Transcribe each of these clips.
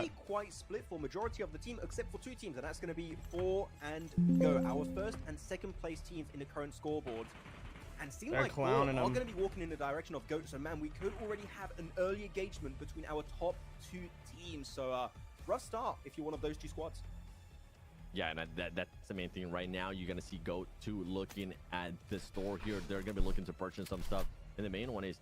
be quite split for majority of the team, except for 2 teams, and that's going to be 4 and Go, our first and second place teams in the current scoreboards. And seem like we are going to be walking in the direction of GOAT. So, man, we could already have an early engagement between our top 2 teams. So, rough start if you're one of those 2 squads. Yeah, and that's the main thing right now. You're going to see GOAT 2 looking at the store here. They're going to be looking to purchase some stuff. And the main one is,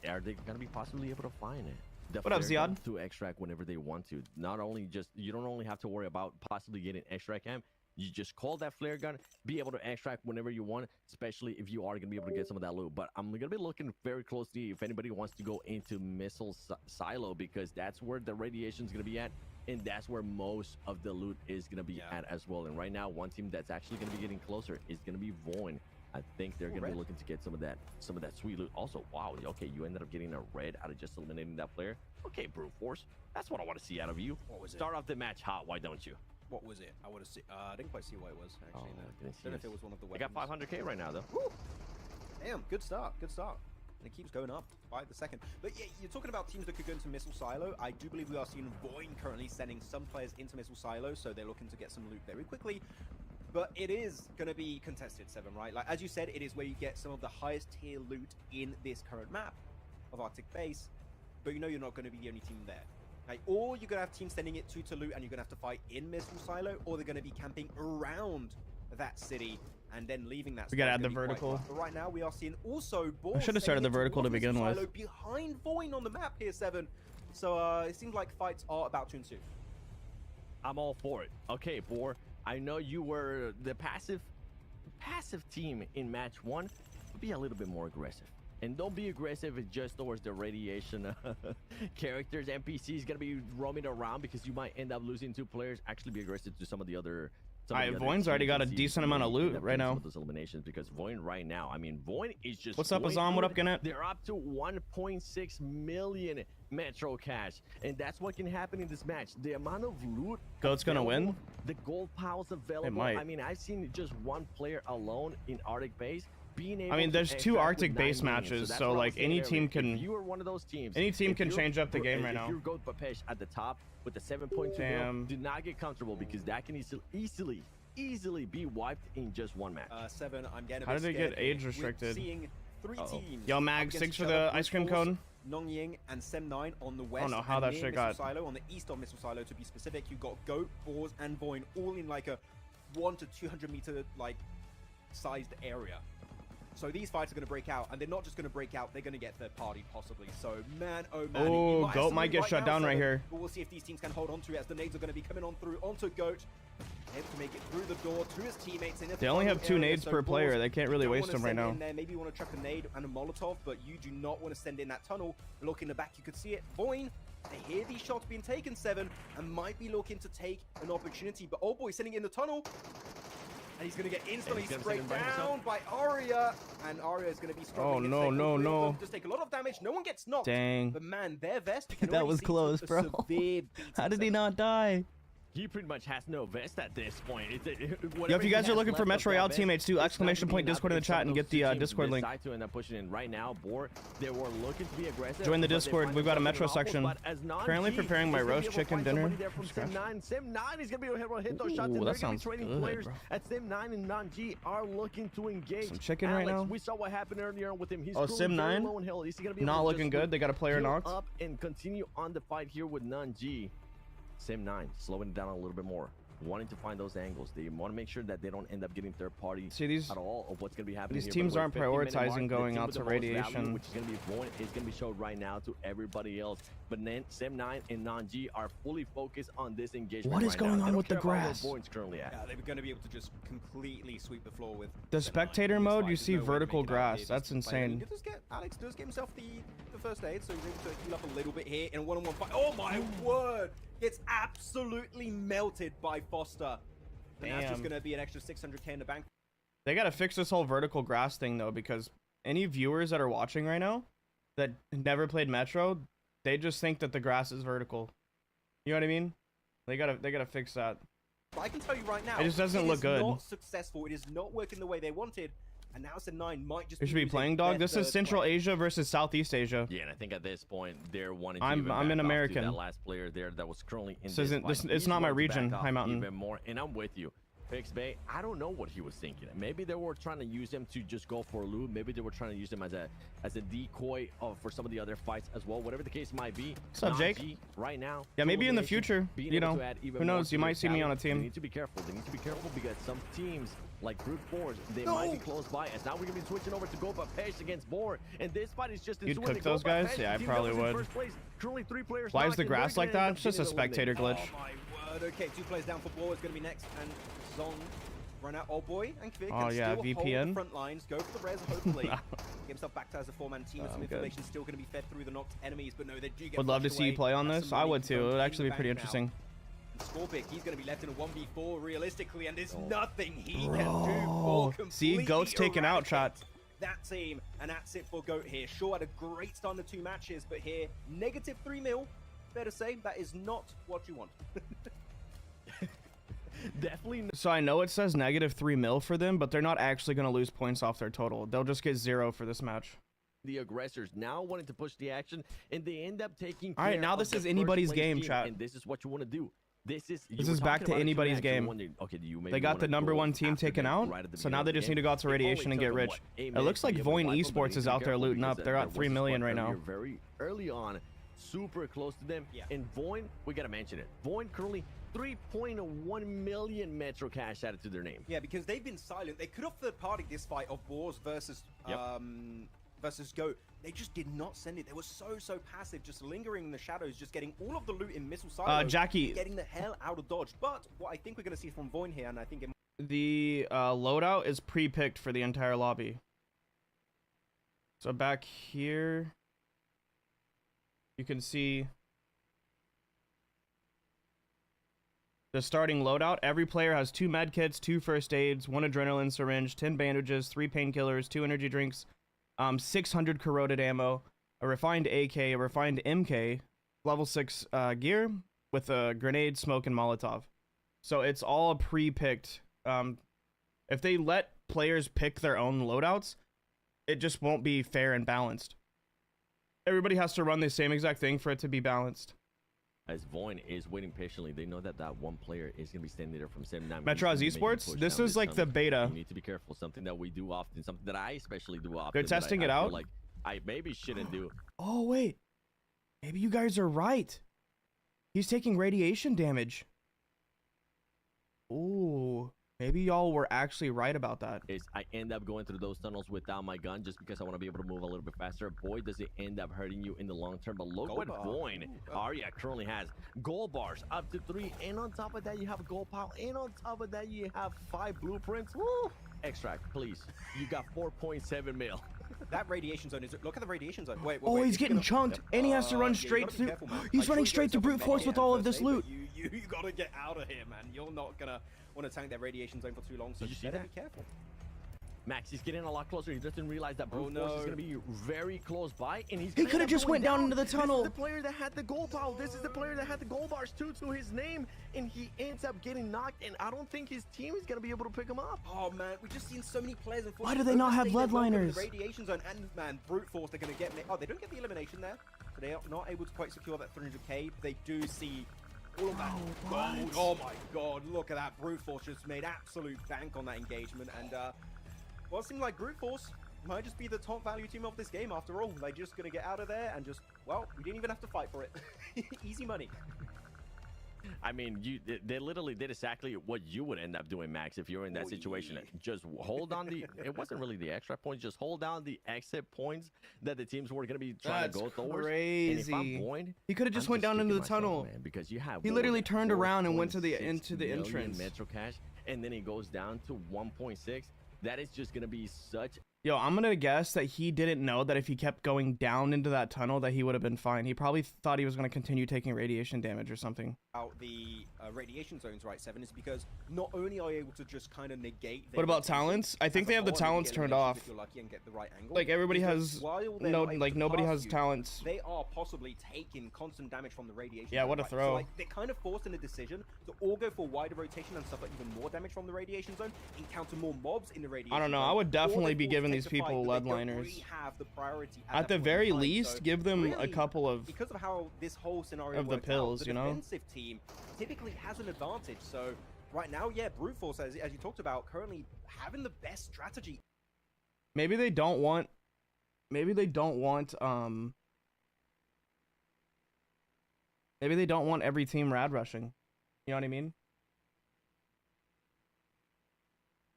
are they going to be possibly able to find it? What up, Ziad? To extract whenever they want to. Not only just, you don't only have to worry about possibly getting extract cam. You just call that flare gun, be able to extract whenever you want, especially if you are going to be able to get some of that loot. But I'm going to be looking very closely if anybody wants to go into missile silo, because that's where the radiation is going to be at, and that's where most of the loot is going to be at as well. And right now, one team that's actually going to be getting closer is going to be Voin. I think they're going to be looking to get some of that sweet loot. Also, wow, okay, you ended up getting a red out of just eliminating that player. Okay, Brute Force, that's what I want to see out of you. What was it? Start off the match hot, why don't you? What was it? I would have seen. I didn't quite see what it was, actually. Oh, no. Don't know if it was one of the I weapons. got 500k right now, though. Woo! Damn, good start, good start. And it keeps going up by the second. But yeah, you're talking about teams that could go into missile silo. I do believe we are seeing Voin currently sending some players into missile silo, so they're looking to get some loot very quickly. But it is going to be contested, 7, right? Like, as you said, it is where you get some of the highest tier loot in this current map of Arctic Base. But you know you're not going to be the only team there. Like, or you're going to have teams sending it to loot and you're going to have to fight in missile silo, or they're going to be camping around that city and then leaving that. We got to add the vertical. But right now we are seeing also I should have started the vertical to begin with. Behind Voin on the map here, 7. So it seems like fights are about to ensue. I'm all for it. Okay, Boar, I know you were the passive team in match 1, but be a little bit more aggressive. And don't be aggressive just towards the radiation characters. NPCs gonna be roaming around because you might end up losing 2 players. Actually, be aggressive to some of the other. Alright, Voin's already got a decent amount of loot right now. Those eliminations, because Voin right now, I mean, Voin is just. What's up, Azam? What up, Gannett? They're up to 1.6 million Metro cash, and that's what can happen in this match. The amount of loot. Goat's gonna win. The gold piles available. It might. I mean, I've seen just 1 player alone in Arctic Base. I mean, there's 2 Arctic Base matches, so like any team can. You are one of those teams. Any team can change up the game right now. If you go Papesh at the top with the 7.2, do not get comfortable, because that can easily be wiped in just 1 match. 7, I'm getting. How did they get age restricted? Seeing 3 teams. Yo, Mag, thanks for the ice cream cone. Nongying and Sem9 on the west. I don't know how that shit got. Silo, on the east of Missile Silo, to be specific. You got Goat, Boars, and Voin all in like a 1 to 200 meter like sized area. So these fights are going to break out, and they're not just going to break out, they're going to get third party possibly. So man, oh man. Oh, Goat might get shut down right here. But we'll see if these teams can hold on to it, as the nades are going to be coming on through onto Goat. Able to make it through the door to his teammates. They only have 2 nades per player. They can't really waste them right now. Maybe you want to chuck a nade and a Molotov, but you do not want to send in that tunnel. Look in the back, you could see it. Voin, they hear these shots being taken, 7, and might be looking to take an opportunity. But oh boy, sending in the tunnel. And he's going to get instantly sprayed down by Aria. And Aria is going to be struggling. Oh, no. Just take a lot of damage. No one gets knocked. Dang. But man, their vest. That was close, bro. How did he not die? He pretty much has no vest at this point. Yo, if you guys are looking for Metro Royale teammates, do exclamation point Discord in the chat and get the Discord link. To end up pushing in right now, Boar, they were looking to be aggressive. Join the Discord. We've got a Metro section. Currently preparing my roast chicken dinner. Sem9 is gonna be able to hit those shots. Ooh, that sounds good, players bro. at Sem9 and Non-G are looking to engage. Some chicken right now. We saw what happened earlier with him. He's Sem9 not looking good. They got a player knocked. Up and continue on the fight here with Non-G. Sem9 slowing it down a little bit more, wanting to find those angles. They want to make sure that they don't end up getting third party at all of what's going to be happening. These teams aren't prioritizing going out to radiation, which is going to be Voin, is going to be showed right now to everybody else. But then Sem9 and Non-G are fully focused on this engagement. What is going on with the grass? Currently at. Yeah, they're going to be able to just completely sweep the floor with the spectator mode. You see vertical grass. That's insane. Alex does get himself the first aid, so he's able to heal up a little bit here in a one-on-one fight. Oh my word! Gets absolutely melted by Foster. And that's just going to be an extra 600k in the bank. They got to fix this whole vertical grass thing, though, because any viewers that are watching right now that never played Metro, they just think that the grass is vertical. You know what I mean? They gotta fix that. But I can tell you right now, it just doesn't look good. It's not successful. It is not working the way they wanted. and now it's a 9. Might just They should be losing playing, dog. their This is third Central player. Asia versus Southeast Asia. Yeah, and I think at this point they're wanting to I'm even an back off to American. that last player there that was currently in This this isn't- fight. this- it's He's not my wanting to back region, off High Mountain. even more, and I'm with you. Pixbay, I don't know what he was thinking. Maybe they were trying to use him to just go for a loot. Maybe they were trying to use him as a decoy for some of the other fights as well. Whatever the case might be. What's up, Jake? G, right now. Yeah, maybe in the Domination, future, being you able know, to add even who more knows, to you their might see me on a talent. team. They need to be careful. They need to be careful because some teams like Brute Force, they might be close by. As now we're gonna be switching over to Gopa Pesh against Boar, and this fight is just You'd ensuing. cook The those Gopa guys? Pesh Yeah, I team probably goes in would. first place. Currently 3 players Why is knocked, the and grass they're like gonna that? end up It's just a getting eliminated. spectator glitch. Oh my word. Okay, 2 players down for Ball. It's going to be next, and Zong run out. Oh boy, and Kvik Oh, can yeah, still hold VPN. the front lines, go for the res, hopefully. Get himself back to as a 4-man team, with some I'm good. information still going to be fed through the knocked enemies, but no, they do get Would love to flushed see you away. play on That's this. some I money would too. It confirmed would in actually the be pretty bank now. interesting. Scorpic, he's going to be left in a 1v4 realistically, and there's Oh. nothing he can do. Ball See, completely Goat's taken out, chat. eradicates that team, and that's it for Goat here. Sure had a great start in the 2 matches, but here, -3 mil. Fair to say, that is not what you want. Definitely So I know it says -3 mil for them, but they're not actually going to lose points off their total. They'll just get 0 for this match. the aggressors now wanting to push the action, and they end up taking All right, care now of this the is first anybody's place game, team, chat. and this is what you want to do. This is back to anybody's game. Okay, do you maybe They got wanna the number go 1 team after taken them out, right at the so now beginning they of the just game? need to go out to It only radiation and took get them, rich. what, 8 It minutes looks to like be able to Voin wipe them, but Esports they need is to be out there careful looting up. because They're there at 3 was a million spike right now. earlier, very early on, super close to them. Yeah. And Voin, we gotta mention it. Voin currently 3.1 million Metro Cash added to their name. Yeah, because they've been silent. They could have third-partied this fight of Boars versus versus Goat. They just did not send it. They were so passive, just lingering in the shadows, just getting all of the loot in missile silos, Jackie. getting the hell out of dodge. But what I think we're going to see from Voin here, and I think it The loadout is pre-picked for the entire lobby. So back here, you can see the starting loadout. Every player has 2 medkits, 2 first aids, 1 adrenaline syringe, 10 bandages, 3 painkillers, 2 energy drinks, 600 corroded ammo, a refined AK, a refined MK, level 6 gear with a grenade, smoke, and Molotov. So it's all pre-picked. If they let players pick their own loadouts, it just won't be fair and balanced. Everybody has to run the same exact thing for it to be balanced. As Voin is waiting patiently, they know that that one player is going to be standing there from 79 Metro minutes, Oz making a Esports, push this down is like the tunnel. beta. You need to be careful. Something that we do often, something that I especially do often. They're that testing I it feel out? Like I maybe shouldn't do. Oh, wait. Maybe you guys are right. He's taking radiation damage. Ooh. Maybe y'all were actually right about that. Is I end up going through those tunnels without my gun just because I want to be able to move a little bit faster. Boy, does it end up hurting you in the long term. But look Gold what bar. Voin Ooh, Arya currently has. Gold bars up to 3. And on top of that, you have a gold pile. And on top of that, you have 5 blueprints. Woo! Extract, please. You got 4.7 mil. that radiation zone is. Look at the radiation zone. Wait, Oh, wait, he's if getting you're gonna- chunked, and he has to run yeah, you straight gotta be through. careful, man. He's Like, running sure, straight to yourself brute a force mega with hand all of first this aid, but loot. You gotta get out of here, man. You're not gonna want to tank that radiation zone for too long. So Did you see better that? be careful. Max, he's getting a lot closer. He doesn't realize that brute Oh, force is no. going to be very close by, and he's. He gonna coulda end up just going went down into the tunnel. This is the player that had the gold pile. This is the player that had the gold bars too to his name, and he ends up getting knocked. And I don't think his team is going to be able to pick him up. Oh man, we've just seen so many players. Why do they not have overstay their welcome in leadliners? The radiation zone, and man, brute force. They're gonna get. Oh, they don't get the elimination there, so they are not able to quite secure that 300k. They do see all of that gold. Oh my god, look at that. Brute force just made absolute bank on that engagement, and well, it seemed like brute force might just be the top value team of this game after all. They're just gonna get out of there and just, well, we didn't even have to fight for it. Easy money. I mean, they literally did exactly what you would end up doing, Max, if you're in that Oh, situation. yeah. Just hold on the. It wasn't really the extra points. Just hold down the exit points that the teams were going to be trying That's to go towards. crazy. And if I'm Void, He could have just I'm went down into the kicking myself, tunnel. man, because you have. He Void literally at turned around and went to the 4.6 into the million entrance. Metro cash, and then he goes down to 1.6. That is just going to be such Yo, I'm gonna guess that he didn't know that if he kept going down into that tunnel that he would have been fine. He probably thought he was gonna continue taking radiation damage or something. Out the radiation zones, right, Seven, is because not only are you able to just kind of negate. What about talents? I think they have the talents turned off. If you're lucky and get the right angle. Like everybody has nobody has talents. They are possibly taking constant damage from the radiation. Yeah, what a throw. So, like, they're kind of forced in a decision to all go for wider rotation and suffer even more damage from the radiation zone, encounter more mobs in the radiation. I don't know. Zone, I would definitely be giving these fight, people but they don't leadliners. really have the priority At the that point very in time. least, So give them a really, couple of because of how this whole scenario of the works pills, out, you the know? defensive team typically has an advantage. So right now, yeah, brute force, as you talked about, currently having the best strategy. Maybe they don't want maybe they don't want every team rad rushing. You know what I mean?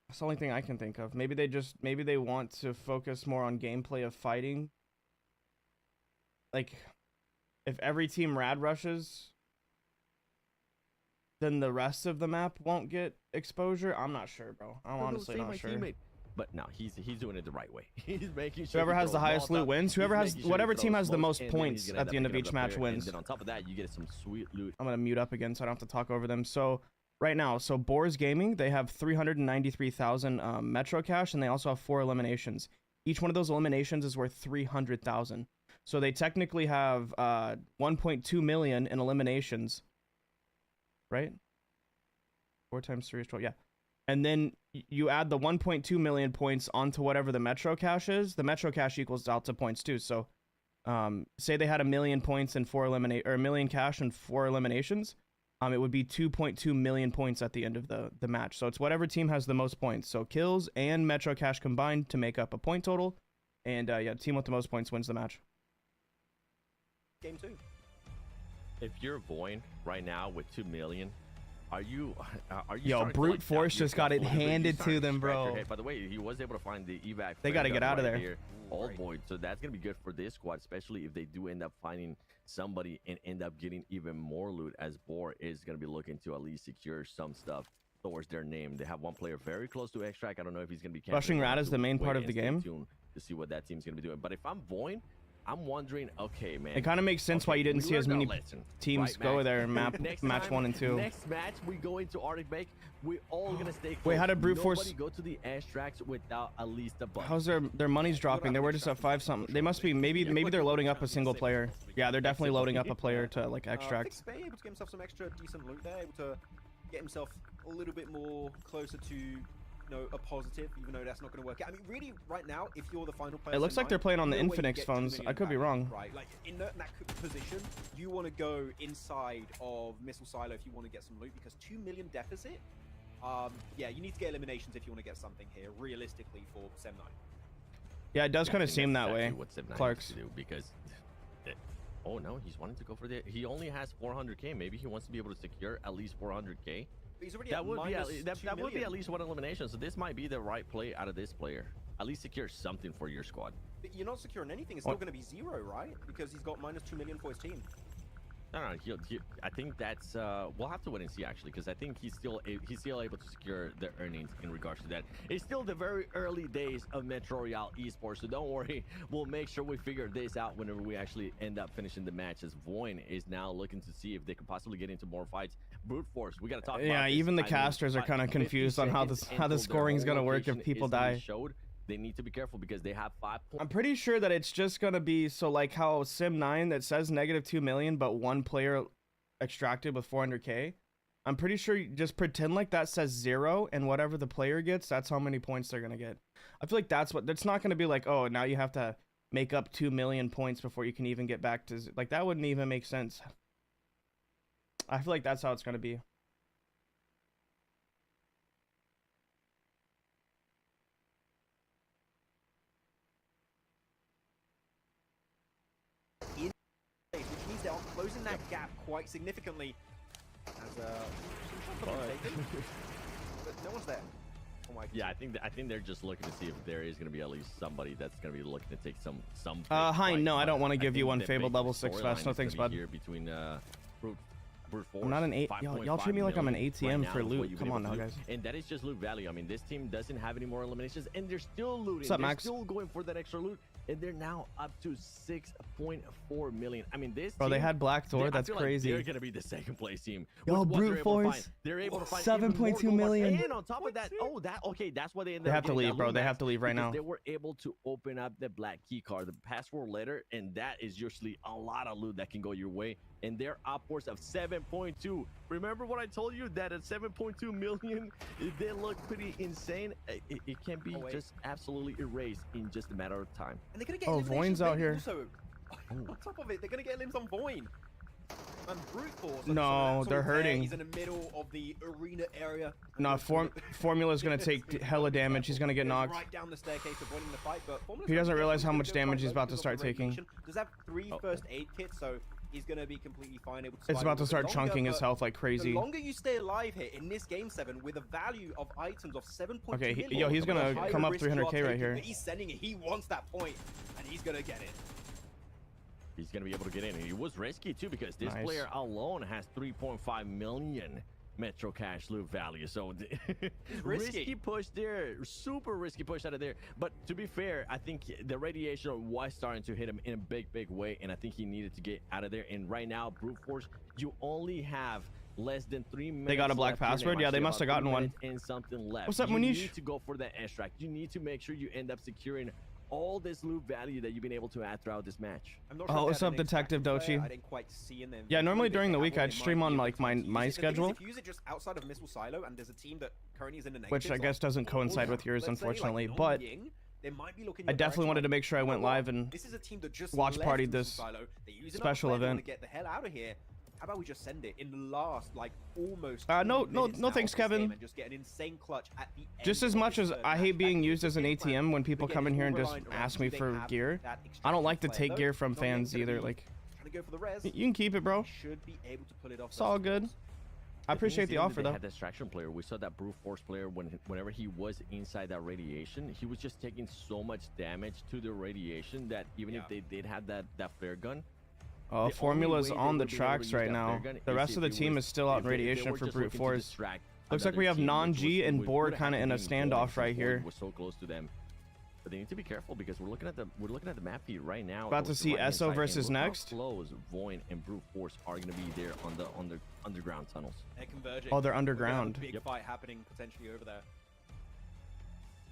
That's the only thing I can think of. Maybe they want to focus more on gameplay of fighting. Like, if every team rad rushes, then the rest of the map won't get exposure. I'm not sure, bro. I'm honestly not sure. But no, he's doing it the right way. He's making sure whoever has the highest loot wins. Whoever has whatever team has the most points at the end of each match wins. And then on top of that, you get some sweet loot. I'm gonna mute up again so I don't have to talk over them. So right now, Boars Gaming, they have 393,000 Metro cash, and they also have 4 eliminations. Each one of those eliminations is worth 300,000. So they technically have 1.2 million in eliminations, right? 4 times 3 is 12. Yeah. And then you add the 1.2 million points onto whatever the Metro cash is. The Metro cash equals Delta points too. So say they had 1 million points and 4 eliminate, or 1 million cash and 4 eliminations. It would be 2.2 million points at the end of the match. So it's whatever team has the most points. So kills and Metro cash combined to make up a point total. And yeah, team with the most points wins the match. Game 2. If you're Voin right now with 2 million, are you Yo, brute force just got it handed to them, bro. By the way, he was able to find the evac. They got to get out of there. Here, all void. So that's gonna be good for this squad, especially if they do end up finding somebody and end up getting even more loot, as Boar is gonna be looking to at least secure some stuff towards their name. They have one player very close to extract. I don't know if he's gonna be rushing rat is the main part of the game to see what that team's gonna be doing. But if I'm Voin, I'm wondering, okay, man. It kind of makes sense why you didn't see as many teams go there in match 1 and 2. Next match, we go into Arctic Bake. We're all gonna stay close. Wait, how did brute force go to the extracts without at least a bunch? How's their money's dropping? They were just at 5 something. They must be maybe they're loading up a single player. Yeah, they're definitely loading up a player to like extract. Bay able to get himself some extra decent loot there, able to get himself a little bit more closer to, you know, a positive, even though that's not going to work out. I mean, really, right now, if you're the final player, it looks like they're playing on the Infinix phones. I could be wrong. Right, like in that position, you want to go inside of Missile Silo if you want to get some loot, because 2 million deficit. Yeah, you need to get eliminations if you want to get something here, realistically, for Sem 9. Yeah, it does kind of seem that way. Clark's do because. Oh no, he's wanting to go for the. He only has 400k. Maybe he wants to be able to secure at least 400k. That would be at least 1 elimination. So this might be the right play out of this player. At least secure something for your squad. But you're not securing anything. It's still going to be 0, right? Because he's got minus 2 million for his team. No, I think that's we'll have to wait and see, actually, because I think he's still able to secure the earnings in regards to that. It's still the very early days of Metro Royale esports, so don't worry. We'll make sure we figure this out whenever we actually end up finishing the match, as Voin is now looking to see if they can possibly get into more fights. Brute force, we got to talk about this. Even the casters are kind of confused on how the scoring is going to work if people die. They need to be careful because they have 5 points. I'm pretty sure that it's just going to be, so like how Sim 9 that says negative 2 million, but 1 player extracted with 400k. I'm pretty sure you just pretend like that says 0, and whatever the player gets, that's how many points they're going to get. I feel like that's not going to be like, oh, now you have to make up 2 million points before you can even get back to, like, that wouldn't even make sense. I feel like that's how it's going to be. Which means they are closing that gap quite significantly. As but no one's there. Oh my yeah, I think they're just looking to see if there is going to be at least somebody that's going to be looking to take some. Hi, no, I don't want to give you one fabled level 6 fast. No thanks, bud. Here between brute force. I'm not an eight. Y'all treat me like I'm an ATM for loot. Come on now, guys. And that is just loot value. I mean, this team doesn't have any more eliminations, and they're still looting. What's up, Max? They're still going for that extra loot, and they're now up to 6.4 million. I mean, this Bro, team, they had Black Thor. That's crazy. They're gonna be the second place team. Yo, With what brute force. They're able to find 7.2 million. And on top of that, okay, that's why they ended They up have to getting leave, that bro. loot They max, have to leave right because now. They were able to open up the black key card, the password letter, and that is usually a lot of loot that can go your way. And they're upwards of 7.2. Remember what I told you, that at 7.2 million, they look pretty insane. It can be just absolutely erased in just a matter of time. And they're gonna get Voin's out here. Also, on top of it, they're gonna get limbs on Voin. And brute force. No, they're hurting. He's in the middle of the arena area. Nah, Formula's gonna take hella damage. He's gonna get knocked. Right down the staircase, avoiding the fight, but Formula's He doesn't gonna realize how go much quite damage he's low about to because of start the taking. radiation. Does have 3 first aid kits, so he's gonna be completely fine. Able to It's survive about to a start little bit chunking longer, his health like but crazy. The longer you stay alive here in this game 7 with a value of items of 7.2 Okay, million, yo, he's the gonna higher come up risk you are 300K right taking, here. but he's sending it. He wants that point, and he's gonna get it. He's going to be able to get in. And he was risky, too, because this Nice. player alone has 3.5 million Metro Cash loot value. So, risky push there. Super risky push out of there. But to be fair, I think the radiation was starting to hit him in a big, big way. And I think he needed to get out of there. And right now, Brute Force, you only have less than 3 minutes. They got a black left. password? Yeah, they must have gotten one. And something left. What's up, You Munish? need to go for that extract. You need to make sure you end up securing all this loot value that you've been able to add throughout this match. I'm not Oh, sure if what's they had up, an exact Detective player. Dochi? I didn't quite see in them. Yeah, normally during the They week have I'd what they stream might on be like able to use my it. The thing is, schedule, if you use it just outside of Missile Silo, and there's a team that currently is in the which I negatives, guess doesn't coincide with yours, let's say, like, unfortunately. But Ying, they might be looking I your definitely direction wanted to like, make sure I you know went what? live and This is a team that just watch left partied Missile this Silo. They use another special player, they wanna event. get the hell out of here. How about we just send it in the last, like, almost No 20 minutes no now thanks, of this Kevin. game and just get an insane clutch at the end Just as of much this as third I hate match. being That used as an is different. ATM when people Again, come in it's here all and just reliant around ask do me they for have gear. that I don't like to extraction take player, gear from though? Not fans gonna either. be Like, trying to go for the res. you can keep it, bro. Should be able to pull it off. It's all good. I appreciate the offer They though. had the distraction player. We saw that Brute Force player whenever he was inside that radiation, he was just taking so much damage to the radiation that even if they did have that flare gun, the Formula's only way on they the would be able to tracks use right that now. flare gun The is rest if of the it team was- is still out in if they radiation were for just brute looking to force. distract Looks like another we have team, which non-G was- and would Board have kind of to in a be Void, standoff right since Void here. was so close to them. But they need to be careful because we're looking at the map feed right now. About to towards the see right-hand Esso side, and versus look how Next. close Void and Brute Force are going to be there on the underground tunnels. They're converging. Oh, they're We're gonna have a underground. Big fight happening potentially over there.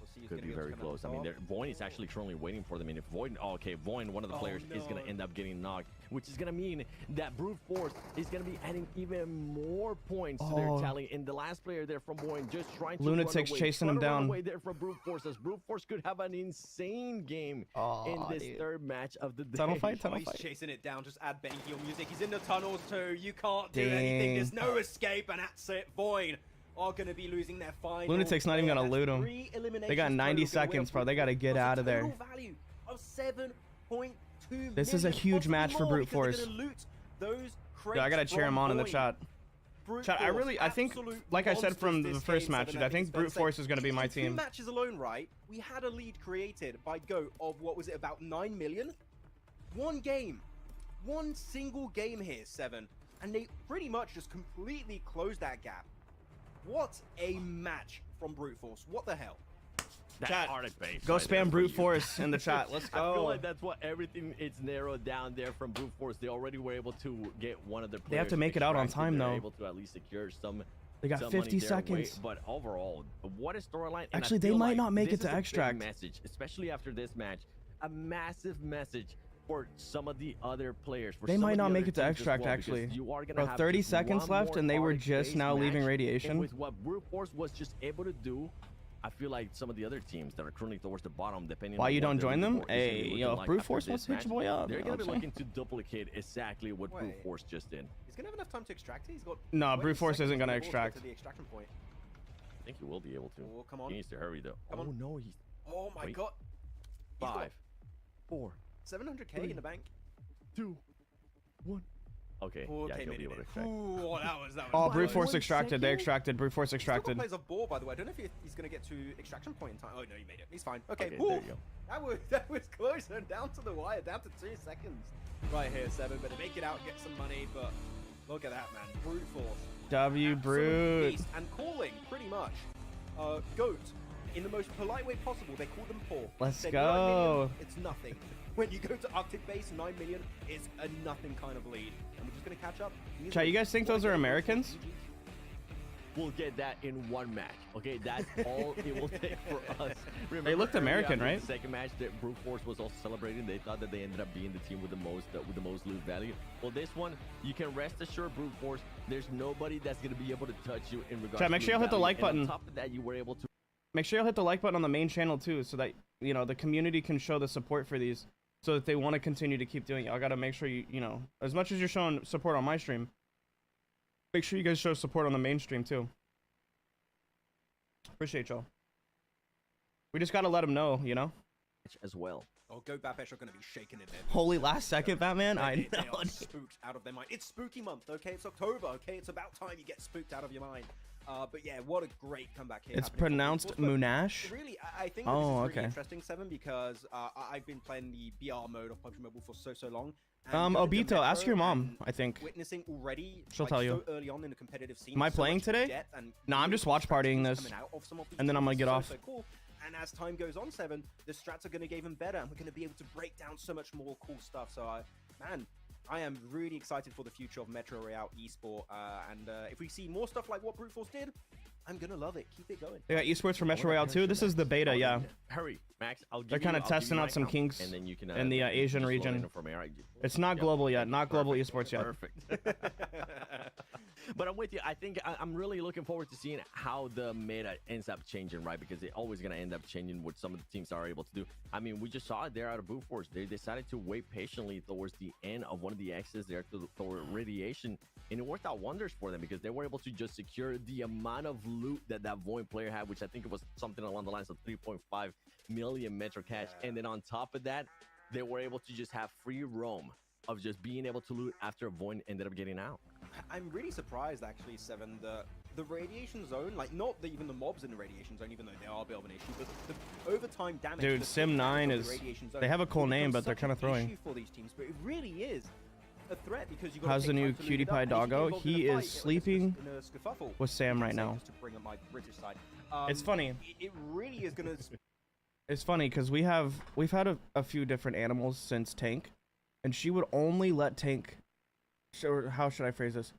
We'll see who's Could gonna be able to very come out close. I on mean, top. Void is actually currently waiting for them. And if Void, Void, one of the players is going to no. end up getting knocked, which is going to mean that Brute Force is going to be adding even more points to their tally. And the last player there from Void just trying to Lunatics run away, chasing him trying to run down. away there from Brute Force, as Brute Force could have an insane game in this third match of the day. Tunnel fight, Oh, tunnel he's fight. chasing it down. Just add Benki music. He's in the tunnels too. You can't do anything. There's no escape, and that's it. Void are going to be losing their final. Lunatic's not even player. gonna That's loot 'em. 3 eliminations They got 90 total gonna win seconds, bro. They gotta get Plus a out of there. total value of 7.2 This is a million, huge possibly match for more, Brute because they're Force. gonna loot those Yeah, I gotta crates cheer him from on in the Void. chat. Brute Chat, Force, I think, absolute like I said from monsters the this first game, match, Seven, dude, I think it's fair Brute to say. Force is gonna be my In 2 team. matches alone, right? We had a lead created by Goat of what was it, about 9 million? One game, one single game here, Seven, and they pretty much just completely closed that gap. What a match from Brute Force! What the hell? That Chat, Arctic base Go right there spam for Brute you. Force in the chat. Let's I feel go. like that's what everything it's narrowed down there from Brute Force. They already were able to get one of their players. They have to make it out on extracted. time, They're though. Able to at least secure some. They got some 50 money their way. seconds. But overall, what a storyline! And I Actually, they feel might like not make this it to is a big extract. message, especially after this match, a massive message for some of the other players. For They some might of the not other make it to teams as extract, well, because actually. You are gonna Bro, have 30 just seconds one left, more and they were Arctic just base now leaving match. radiation. And with what Brute Force was just able to do, I feel like some of the other teams that are currently towards the bottom, depending Why on you what don't their join them? leaderboard is gonna be Hey, looking yo, like Brute after Force this wants to hit match, your boy up. They're you know gonna be what I'm saying? looking to duplicate exactly what Brute Wait. Force just did. He's gonna have enough time to extract it. He's got. Nah, 20 Brute Force seconds isn't gonna before to get extract. to the extraction point. I think he will be able to. Oh, come on. He needs to hurry though. Come oh on. no, he's Oh my Wait. god. He's got 5, 4, 700k in the bank. 2, 1. Okay, Oh, yeah, okay, he'll be minute. able to extract. Ooh, that was. Oh, Brute Brute Force 1 extracted. They second? extracted. Brute Force Still got extracted. plays off ball, by the way. I don't know if he's gonna get to extraction point in time. Oh no, he made it. He's fine. Okay, Okay, woo. there you go. That was closer, down to the wire, down to 2 seconds. Right here, Seven. Better make it out, get some money, but Look at that, man. Brute force. W Absolute Brute. beast. And calling, pretty much. Goat. In the most polite way possible, they call them poor. Let's Said go. 9 million, it's nothing. When you go to Arctic base, 9 million is a nothing kind of lead. And we're just going to catch up. Chat, you guys think those are Americans? We'll get that in one match. Okay, that's all it will take for us. Remember, They looked American, earlier, right? The second match that Brute Force was also celebrating. They thought that they ended up being the team with the most loot value. Well, this one, you can rest assured, Brute Force, there's nobody that's gonna be able to touch you in regards. Chat, make to sure y'all hit the value. like And button. on top of that, you were able to. Make sure you'll hit the like button on the main channel too, so that the community can show the support for these, so that they want to continue to keep doing it. I gotta make sure you know, as much as you're showing support on my stream, make sure you guys show support on the main stream too. Appreciate y'all. We just gotta let them know, As well. Oh, Go Bapesh are going to be shaking in there. Holy last second, Batman. I They know. are spooked out of their mind. It's spooky month, okay? It's October, okay? It's about time you get spooked out of your mind. But yeah, what a great comeback here. It's happening for pronounced Brute Force. But Munash. Really, I think Oh, this is okay. really interesting, Seven, because I've been playing the BR mode of PUBG Mobile for so long. and going to Obito, ask Metro your mom. and I think. witnessing already, She'll like, tell you. so early on in the competitive scene. Am I so playing much today? depth and No, I'm just watch strategies partying this, coming out of some of these and then I'm gonna teams. get So, off. so cool. And as time goes on, Seven, the strats are going to get even better, and we're going to be able to break down so much more cool stuff. So, man, I am really excited for the future of Metro Royale esport. And if we see more stuff like what Brute Force did, I'm going to love it. Keep it going. They got esports for Metro Royale too. This is the beta, yeah. Hurry, Max. They're kind of testing out some kinks in the Asian region. It's not global yet, not global esports yet. Perfect. But I'm with you. I think I'm really looking forward to seeing how the meta ends up changing, right? Because they're always going to end up changing what some of the teams are able to do. I mean, we just saw it there out of Brute Force. They decided to wait patiently towards the end of one of the X's there toward radiation, and it worked out wonders for them because they were able to just secure the amount of loot that Void player had, which I think it was something along the lines of 3.5 million Metro cash. And then on top of that, they were able to just have free roam of just being able to loot after Void ended up getting out. I'm really surprised, actually, Seven, the radiation zone, like, not even the mobs in the radiation zone, even though they are a bit of an issue, but the overtime damage. Dude, the Sim 9 of is. the radiation zone They have a cool will name, become but they're such kind of an throwing. issue for these teams, but it really is a threat because you got. How's the new cutie pie doggo? He is sleeping with Sam right now. Just to bring up my British side. It's funny. It really is gonna. It's funny because we've had a few different animals since Tank, and she would only let Tank. Or how should I phrase this?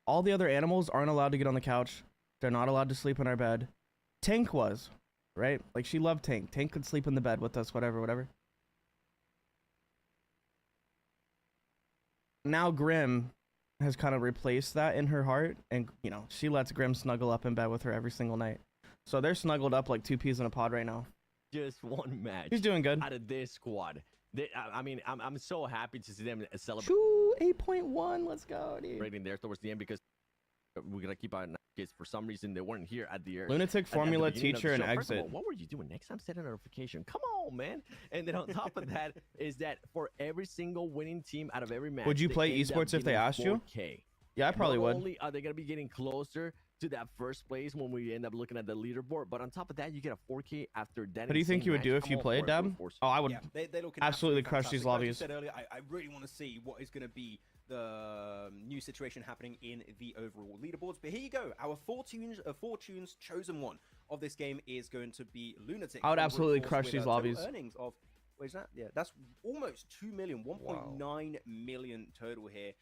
All the other animals aren't allowed to get on the couch. They're not allowed to sleep in our bed. Tank was, right? Like, she loved Tank. Tank could sleep in the bed with us, whatever. Now Grim has kind of replaced that in her heart, and she lets Grim snuggle up in bed with her every single night. So they're snuggled up like two peas in a pod right now. Just one match. He's doing good. Out of this squad. I mean, I'm so happy to see them celebrate. 8.1, let's go, dude. Rating there towards the end because we're gonna keep on kids. For some reason, they weren't here at the Lunatic formula beginning of the teacher and show. First of exit. all, what were you doing? Next time, set a notification. Come on, man. And then on top of that is that for every single winning team out of every match, Would you they play end up esports if they getting asked you? 4K. Yeah, I probably Not would. only are they gonna be getting closer to that first place when we end up looking at the leaderboard, but on top of that, you get a 4K after that. What do you think insane you would match. do if I'm you all played, for it, Dab? Brute Force. Oh, I would Yeah, they look absolutely crush these fantastic. Like you lobbies. said earlier, I really want to see what is going to be the new situation happening in the overall leaderboards. But here you go. Our Fortunes chosen one of this game is going to be Lunatic. I would from absolutely Brute Force crush with, these total lobbies. Earnings of, what is that? Yeah, that's almost 2 million, 1.9 million total here.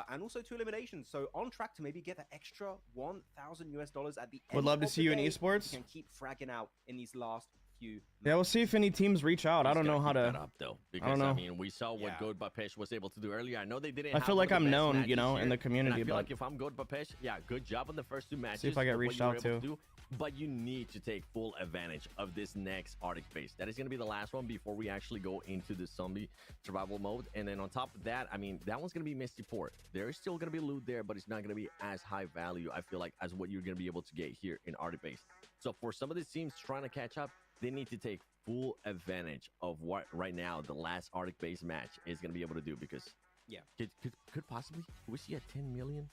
And also 2 eliminations, so on track to maybe get that extra $1,000 at the end. Would love to of see the you in day. esports. You can keep fragging out in these last few. Yeah, we'll see if any teams reach out. I He's don't know gotta how keep that to. up, though, because, I don't know. I mean, we saw what Yeah. Goat Bapesh was able to do earlier. I know they didn't. I have feel one like of the I'm best known, matches in the here, and community, I feel but like if I'm Goat Bapesh, yeah, good job on the first two matches. if I get of what reached you were out able to. do, but you need to take full advantage of this next Arctic base. That is going to be the last one before we actually go into the zombie survival mode. And then on top of that, I mean, that one's going to be Misty Port. There is still going to be loot there, but it's not going to be as high value, I feel like, as what you're going to be able to get here in Arctic base. So for some of these teams trying to catch up, they need to take full advantage of what right now the last Arctic base match is going to be able to do, because Yeah. could possibly we see a 10 million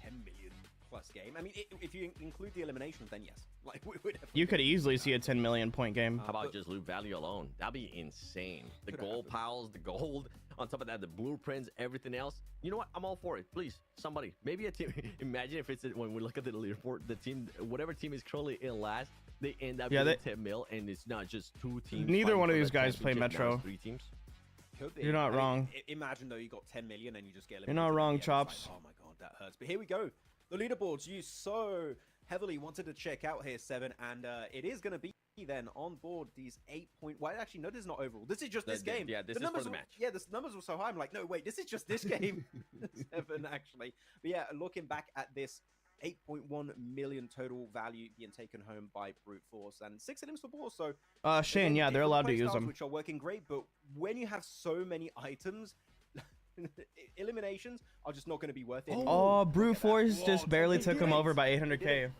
10 million plus first game. I mean, if you include the eliminations, then yes. Like, you could easily see a 10 million point game. How about just loot value alone? That'd be insane. The gold piles, the gold, on top of that, the blueprints, everything else. You know what? I'm all for it. Please, somebody, maybe a team. Imagine if it's when we look at the leaderboard, the team, whatever team is currently in last, they end up getting 10 mil, and it's not just 2 teams. Neither one of these guys play Metro. 3 teams. You're not wrong. Imagine though you got 10 million and you just get eliminated. You're not wrong, Chops. Like, oh my god, that hurts. But here we go. The leaderboards you so heavily wanted to check out here, Seven, and it is going to be then on board these 8 point. Well, actually, no, this is not overall. This is just this game. Yeah, this is for the match. Yeah, the numbers were so high. I'm like, no, wait, this is just this game. 7 actually. But yeah, looking back at this. 8.1 million total value being taken home by brute force and 6 items for boss. So Shane, yeah, they're allowed to use them, which are working great. But when you have so many items, eliminations are just not going to be worth it. Oh, brute force just barely took him over by 800k.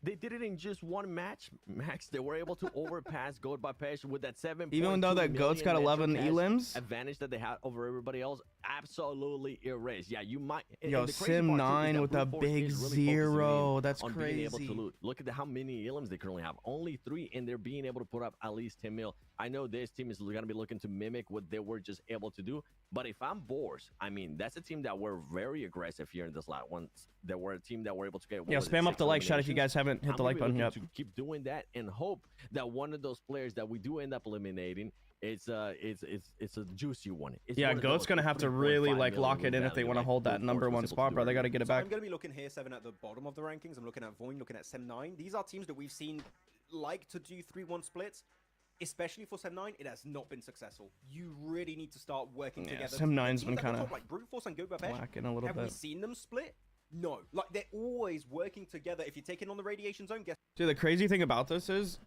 They did it in just 1 match, Max. They were able to overpass Goat by Pesh with that 7. Even though that Goat's got 11 elims, advantage that they had over everybody else, absolutely erased. Yeah, you might. Yo, Sim 9 with a big really 0. That's crazy. Being able to loot. Look at how many elims they currently have. Only 3, and they're being able to put up at least 10 mil. I know this team is going to be looking to mimic what they were just able to do. But if I'm Boars, I mean, that's a team that were very aggressive here in this last one. They were a team that were able to get. Yeah, spam up the like shot if you guys haven't hit the like button yet. To keep doing that and hope that one of those players that we do end up eliminating, it's a juicy one. Yeah, Goat's gonna have to really like lock it in if they want to hold that #1 spot, bro. They got to get it back. I'm gonna be looking here, 7 at the bottom of the rankings. I'm looking at Voin, looking at Sem 9. These are teams that we've seen like to do 3-1 splits. Especially for Sem 9, it has not been successful. You really need to start working together. Sem 9's been kind of like brute force and Go Bapesh. Lacking a little bit. Have we seen them split? No. Like, they're always working together. If you're taking on the radiation zone, guess. Dude, the crazy thing about this is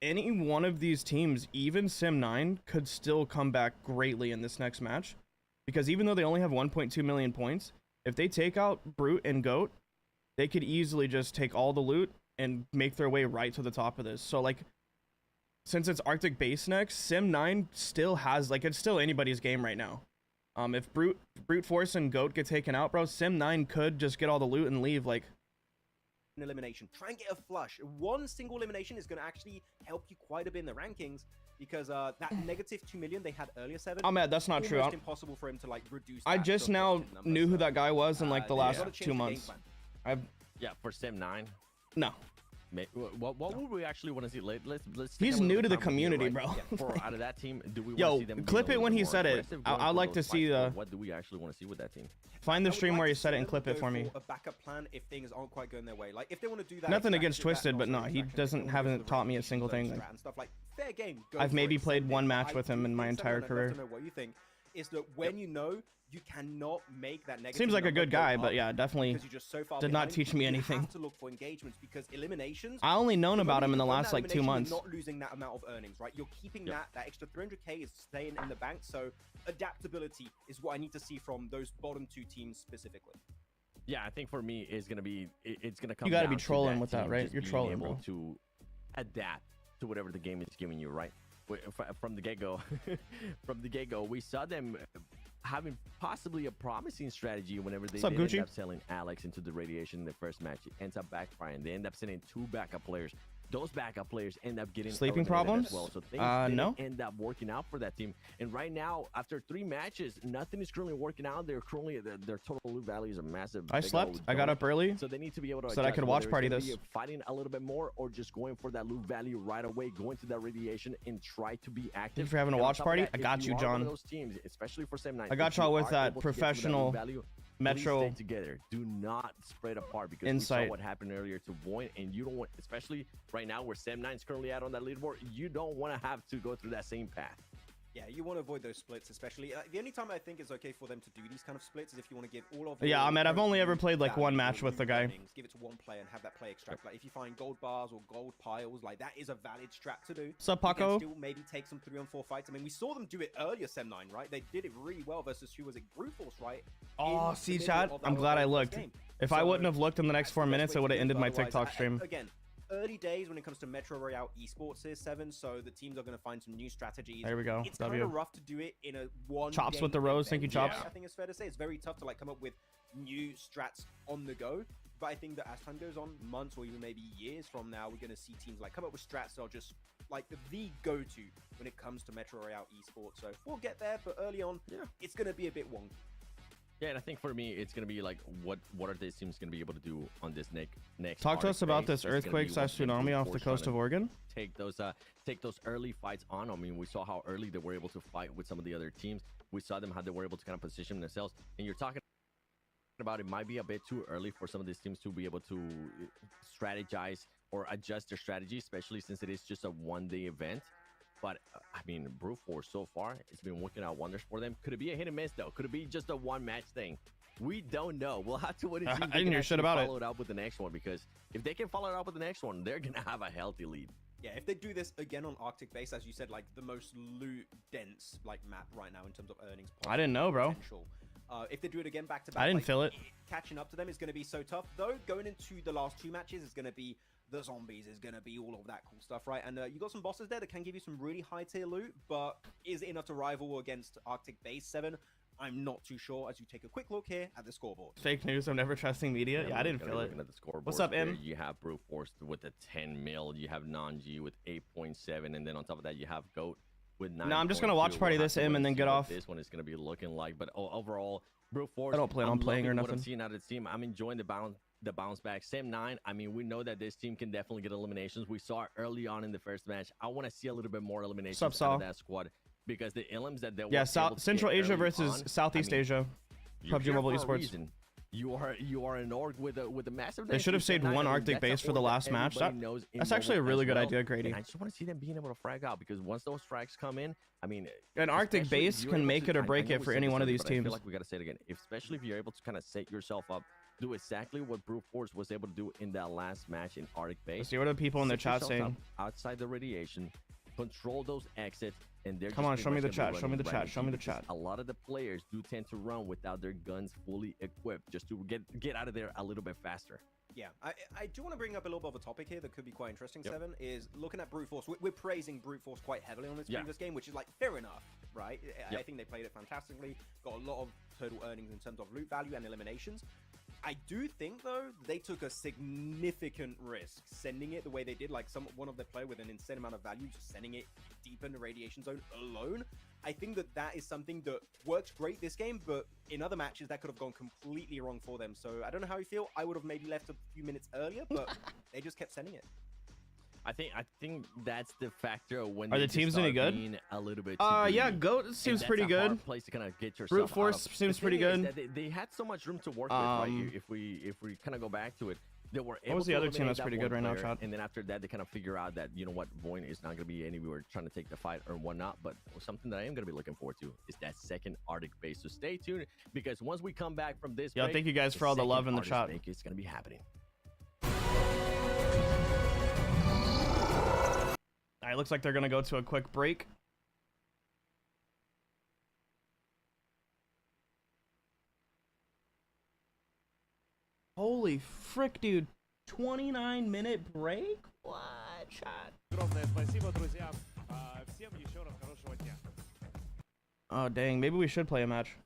any one of these teams, even Sem 9, could still come back greatly in this next match. Because even though they only have 1.2 million points, if they take out Brute and Goat, they could easily just take all the loot and make their way right to the top of this. So, like, since it's Arctic base next, Sim 9 still has, like, it's still anybody's game right now. If Brute Force and Goat get taken out, bro, Sim 9 could just get all the loot and leave, like. An elimination. Try and get a flush. One single elimination is going to actually help you quite a bit in the rankings because that -2 million they had earlier, 7. Oh, man, that's not true. It's impossible for him to, like, reduce. I just now knew who that guy was in, like, the last 2 months. Yeah, for Sim 9. No. What would we actually want to see? Let's He's new to the community, bro. Yeah, for out of that team, do we Yo, want to see them clip it when he said it. I'd like to see the. What do we actually want to see with that team? Find the stream where he said it and clip it for me. A backup plan if things aren't quite going their way. Like if they want to do that. Nothing against Twisted, but no, he haven't taught me a single thing. And stuff like fair game. I've maybe played 1 match with him in my entire career. I don't know what you think. Is that when you know you cannot make that negative. Seems like a good guy, but yeah, definitely did not teach me anything. You have to look for engagements because eliminations. I only known about him in the last like 2 months. You're not losing that amount of earnings, right? You're keeping that extra 300k is staying in the bank. So adaptability is what I need to see from those bottom 2 teams specifically. Yeah, I think for me it's gonna be it's gonna come. You gotta be trolling with that, right? You're trolling, bro. To adapt to whatever the game is giving you, right? From the get-go, we saw them having possibly a promising strategy whenever they end up selling Alex into the radiation in the first match. It ends up backfiring. They end up sending 2 backup players. Those backup players end up getting sleeping problems. As well. So things no, end up working out for that team. And right now, after 3 matches, nothing is currently working out. They're currently their total loot value is a massive. I slept. I got up early, so they need to be able to so that I could watch party this. Fighting a little bit more, or just going for that loot value right away, going to that radiation and try to be active. Thanks for having a watch party. I got you, John. Those teams, especially for Sem 9. I got y'all with that professional. Metro, stay together. Do not spread apart because we saw what happened earlier to Void, and you don't want, especially right now where Sem 9 is currently at on that leaderboard, you don't want to have to go through that same path. Yeah, you want to avoid those splits, especially. The only time I think it's okay for them to do these kind of splits is if you want to give all of. Yeah, I mean, I've only ever played like 1 match with the guy. Give it to one player and have that play extract. Like if you find gold bars or gold piles, like that is a valid strat to do. Sup, Paco? Still maybe take some 3-on-4 fights. I mean, we saw them do it earlier, Sem 9, right? They did it really well versus who was it? Brute Force, right? Oh, see, chat. I'm glad I looked. If I wouldn't have looked in the next 4 minutes, it would have ended my TikTok stream. Again. Early days when it comes to Metro Royale esports is 7, so the teams are going to find some new strategies. There we go. It's kind of rough to do it in a one. Chops with the rose. Thank you, Chops. I think it's fair to say it's very tough to like come up with new strats on the go. But I think that as time goes on, months or even maybe years from now, we're going to see teams like come up with strats that are just like the go-to when it comes to Metro Royale esports. So we'll get there, but early on, it's going to be a bit wonky. Yeah, and I think for me, it's gonna be like, what are these teams gonna be able to do on this next? Talk to us about phase? this earthquake / tsunami off the coast of Oregon. Take those early fights on. I mean, we saw how early they were able to fight with some of the other teams. We saw them how they were able to kind of position themselves. And you're talking about it might be a bit too early for some of these teams to be able to strategize or adjust their strategy, especially since it is just a one-day event. But I mean, Brute Force so far, it's been working out wonders for them. Could it be a hit and miss though? Could it be just a one-match thing? We don't know. We'll have to wait and see. I didn't hear shit about it. Follow it up with the next one, because if they can follow it up with the next one, they're gonna have a healthy lead. Yeah, if they do this again on Arctic base, as you said, like the most loot dense like map right now in terms of earnings. I didn't know, bro. If they do it again back to back, I didn't feel it. Catching up to them is going to be so tough. Though going into the last 2 matches is going to be the zombies, is going to be all of that cool stuff, right? And you got some bosses there that can give you some really high tier loot, but is it enough to rival against Arctic Base 7? I'm not too sure. As you take a quick look here at the scoreboard. Fake news. I'm never trusting media. Yeah, I didn't feel it. At the scoreboard, what's up, M? You have Brute Force with a 10 mil. You have Non-G with 8.7, and then on top of that, you have Goat with 9. No, I'm just gonna watch party this M and then get off. This one is gonna be looking like, but overall, Brute Force. I don't plan on playing or nothing. What I'm seeing out of this team, I'm enjoying the bounce back. Sim 9. I mean, we know that this team can definitely get eliminations. We saw it early on in the first match. I want to see a little bit more eliminations out of that squad, because the elims that they were Central Asia versus Southeast Asia. PUBG Mobile Esports. You are an org with a massive. They should have saved one Arctic base for the last match. That's actually a really good idea, Grady. And I just want to see them being able to frag out, because once those frags come in, I mean, an Arctic base can make it or break it for any one of these teams. I feel like we got to say it again. Especially if you're able to kind of set yourself up, do exactly what Brute Force was able to do in that last match in Arctic base. Let's see what are the people in the chat saying. Outside the radiation, control those exits. And they're come on, show me the chat. Show me the chat. Show me the chat. A lot of the players do tend to run without their guns fully equipped, just to get out of there a little bit faster. Yeah, I do want to bring up a little bit of a topic here that could be quite interesting, Seven, is looking at Brute Force. We're praising Brute Force quite heavily on this previous game, which is like fair enough, right? I think they played it fantastically, got a lot of total earnings in terms of loot value and eliminations. I do think, though, they took a significant risk sending it the way they did, like one of their player with an insane amount of value, just sending it deep in the radiation zone alone. I think that is something that works great this game, but in other matches, that could have gone completely wrong for them. So I don't know how you feel. I would have maybe left a few minutes earlier, but they just kept sending it. I think that's the factor when are the teams any good? A little bit. Yeah, Goat seems pretty good. Hard place to kind of get yourself Brute Force seems pretty good. They had so much room to work with. Right? If we kind of go back to it, they were able. What was the other team that's pretty good right now, Chad? And then after that, they kind of figure out that, you know what, Void is not going to be anywhere trying to take the fight or whatnot. But something that I am going to be looking forward to is that second Arctic base. So stay tuned, because once we come back from this, yeah, thank you guys for all the love in the chat. It's going to be happening. All right, looks like they're gonna go to a quick break. Holy frick, dude. 29-minute break? What, chat? Oh, dang. Maybe we should play a match.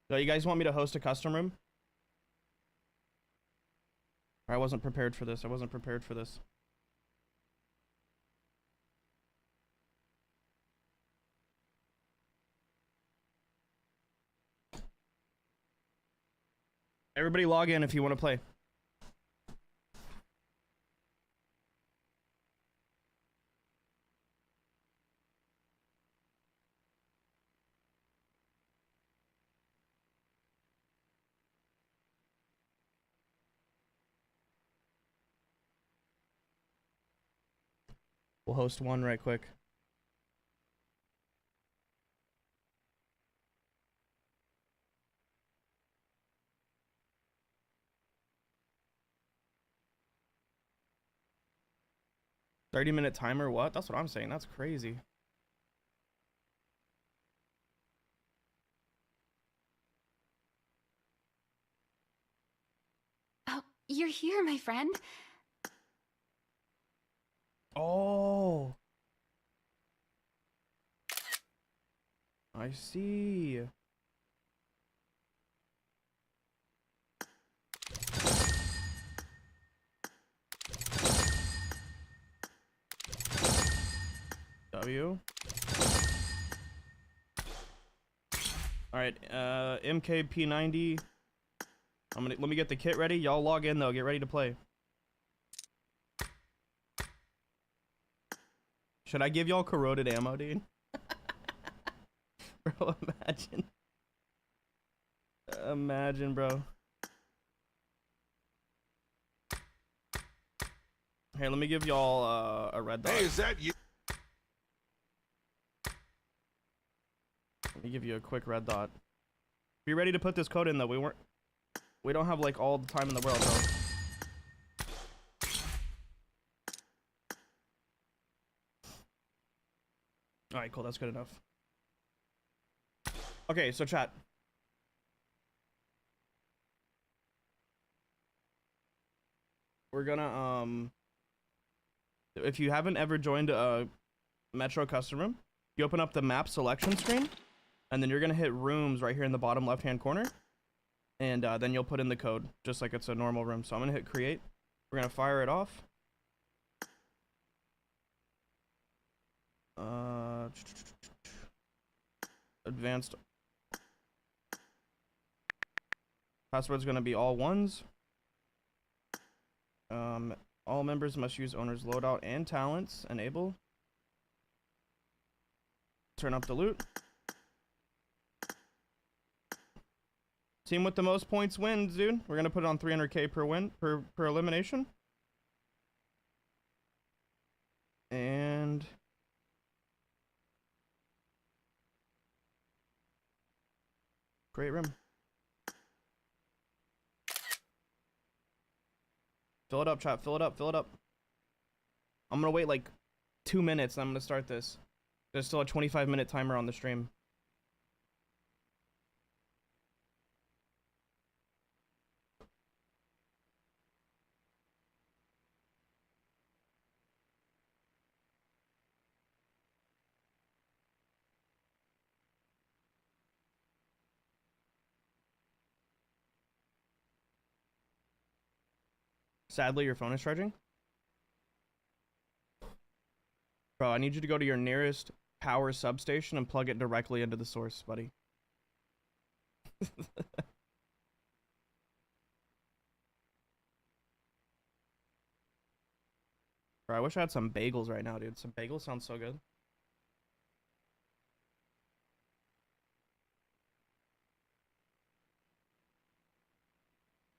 So you guys want me to host a custom room? I wasn't prepared for this. Everybody log in if you want to play. We'll host one right quick. $30-minute timer? What? That's what I'm saying. That's crazy. Oh, you're here, my friend. Oh. I see. you. Alright, MKP90. Let me get the kit ready. Y'all log in though, get ready to play. Should I give y'all corroded ammo, dude? Bro, imagine. Imagine, bro. Here, let me give y'all a red dot. Hey, is that you? Let me give you a quick red dot. Be ready to put this code in though. We don't have like all the time in the world though. Alright, cool, that's good enough. Okay, so chat. We're gonna if you haven't ever joined a Metro custom room, you open up the map selection screen, and then you're gonna hit rooms right here in the bottom left hand corner, and then you'll put in the code just like it's a normal room. So I'm gonna hit create. We're gonna fire it off. Advanced password's gonna be all ones. All members must use owner's loadout and talents. Enable. Turn up the loot. Team with the most points wins, dude. We're gonna put it on 300k per win per elimination. And great room. Fill it up, chat. Fill it up. Fill it up. I'm gonna wait like 2 minutes and I'm gonna start this. There's still a 25-minute timer on the stream. Sadly, your phone is charging. Bro, I need you to go to your nearest power substation and plug it directly into the source, buddy. Bro, I wish I had some bagels right now, dude. Some bagels sound so good.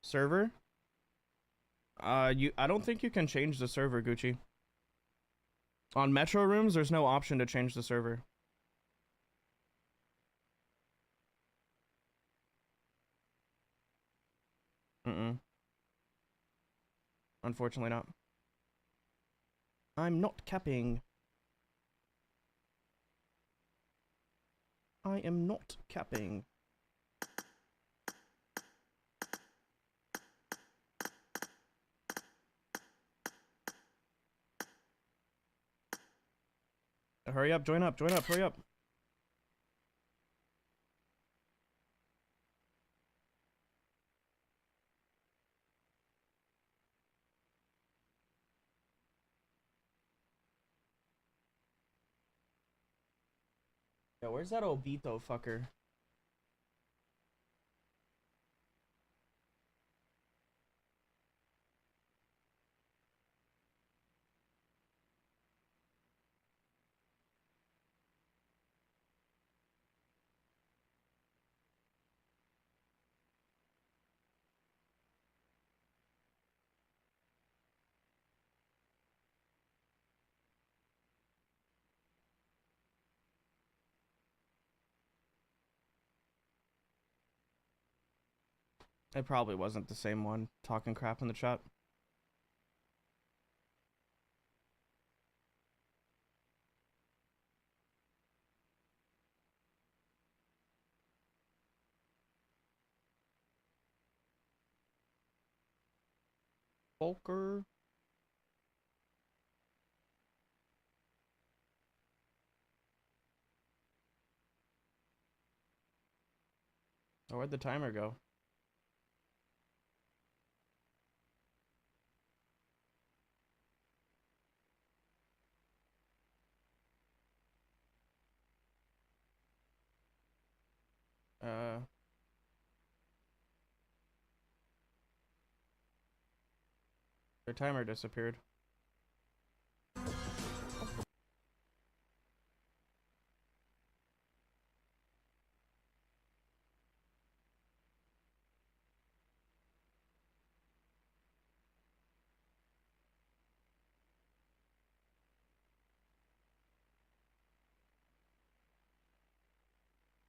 Server? I don't think you can change the server, Gucci. On Metro rooms, there's no option to change the server. Unfortunately not. I'm not capping. I am not capping. Hurry up, join up, hurry up. Yo, where's that Obito fucker? It probably wasn't the same one talking crap in the chat. Volker. Oh, where'd the timer go? Their timer disappeared.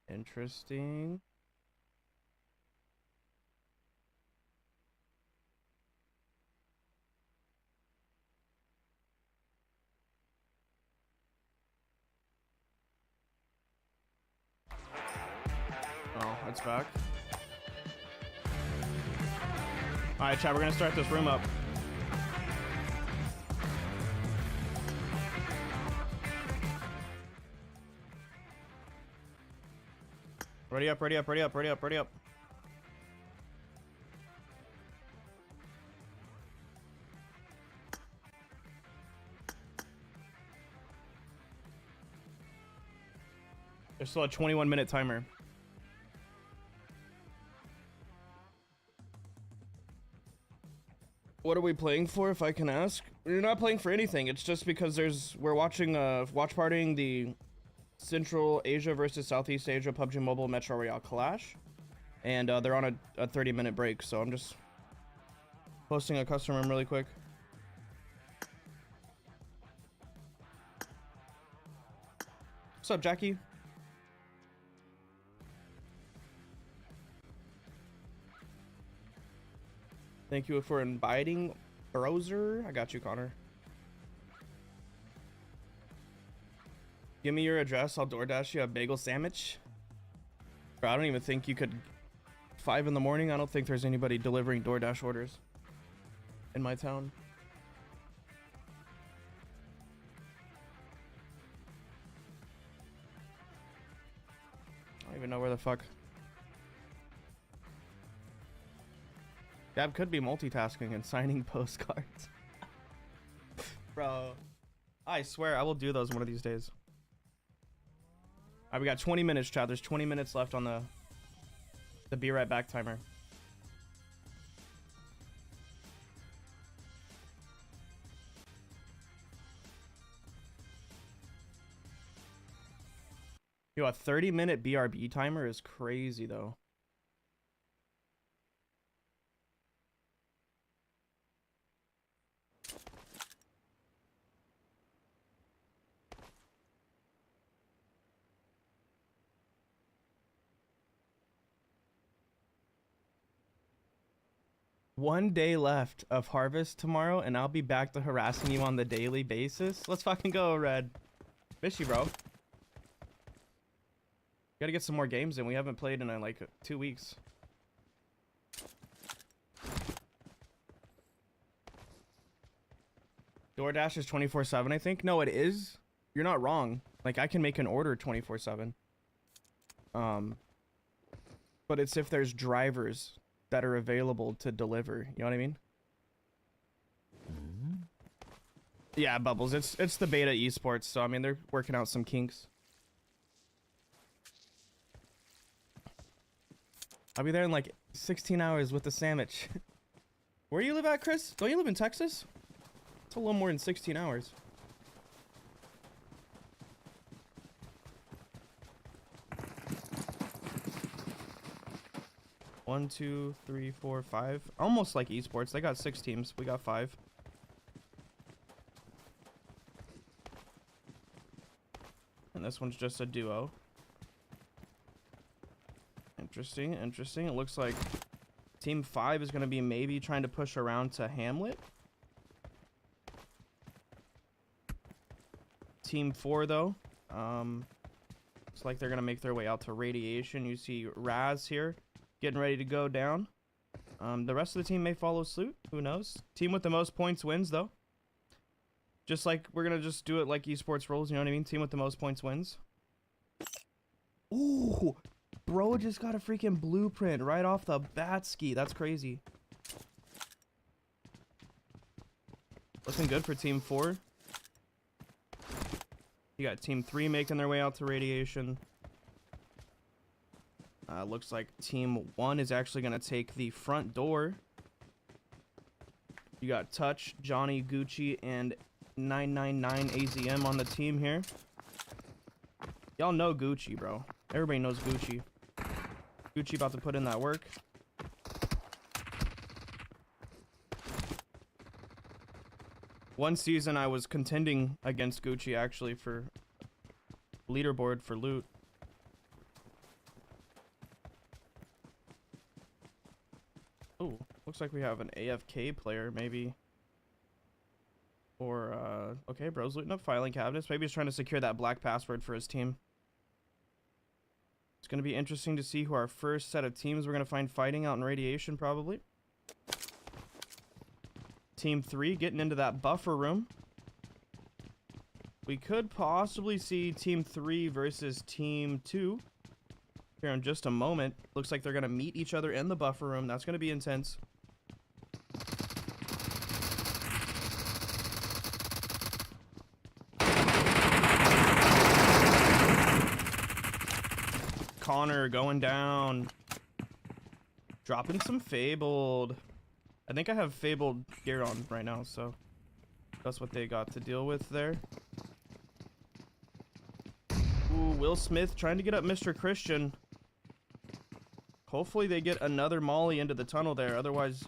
Interesting. Oh, it's back. Alright, chat, we're gonna start this room up. Ready up, ready up, ready up, ready up, ready up. There's still a 21-minute timer. What are we playing for, if I can ask? We're not playing for anything. It's just because we're watching watch partying the Central Asia versus Southeast Asia PUBG Mobile Metro Royale Clash, and they're on a 30-minute break, so I'm just posting a custom room really quick. What's up, Jackie? Thank you for inviting browser. I got you, Connor. Give me your address. I'll DoorDash you a bagel sandwich. Bro, I don't even think you could. 5 in the morning. I don't think there's anybody delivering DoorDash orders in my town. I don't even know where the fuck. Gab could be multitasking and signing postcards. Bro, I swear I will do those one of these days. Alright, we got 20 minutes, chat. There's 20 minutes left on the be right back timer. Yo, a 30-minute BRB timer is crazy, though. One day left of harvest tomorrow, and I'll be back to harassing you on the daily basis. Let's fucking go, Red. Miss you, bro. Gotta get some more games in. We haven't played in like 2 weeks. DoorDash is 24/7, I think. No, it is. You're not wrong. Like, I can make an order 24/7. But it's if there's drivers that are available to deliver. You know what I mean? Yeah, Bubbles. It's the beta esports, so I mean they're working out some kinks. I'll be there in like 16 hours with the sandwich. Where you live at, Chris? Don't you live in Texas? It's a little more than 16 hours. One, two, three, four, five. Almost like esports. They got 6 teams. We got 5. And this one's just a duo. Interesting, interesting. It looks like team 5 is going to be maybe trying to push around to Hamlet. Team 4, though, looks like they're going to make their way out to Radiation. You see Raz here getting ready to go down. The rest of the team may follow suit. Who knows? Team with the most points wins, though. Just like we're going to just do it like esports rules. You know what I mean? Team with the most points wins. Ooh, bro just got a freaking blueprint right off the bat ski. That's crazy. Looking good for team 4. You got team 3 making their way out to Radiation. Looks like team 1 is actually going to take the front door. You got Touch, Johnny, Gucci, and 999 AZM on the team here. Y'all know Gucci, bro. Everybody knows Gucci. Gucci about to put in that work. One season I was contending against Gucci actually for leaderboard for loot. Oh, looks like we have an AFK player maybe. Or okay, bro's looting up filing cabinets. Maybe he's trying to secure that black password for his team. It's going to be interesting to see who our first set of teams we're going to find fighting out in radiation probably. Team 3 getting into that buffer room. We could possibly see Team 3 versus Team 2 here in just a moment. Looks like they're going to meet each other in the buffer room. That's going to be intense. Connor going down. Dropping some Fabled. I think I have Fabled gear on right now, so that's what they got to deal with there. Ooh, Will Smith trying to get up Mr. Christian. Hopefully they get another molly into the tunnel there. Otherwise,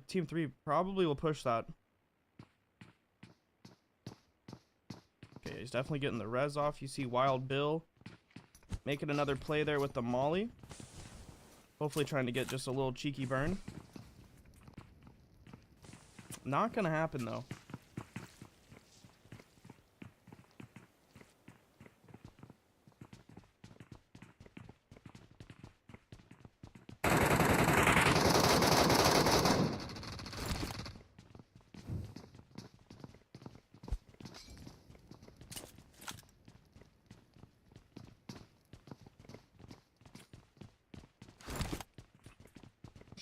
Team 3 probably will push that. Okay, he's definitely getting the res off. You see Wild Bill making another play there with the molly. Hopefully trying to get just a little cheeky burn. Not gonna happen though.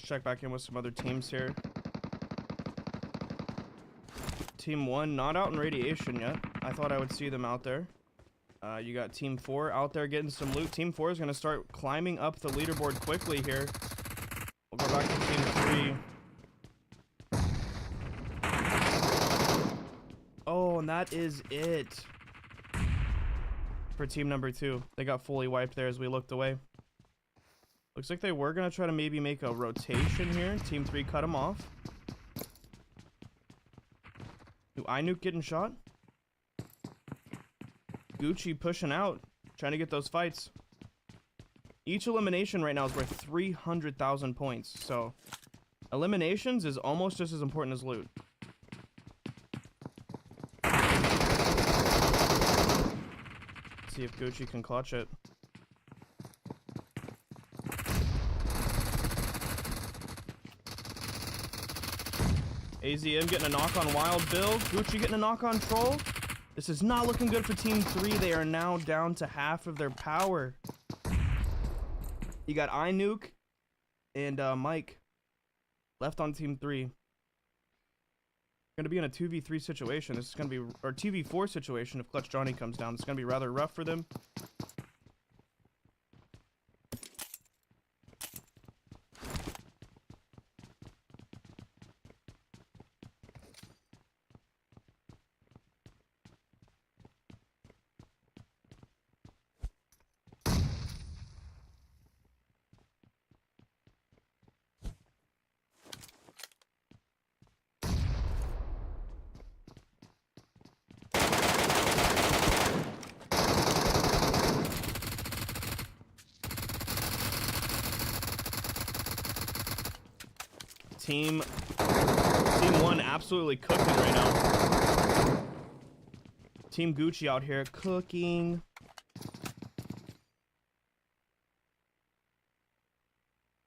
Check back in with some other teams here. Team 1 not out in radiation yet. I thought I would see them out there. You got Team 4 out there getting some loot. Team 4 is going to start climbing up the leaderboard quickly here. We'll go back to Team 3. Oh, and that is it for team number 2. They got fully wiped there as we looked away. Looks like they were going to try to maybe make a rotation here. Team 3 cut them off. Ooh, iNuke getting shot. Gucci pushing out, trying to get those fights. Each elimination right now is worth 300,000 points. So, eliminations is almost just as important as loot. Let's see if Gucci can clutch it. AZM getting a knock on Wild Bill. Gucci getting a knock on Troll. This is not looking good for Team 3. They are now down to half of their power. You got iNuke and Mike left on Team 3. Going to be in a 2v3 situation. This is going to be, or 2v4 situation if Clutch Johnny comes down. It's going to be rather rough for them. Team 1 absolutely cooking right now. Team Gucci out here cooking.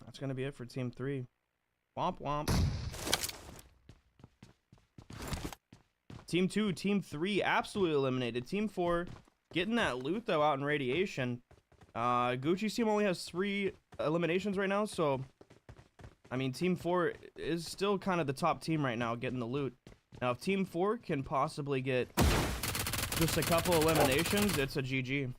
That's gonna be it for Team 3. Womp womp. Team 2, Team 3 absolutely eliminated. Team 4 getting that loot though out in radiation. Gucci's team only has 3 eliminations right now, so I mean, Team 4 is still kind of the top team right now getting the loot. Now, if Team 4 can possibly get just a couple eliminations, it's a GG.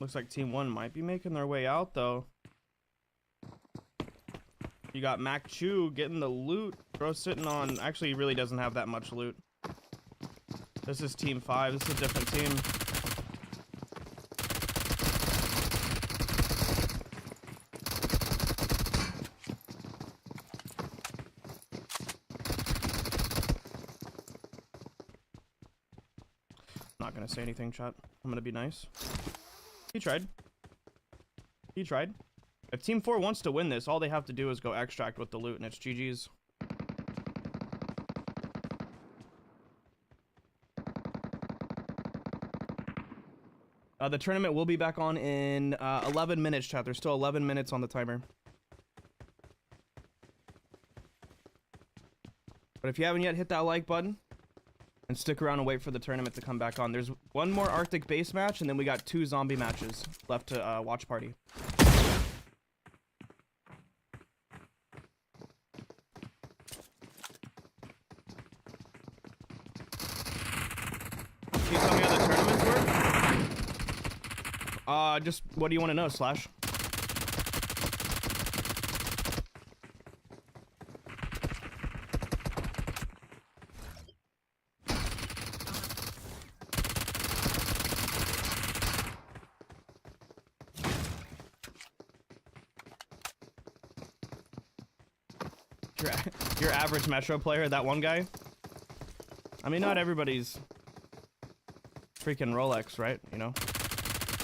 Looks like Team 1 might be making their way out, though. You got Mac Chu getting the loot. Bro sitting on... Actually, he really doesn't have that much loot. This is Team 5. This is a different team. Not gonna say anything, chat. I'm gonna be nice. He tried. He tried. If Team 4 wants to win this, all they have to do is go extract with the loot, and it's GG's. The tournament will be back on in 11 minutes, chat. There's still 11 minutes on the timer. But if you haven't yet, hit that like button. And stick around and wait for the tournament to come back on. There's one more Arctic base match, and then we got 2 zombie matches left to watch party. Can you tell me how the tournaments work? Just what do you want to know, Slash? Your average Metro player, that one guy? I mean, not everybody's freaking Rolex, right? You know?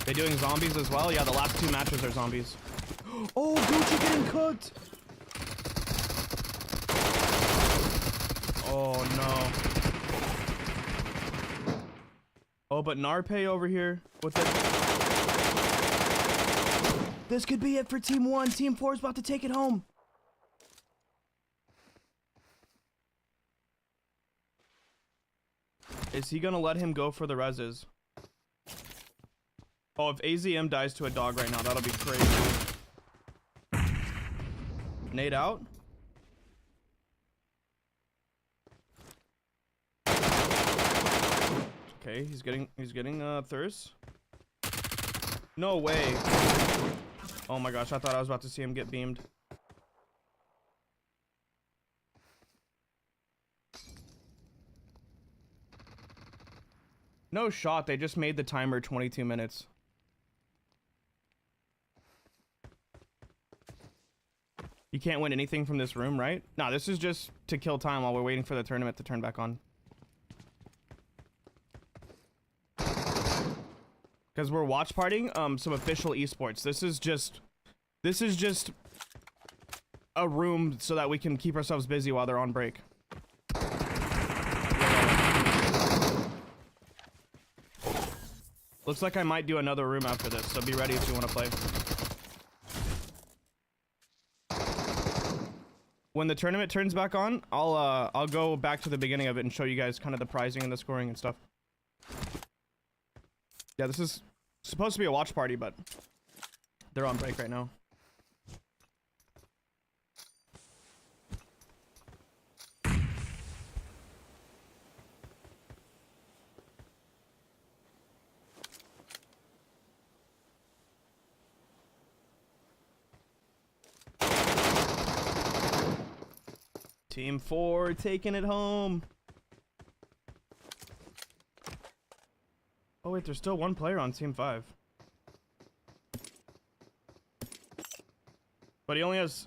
They doing zombies as well? Yeah, the last 2 matches are zombies. Oh, Gucci getting cooked! Oh, no. Oh, but Narpe over here with it. This could be it for Team 1. Team 4 is about to take it home. Is he gonna let him go for the reses? Oh, if AZM dies to a dog right now, that'll be crazy. Nade out. Okay, he's getting thirst. No way. Oh my gosh, I thought I was about to see him get beamed. No shot, they just made the timer 22 minutes. You can't win anything from this room, right? No, this is just to kill time while we're waiting for the tournament to turn back on. Because we're watch partying some official esports. This is just a room so that we can keep ourselves busy while they're on break. Looks like I might do another room after this, so be ready if you want to play. When the tournament turns back on, I'll go back to the beginning of it and show you guys kind of the prizing and the scoring and stuff. Yeah, this is supposed to be a watch party, but they're on break right now. Team 4 taking it home. Oh wait, there's still one player on Team 5. But he only has,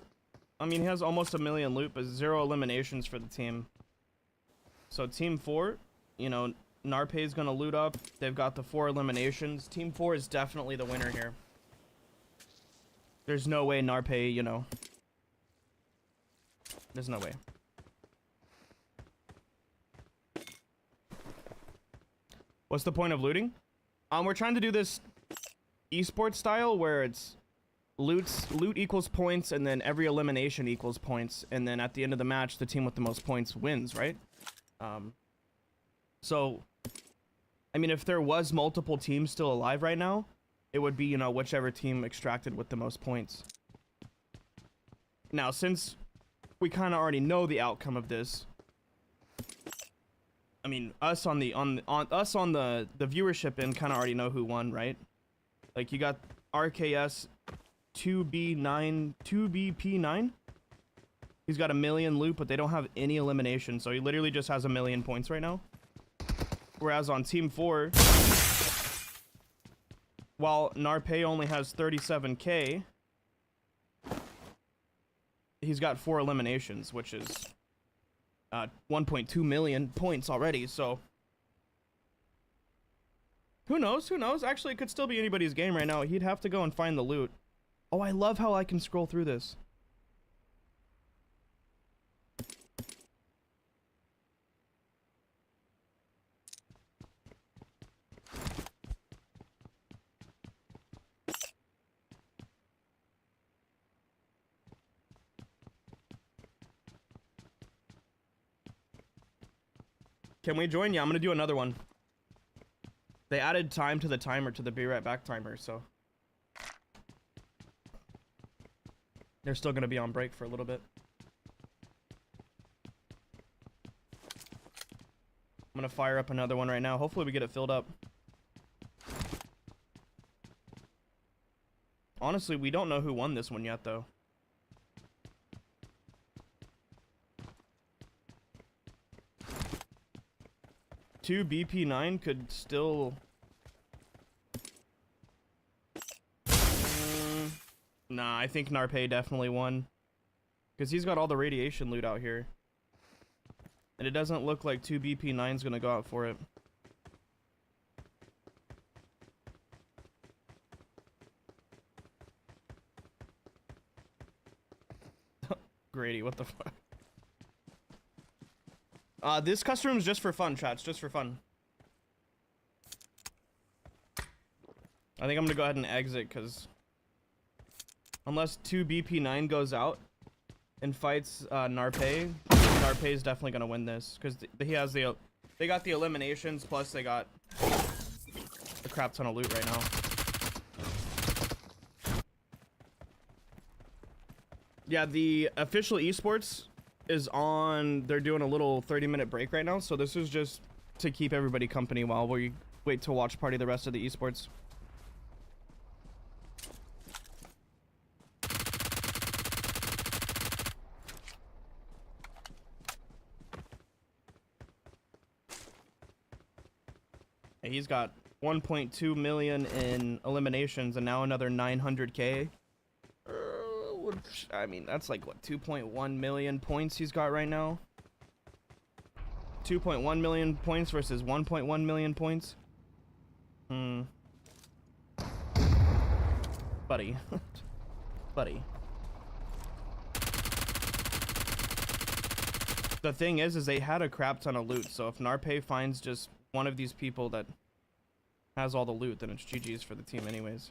I mean, he has almost 1 million loot, but 0 eliminations for the team. So Team 4, you know, Narpe's gonna loot up. They've got the 4 eliminations. Team 4 is definitely the winner here. There's no way Narpe, you know. There's no way. What's the point of looting? We're trying to do this esports style where it's loot equals points, and then every elimination equals points, and then at the end of the match, the team with the most points wins, right? So, I mean, if there was multiple teams still alive right now, it would be, you know, whichever team extracted with the most points. Now, since we kind of already know the outcome of this, I mean, us on the viewership end kind of already know who won, right? Like you got RKS 2BP9. He's got 1 million loot, but they don't have any elimination, so he literally just has 1 million points right now. Whereas on Team 4, while Narpe only has 37k, he's got 4 eliminations, which is 1.2 million points already, so who knows? Actually, it could still be anybody's game right now. He'd have to go and find the loot. Oh, I love how I can scroll through this. Can we join? Yeah, I'm gonna do another one. They added time to the timer, to the be right back timer, so they're still gonna be on break for a little bit. I'm gonna fire up another one right now. Hopefully we get it filled up. Honestly, we don't know who won this one yet, though. Two BP9 could still... Nah, I think Narpe definitely won. Because he's got all the radiation loot out here. And it doesn't look like 2 BP9's gonna go out for it. Grady, what the fuck? This custom room is just for fun, chat. It's just for fun. I think I'm gonna go ahead and exit, because unless 2 BP9 goes out and fights Narpe, Narpe is definitely gonna win this, because he has the... They got the eliminations, plus they got a crap ton of loot right now. Yeah, the official esports is on. They're doing a little 30-minute break right now, so this is just to keep everybody company while we wait to watch party the rest of the esports. Hey, he's got 1.2 million in eliminations and now another 900k. I mean, that's like, what, 2.1 million points he's got right now? 2.1 million points versus 1.1 million points? Buddy. Buddy. The thing is they had a crap ton of loot, so if Narpe finds just one of these people that has all the loot, then it's GG's for the team anyways.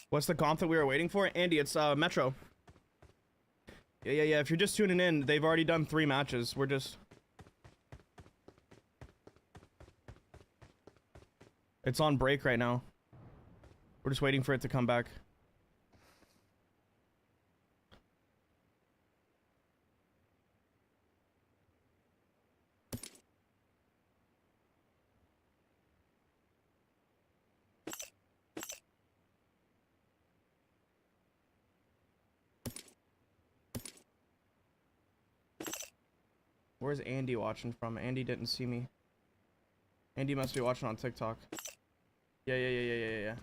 What's the comp that we were waiting for? Andy, it's Metro. Yeah. If you're just tuning in, they've already done 3 matches. We're just... It's on break right now. We're just waiting for it to come back. Where's Andy watching from? Andy didn't see me. Andy must be watching on TikTok. Yeah.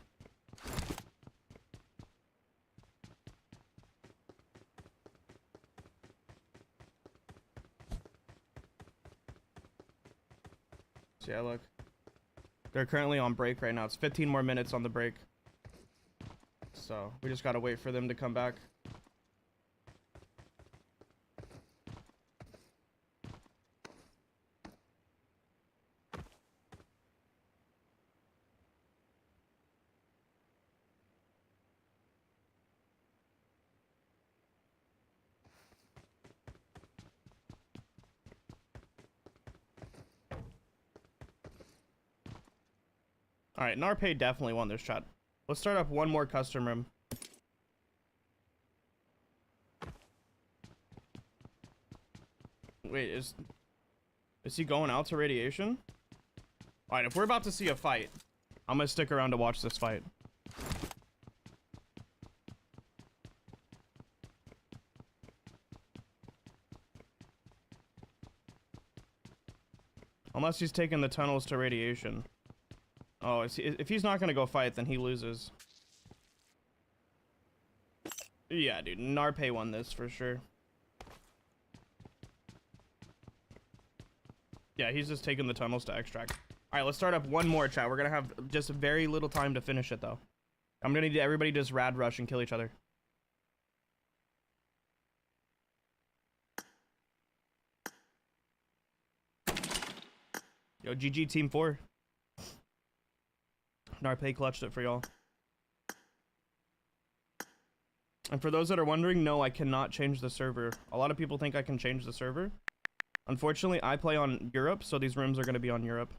So yeah, look. They're currently on break right now. It's 15 more minutes on the break. So we just gotta wait for them to come back. Alright, Narpe definitely won this shot. Let's start up one more custom room. Wait, is he going out to radiation? Alright, if we're about to see a fight, I'm gonna stick around to watch this fight. Unless he's taking the tunnels to radiation. Oh, if he's not gonna go fight, then he loses. Yeah, dude, Narpe won this for sure. Yeah, he's just taking the tunnels to extract. Alright, let's start up one more, chat. We're gonna have just very little time to finish it, though. I'm gonna need everybody to just rad rush and kill each other. Yo, GG Team 4. Narpe clutched it for y'all. And for those that are wondering, no, I cannot change the server. A lot of people think I can change the server. Unfortunately, I play on Europe, so these rooms are going to be on Europe.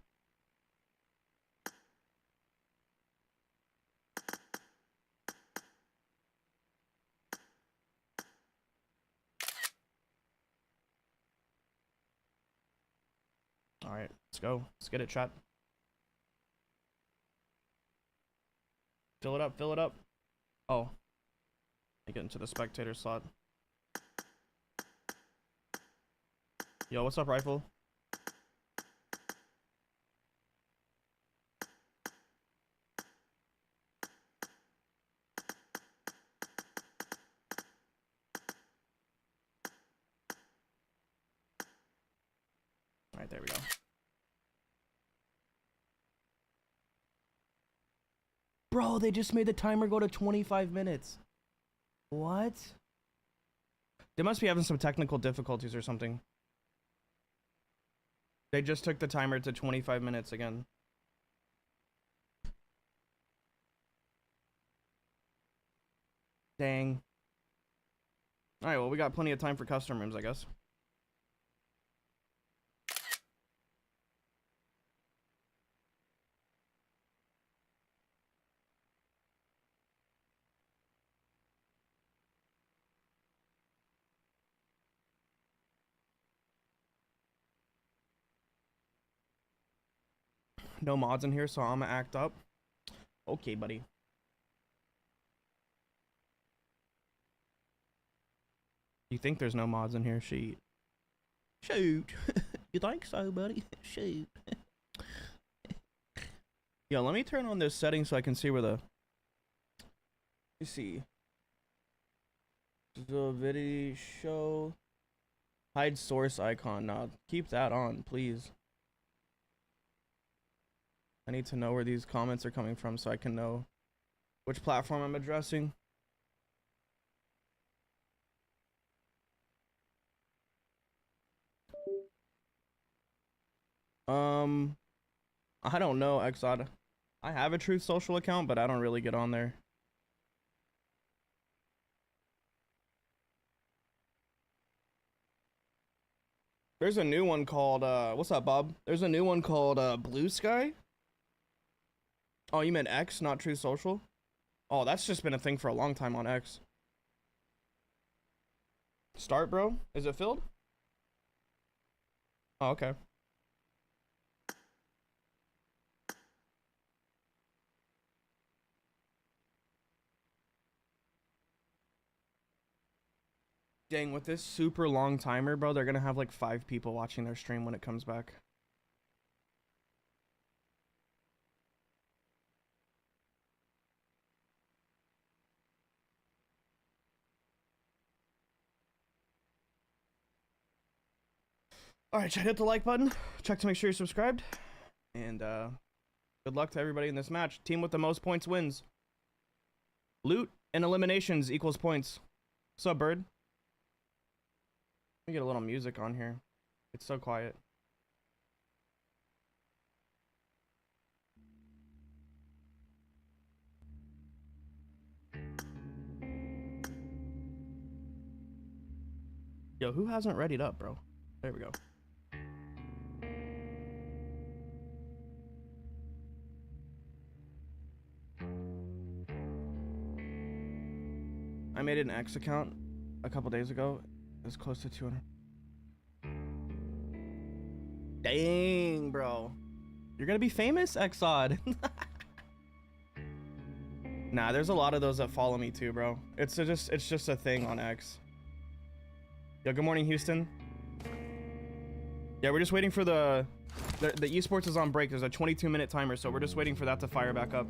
Alright, let's go. Let's get it, chat. Fill it up, fill it up. Oh. I get into the spectator slot. Yo, what's up, Rifle? Alright, there we go. Bro, they just made the timer go to 25 minutes. What? They must be having some technical difficulties or something. They just took the timer to 25 minutes again. Dang. Alright, well, we got plenty of time for custom rooms, I guess. No mods in here, so I'm gonna act up. Okay, buddy. You think there's no mods in here? Shoot. Shoot. You think so, buddy? Shoot. Yeah, let me turn on this setting so I can see where the... Let's see. The video show... Hide source icon. Now, keep that on, please. I need to know where these comments are coming from so I can know which platform I'm addressing. I don't know, Exod. I have a Truth Social account, but I don't really get on there. There's a new one called, what's up, Bob? There's a new one called, Blue Sky? Oh, you meant X, not Truth Social? Oh, that's just been a thing for a long time on X. Start, bro? Is it filled? Oh, okay. Dang, with this super long timer, bro, they're gonna have like 5 people watching their stream when it comes back. Alright, hit the like button. Check to make sure you're subscribed. And good luck to everybody in this match. Team with the most points wins. Loot and eliminations equals points. What's up, bird? Let me get a little music on here. It's so quiet. Yo, who hasn't readied up, bro? There we go. I made an X account a couple days ago. It was close to 200. Dang, bro. You're gonna be famous, Exod. Nah, there's a lot of those that follow me too, bro. It's just a thing on X. Yo, good morning, Houston. Yeah, we're just waiting for the esports is on break. There's a 22-minute timer, so we're just waiting for that to fire back up.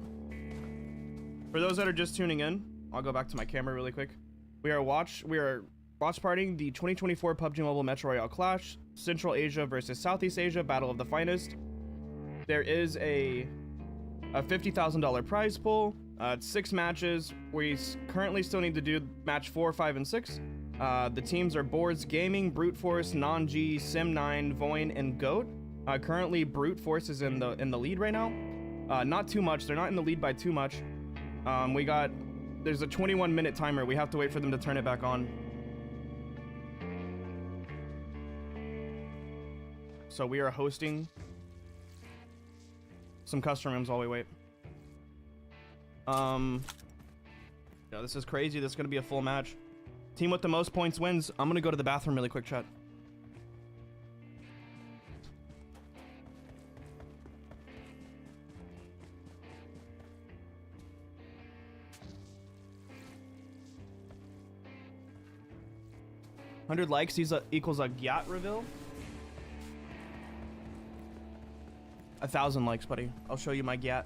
For those that are just tuning in, I'll go back to my camera really quick. We are watch partying the 2024 PUBG Mobile Metro Royale Clash, Central Asia versus Southeast Asia Battle of the Finest. There is a $50,000 prize pool. It's 6 matches. We currently still need to do match 4, 5, and 6. The teams are Boards Gaming, Brute Force, Non-G, Sim9, Voin, and Goat. Currently, Brute Force is in the lead right now. Not too much. They're not in the lead by too much. There's a 21-minute timer. We have to wait for them to turn it back on. So we are hosting some custom rooms while we wait. Yeah, this is crazy. This is gonna be a full match. Team with the most points wins. I'm gonna go to the bathroom really quick, chat. $100 likes equals a Gyat reveal. 1,000 likes, buddy. I'll show you my Gyat.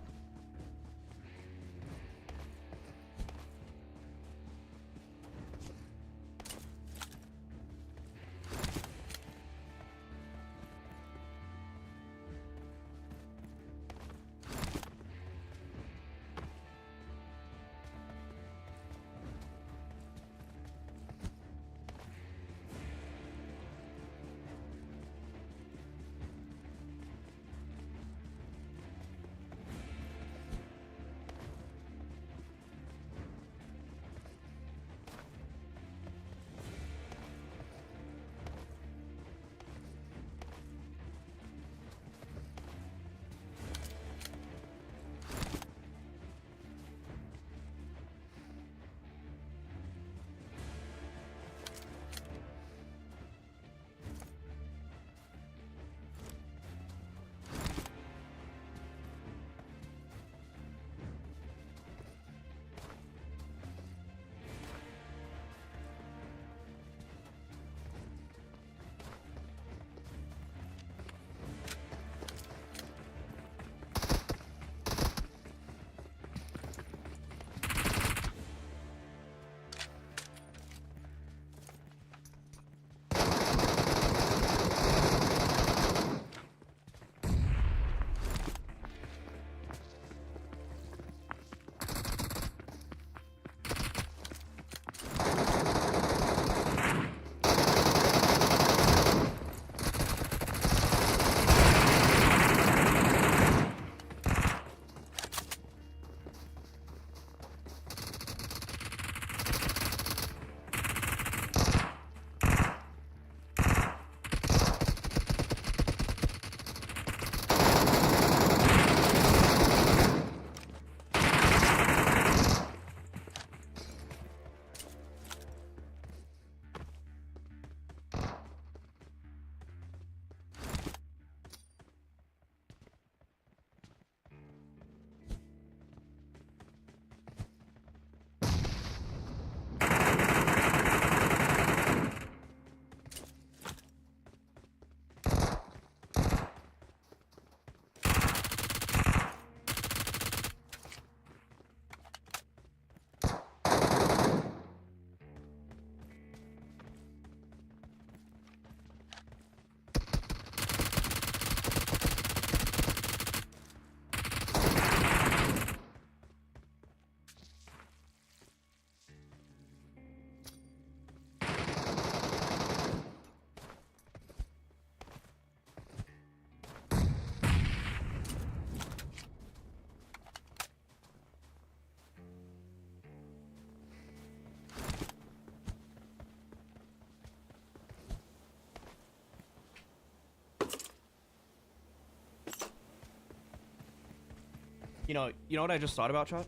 You know what I just thought about, chat?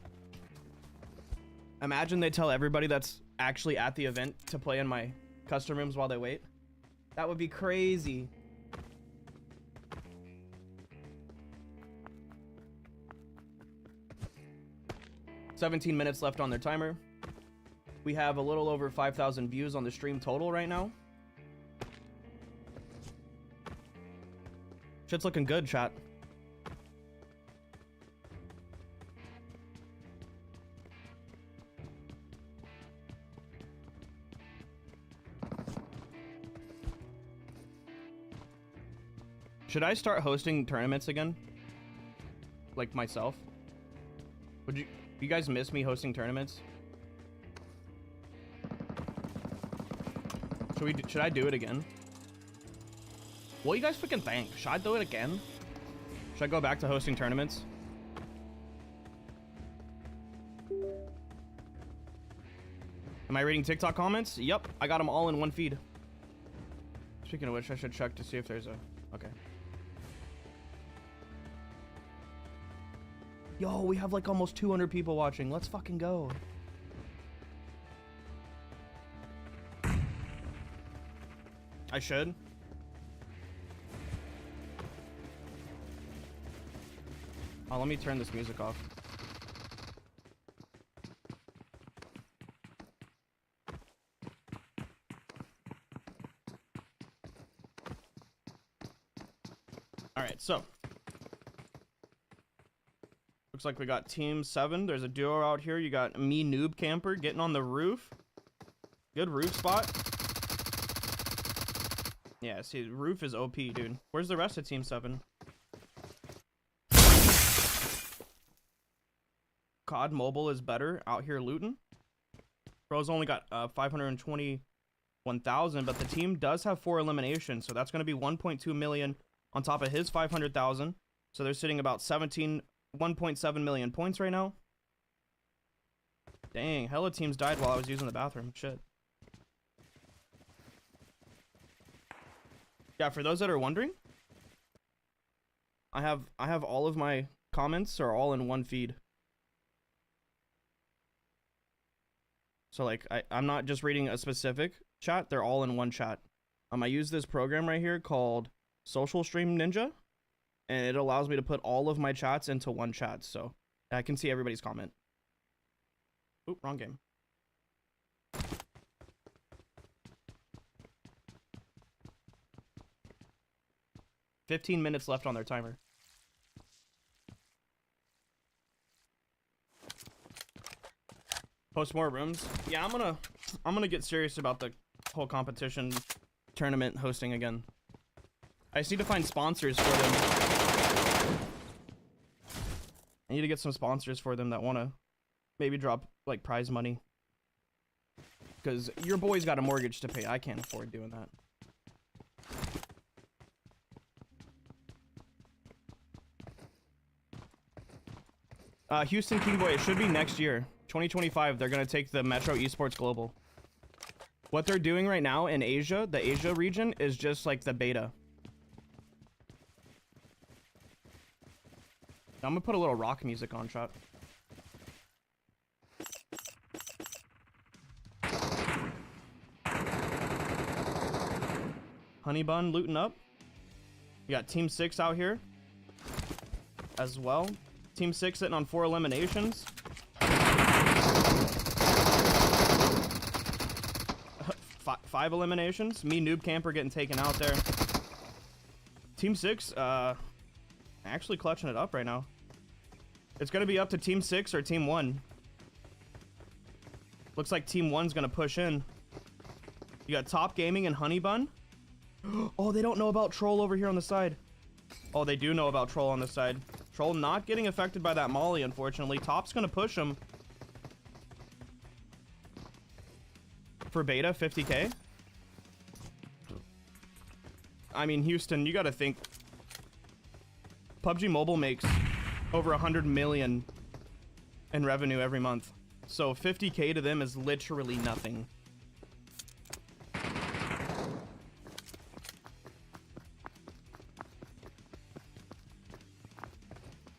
Imagine they tell everybody that's actually at the event to play in my custom rooms while they wait. That would be crazy. 17 minutes left on their timer. We have a little over 5,000 views on the stream total right now. Shit's looking good, chat. Should I start hosting tournaments again? Like myself? Would you guys miss me hosting tournaments? Should I do it again? What do you guys freaking think? Should I do it again? Should I go back to hosting tournaments? Am I reading TikTok comments? Yep, I got them all in one feed. Speaking of which, I should check to see if there's a... Okay. Yo, we have like almost 200 people watching. Let's fucking go. I should. Oh, let me turn this music off. All right, so looks like we got team 7. There's a duo out here. You got me, noob camper, getting on the roof. Good roof spot. Yeah, see, roof is OP, dude. Where's the rest of team 7? COD Mobile is better out here looting. Bro's only got 521,000, but the team does have 4 eliminations, so that's going to be 1.2 million on top of his 500,000. So they're sitting about 1.7 million points right now. Dang, hella teams died while I was using the bathroom. Shit. Yeah, for those that are wondering, I have all of my comments are all in one feed. So like I'm not just reading a specific chat, they're all in one chat. I use this program right here called Social Stream Ninja, and it allows me to put all of my chats into one chat, so I can see everybody's comment. Oop, wrong game. $15 minutes left on their timer. Post more rooms. Yeah, I'm gonna get serious about the whole competition tournament hosting again. I just need to find sponsors for them. I need to get some sponsors for them that want to maybe drop like prize money. Because your boy's got a mortgage to pay. I can't afford doing that. Houston King Boy, it should be next year. 2025, they're going to take the Metro Esports Global. What they're doing right now in Asia, the Asia region, is just like the beta. I'm going to put a little rock music on, chat. Honey Bun looting up. You got Team 6 out here as well. Team 6 sitting on 4 eliminations. Five eliminations. Me, Noob Camper, getting taken out there. Team 6, actually clutching it up right now. It's going to be up to Team 6 or Team 1. Looks like Team 1's going to push in. You got Top Gaming and Honey Bun. Oh, they don't know about Troll over here on the side. Oh, they do know about Troll on the side. Troll not getting affected by that molly, unfortunately. Top's going to push him. For beta, 50k. I mean, Houston, you got to think. PUBG Mobile makes over 100 million in revenue every month. So 50k to them is literally nothing.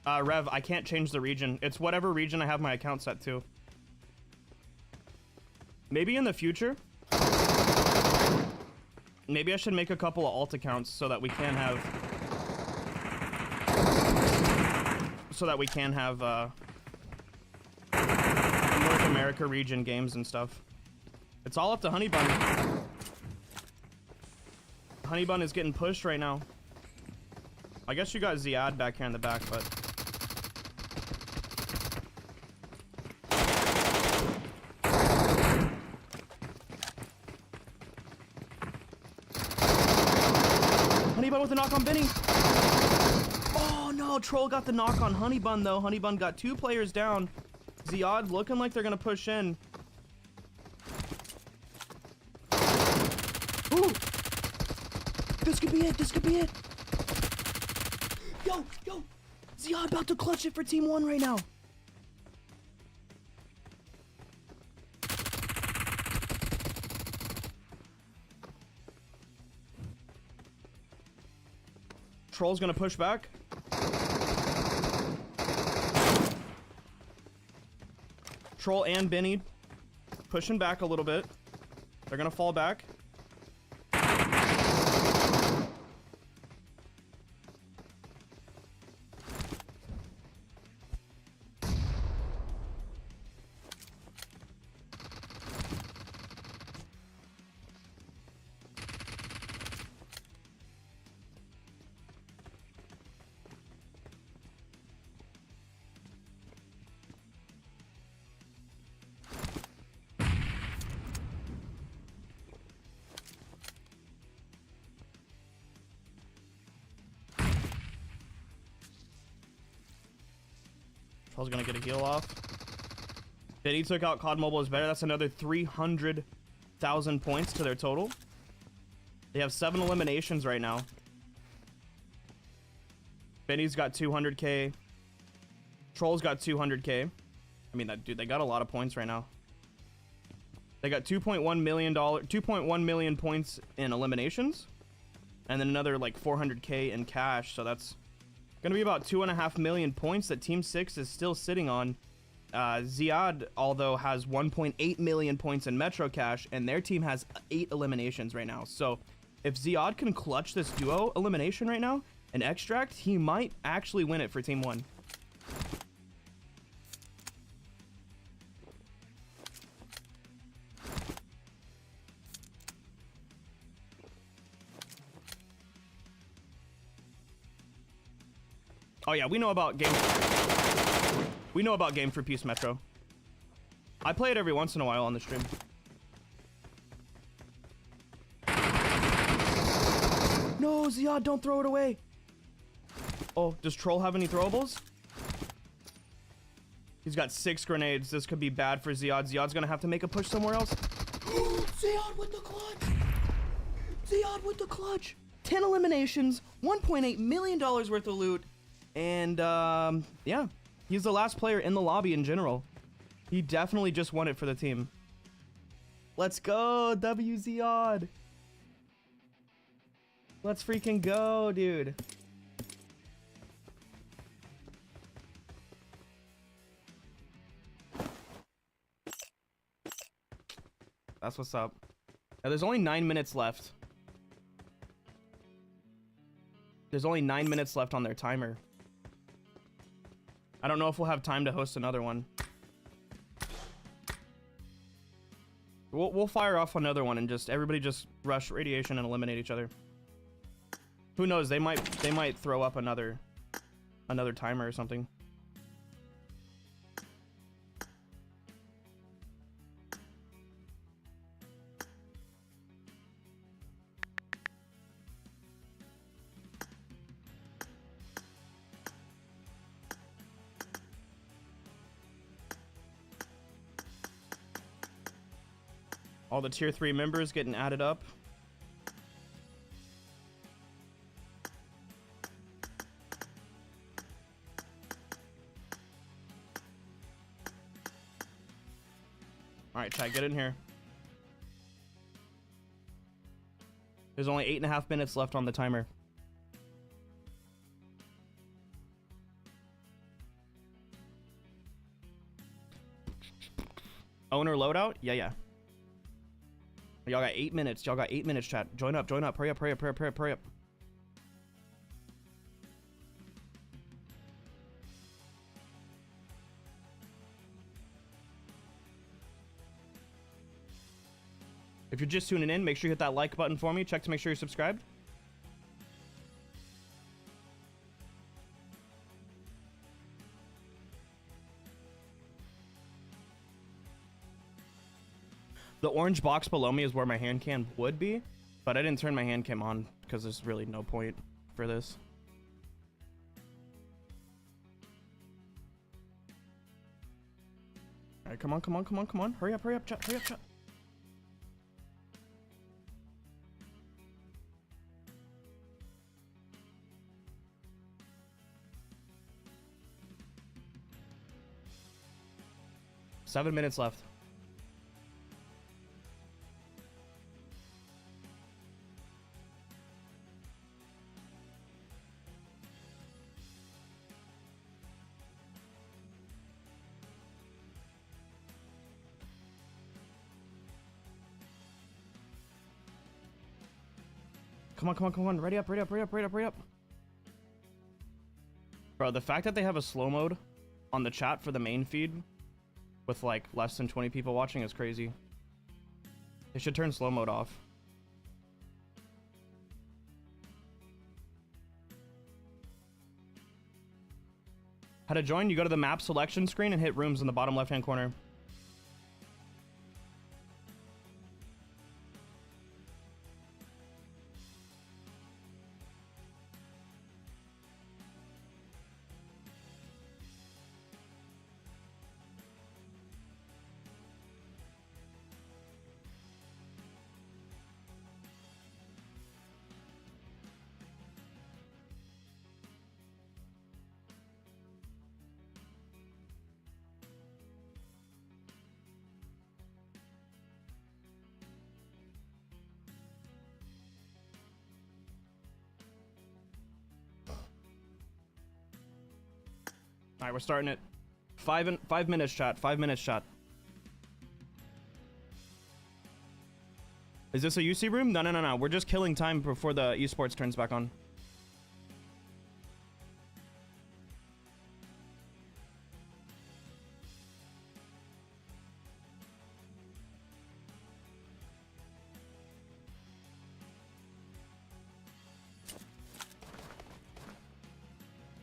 Rev, I can't change the region. It's whatever region I have my account set to. Maybe in the future. Maybe I should make a couple of alt accounts so that we can have... America region games and stuff. It's all up to Honey Bun. Honey Bun is getting pushed right now. I guess you got Ziad back here in the back, but... Honey Bun with the knock on Benny. Oh no, Troll got the knock on Honey Bun though. Honey Bun got 2 players down. Ziad looking like they're gonna push in. Ooh! This could be it, this could be it. Yo, Ziad about to clutch it for Team 1 right now. Troll's gonna push back. Troll and Benny pushing back a little bit. They're gonna fall back. Troll's gonna get a heal off. Benny took out COD Mobile is better. That's another 300,000 points to their total. They have 7 eliminations right now. Benny's got 200k. Troll's got 200k. I mean, that dude, they got a lot of points right now. They got $2.1 million points in eliminations, and then another like 400k in cash. So that's gonna be about 2.5 million points that Team 6 is still sitting on. Ziad, although, has 1.8 million points in Metro Cash, and their team has 8 eliminations right now. So if Ziad can clutch this duo elimination right now and extract, he might actually win it for Team 1. Oh yeah, we know about Game for Peace Metro. I play it every once in a while on the stream. No, Ziad, don't throw it away. Oh, does Troll have any throwables? He's got 6 grenades. This could be bad for Ziad. Ziad's gonna have to make a push somewhere else. Ziad with the clutch. Ziad with the clutch. 10 eliminations, $1.8 million worth of loot. And, yeah, he's the last player in the lobby in general. He definitely just won it for the team. Let's go, WZOD. Let's freaking go, dude. That's what's up. Now, there's only 9 minutes left. There's only 9 minutes left on their timer. I don't know if we'll have time to host another one. We'll fire off another one and just everybody just rush radiation and eliminate each other. Who knows? They might throw up another timer or something. All the tier 3 members getting added up. All right, chat, get in here. There's only 8.5 minutes left on the timer. Owner loadout? Yeah. Y'all got 8 minutes. Y'all got 8 minutes, chat. Join up. Hurry up. If you're just tuning in, make sure you hit that like button for me. Check to make sure you're subscribed. The orange box below me is where my hand cam would be, but I didn't turn my hand cam on because there's really no point for this. All right, come on, come on, come on, come on. Hurry up, chat, hurry up, chat. Seven minutes left. Come on, come on, come on. Ready up, ready up, ready up, ready up, ready up. Bro, the fact that they have a slow mode on the chat for the main feed with like less than 20 people watching is crazy. They should turn slow mode off. How to join? You go to the map selection screen and hit rooms in the bottom left hand corner. All right, we're starting it. 5 minutes, chat. 5 minutes, chat. Is this a UC room? No, no, no, no. We're just killing time before the esports turns back on.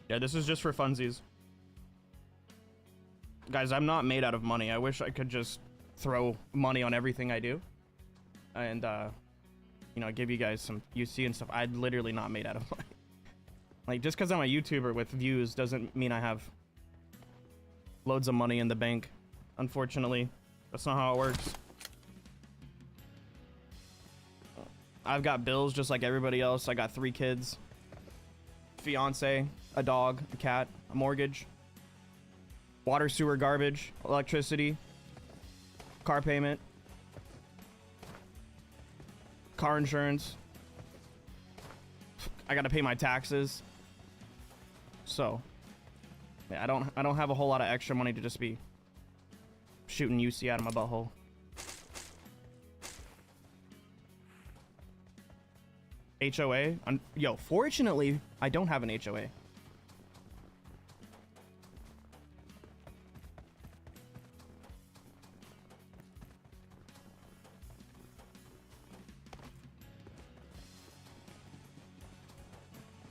Yeah, this is just for funsies. Guys, I'm not made out of money. I wish I could just throw money on everything I do. And, you know, give you guys some UC and stuff. I'm literally not made out of money. Like, just because I'm a YouTuber with views doesn't mean I have loads of money in the bank. Unfortunately, that's not how it works. I've got bills just like everybody else. I got 3 kids. Fiance, a dog, a cat, a mortgage. Water, sewer, garbage, electricity, car payment, car insurance. I gotta pay my taxes. So, yeah, I don't have a whole lot of extra money to just be shooting UC out of my butthole. HOA? Yo, fortunately, I don't have an HOA.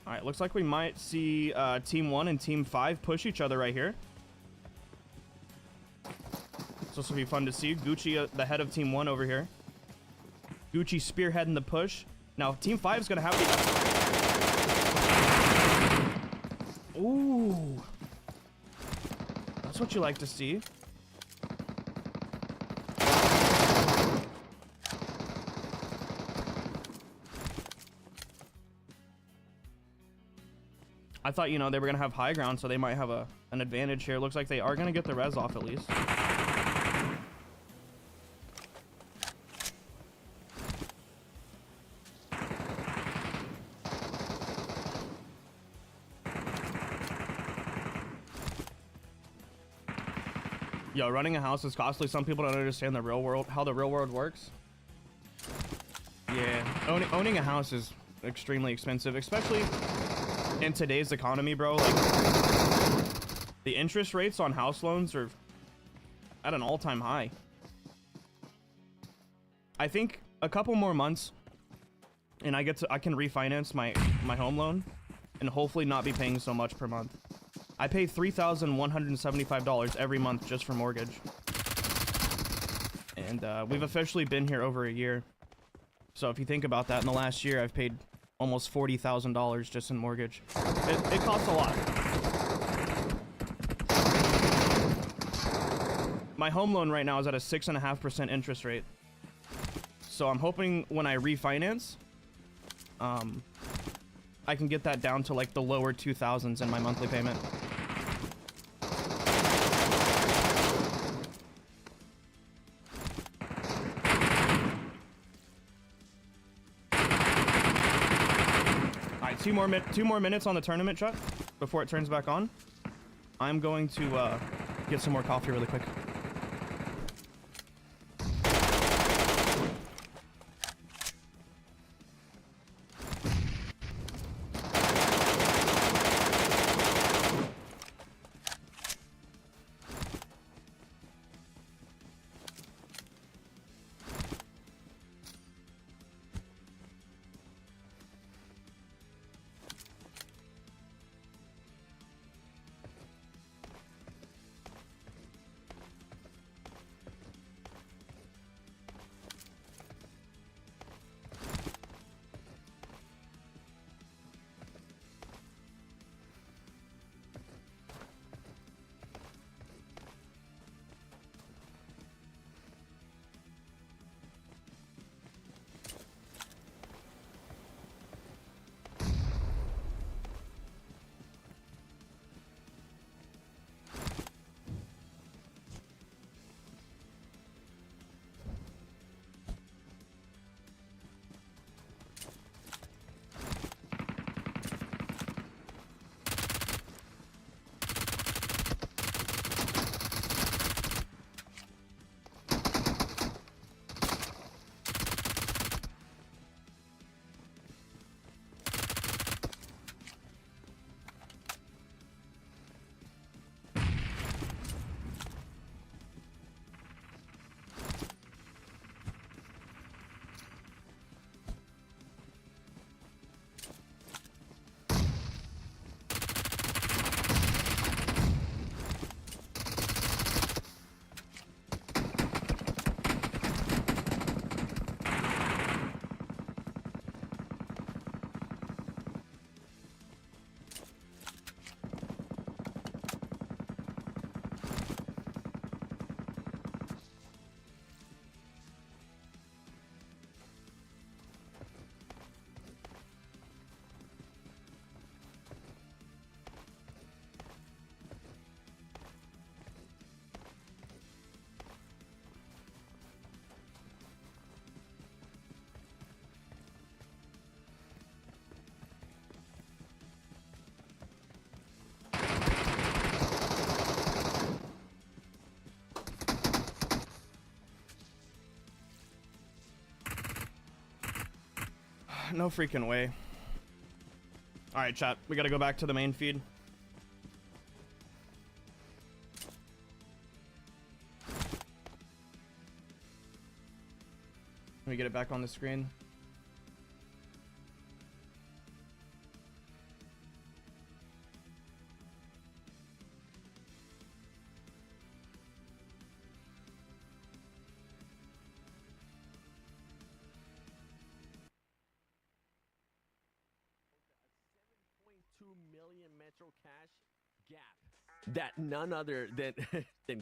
Alright, looks like we might see Team 1 and Team 5 push each other right here. So this will be fun to see. Gucci, the head of Team 1 over here. Gucci spearheading the push. Now, Team 5 is going to have the... Ooh. That's what you like to see. I thought, you know, they were going to have high ground, so they might have an advantage here. Looks like they are going to get the res off at least. Yo, running a house is costly. Some people don't understand the real world, how the real world works. Yeah, owning a house is extremely expensive, especially in today's economy, bro. Like, the interest rates on house loans are at an all-time high. I think a couple more months, and I can refinance my home loan, and hopefully not be paying so much per month. I pay $3,175 every month just for mortgage, and we've officially been here over a year. So if you think about that, in the last year, I've paid almost $40,000 just in mortgage. It costs a lot. My home loan right now is at a 6.5% interest rate. So I'm hoping when I refinance, I can get that down to like the lower 2000s in my monthly payment. Alright, two more minutes on the tournament, Chuck, before it turns back on. I'm going to get some more coffee really quick. No freaking way. Alright, chat. We gotta go back to the main feed. Let me get it back on the screen. Million Metro Cash gap that none other than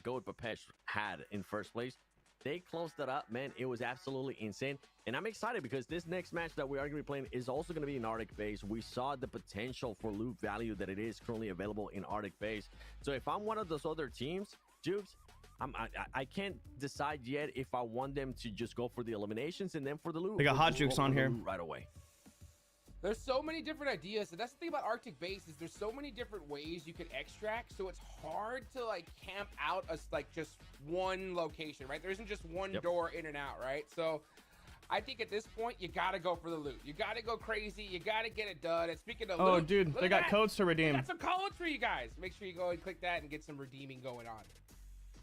Goat Bapesh had in first place. They closed that up, man. It was absolutely insane, and I'm excited because this next match that we are going to be playing is also going to be in Arctic Base. We saw the potential for loot value that it is currently available in Arctic Base. So if I'm one of those other teams, Jukes, I can't decide yet if I want them to just go for the eliminations and then for the loot. They got hot Jukes on here right away. There's so many different ideas, and that's the thing about Arctic Base is there's so many different ways you can extract, so it's hard to like camp out as like just one location, right? There isn't just one door in and out, right? So I think at this point you gotta go for the loot. You gotta go crazy. You gotta get it done. And speaking of loot, dude, they got codes to redeem. They got some codes for you guys. Make sure you go and click that and get some redeeming going on.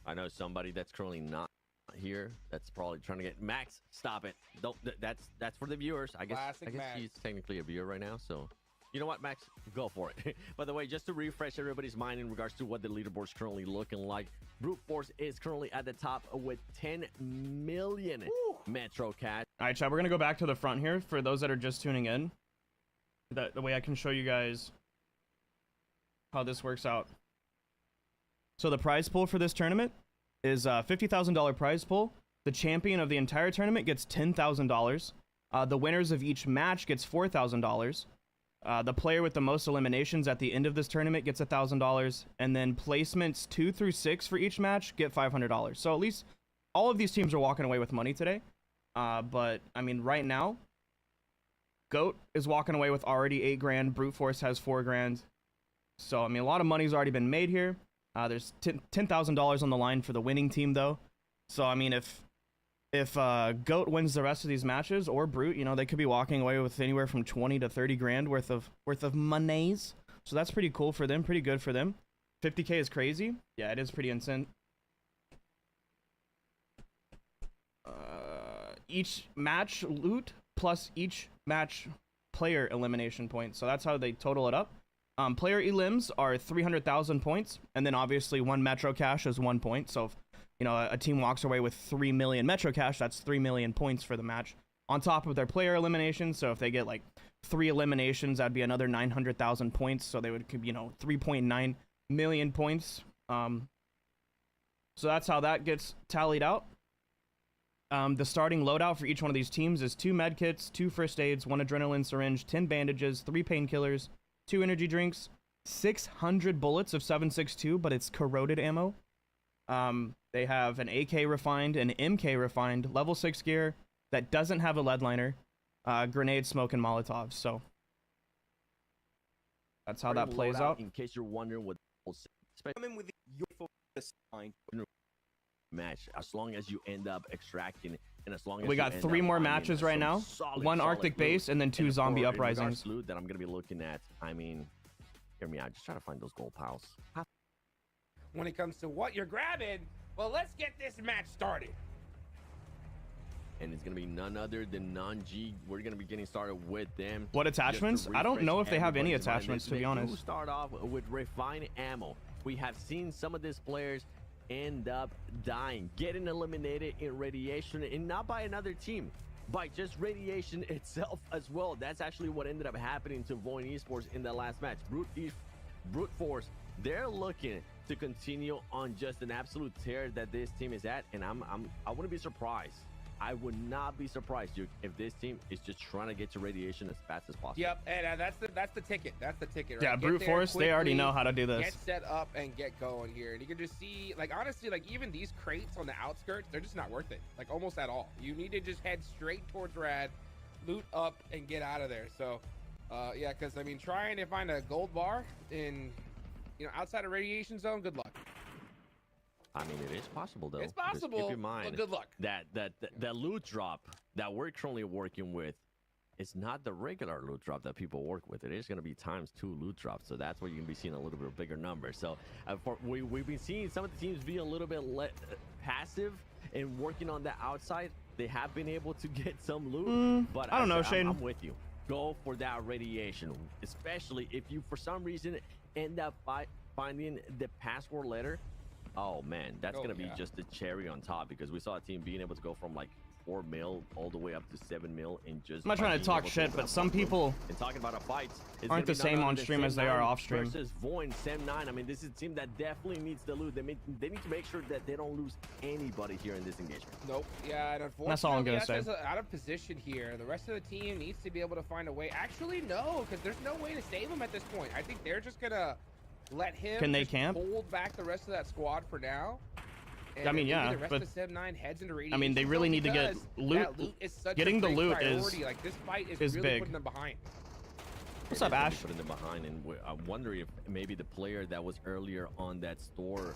I know somebody that's currently not here. That's probably trying to get Max. Stop it. Don't. That's for the viewers. I guess. Classic I guess Max. he's technically a viewer right now. So, you know what, Max? Go for it. By the way, just to refresh everybody's mind in regards to what the leaderboard is currently looking like, Brute Force is currently at the top with 10 million Metro Cash. All right, chat. We're gonna go back to the front here for those that are just tuning in. The way I can show you guys how this works out. So the prize pool for this tournament is a $50,000 prize pool. The champion of the entire tournament gets $10,000. The winners of each match gets $4,000. The player with the most eliminations at the end of this tournament gets $1,000. And then placements 2 through 6 for each match get $500. So at least all of these teams are walking away with money today. But I mean, right now, GOAT is walking away with already 8 grand. Brute Force has 4 grand. So I mean, a lot of money's already been made here. There's $10,000 on the line for the winning team, though. So I mean, if GOAT wins the rest of these matches, or Brute, you know, they could be walking away with anywhere from 20 to 30 grand worth of monies. So that's pretty cool for them. Pretty good for them. 50K is crazy. Yeah, it is pretty insane. Each match loot plus each match player elimination points. So that's how they total it up. Player elims are 300,000 points, and then obviously 1 Metro Cash is 1 point. So if, you know, a team walks away with 3 million Metro Cash, that's 3 million points for the match on top of their player eliminations. So if they get like 3 eliminations, that'd be another 900,000 points. So they would, you know, 3.9 million points. So that's how that gets tallied out. The starting loadout for each one of these teams is 2 medkits, 2 first aids, 1 adrenaline syringe, 10 bandages, 3 painkillers, 2 energy drinks, 600 bullets of 7.62, but it's corroded ammo. They have an AK refined, an MK refined, level 6 gear that doesn't have a lead liner, grenade, smoke, and Molotovs. So that's how that plays out. In case you're wondering what Come in with your sign. match, as long as you end up extracting, and as long as we got 3 more matches right now. 1 Arctic base and then 2 zombie uprisings. Loot that I'm gonna be looking at. I mean, hear me out. Just try to find those gold piles. When it comes to what you're grabbing, well, let's get this match started. And it's gonna be none other than non-G. We're gonna be getting started with them. What attachments? I don't know if they have any attachments, to be honest. We'll start off with refined ammo. We have seen some of these players end up dying, getting eliminated in radiation, and not by another team, by just radiation itself as well. That's actually what ended up happening to Void Esports in the last match. Brute Force, they're looking to continue on just an absolute tear that this team is at, and I wouldn't be surprised. I would not be surprised, Duke, if this team is just trying to get to radiation as fast as possible. Yep, and that's the ticket. That's the ticket, right? Yeah, Brute Force, they already know how to do this. Get set up and get going here. And you can just see, like, honestly, like, even these crates on the outskirts, they're just not worth it. Like, almost at all. You need to just head straight towards Rad, loot up, and get out of there. So, yeah, because, I mean, trying to find a gold bar in, you know, outside of radiation zone, good luck. I mean, it is possible, though. It's possible, just keep in mind but good luck. That loot drop that we're currently working with is not the regular loot drop that people work with. It is going to be ×2 loot drops, so that's where you're going to be seeing a little bit of bigger numbers. So we've been seeing some of the teams be a little bit passive and working on the outside. They have been able to get some loot, but I don't know, Shane. I'm with you. Go for that radiation, especially if you, for some reason, end up finding the password letter. Oh man, that's gonna be just the cherry on top, because we saw a team being able to go from like 4 mil all the way up to 7 mil in just. I'm not trying to talk shit, but some people and talking about a fight aren't the same on stream as they are off stream. Versus Void Sem9. I mean, this is a team that definitely needs to lose. They need to make sure that they don't lose anybody here in this engagement. Nope. Yeah, and unfortunately, that's all I'm gonna say. Out of position here. The rest of the team needs to be able to find a way. Actually, no, because there's no way to save him at this point. I think they're just gonna let him. Can they camp? Hold back the rest of that squad for now. And I mean, yeah, the rest but of Sem9 heads into radiation. I mean, they really need to get loot. Is such Getting a the big loot priority. Like, this fight is really big. putting them behind. What's up, Ash? Putting them behind, and I wonder if maybe the player that was earlier on that store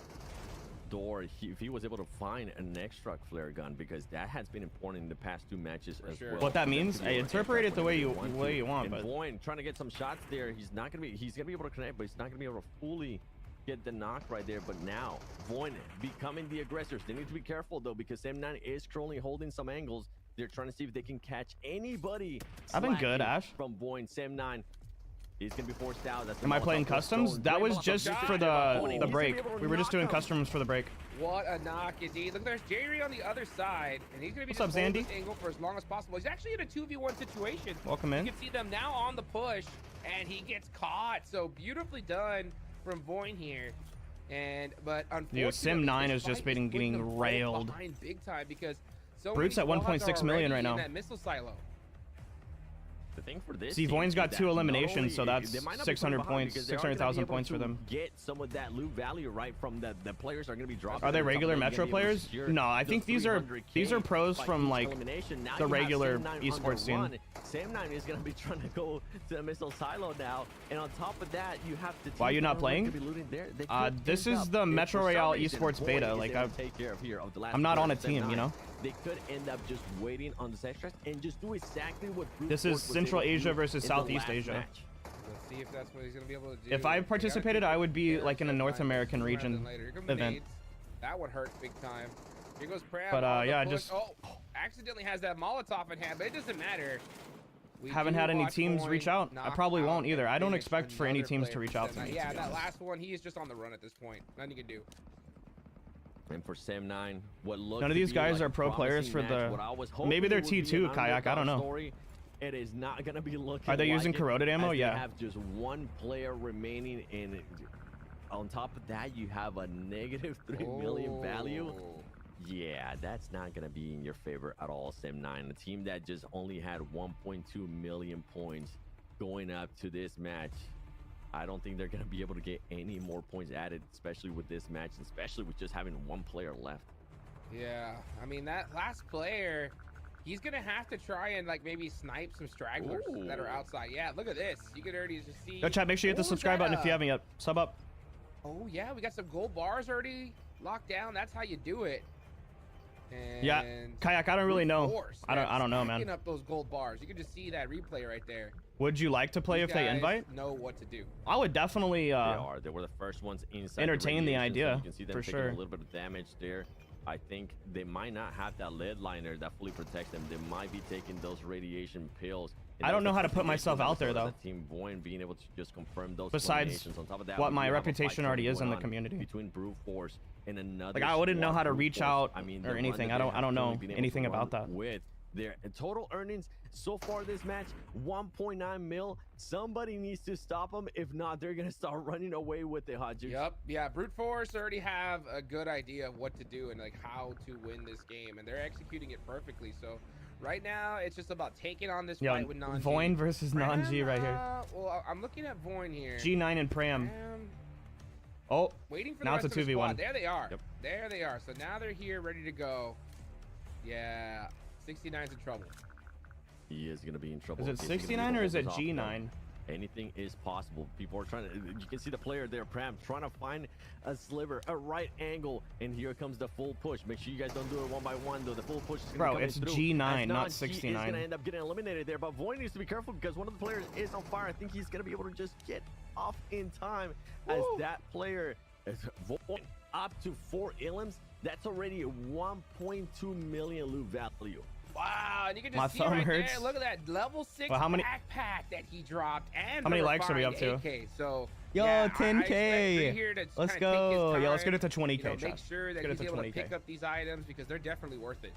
door, if he was able to find an extra flare gun, because that has been important in the past 2 matches as well. What that means, I interpret it the way you want, but Void trying to get some shots there. He's gonna be able to connect, but he's not gonna be able to fully get the knock right there, but now Void becoming the aggressors. They need to be careful though, because M9 is currently holding some angles. They're trying to see if they can catch anybody. I've been good, slacking Ash. From Void. Sam9 is gonna be forced out. That's Am I playing customs? That was just for the break. We were just doing customs for the break. What a knock indeed. Look, there's Jerry on the other side, and he's going to be What's up, just holding Zandy? this angle for as long as possible. He's actually in a 2v1 situation. Welcome in. You can see them now on the push, and he gets caught. So beautifully done from Void here. But unfortunately, Dude, Sim9 this is just fight is putting getting them both railed. behind big time because so Brute's many at squads 1.6 are million already right in now. that missile silo. The thing for this See, team Void's is got that 2 not eliminations, only- so that's they might not be 600 put behind points, because they are gonna be 600,000 able points for to them. Get some of that loot value right from the players are going to be dropping. Are they on top of regular that, you're Metro gonna be able to players? secure No, I those think these are 300K pros by from each like elimination. Now the you have regular Sam9 on esports the team. run. Sam9 is going to be trying to go to the missile silo now, and on top of that, you have the. Why are you not playing? This is the Metro Royale esports beta. Like I'm not on a team, you know. They could end up just waiting on the set and just do exactly what Brute This Force is was Central able to Asia do versus in the Southeast last Asia. match. Let's see if that's what he's going to be able to do. If I They gotta participated, keep I would be it like in a there, North fine. American Sooner rather region than later. Here come the event. nades. That would hurt big time. Here goes Pram. But, on the yeah, push. just- Oh, accidentally has that Molotov in hand, but it doesn't matter. We Haven't do had any watch teams Boyne reach out. I knock probably out won't either. and I don't finish expect for any another teams to player reach out from to me, Yeah, to be that honest. last one, he is just on the run at this point. Nothing you can do. And for Sam9, what looked None of to these be guys like are a pro players promising for match, the- what I was hoping maybe they're would be T2 an Kayak, I don't underdog know. story, it is not going to be looking Are they like using it, corroded ammo? as they Yeah. have just one player remaining, and on top of that, you have a negative 3 million value. Oh. Yeah, that's not going to be in your favor at all, Sim9. A team that just only had 1.2 million points going up to this match. I don't think they're going to be able to get any more points added, especially with this match, especially with just having one player left. Yeah, I mean, that last player, he's going to have to try and, like, maybe snipe some stragglers that are Ooh. outside. Yeah, look at this. You can already just see. Go chat, make sure you hit the Oh, is subscribe that button if you haven't yet. Sub up. Oh, yeah, we got some gold bars already locked down. That's how you do it. And Yeah, Kayak, I don't really know. Force, I don't know, stacking man. up those gold bars. You can just see that replay right there. Would you like to play These if they guys invite? know what to do. I would definitely They were the first ones inside. entertain the radiation, so idea, you can see them for taking sure. a little bit of damage there. I think they might not have that lead liner that fully protects them. They might be taking those radiation pills. And I don't that's know the how to first put thing myself they out there, saw though. that Team Void being able to just confirm those Besides eliminations. On top of that, what we my do have a fight reputation already is in going the on community. between Brute Force and another. Like, I wouldn't know squad, how to Brute reach Force. out I mean, or the run anything. that I they don't have know currently been able to anything about run that. with their total earnings so far this match, 1.9 mil. Somebody needs to stop them. If not, they're gonna start running away with it, Hot Juice. Yep, yeah, Brute Force already have a good idea of what to do and like how to win this game, and they're executing it perfectly. So right now, it's just about taking on this Yeah, fight with non-G. Voin versus non-G right here. Well, I'm looking at Voin here. G9 and Pram. Pram, Oh, waiting for now the it's rest a of the 2v1. squad. There they are. Yep. There they are. So now they're here, ready to go. Yeah, 69's in trouble. He is gonna be in trouble. is it if he's gonna be 69 able or to is it hold this off, G9? though. Anything is possible. People are trying to. You can see the player there, Pram, trying to find a sliver, a right angle, and here comes the full push. Make sure you guys don't do it one by one, though. The full push is gonna Bro, be coming it's through. G9, As not non-G is 69. gonna end up getting eliminated there, but Void needs to be careful because one of the players is on fire. I think he's gonna be able to just get off in time as that player is Void up to 4 elims. That's already a 1.2 million loot value. Wow, and you can just My see thumb right hurts. there. Look at that level 6 Well, how many- backpack that he dropped, and How many the likes are we up refined to? AK. So Yo, yeah, I 10K. expect here to Let's kinda take his go. Yeah, let's get time, it to 20K, you know, make chat. sure that Let's get it he's to able to 20K. pick up these items because they're definitely worth it.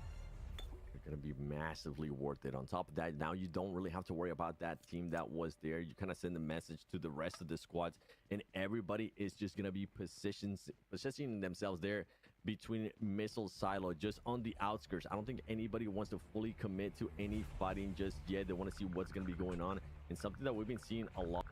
They're going to be massively worth it. On top of that, now you don't really have to worry about that team that was there. You kind of send a message to the rest of the squads, and everybody is just going to be positioning themselves there between missile silo, just on the outskirts. I don't think anybody wants to fully commit to any fighting just yet. They want to see what's going to be going on. And something that we've been seeing a lot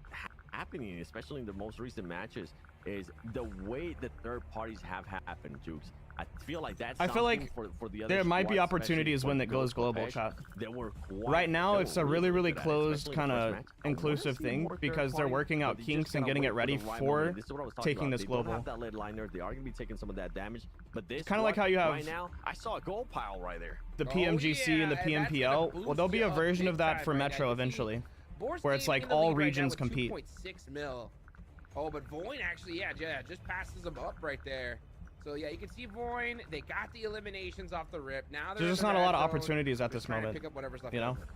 happening, especially in the most recent matches, is the way the third parties have happened, Jukes. I feel like that's I feel like something for the other there might be squads, opportunities especially when for it goes those global, Quebec, chat. that were Right now, it's a really, really good at it, closed especially in kind the of first match. I wanna inclusive see thing more third because they're party, working but out they just kinks and gotta getting wait it ready the right for moment. This is what I was talking taking about. this They don't global. have that lead liner. They are going to be taking some of that damage, but this Kinda like squad how you have right now, I saw a gold pile right there. The Oh, PMGC and the yeah, and that's PMPL. gonna Well, there'll be a boost you up version big of that time for right now. Metro You can see eventually. Boar's where it's leading like in the all league right now regions with compete. 2.6 mil. Oh, but Voin actually, yeah, just passes them up right there. So yeah, you can see Voin. They got the eliminations off the rip. Now There's just not a lot of opportunities at this moment. Pick up whatever's left you know. over.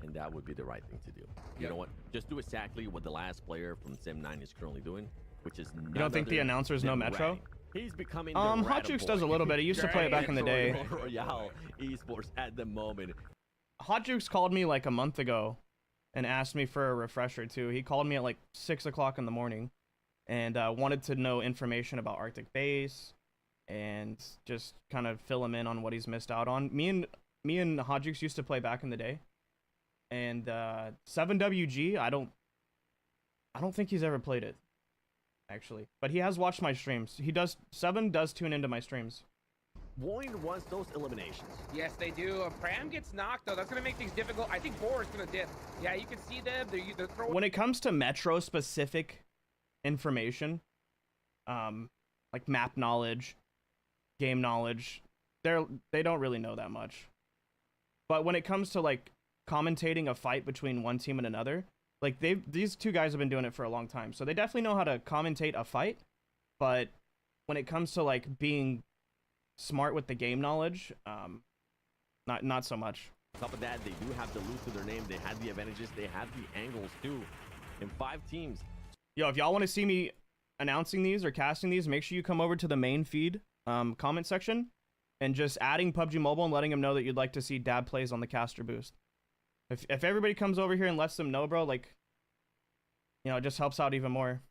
And that would be the right thing to do. You Yep. know what? Just do exactly what the last player from Sim 9 is currently doing, which is You don't think the announcers know Metro? He's becoming Hot Jukes does a little bit. He used to play it back in the day. Royale esports at the moment. Hot Jukes called me like a month ago and asked me for a refresher too. He called me at like 6 o'clock in the morning and wanted to know information about Arctic Base and just kind of fill him in on what he's missed out on. Me and Hot Jukes used to play back in the day. And 7WG, I don't think he's ever played it, actually. But he has watched my streams. 7 does tune into my streams. Void wants those eliminations. Yes, they do. Pram gets knocked, though. That's going to make things difficult. I think Boar is going to dip. Yeah, you can see them. They're throwing... When it comes to Metro-specific information, like map knowledge, game knowledge, they don't really know that much. But when it comes to, like, commentating a fight between one team and another, like these two guys have been doing it for a long time, so they definitely know how to commentate a fight. But when it comes to like being smart with the game knowledge, not so much. On top of that, they do have the loot to their name. They have the advantages. They have the angles too. In 5 teams. Yo, if y'all want to see me announcing these or casting these, make sure you come over to the main feed comment section and just adding PUBG Mobile and letting them know that you'd like to see dab plays on the caster boost. If everybody comes over here and lets them know, bro, like, you know, it just helps out even more.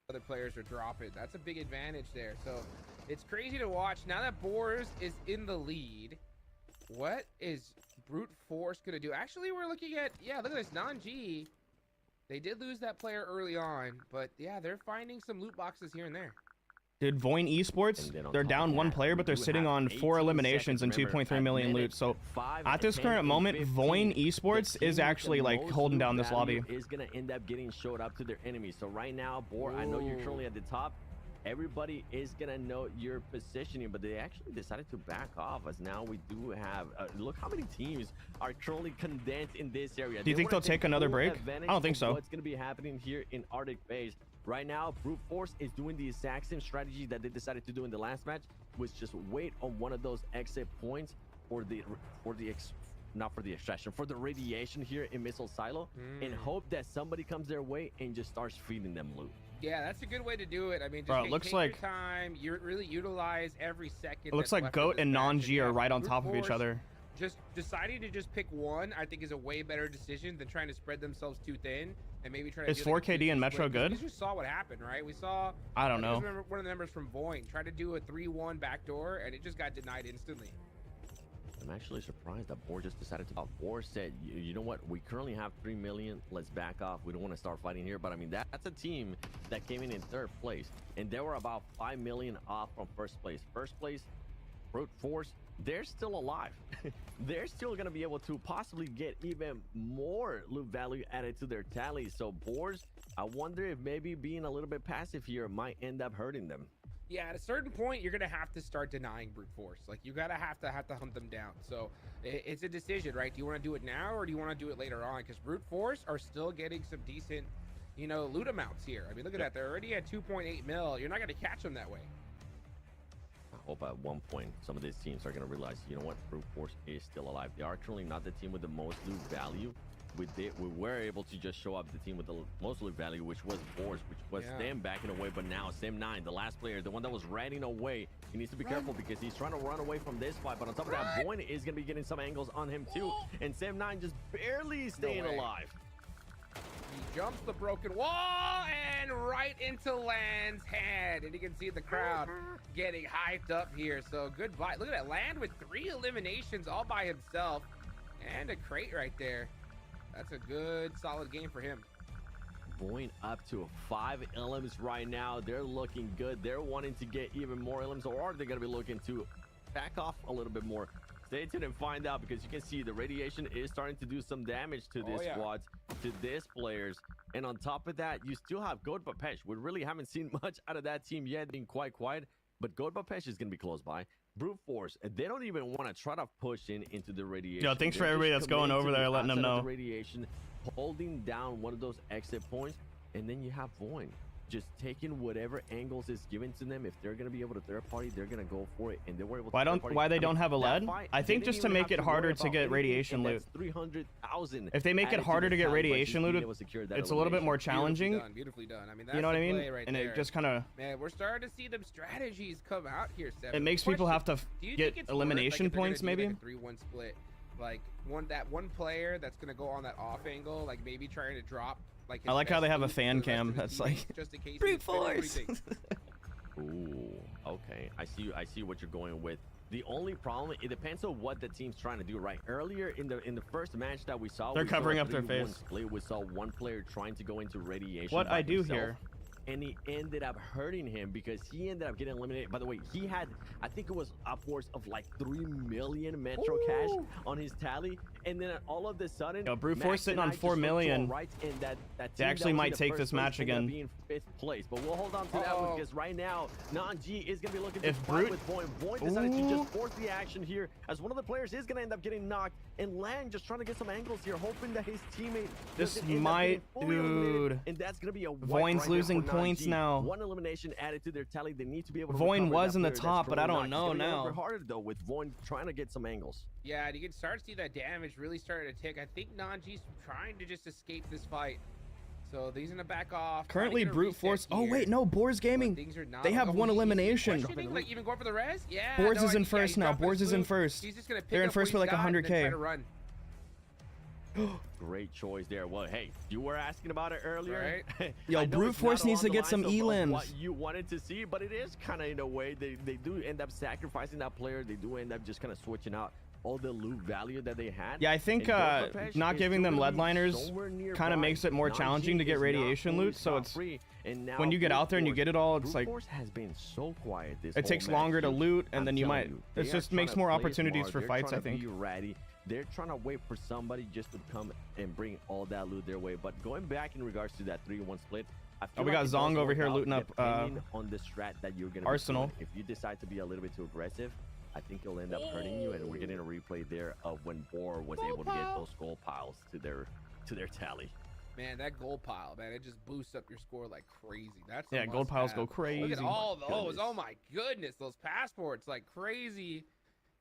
Other players are dropping. That's a big advantage there. So it's crazy to watch. Now that Boars is in the lead, what is Brute Force going to do? Actually, we're looking at, yeah, look at this. Non-G, they did lose that player early on, but yeah, they're finding some loot boxes here and there. Dude, Voin Esports, they're down 1 player, but they're sitting on 4 eliminations and 2.3 million loot. So at this current moment, Voin Esports is actually like holding down this lobby. Is gonna end up getting showed up to their enemies. So right now, Boar, I know you're currently at the top. Everybody is gonna know your positioning, but they actually decided to back off, as now we do have look how many teams are currently condensed in this area. Do you think they'll take another break? I don't think so. What's gonna be happening here in Arctic Base right now? Brute Force is doing the exact same strategy that they decided to do in the last match, was just wait on one of those exit points for the extraction, for the radiation here in Missile Silo, and hope that somebody comes their way and just starts feeding them loot. Yeah, that's a good way to do it. I mean, just bro, it looks take like your time. You really utilize every second. It looks like Goat and Non-G are right on top of each other. Just deciding to just pick one, I think, is a way better decision than trying to spread themselves too thin and maybe try to. Is 4KD and Metro good? We just saw what happened, right? We saw. I don't know. One of the members from Voin tried to do a 3-1 backdoor, and it just got denied instantly. I'm actually surprised that Boar just decided to. Boar said, you know what? We currently have 3 million. Let's back off. We don't want to start fighting here. But I mean, that's a team that came in 3rd place, and they were about 5 million off from 1st place. 1st place, Brute Force. They're still alive. They're still gonna be able to possibly get even more loot value added to their tally. So Boars, I wonder if maybe being a little bit passive here might end up hurting them. Yeah, at a certain point, you're gonna have to start denying Brute Force. Like, you gotta have to hunt them down. So it's a decision, right? Do you want to do it now or do you want to do it later on? Because Brute Force are still getting some decent, you know, loot amounts here. I mean, look at that. They're already at 2.8 mil. You're not gonna catch them that way. I hope at one point some of these teams are gonna realize, you know what, Brute Force is still alive. They are currently not the team with the most loot value. We were able to just show up the team with the most loot value, which was Boars, which was them backing away. But now Sim9, the last player, the one that was riding away, he needs to be careful because he's trying to run away from this fight. But on top of that, Voin is gonna be getting some angles on him too, and Sim9 just barely staying alive. He jumps the broken wall and right into Land's hand, and you can see the crowd getting hyped up here. So goodbye. Look at that, Land with 3 eliminations all by himself, and a crate right there. That's a good, solid game for him. Voin up to 5 elims right now. They're looking good. They're wanting to get even more elims, or are they going to be looking to back off a little bit more? Stay tuned and find out, because you can see the radiation is starting to do some damage to these squads, to these players. And on top of that, you still have Goat Bapesh. We really haven't seen much out of that team yet, being quite quiet. But Goat Bapesh is going to be close by. Brute Force, they don't even want to try to push into the radiation. Yo, thanks for They're everybody just that's going committed over to there, the letting them outside of know. the radiation, holding down one of those exit points, and then you have Void just taking whatever angles is given to them. If they're gonna be able to third party, they're gonna go for it, and they were able to. Why they don't have a lead? I think just to make it harder to get radiation loot. 300,000. If they make it harder to get radiation loot, it's a little bit more challenging. Beautifully done. I mean, that's you know what I mean? Right and there. it just kind of. Man, we're starting to see them strategies come out here. Seven. It makes people have to get elimination points, maybe. Like a 3-1 split, like one player that's gonna go on that off angle, like maybe trying to drop. Like I like how they have a fan cam that's like just in case brute force. Ooh, okay. I see what you're going with. The only problem, it depends on what the team's trying to do, right? Earlier in the first match that we saw, they're covering up their face. We saw one player trying to go into radiation. What I do here. And he ended up hurting him because he ended up getting eliminated. By the way, he had, I think it was upwards of like 3 million Metro cash on his tally. And then all of a sudden, Brute Force sitting on 4 million. Right, and that they actually might take this match again. Be in 5th place, but we'll hold on to that one because right now, Non-G is going to be looking to fight Brute with Void. Void decided to just force the action here as one of the players is going to end up getting knocked. And Lang just trying to get some angles here, hoping that his teammate this might, dude. And that's going to be a Void's losing points now. One elimination added to their tally. They need to be able to. Void was in the top, but I don't know now. Harder though with Void trying to get some angles. Yeah, and you can start to see that damage really starting to tick. I think Non-G's trying to just escape this fight. So these gonna back off. Currently, Brute Force. Oh wait, no, Boars Gaming. They have one elimination. Like even going for the res. Yeah. Boars is in first now. Boars is in first. He's just gonna pick They're in first for like 100K. Great choice there. Well, hey, you were asking about it earlier. Right. Yo, Brute Force needs to get some elims. What you wanted to see, but it is kind of in a way they do end up sacrificing that player. They do end up just kind of switching out all the loot value that they had. Yeah, I think not giving them lead liners kind of makes it more challenging to get radiation loot. So it's when you get out there and you get it all, it's like has been so quiet. It takes longer to loot, and then you might. It just makes more opportunities for fights, I think. They're trying to wait for somebody just to come and bring all that loot their way. But going back in regards to that 3-1 split, we got Zong over here looting up on the strat that you're gonna Arsenal. If you decide to be a little bit too aggressive, I think you'll end up hurting you. And we're getting a replay there of when Boar was able to get those gold piles to their tally. Man, that gold pile, man, it just boosts up your score like crazy. That's gold piles go crazy. Look at all those. Oh my goodness, those passports like crazy.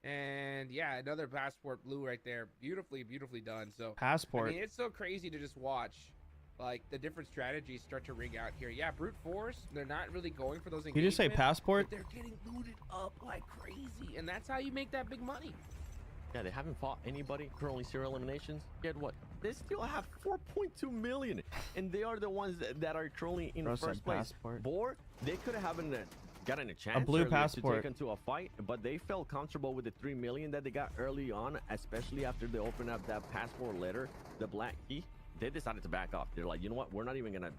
And yeah, another passport blue right there. Beautifully done. So passport. I mean, it's so crazy to just watch like the different strategies start to ring out here. Yeah, Brute Force, they're not really going for those engagements. You just say passport? But they're getting looted up like crazy, and that's how you make that big money. Yeah, they haven't fought anybody. Currently 0 eliminations. Yet what? They still have 4.2 million, and they are the ones that are currently in first place. Boar, they could have gotten a chance, a blue passport, to take into a fight, but they felt comfortable with the 3 million that they got early on, especially after they opened up that passport letter, the black key. They decided to back off. They're like, you know what? We're not even gonna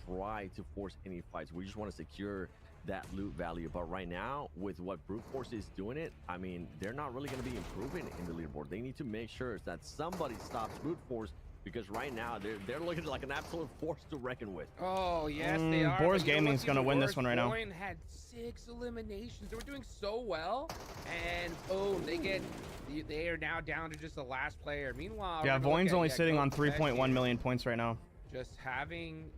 try to force any fights. We just want to secure that loot value. But right now, with what Brute Force is doing it, I mean, they're not really going to be improving in the leaderboard. They need to make sure that somebody stops Brute Force, because right now they're looking like an absolute force to reckon with. Oh yes, they are. Boars Gaming's gonna win this one right now. Boyd had 6 eliminations. They were doing so well, and boom, they are now down to just the last player. Meanwhile, yeah, Void's only sitting on 3.1 million points right now. Just having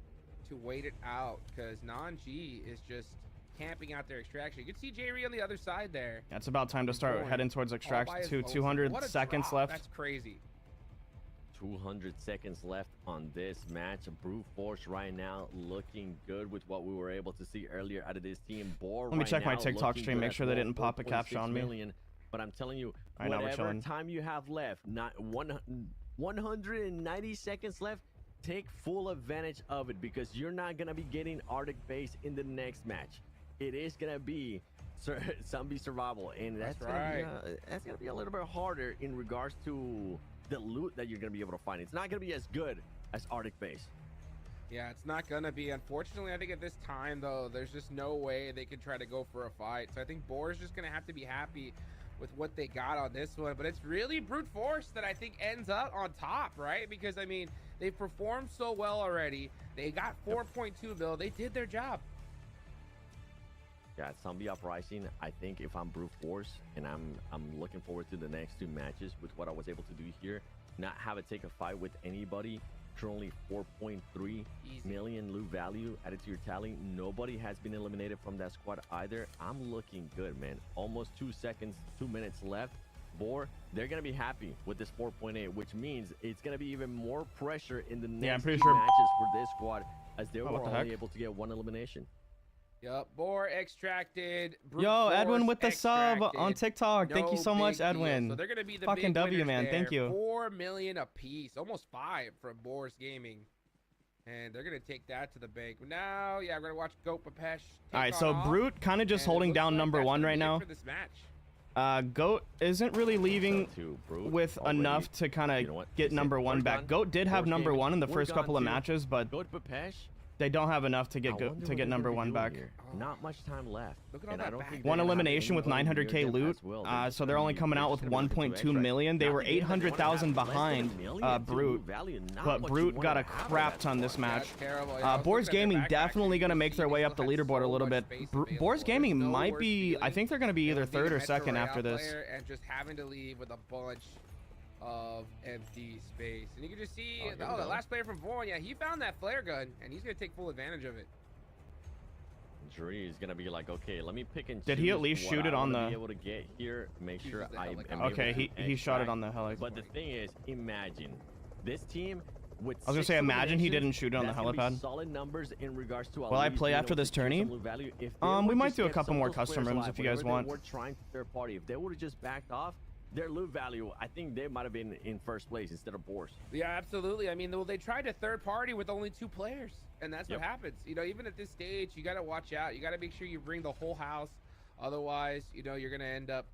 to wait it out because Non-G is just camping out their extraction. You can see J-Ree on the other side there. Yeah, it's about time to start heading towards extraction. 200 seconds left. That's crazy. 200 seconds left on this match. Brute Force right now looking good with what we were able to see earlier out of this team. Boar Let me check my TikTok stream, make sure they didn't pop a caption on me. But I'm telling you, whatever time you have left, not 190 seconds left, take full advantage of it, because you're not going to be getting Arctic base in the next match. It is going to be zombie survival, and that's going to be a little bit harder in regards to the loot that you're going to be able to find. It's not going to be as good as Arctic base. Yeah, it's not going to be. Unfortunately, I think at this time, though, there's just no way they can try to go for a fight. So I think Boar's just going to have to be happy with what they got on this one. But it's really Brute Force that I think ends up on top, right? Because, I mean, they performed so well already. They got 4.2 mil. They did their job. Yeah, Zombie Uprising. I think if I'm brute force, and I'm looking forward to the next 2 matches with what I was able to do here, not have it take a fight with anybody. Currently 4.3 million loot value added to your tally. Nobody has been eliminated from that squad either. I'm looking good, man. Almost 2 minutes left. Boar, they're gonna be happy with this 4.8, which means it's gonna be even more pressure in the next I'm pretty 2 sure. matches for this squad, as they were what the only heck? able to get 1 elimination. Yup, Boar extracted. Brute Yo, Edwin force with the sub on extracted. TikTok. Thank you No so much, big deal. Edwin. So they're gonna be the Fucking big W, winners man. there. Thank you. 4 million a piece, almost 5 from Boar's Gaming, and they're gonna take that to the bank. Now, yeah, we're gonna watch Goat Papesh. All right, so Brute kind of just holding down number 1 right now. For this match. Goat isn't really leaving To Brute with already. enough to kind of You know what? get They said, number 1 "We're back. gone. Goat did have Boar's number Gaming. 1 in the We're first gone couple of too. matches, but Go to Papesh. they don't have enough to I get wonder to what get they're number gonna 1 do back. here. Not much time left. Look at all And that I don't back think there. One they're gonna have elimination with anybody near 900k them loot. as well. They're just So they're gonna only be coming out with just gonna have to 1.2 extract. million. They Not were to get them, they wanna have 800,000 less than a behind million to Brute, loot value. Not but what you Brute wanna got a have out crap of ton that this squad. match. That's terrible. Yeah, I was Boar's looking at Gaming their backpacks, definitely you going to can make see their they way still up the had leaderboard a so little much bit. space Boar's available. Gaming There's no might worse be, I feeling think they're going to be than either being a 3rd or Metro 2nd after Royale this. player and just having to leave with a bunch of empty space. And you can just see, here we the go. last player from Void, yeah, he found that flare gun, and he's going to take full advantage of it. Dre is gonna be like, okay, let me pick and Did he at choose least what shoot it I on wanna the- be able to get here, make Chooses sure the I am helicopter. able Okay, to he shot it extract. on the helix. But the thing is, imagine this team with I was gonna 6 say, imagine he eliminations, didn't shoot it on the that's gonna be helipad. solid numbers in regards to. Will I play after this tourney? We might do a couple more custom rooms if you guys want. We're trying to third party. If they would have just backed off, their loot value, I think they might have been in first place instead of Boars. Yeah, absolutely. I mean, well, they tried to third party with only 2 players, and that's Yep. what happens. You know, even at this stage, you got to watch out. You got to make sure you bring the whole house. Otherwise, you know, you're going to end up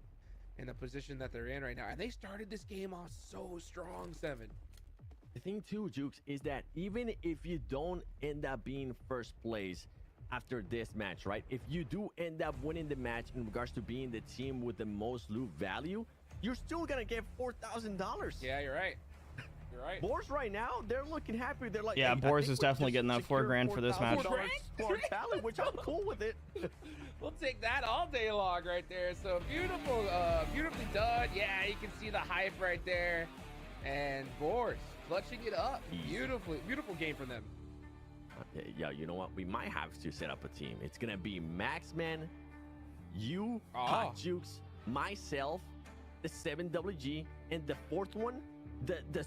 in the position that they're in right now. And they started this game off so strong, 7. The thing too, Jukes, is that even if you don't end up being first place after this match, right? If you do end up winning the match in regards to being the team with the most loot value, you're still gonna get $4,000. Yeah, you're right. You're right. Boars right now, they're looking happy. They're like, Yeah, hey, I Boars think is we definitely just getting that 4 secured grand for this match. $4,000 squad tally, which I'm cool with it. We'll take that all day long right there. So beautiful, beautifully done. Yeah, you can see the hype right there. And Boars clutching it up. Easy. Beautiful game from them. Yeah, you know what? We might have to set up a team. It's gonna be Maxman, you, Hot Jukes, myself, the 7WG, and the 4th one, the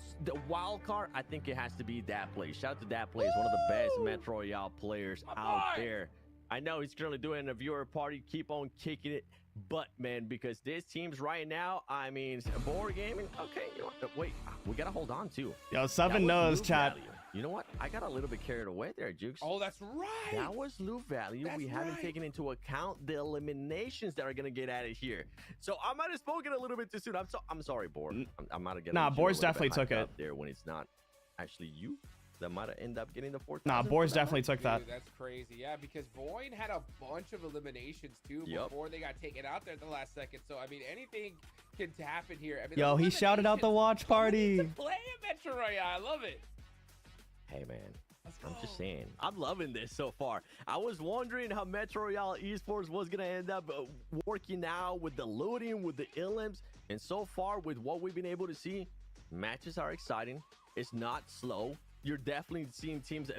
wild card. I think it has to be that play. Shout out to that play. He's one of the best Metro Royale players out there. I know he's currently doing a viewer party. Keep on kicking it. But, man, because this team's right now, I mean, Boar Gaming, okay, you know what? Wait, we got to hold on, too. Yo, That 7 was knows, loot chat. value. You know what? I got a little bit carried away there, Jukes. Oh, that's right. That was loot value. That's We haven't right. taken into account the eliminations that are going to get added here. So I might have spoken a little bit too soon. I'm sorry, Boar. I might have getting Nah, you a Boar's little bit definitely took hyped it. up there when it's not actually you that might have ended up getting the 4,000. Nah, Boars definitely took that. Dude, that's crazy. Yeah, because Void had a bunch of eliminations too before they got taken out there at the last second. So I mean, anything can happen here. I mean, Yo, those he shouted out the watch party. eliminations play at Metro Royale. I love it. Hey, man. Let's I'm go. just saying, I'm loving this so far. I was wondering how Metro Royale Esports was going to end up working out with the looting, with the illims. And so far, with what we've been able to see, matches are exciting. It's not slow. You're definitely seeing teams.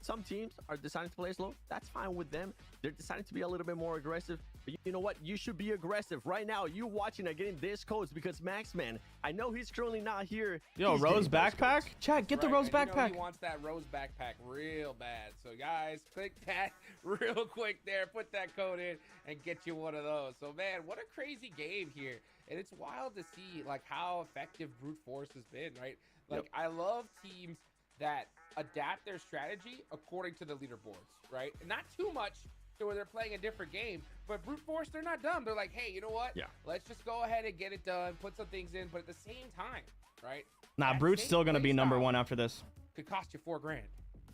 Some teams are deciding to play slow. That's fine with them. They're deciding to be a little bit more aggressive. But you know what? You should be aggressive. Right now, you watching are getting this codes because Maxman, I know he's currently not here. Yo, He's Rose getting those backpack? codes. Chat, get the Right, Rose and you know backpack. he wants that Rose backpack real bad. So guys, click that real quick there. Put that code in and get you one of those. So man, what a crazy game here. And it's wild to see like how effective brute force has been, right? Like I love teams that adapt their strategy according to the leaderboards, right? Not too much to where they're playing a different game, but brute force, they're not dumb. They're like, hey, you know what? Yeah. Let's just go ahead and get it done, put some things in, but at the same time, right? Nah, that Brute's same still going to be number playstyle 1 after this. could cost you $4 grand.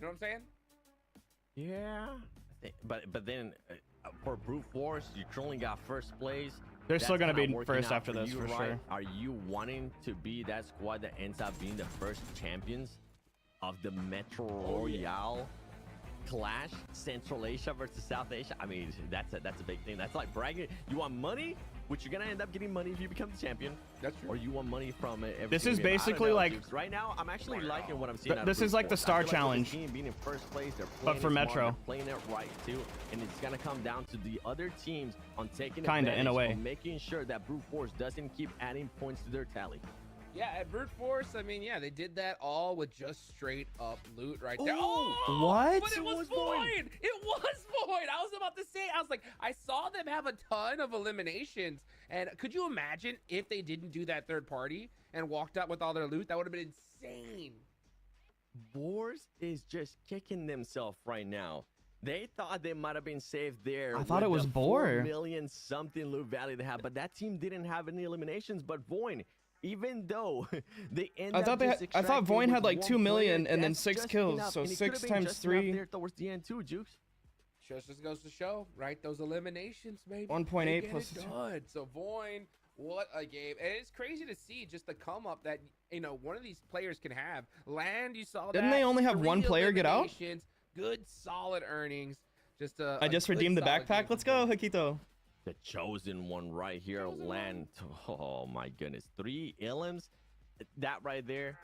You know what I'm saying? Yeah. But then for brute force, you currently got first place. They're still going to be That's not working first out after this you, for right? sure. Are you wanting to be that squad that ends up being the first champions of the Metro Royale clash, Central Asia versus South Asia. I mean, that's a big thing. That's like bragging. You want money, which you're gonna end up getting money if you become the champion. That's true. Or you want money from every This single is game. I don't basically know, like dude. Right now, I'm actually liking what I'm seeing. this is like the star challenge. Team being in first place, they're But playing for it smart, Metro. they're playing it right too, and it's gonna come down to the other teams on taking Kinda, in a advantage way. of making sure that Brute Force doesn't keep adding points to their tally. Yeah, at Brute Force, I mean, yeah, they did that all with just straight up loot right there. Ooh, Oh, what? But it was void. It was void. I was about to say, I was like, I saw them have a ton of eliminations. And could you imagine if they didn't do that third party and walked out with all their loot? That would have been insane. Boars is just kicking themselves right now. They thought they might have been safe there. I thought with it was the Boar. 4 million something loot value they have, but that team didn't have any eliminations. But Voin, even though they ended I thought they up had, I thought Voin had like 2 million and then that's 6 just kills. enough, So and it 6 could've been times just enough 3. there towards the end too, Jukes. Just goes to show, right? Those eliminations, baby. 1.8 They get plus it 2. done. So Voin, what a game. And it's crazy to see just the come up that, you know, one of these players can have. Land, you saw that. Didn't they only have 3 one player get out? eliminations, Good, solid earnings. Just I just redeemed the backpack. Let's go, Hakito. The chosen one right here, Chosen Land. Oh my goodness, 3 elims. That right there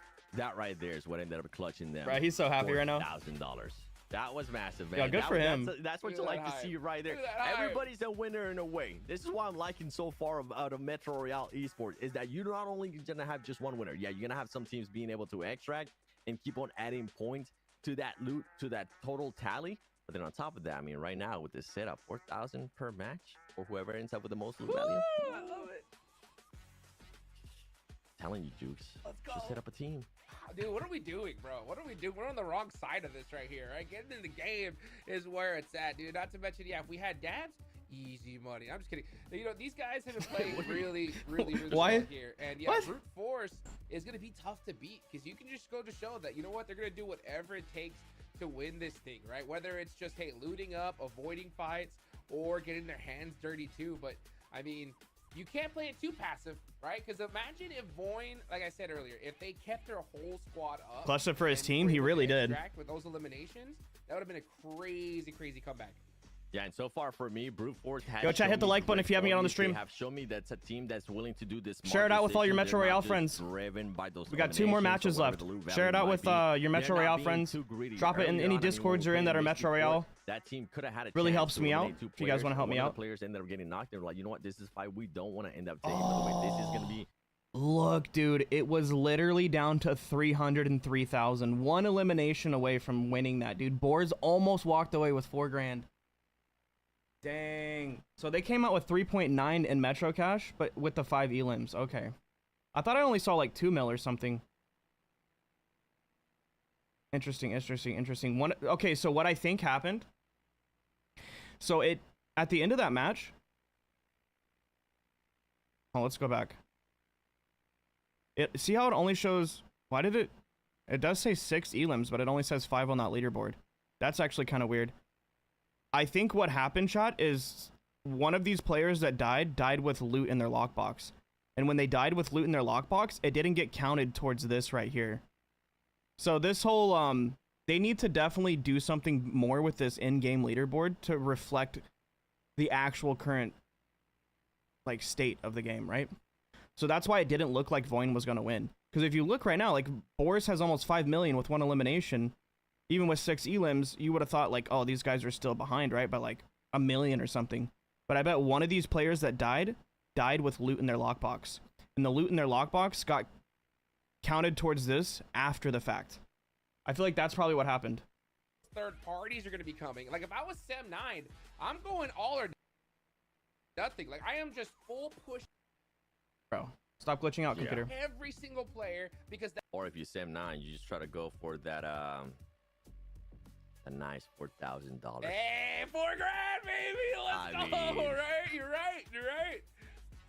is what ended up clutching them. Right, he's so happy right now. $4,000. That was massive, man. Yeah, good for him. That's what Look you at like that to hype. see right there. Look at that hype. Everybody's a winner in a way. This is what I'm liking so far out of Metro Royale esports is that you're not only gonna have just one winner. Yeah, you're gonna have some teams being able to extract and keep on adding points to that loot, to that total tally. But then on top of that, I mean, right now with this setup, 4,000 per match for whoever ends up with the most loot value. I love it. Telling you, Jukes. Let's go. Just set up a team. Dude, what are we doing, bro? What are we doing? We're on the wrong side of this right here, right? Getting in the game is where it's at, dude. Not to mention, yeah, if we had dabs, easy money. I'm just kidding. You know, these guys have been playing really Why? well here. And yeah, What? Brute Force is going to be tough to beat because you can just go to show that, you know what, they're going to do whatever it takes to win this thing, right? Whether it's just, hey, looting up, avoiding fights, or getting their hands dirty too. But, I mean, you can't play it too passive, right? Because imagine if Voin, like I said earlier, if they kept their whole squad up. Clutched it for his and team. were He able to really did. extract with those eliminations, that would have been a crazy comeback. Yeah, and so far for me, Brute Force has Yo, chat, shown hit the me like button if you haven't yet on the they stream. have shown me that's a team that's willing to do this. Share it out with all your Metro Royale friends. Driven by those We got 2 more eliminations matches or left. whatever the loot Share it value out with might be. your Metro They're not Royale being friends. too greedy. Drop it in Earlier any on, I mean, discords when you're in we that are played Metro before, Royale. that team could have had a Really chance helps to me out. eliminate 2 If you guys players, wanna help but me one of out. the players ended up getting knocked. They were like, you know what, this is fight we don't want to end up taking. By the way, this is gonna be Look, dude, it was literally down to 303,000. 1 elimination away from winning that, dude. Boars almost walked away with 4 grand. Dang. So they came out with 3.9 in Metro Cash, but with the 5 elims. Okay. I thought I only saw like 2 mil or something. Interesting. Okay, so what I think happened. So it at the end of that match. Oh, let's go back. See how it only shows, why did it does say 6 elims, but it only says 5 on that leaderboard. That's actually kind of weird. I think what happened, chat, is one of these players that died with loot in their lockbox. And when they died with loot in their lockbox, it didn't get counted towards this right here. So this whole, they need to definitely do something more with this in-game leaderboard to reflect the actual current, like, state of the game, right? So that's why it didn't look like Voin was going to win. Because if you look right now, like, Boris has almost 5 million with 1 elimination. Even with 6 elims, you would have thought, like, oh, these guys are still behind, right? By, like, 1 million or something. But I bet one of these players that died with loot in their lockbox. And the loot in their lockbox got counted towards this after the fact. I feel like that's probably what happened. Third parties are going to be coming. Like, if I was Sem9, I'm going all or nothing. Like, I am just full push. Bro, stop glitching out, computer. Every single player, because that. Or if you Sam 9, you just try to go for that a nice $4,000. Hey, $4 grand, baby. Let's go. mean- You're right.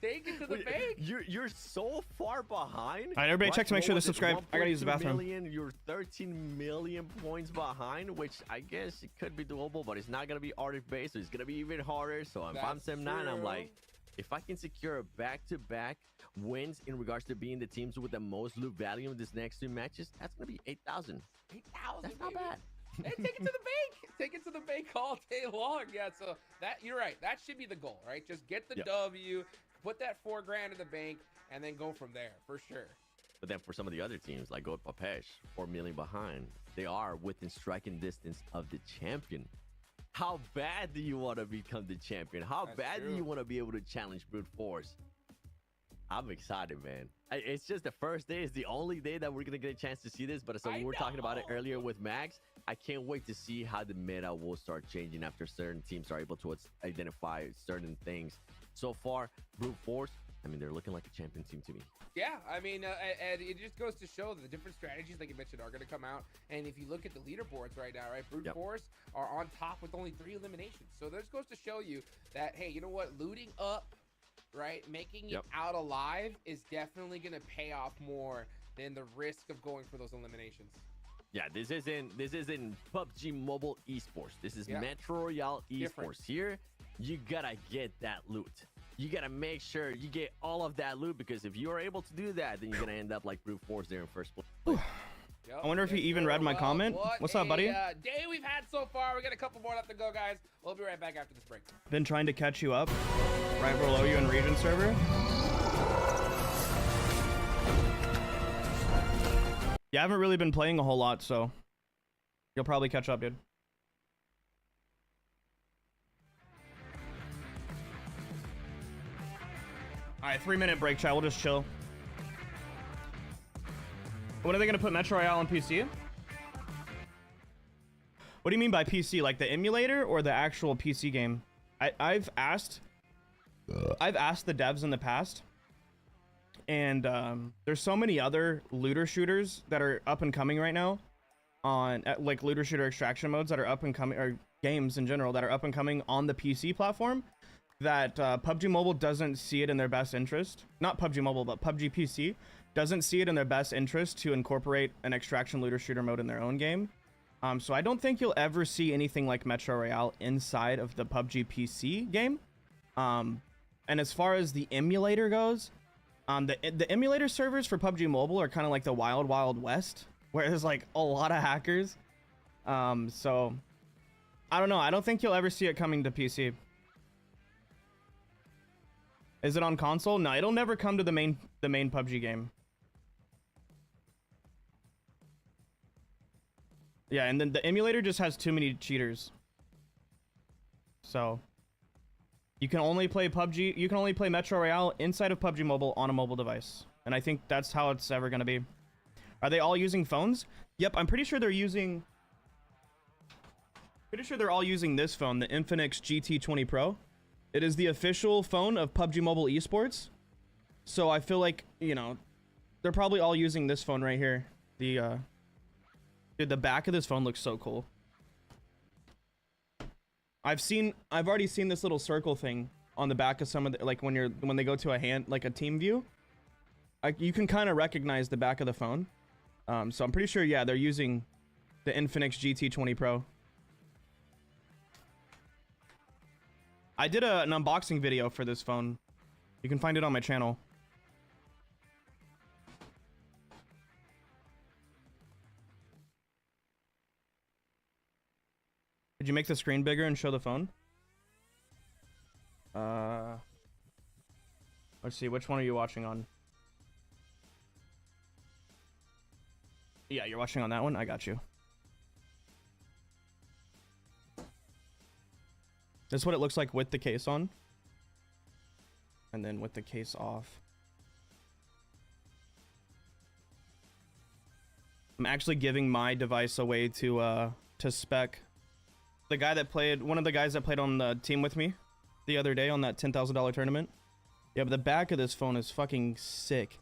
Take it to the bank. You're so far behind. All right, everybody check to make sure What to was it, subscribe. I gotta use the 1.2 bathroom. million, you're 13 million points behind, which I guess it could be doable, but it's not gonna be Arctic based, so it's gonna be even harder. So if I'm That's Sem 9, I'm true. like, if I can secure a back-to-back wins in regards to being the teams with the most loot value in this next 2 matches, that's gonna be 8,000. 8,000. That's not bad. And take it to the bank. Take it to the bank all day long. Yeah, so that you're right. That should be the goal, right? Just get the W, put that $4,000 in the bank, and then go from there for sure. But then for some of the other teams, like Goat Papesh, 4 million behind, they are within striking distance of the champion. How bad do you want to become the champion? How bad do you want to be able to challenge Brute Force? I'm excited, man. It's just the first day. It's the only day that we're going to get a chance to see this. But so we were talking about it earlier with Max. I can't wait to see how the meta will start changing after certain teams are able to identify certain things. So far, Brute Force, I mean, they're looking like a champion team to me. Yeah, I mean, and it just goes to show that the different strategies, like you mentioned, are going to come out. And if you look at the leaderboards right now, right, Brute Force are on top with only 3 eliminations. So this goes to show you that, hey, you know what? Looting up, right, making it out alive is definitely going to pay off more than the risk of going for those eliminations. Yeah, this isn't PUBG Mobile Esports. This is Metro Royale Esports. Here, you gotta get that loot. You gotta make sure you get all of that loot, because if you are able to do that, then you're gonna end up like Brute Force there in first place. I wonder if he even read my comment. What's up, buddy? Day we've had so far. We got a couple more left to go, guys. We'll be right back after this break. Been trying to catch you up right below you in region server. Yeah, I haven't really been playing a whole lot, so you'll probably catch up, dude. All right, 3-minute break, chat. We'll just chill. When are they going to put Metro Royale on PC? What do you mean by PC? Like the emulator or the actual PC game? I've asked the devs in the past, and there's so many other looter shooters that are up and coming right now on like looter shooter extraction modes that are up and coming, or games in general that are up and coming on the PC platform, that PUBG Mobile doesn't see it in their best interest. Not PUBG Mobile, but PUBG PC doesn't see it in their best interest to incorporate an extraction looter shooter mode in their own game. So I don't think you'll ever see anything like Metro Royale inside of the PUBG PC game. And as far as the emulator goes, the emulator servers for PUBG Mobile are kind of like the wild, wild west, where there's like a lot of hackers. So I don't know. I don't think you'll ever see it coming to PC. Is it on console? No, it'll never come to the main PUBG game. Yeah, and then the emulator just has too many cheaters. So you can only play PUBG, you can only play Metro Royale inside of PUBG Mobile on a mobile device. And I think that's how it's ever going to be. Are they all using phones? Yep, I'm pretty sure they're using... Pretty sure they're all using this phone, the Infinix GT20 Pro. It is the official phone of PUBG Mobile Esports. So I feel like, you know, they're probably all using this phone right here. The dude, the back of this phone looks so cool. I've already seen this little circle thing on the back of some of the, like when they go to a team view. You can kind of recognize the back of the phone. So I'm pretty sure, yeah, they're using the Infinix GT20 Pro. I did an unboxing video for this phone. You can find it on my channel. Did you make the screen bigger and show the phone? Let's see, which one are you watching on? Yeah, you're watching on that one? I got you. This is what it looks like with the case on. And then with the case off. I'm actually giving my device away to Spec. The guy that played, one of the guys that played on the team with me the other day on that $10,000 tournament. Yeah, but the back of this phone is fucking sick.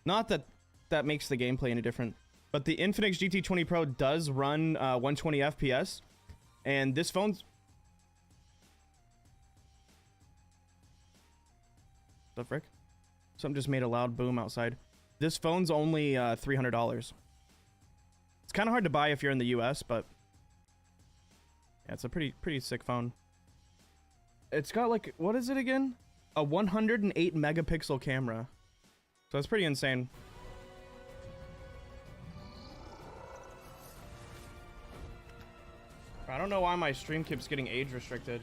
Not that that makes the gameplay any different, but the Infinix GT20 Pro does run 120 FPS, and this phone's... The frick? Something just made a loud boom outside. This phone's only $300. It's kind of hard to buy if you're in the US, but yeah, it's a pretty sick phone. It's got like, what is it again? A 108 megapixel camera. So that's pretty insane. don't know why my stream keeps getting age restricted.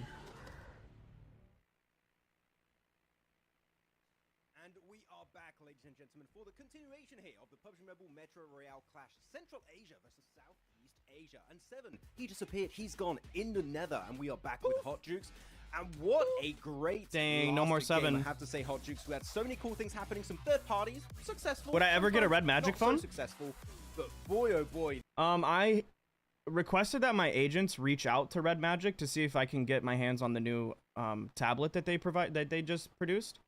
And we are back, ladies and gentlemen, for the continuation here of the PUBG Mobile Metro Royale clash. Central Asia versus Southeast Asia. And Seven, he disappeared. He's gone in the nether. And we are back with Hot Jukes. And what a great Dang, no more game, Seven. I have to say, Hot Jukes. We had so many cool things happening. Some third parties, successful. Would I ever get a red magic not phone? So successful, but boy, oh boy. I requested that my agents reach out to Red Magic to see if I can get my hands on the new tablet that they just produced.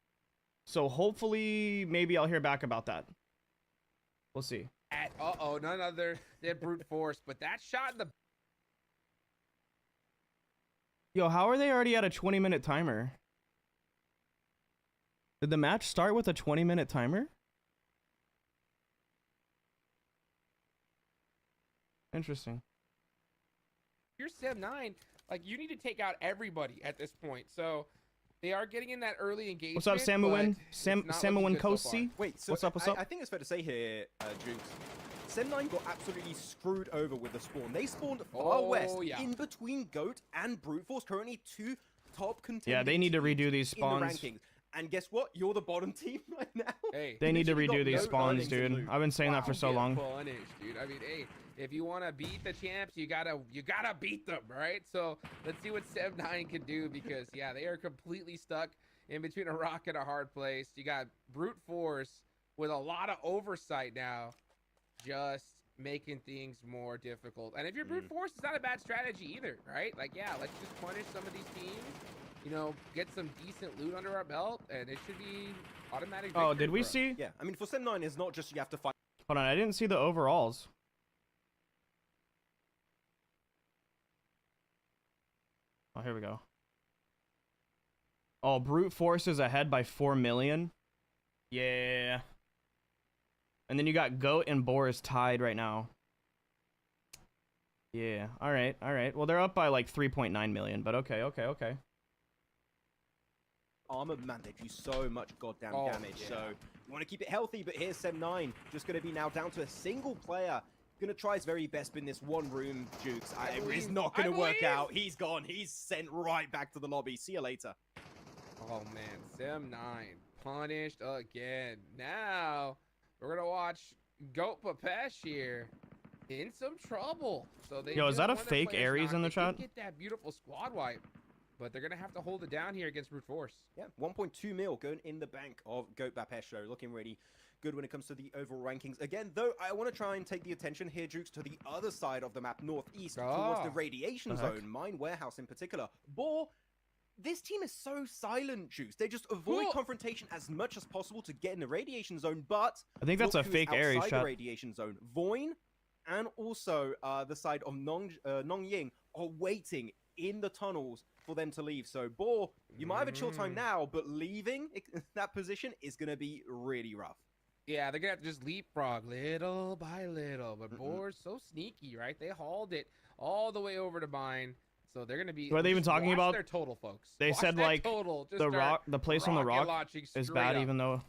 So hopefully, maybe I'll hear back about that. We'll see. None other than brute force, but that shot in the Yo, how are they already at a 20-minute timer? Did the match start with a 20-minute timer? Interesting. You're Sem 9, like you need to take out everybody at this point. So they are getting in that early engagement. What's up, Samuel? Samuel Samuel Kosi? Wait, so What's up? I think it's fair to say here, Jukes, Sem9 got absolutely screwed over with the spawn. They spawned far west, in between Goat and Brute Force, currently two top contenders. Yeah, they need to redo these spawns. And guess what? You're the bottom team right now. Hey, they need to redo these no spawns, dude. I've been saying that for so long. Punished, dude. I mean, hey, if you want to beat the champs, you gotta beat them, right? So let's see what Sem9 can do, because yeah, they are completely stuck in between a rock and a hard place. You got Brute Force with a lot of oversight now, just making things more difficult. And if you're Brute Force, it's not a bad strategy either, right? Like, yeah, let's just punish some of these teams, you know, get some decent loot under our belt, and it should be automatic victory. Oh, did we see? Yeah, I mean, for Sem9, it's not just you have to fight. Hold on, I didn't see the overalls. Oh, here we go. Oh, Brute Force is ahead by 4 million. Yeah. And then you got Goat and Boris tied right now. Yeah. All right. All right. Well, they're up by like 3.9 million, but okay. Okay. Okay. Armored man, they do so much goddamn damage. Yeah. So you want to keep it healthy, but here's Sem9, just going to be now down to a single player. Going to try his very best in this one room, Jukes. It's not going to work out. He's gone. He's sent right back to the lobby. See you later. Oh man, Sem9 punished again. Now we're gonna watch Goat Papesh here in some trouble. So they Yo, is that a one of their fake players Ares in the knocked. They chat? did get that beautiful squad wipe, but they're gonna have to hold it down here against Brute Force. Yeah, 1.2 mil going in the bank of Goat Bapesh, though, looking really good when it comes to the overall rankings. Again, though, I want to try and take the attention here, Jukes, to the other side of the map, northeast, towards the radiation zone, Mine Warehouse in particular. Boar, this team is so silent, Jukes. They just avoid confrontation as much as possible to get in the radiation zone, but I think that's a fake Ares outside shot. the radiation zone. Voin and also the side of Nong Ying are waiting in the tunnels for them to leave. So, Boar, you might have a chill time now, but leaving that position is going to be really rough. Yeah, they're gonna have to just leapfrog little by little. But Boar's so sneaky, right? They hauled it all the way over to Mine. So they're gonna be. What are they even talking about? Their total, folks. They Watch said that like total. Just the place on the rock is bad, even though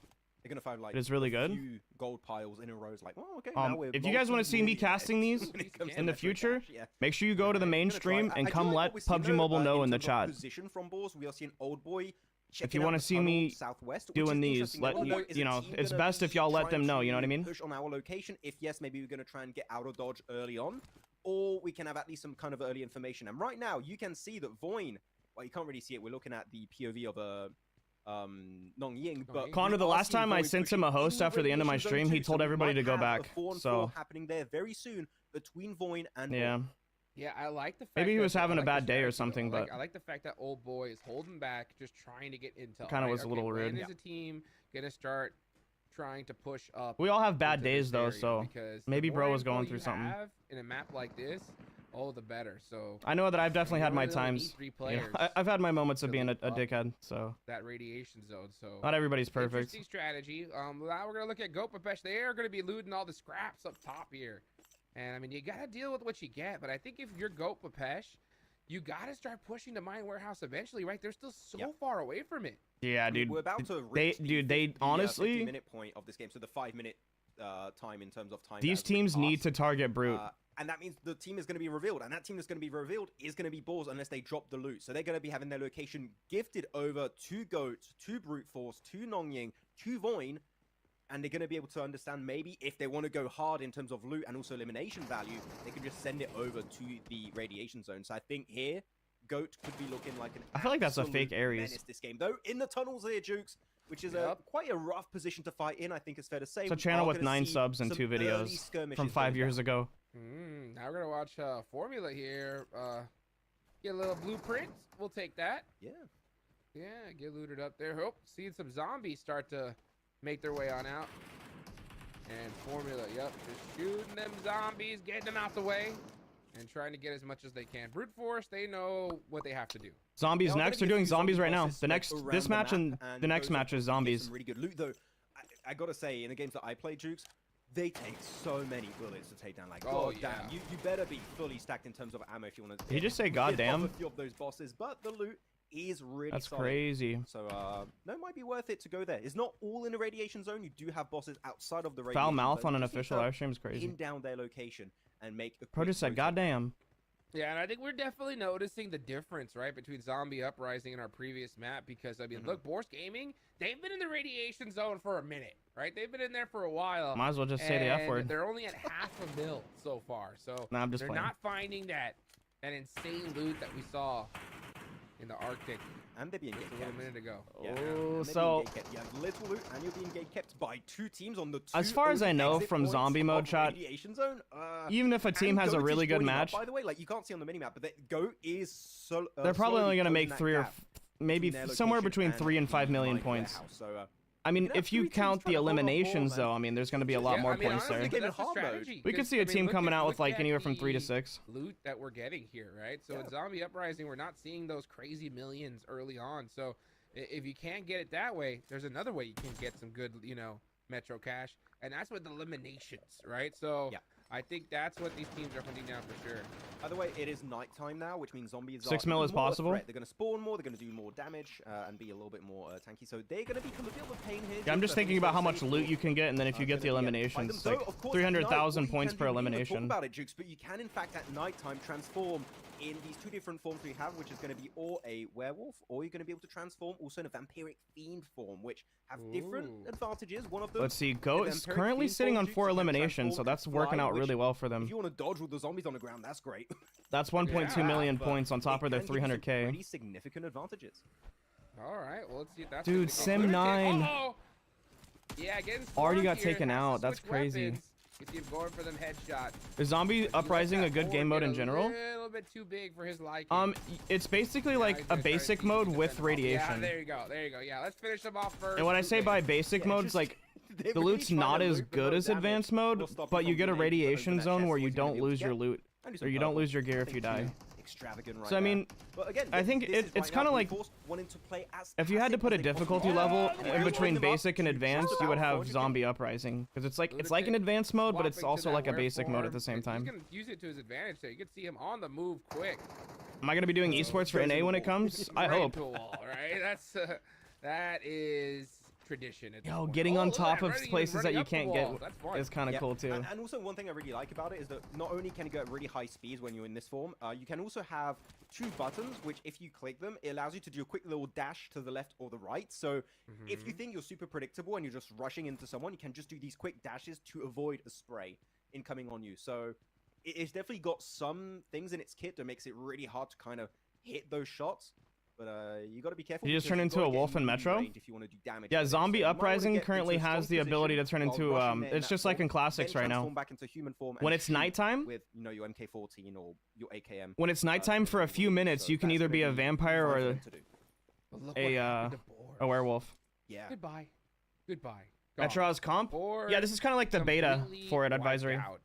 they're gonna find like it's really good. A few gold piles in a row. Like, oh, okay. Now we're if you guys want to see me casting these in the future, make sure you go to the main stream and come let PUBG Mobile know in the chat. Position from Balls, we are seeing Old Boy. If you want to see me doing these, let you know, it's best if y'all let them know. You know what I mean? Push on our location. If yes, maybe we're gonna try and get out of dodge early on, or we can have at least some kind of early information. And right now, you can see that Voin. Well, you can't really see it. We're looking at the POV of Nong Ying, but Connor, the last time I sent him a host after the end of my stream, he told everybody to go back. So happening there very soon between Voin and Yeah, I like the fact maybe he was that, having a like bad day or something, but I like the fact that Old Boy is holding back, just trying to get intel. Kind of was a little rude. When is a team gonna start trying to push up? We all have bad days though, area? so Because maybe the bro more was going info through you something. have in a map like this, oh, the better. So I know that I've definitely had my really only need times. 3 You know, players I've had my moments of to being a leap up dickhead, so that radiation zone. So not everybody's perfect. interesting strategy. Now we're gonna look at Goat Papesh. They are gonna be looting all the scraps up top here, and I mean you gotta deal with what you get. But I think if you're Goat Papesh, you gotta start pushing the Mine Warehouse eventually, right? They're still so far away from it. Yeah, dude. We're about to reach they honestly 50-minute point of this game, so the 5-minute time in terms of time. These teams need to target Brute. and that means the team is going to be revealed, and that team that's going to be revealed is going to be Boars unless they drop the loot. So they're going to be having their location gifted over to Goat, to Brute Force, to Nongying, to Voin, and they're going to be able to understand maybe if they want to go hard in terms of loot and also elimination value, they can just send it over to the radiation zone. So I think here, Goat could be looking like an I feel like that's a fake absolute Ares. menace this game. Though in the tunnels here, Jukes, which is quite a rough position to fight in, I think it's fair to say. It's a channel with 9 subs and 2 videos from 5 years ago. Now we're gonna watch Formula here. Get a little blueprint. We'll take that. Yeah. Yeah, get looted up there. Hope seeing some zombies start to make their way on out. And Formula, yep, just shooting them zombies, getting them out the way, and trying to get as much as they can. Brute Force, they know what they have to do. Zombies next. They're doing zombies right now. The next, around this the match map, and the next match is zombies. Some really good loot though. I gotta say, in the games that I play, Jukes, they take so many bullets to take down. Like, oh god damn, you better be fully stacked in terms of ammo if you want to. Did you just say god damn? A few of those bosses, but the loot is really That's solid. crazy. So no, it might be worth it to go there. It's not all in the radiation zone. You do have bosses outside of the radiation Foul mouth zone. on an Just need official to live stream is crazy. pin down their location and make a Pro quick just said rotate. goddamn. Yeah, and I think we're definitely noticing the difference, right, between Zombie Uprising and our previous map. Because I mean, look, Boars Gaming, they've been in the radiation zone for a minute, right? They've been in there for a while. Might as well just say the F word. They're only at half a mil so far, so Nah, I'm just they're playing. not finding that insane loot that we saw in the Arctic And they're being just gate a kept. minute ago. Yeah, Oh, and they're being so gate kept. You have little loot, and you're being gate kept by 2 teams on the 2 as far as I know exit from points zombie mode, of chat, radiation zone. even if a team And has a Goat really is good joining up, match, by the way, like you can't see on the minimap, but Goat is so. they're probably only gonna slowly make closing 3 that or gap maybe between their somewhere location between 3 and the 5 million mine points. warehouse. So I mean, you can have if you 3 teams count the trying to hold on ball, eliminations, man. though, I mean, there's going to be a lot Yeah, more I mean, points honestly, there. Game in that's the hard mode. strategy, We could 'cause, see a I mean, team look coming at- out with look like at anywhere from 3 to the 6. loot that we're getting here, right? So Yeah. in Zombie Uprising, we're not seeing those crazy millions early on. So if you can't get it that way, there's another way you can get some good, Metro cash, and that's with eliminations, right? So Yeah. I think that's what these teams are hunting down for sure. By the way, it is nighttime now, which means zombies 6 are mil even is more a possible? threat. They're going to spawn more, they're going to do more damage, and be a little bit more tanky. So they're going to become a bit of a pain here. Yeah, I'm just I think thinking it's about how gonna much save loot for- you can get, and then if you get the gonna be able to fight eliminations, them. like So, of course, at 300,000 night, what you points can per do, we didn't even elimination. Talk about it, Jukes, but you can, in fact, at nighttime transform in these 2 different forms we have, which is going to be or a werewolf, or you're going to be able to transform also in a vampiric fiend form, which have different Ooh. advantages. One of them, Let's see, Goat the is vampiric currently fiend sitting form, on Jukes, 4 can eliminations, so transform, that's can working fly, out really which, well for them. If you want to dodge with the zombies on the ground, that's great. That's 1.2 Yeah, million But points on top it of their can give you some 300k. Pretty significant advantages. All right, well, let's see if that's Dude, gonna be Sim good. 9. Uh-oh. Yeah, getting Already smart got here, taken has to out, that's switch crazy. weapons. You see him going for them headshots. Is Zombie He let Uprising that a good board game mode get in general? A little bit too big for his liking. It's basically Yeah, like he's a gonna try to basic see if he mode can with defend him off. Yeah, radiation. there you go. There you go. Yeah, let's finish him off first. And when I Too say big. by basic Yeah, mode, just- it's like They're the really loot's trying to not as loop good without as damage. advanced Will mode, stop but you you from get a being able to open radiation that zone chest where you he's gonna don't be able to lose your get. loot, And do or some you don't purple. lose your gear if Nothing you die. too extravagant right So I there. mean, But again, I think this is it's right now kind of Brute like Force wanting to play as if you had to passive put a as they difficulty possibly level can. in They're between loading them up basic and to advanced, just you would about have 400. Zombie Uprising because it's like Lunatic an advanced mode, but it's swapping to also that like a were basic mode at the form, same and time. He's gonna use it to his advantage there. You can see him on the move quick. Am I gonna be doing esports for goes in NA the when it wall. comes? I Right hope. into a wall, right? That is tradition. At this Yo, point. getting Oh, on look at top that, of running- places that running you up the can't wall. get That's fun. is kind of Yeah, cool too. And also one thing I really like about it is that not only can you go at really high speeds when you're in this form, you can also have 2 buttons, which if you click them, it allows you to do a quick little dash to the left or the right. So if you think you're super predictable and you're just rushing into someone, you can just do these quick dashes to avoid a spray incoming on you. So it's definitely got some things in its kit that makes it really hard to kind of hit those shots. But you got to be careful. You just because turn you've into gotta a get wolf in really Metro? range if you want to do damage Yeah, with it. Zombie So you might wanna Uprising get into currently a strong has the ability to position turn while into rushing there in it's that just like form, in classics then right now. transform back into human form When and it's shoot nighttime, with your MK14 or your AKM. when it's nighttime for a few minutes, you can either be a vampire or But look a, what happened to Boris. a werewolf. Yeah. Goodbye. Goodbye. Metro's comp? Or Yeah, this is kind of like the beta completely for it wiped advisory. out.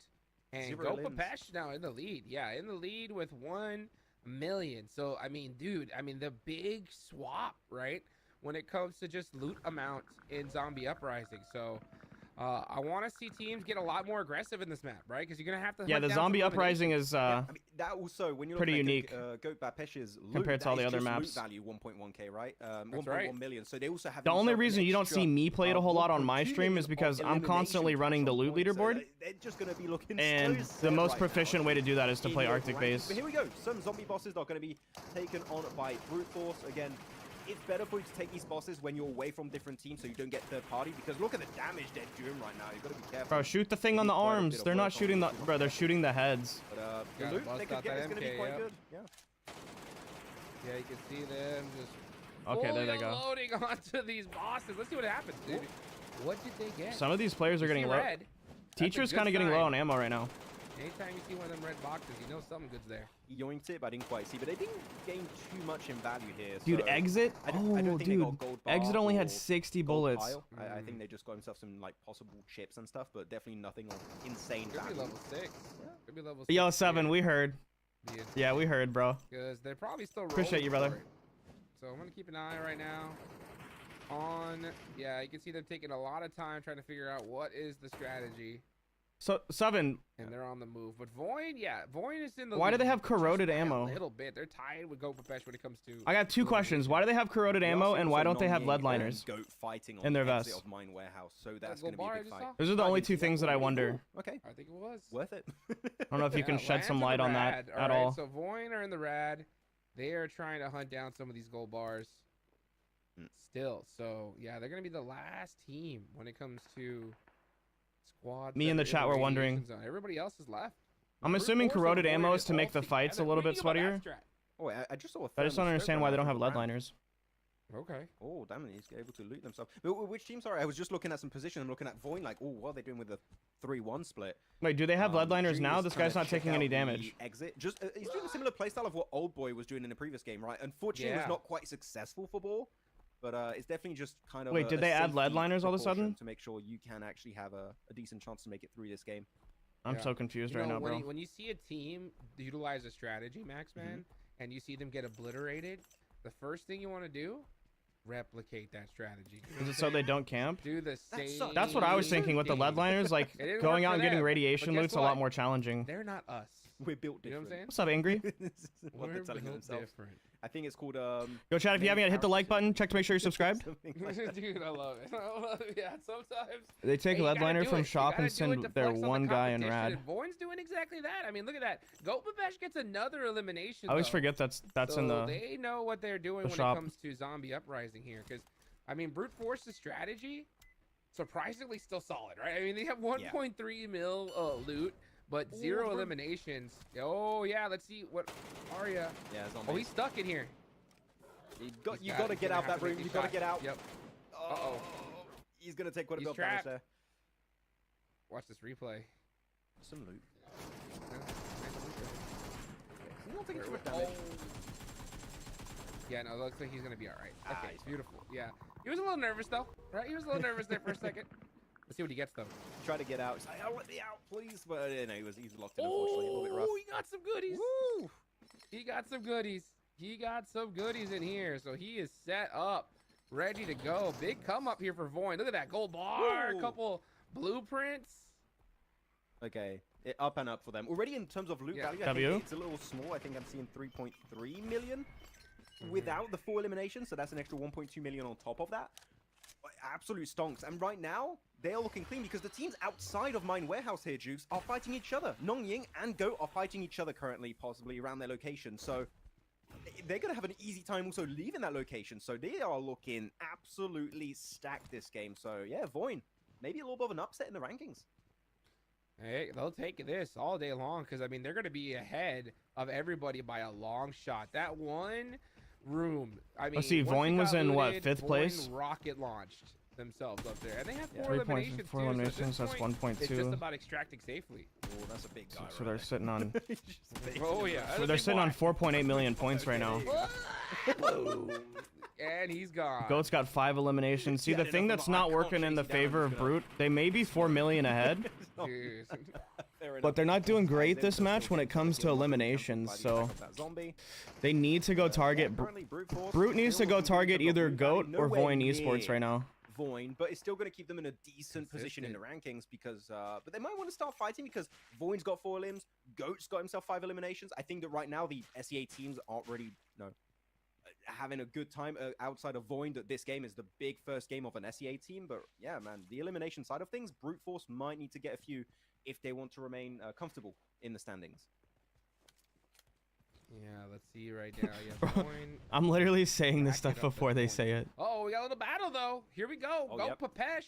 And Zero Go limbs. Papesh now in the lead. Yeah, in the lead with 1 million. So, I mean, dude, the big swap, right? When it comes to just loot amount in Zombie Uprising. So, I want to see teams get a lot more aggressive in this map, right? Because you're gonna have to. Yeah, hunt the down zombie some uprising eliminations. is I mean, that also, when you're pretty looking unique at Goat Bapesh's loot, compared to all that the is other just maps. Loot value 1.1k, right? That's 1.1 right. million. So they also have The only themselves an reason you don't extra, see me play it a whole lot on my 1.2 stream is million because of I'm constantly elimination running the cash loot on points. So leaderboard. they're just going to be looking And so the sad most right proficient now way to do that is to in play your Arctic rankings. base. But here we go. Some zombie bosses are going to be taken on by brute force again. It's better for you to take these bosses when you're away from different teams so you don't get third party, because look at the damage they're doing right now. You've got to be careful. Bro, shoot the thing on the Quite a bit arms. of They're work not on shooting the... these Bro, they're shooting the heads. But the Gotta loot bust they could out get that is going to be MK, quite yep. good. Yeah. Yeah, you can see them just. Okay, there they fully go. Loading onto these bosses. Let's see what happens, dude. What did they get? Some of these players are You getting see low. red. That's a Teacher's good kind of getting low sign. on ammo right now. Anytime you see one of them red boxes, you know something good's there. He yoinked it, but I didn't quite see. But they didn't gain too much in value here. Dude, so Exit? I don't Oh, think they got dude. gold bar Exit only or had 60 gold bullets. pile. I think they just got himself some like possible chips and stuff, but definitely nothing of insane Could be value. level 6. Could be level 6. Yo, 7, we heard. Yeah, we heard, bro. Because they're probably still rolling Appreciate you, brother. for it. So I'm going to keep an eye right now on... Yeah, you can see them taking a lot of time trying to figure out what is the strategy. So, 7, And they're on the move. But Void, yeah, Void is in the why do lead they have just corroded by ammo? A little bit. They're tied with Goat Profesh when it comes to... I got 2 questions. Why do they have corroded We are ammo, seeing and why some don't they have non-Ying lead and liners? Goat fighting on in their the exit vests? of Mine Warehouse, so that's gold going to be a bar I big just fight. saw? Those are the I only didn't 2 see things that I Really wonder. cool. Okay, I think it was. worth it. I don't know if you can Yeah, shed some Lands light in on the that rad. at Alright, all. So Void are in the rad. They are trying to hunt down some of these gold bars. Still, so yeah, they're gonna be the last team when it comes to squads. Me that in the are chat were wondering. radiation zone. Everybody else is left. I'm Brute assuming force and corroded Void ammo are is to all make the fights a together. little What do bit you think about sweatier. that strat? Oh, I just saw a I just don't thermal understand scope why right they don't now have from lead Brand. liners. Okay. Oh, damn it, he's able to loot themselves. But which team? Sorry, I was just looking at some position. I'm looking at Void, like, oh, what are they doing with the 3-1 split? Wait, do they have lead liners now? Junior's This trying guy's to not check taking out any the damage. Exit. Just he's doing a similar playstyle of what Old Boy was doing in the previous game, right? Unfortunately, it Yeah. was not quite successful for Ball, but it's definitely just kind of. Wait, did they add lead safety liners all of a precaution sudden? to make sure you can actually have a decent chance to make it through this game? I'm Yeah. so confused You right know, now, bro. when you see a team utilize a strategy, Max Man, and you see them get obliterated, the first thing you want to do, replicate that strategy. You know Is what it I'm so saying? they don't camp? Do the same. That's what I was thinking with the lead thing. liners. Like, It didn't going work out for and getting them, but radiation guess loot's a what? lot more challenging. They're not us. We're built You know what I'm different. saying? What's up, Angry? This is what they're We're telling built themselves. different. I think it's called Yo, chat, if you haven't yet, hit the like button. Check to make sure you're subscribed. something like that. Dude, I love it. I love it. Yeah, sometimes. They take Hey, you lead gotta liner do from it. You shop gotta and do it send to their flex on the one guy in competition, rad. and Void's doing exactly that. I mean, look at that. Goat Babesh gets another elimination. I always though. forget that's So in the. They know what they're doing the when shop. it comes to zombie uprising here, because I mean, brute force's strategy surprisingly still solid, right? I mean, they have 1.3 mil loot, but 0 eliminations. Oh yeah, let's see what Arya. Yeah, zombie. Oh, he's stuck in here. You got He's to get gonna out have that to make room. these You got to shots. get out. Yep. Oh, he's gonna take quite a He's bit of damage trapped. there. Watch this replay. Some loot. Yeah, He's not taking too much Oh. damage. Yeah, no, it looks like he's gonna be all right. Ah, Okay, he's fine. beautiful. Yeah, he was a little nervous though, right? He was a little nervous there for a second. Let's see what he gets though. Try to get out. He's like, "Oh, let me out, please!" But he's locked in. Unfortunately, a little bit rough. Oh, he got some goodies. Woo! He got some goodies. He got some goodies in here, so he is set up, ready to go. Big come up here for Void. Look at that gold bar, Woo! couple blueprints. Okay, up and up for them. Already in terms of loot Yeah. value, I W? think it's a little small. I think I'm seeing 3.3 million without the 4 eliminations, so that's an extra 1.2 million on top of that. Absolute stonks. And right now, they are looking clean because the teams outside of Mine Warehouse here, Jukes, are fighting each other. Nongying and Goat are fighting each other currently, possibly around their location. So they're going to have an easy time also leaving that location. So they are looking absolutely stacked this game. So yeah, Void, maybe a little bit of an upset in the rankings. Hey, they'll take this all day long because, I mean, they're going to be ahead of everybody by a long shot. That one room, I mean, Let's see, once Voin it was got in, what, looted, 5th Voin place? rocket launched themselves up there. And they have 4 3 eliminations, points, 4 too, so at eliminations. this That's point, It's just 1.2. about extracting safely. Oh, that's a big guy. So they're sitting on. He's just big. Oh, yeah. that's So a they're big sitting on boy. 4.8 million points right now. Boom. And he's gone. Goat's got 5 eliminations. See, Yeah, the enough thing of that's them. I not can't working in chase the you down, favor I'm of just gonna- Brute, they may be 4 million ahead, Jeez. Fair enough. but they're not doing great Them this to match still when it get comes the to kill, for example, eliminations. by the So attack of that zombie. they need to go target. Currently, Brute Force Brute needs to still go looking good in target terms of either loot value, Goat or nowhere Voin near Esports right now. Voin, but it's still going to keep them in a decent position in the rankings because, but they might want to start fighting because Voin's got 4 limbs, Goat's got himself 5 eliminations. I think that right now the SEA teams aren't really, having a good time outside of Voin. That this game is the big first game of an SEA team, but yeah, man, the elimination side of things, Brute Force might need to get a few if they want to remain comfortable in the standings. Yeah, let's see right now. Yeah, Voin. I'm literally saying this stuff before they say it. Oh, we got a little battle though. Here we go. Oh, Go yep. Papesh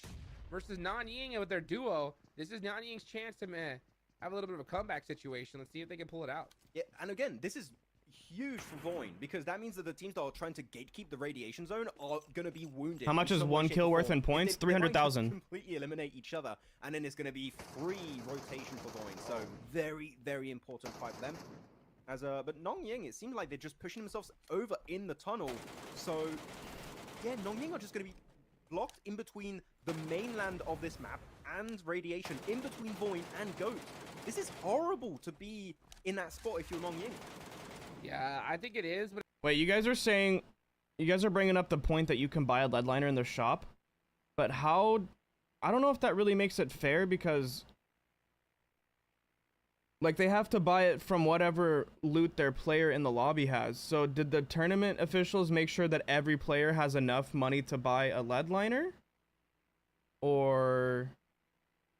versus Nan Ying with their duo. This is Nan Ying's chance to have a little bit of a comeback situation. Let's see if they can pull it out. Yeah, and again, this is huge for Voin because that means that the teams that are trying to gatekeep the radiation zone are going to be wounded. How much is some way, one shape, kill or worth form. in points? They might just 300,000. completely eliminate each other, and then it's going to be free rotation for Voin. So very, very important fight for them. But Nong Ying, it seems like they're just pushing themselves over in the tunnel. So yeah, Nong Ying are just going to be blocked in between the mainland of this map and radiation, in between Voin and Goat. This is horrible to be in that spot if you're Nong Ying. Yeah, I think it is, but Wait, you guys are bringing up the point that you can buy a lead liner in their shop, but how? I don't know if that really makes it fair because, like, they have to buy it from whatever loot their player in the lobby has. So did the tournament officials make sure that every player has enough money to buy a lead liner? Or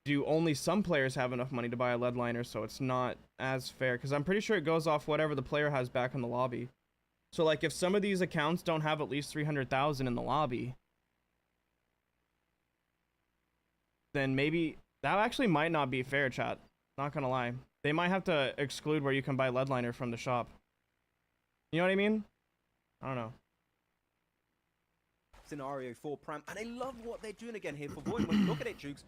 do only some players have enough money to buy a lead liner, so it's not as fair? Because I'm pretty sure it goes off whatever the player has back in the lobby. So, like, if some of these accounts don't have at least 300,000 in the lobby, then maybe that actually might not be fair, chat. Not gonna lie. They might have to exclude where you can buy lead liner from the shop. You know what I mean? I don't know. Scenario for Pram, and I love what they're doing again here for Void. When you look at it, Jukes,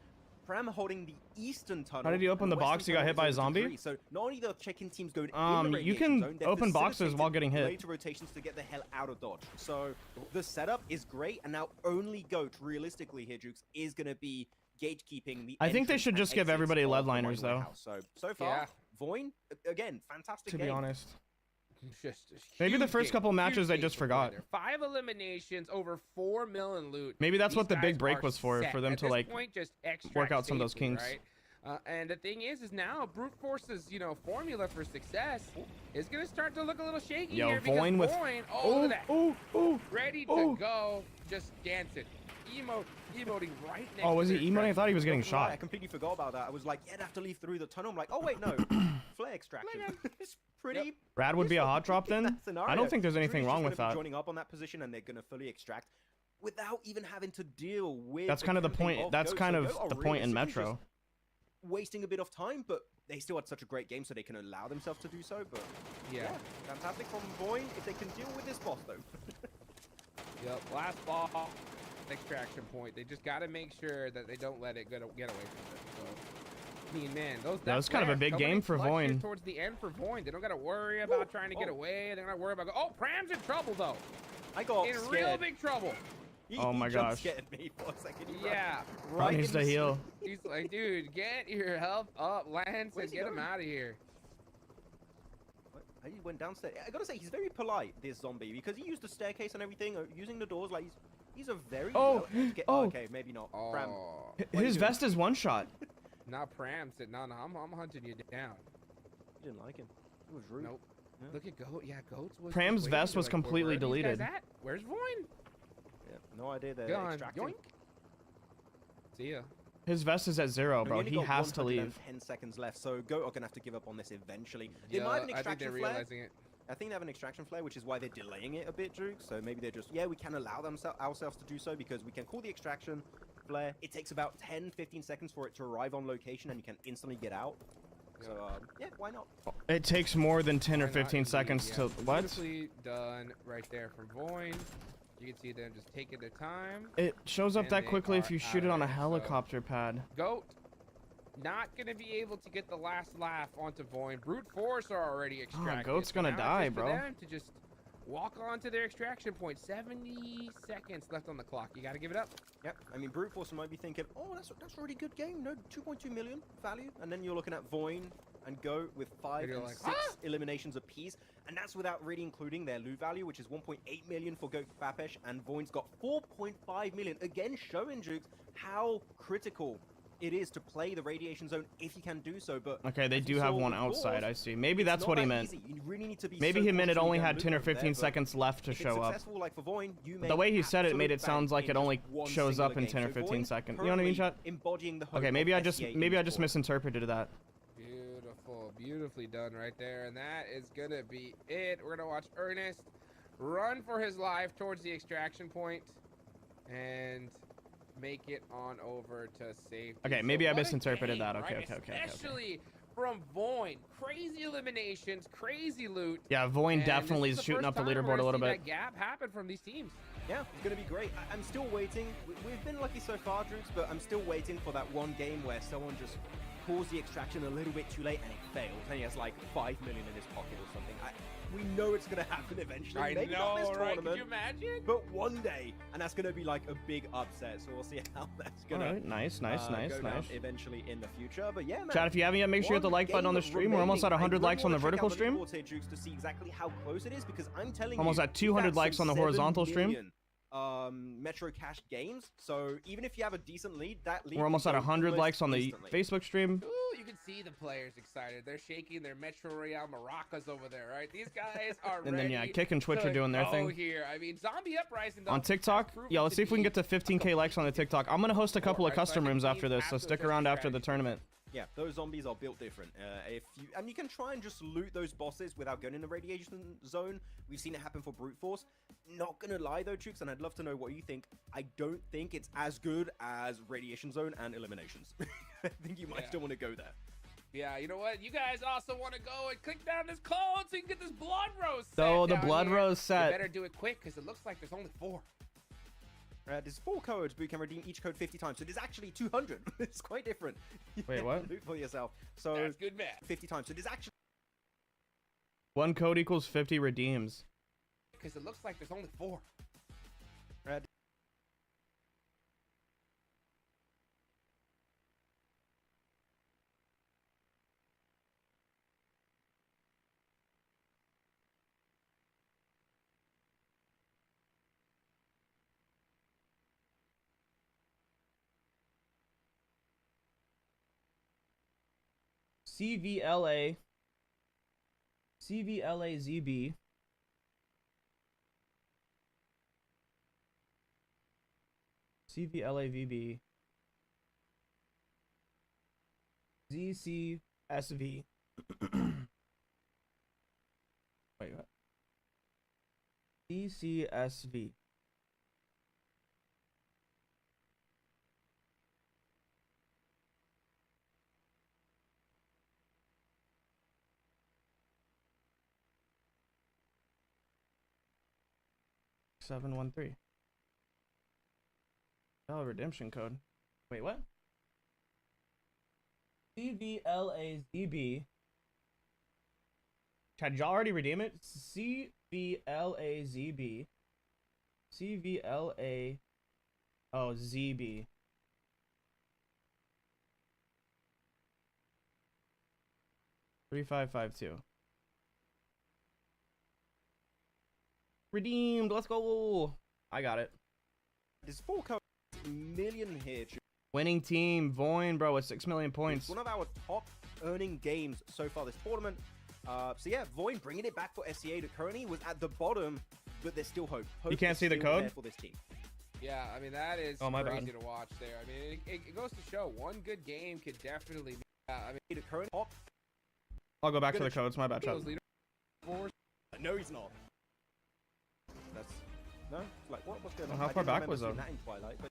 Pram holding the eastern tunnel. How did he open and the box? western He got tunnel hit is by a over to zombie? 3. So not only the check-in teams going in the You radiation can zone, they're open boxes facilitating while getting hit. later rotations to get the hell out of dodge. So the setup is great, and now only Goat, realistically here, Jukes, is going to be gatekeeping the. I think they entrance should and just give exits everybody of lead the liners, Mining though. Warehouse. So far, Yeah. Voin, again, fantastic To game. be honest. just a Maybe the huge first game, couple matches huge they game just for Void forgot. there. 5 eliminations, over 4 million loot. Maybe that's These what the big guys break are was for set. them At to, this like, point, just extract work out some of those safely, kinks. right? And the thing is now Brute Force's, formula for success is going to start to look a little shaky Yo, here because Voin with- Voin, look Oh, at that, oh, ready to oh. go, just dancing, emoting right next Oh, was to he their emoting? I treasure. thought he was getting Right, I shot. completely forgot about that. I was like, yeah, I'd have to leave through the tunnel. I'm like, oh wait, no, flare extraction. it's pretty. Brad would be a useful hot drop in then? that scenario. I don't think there's anything Drew's wrong just with gonna be that. Joining up on that position, and they're gonna fully extract without even having to deal with. That's kind of the camping point. of That's Goat. kind So of Goat are the point in realistically Metro. just wasting a bit of time, but they still had such a great game, so they can allow themselves to do so. But Yeah. fantastic from Void if they can deal with this boss though. Yep, last ball, extraction point. They just got to make sure that they don't let it get away from them. So, I mean, man, That was kind of a big game for Void. Towards the end for Void, they don't got to worry about trying to get away. They don't got to worry about. Oh, Pram's in trouble though. I got In scared. real big trouble. Oh my He jump gosh. scared me for a second. He Yeah. Probably needs in to the heal. He's like, dude, get your health up, Lance, Where's and he get him going? out of here. He went downstairs. I gotta say, he's very polite, this zombie, because he used the staircase and everything, using the doors. Like he's a very. Oh, oh. Okay, maybe not. Pram. Oh, What are you His doing? vest is one shot. now Pram said, no, I'm hunting you down. You didn't like him. It was rude. Nope. Yeah. Look at Goat. Yeah, Goat's was. Pram's just vest waiting. was They're like, completely where are these deleted. guys at? Where's Void? Yeah, no idea. They're Gone. extracting. Yoink. See ya. His vest is at 0, We bro. only He got has to leave. 110 seconds left, so Goat are gonna have to give up on this eventually. They Yeah, might have an I think they're extraction flare. realizing it. I think they have an extraction flare, which is why they're delaying it a bit, Drew. So maybe they're just, we can allow ourselves to do so because we can call the extraction flare. It takes about 10-15 seconds for it to arrive on location, and you can instantly get out. So why not? It takes more than 10 or Why not 15 indeed, seconds yeah. to what? Beautifully done right there from Void. You can see them just taking their time. It shows up And that they quickly are if you out shoot it of on a there, so- helicopter pad. Goat, not gonna be able to get the last laugh onto Void. Brute Force are already extracted. Goat's so gonna now it's die, just for bro. them to just walk on to their extraction point. 70 seconds left on the clock. You gotta give it up. Yep. I mean, Brute Force might be thinking, oh, that's a really good game. No, 2.2 million value, and then you're looking at Void and go with 5 you're and like, 6 eliminations apiece, and that's without really including their loot value, which is 1.8 million for Goat Bapesh, and Void's got 4.5 million. Again, showing Jukes how critical it is to play the radiation zone if you can do so. But Okay, they as we do have saw one with outside. Gauze, I see. Maybe it's that's not what he that meant. easy. You really need to be Maybe so he meant it cautious only when you had go 10 or over there, 15 but seconds left to if show it's up. successful, like for Void, you The make way he said it made absolute it sounds bank like in it only just one shows up in singular 10 or game. So 15 Void seconds. You know what I mean, currently chat? embodying the hope Okay, maybe of I just SEA esports. misinterpreted that. Beautiful, beautifully done right there. And that is gonna be it. We're gonna watch Ernest run for his life towards the extraction point and make it on over to safety. Okay, So maybe I what a misinterpreted that. game, Okay, right? okay. Especially from Void. Crazy eliminations, crazy loot. Yeah, Voin And definitely this is the shooting first up the time we're leaderboard gonna a little see bit. That gap happen from these teams. Yeah, it's going to be great. I'm still waiting. We've been lucky so far, Drukes, but I'm still waiting for that one game where someone just pulls the extraction a little bit too late and it fails, and he has like 5 million in his pocket or something. We know it's going to happen eventually. I Maybe know, not this right? tournament, Could you imagine? but one day, and that's going to be like a big upset. So we'll see how that's going Alright, nice. to go down eventually in the future. But yeah, man. Chat, if you haven't yet, make sure you hit the like button on the stream. We're almost at 100 likes on the vertical stream. Here, Jukes, to see exactly how close it is, because I'm telling Almost you, at 200 we've had likes some on the 7 horizontal stream. million, Metro Cash games. So even if you have a decent lead, that lead We're almost can at go 100 almost likes on the instantly. Facebook stream. Ooh, you can see the players excited. They're shaking their Metro Royale maracas over there, right? These guys are And then, yeah, ready Kick and Twitch to are doing their go thing. here. I mean, Zombie Uprising though, On TikTok, has proven yeah, let's see if we can be get to 15k likes on the TikTok. I'm gonna host a couple of right? So I custom think rooms these after this, so have to stick adjust around their after the strategy. tournament. Yeah, those zombies are built different. You can try and just loot those bosses without going in the radiation zone. We've seen it happen for brute force. Not gonna lie though, Trooks, and I'd love to know what you think. I don't think it's as good as radiation zone and eliminations. I think you might still want to go there. Yeah, you know what? You guys also want to go and click down this code so you can get this blood rose set. So the down blood here. rose You set. better do it quick because it looks like there's only 4. There's 4 codes, but you can redeem each code 50 times. So there's actually 200. It's quite different. You Wait, can what? Loot for yourself. So That's good math. 50 times. So there's actually 1 code equals 50 redeems. Because it looks like there's only 4. CVLA CVLAZB CVLAVB ZCSV Wait, what? ZCSV $713. Redemption code. Wait, what? CVLAZB. Did y'all already redeem it? CVLAZB. CVLA. Oh, ZB. $3552. Redeemed. Let's go. I got it. there's 4 codes million here. Winning team. Voin, bro, with 6 million points. One of our top earning games so far this tournament. So yeah, Void bringing it back for SEA that currently was at the bottom, but there's still hope. Hope You can't is see the still code? there for this team. Yeah, I mean, that is Oh, my crazy bad. to watch there. I mean, it goes to show one good game could definitely be, I mean, The current top. I'll go back to the codes. My bad, chat. those leader fours. No, he's not. That's no. Like what's going on? How I far didn't back remember was seeing though? that in Twilight, but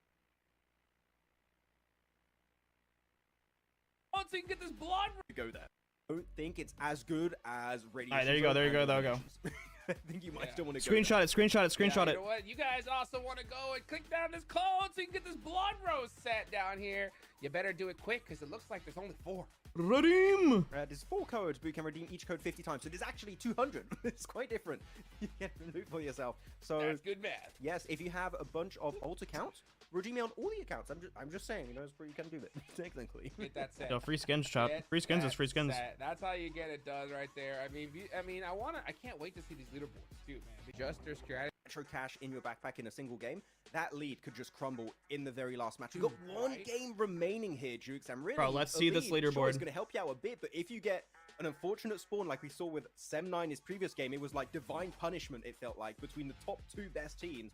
Once you can get this blood. you go there. I don't think it's as good as radiation. Alright, there you go, there you go, there you go. go. I think you might Yeah. still want to Screenshot it, screenshot it, screenshot Yeah, it. you know what? You guys also want to go and click down this code so you can get this blood rose set down here. You better do it quick because it looks like there's only 4. Redeem. There's 4 codes, but you can redeem each code 50 times. So there's actually 200. It's quite different. You can loot for yourself. So That's good math. yes, if you have a bunch of alt accounts, redeem it on all the accounts. I'm just saying, you know, you can do it technically. Get that set. Yo, free skins, chop. Get Free skins is that free skins. set. That's how you get it done right there. I mean, I can't wait to see these leaderboards too, man. Just their strategy. Metro cash in your backpack in a single game, that lead could just crumble in the very last match. You've got one game remaining here, Jukes, and really, Bro, let's see this lead, sure, leaderboard. is going to help you out a bit, but if you get an unfortunate spawn like we saw with Sem9 his previous game, it was like divine punishment, it felt like, between the top 2 best teams.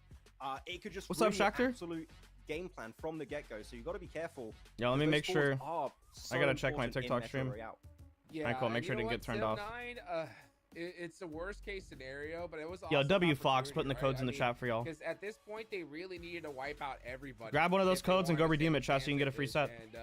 It could just What's up, ruin your Shakhtar? absolute game plan from the get-go, so you got to be careful. Yeah, let me Those make spawns sure. are so I gotta check my important in TikTok Metro stream. Royale. Yeah, Alright, cool. Make and sure it you know didn't get what? turned off. Sim9, it's the worst case scenario, but it was Yo, also W an Fox putting the opportunity, codes right? in the chat for y'all. Because at this point, they really needed to wipe out everybody. Grab one of those if they codes and go wanted to redeem take it, chat, so you can get a free set. And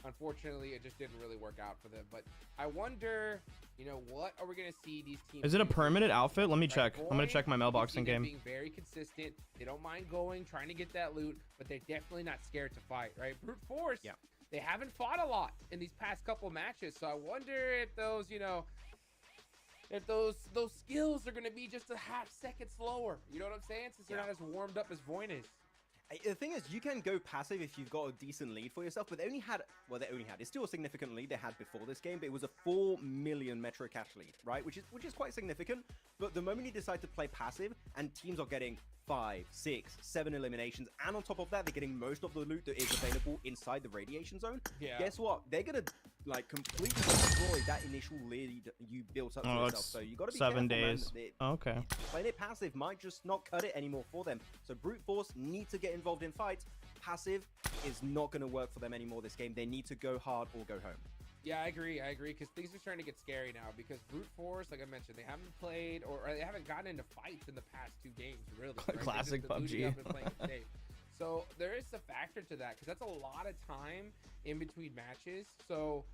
unfortunately, it just didn't really work out for them. But I wonder, you know, what are we gonna see these teams? Is it a do? permanent outfit? Let me Like check. I'm gonna Void, check my mailbox in we've seen them game. being very consistent. They don't mind going, trying to get that loot, but they're definitely not scared to fight, right? Brute Force, Yeah. they haven't fought a lot in these past couple matches, so I wonder if those, you know, if those skills are gonna be just a half second slower. You know what I'm saying? Since they're Yeah. not as warmed up as Void is. The thing is, you can go passive if you've got a decent lead for yourself, but they only had, it's still a significant lead they had before this game, but it was a 4 million Metro cash lead, right? Which is quite significant, but the moment you decide to play passive, and teams are getting 5, 6, 7 eliminations, and on top of that, they're getting most of the loot that is available inside the radiation zone, Yeah. guess what? They're gonna, like, completely destroy that initial lead you built up for Oh, yourself, it's so you gotta be 7 careful, man. days. Oh, okay. Playing it passive might just not cut it anymore for them. So Brute Force need to get involved in fights. Passive is not going to work for them anymore this game. They need to go hard or go home. Yeah, I agree, because things are starting to get scary now, because Brute Force, like I mentioned, they haven't played, or they haven't gotten into fights in the past 2 games, really. Right? Classic They've just been looting PUBG. up and playing it safe. So there is a factor to that, because that's a lot of time in between matches. So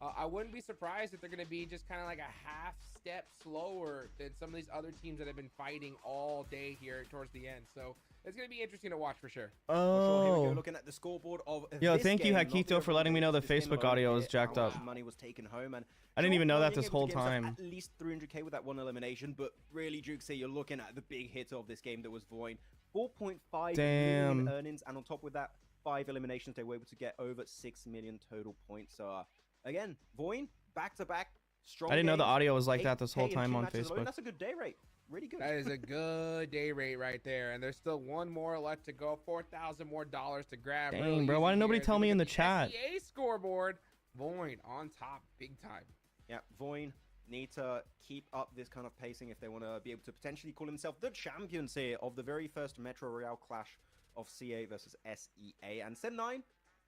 I wouldn't be surprised if they're going to be just kind of like a half step slower than some of these other teams that have been fighting all day here towards the end. So it's going to be interesting to watch for sure. For sure, here we go, Oh. looking at the scoreboard of Yo, this thank you, game, not Hakito, the for letting me know the this game Facebook alone audio here, is jacked how up. much money was taken home, and I didn't even know that this being able whole to get himself time. At least 300k with that one elimination, but really, Jukes, you're looking at the big hit of this game that was Void. 4.5 Damn. million earnings, and on top with that 5 eliminations, they were able to get over 6 million total points. So again, Void back to back. Strong I didn't know the games, audio was like that 8K this whole in time 2 on matches alone. Facebook. That's a good day rate. Really good. That is a good day rate right there, and there's still one more left to go. $4,000 more to grab. Dang, Really bro, why easy didn't nobody here. tell If you me look in at the chat? SEA scoreboard, Void on top, big time. Yeah, Void need to keep up this kind of pacing if they want to be able to potentially call themselves the champions here of the very first Metro Royale clash of CA versus SEA. And Sem9,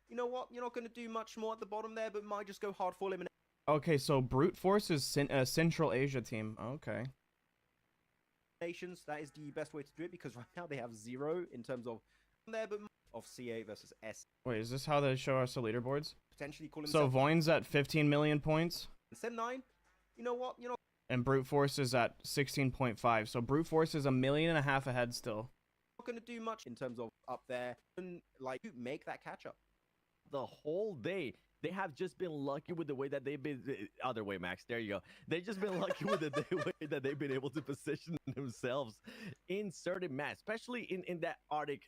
you know what? You're not going to do much more at the bottom there, but might just go hard for elimination. Okay, so Brute Force is a Central Asia team. Okay. That is the best way to do it, because right now they have 0 in terms of there, but of CA versus S. Wait, is this how they show us the leaderboards? Potentially call So themselves Void's at 15 million points, Sem9. You know what? You're not and Brute Force is at 16.5. So Brute Force is 1.5 million ahead still. going to do much in terms of up there and like make that catch up. The whole day, they have just been lucky with the way that they've been. Other way, Max. There you go. They've just been lucky with the way that they've been able to position themselves in certain maps, especially in that Arctic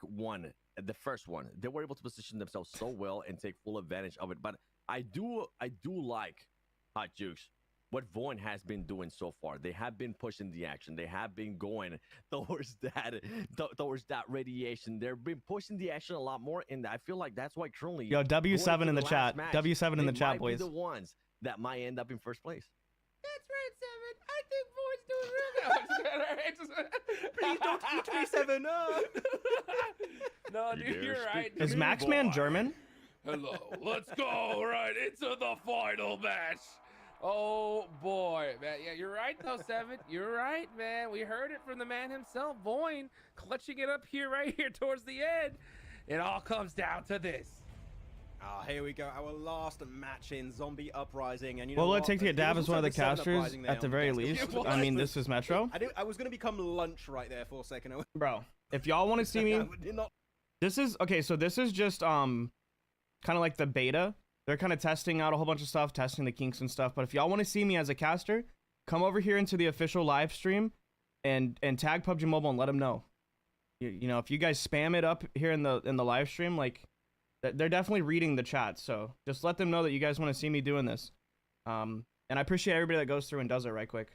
one, the first one. They were able to position themselves so well and take full advantage of it. But I do like Hot Jukes what Void has been doing so far. They have been pushing the action. They have been going towards that radiation. They've been pushing the action a lot more, and I feel like that's why currently. Yo, W7 in the chat. W7 in the chat, boys. boys. The ones that might end up in first place. That's right, 7. I think Void's doing real good. Please don't tweet me, 7. No, You dude, dare you're speak right. to Is me, Maxman boy. German? Hello, let's go right into the final match. Oh boy, man. Yeah, you're right though, 7. You're right, man. We heard it from the man himself, Void, clutching it up here, right here towards the end. It all comes down to this. Ah, here we go. Our last match in Zombie Uprising, and you know What will it what? take to get There Dab was as one of the also Seven casters Uprising there at the on very desk. least? It I mean, was. this is Metro. I was gonna become lunch right there for a second. Bro, if y'all want to see me, I did not. this is okay. So this is just kind of like the beta. they're kind of testing out a whole bunch of stuff, testing the kinks and stuff. But if y'all want to see me as a caster, come over here into the official live stream and tag PUBG Mobile and let them know. You know, if you guys spam it up here in the live stream, like they're definitely reading the chat. So just let them know that you guys want to see me doing this. And I appreciate everybody that goes through and does it right quick.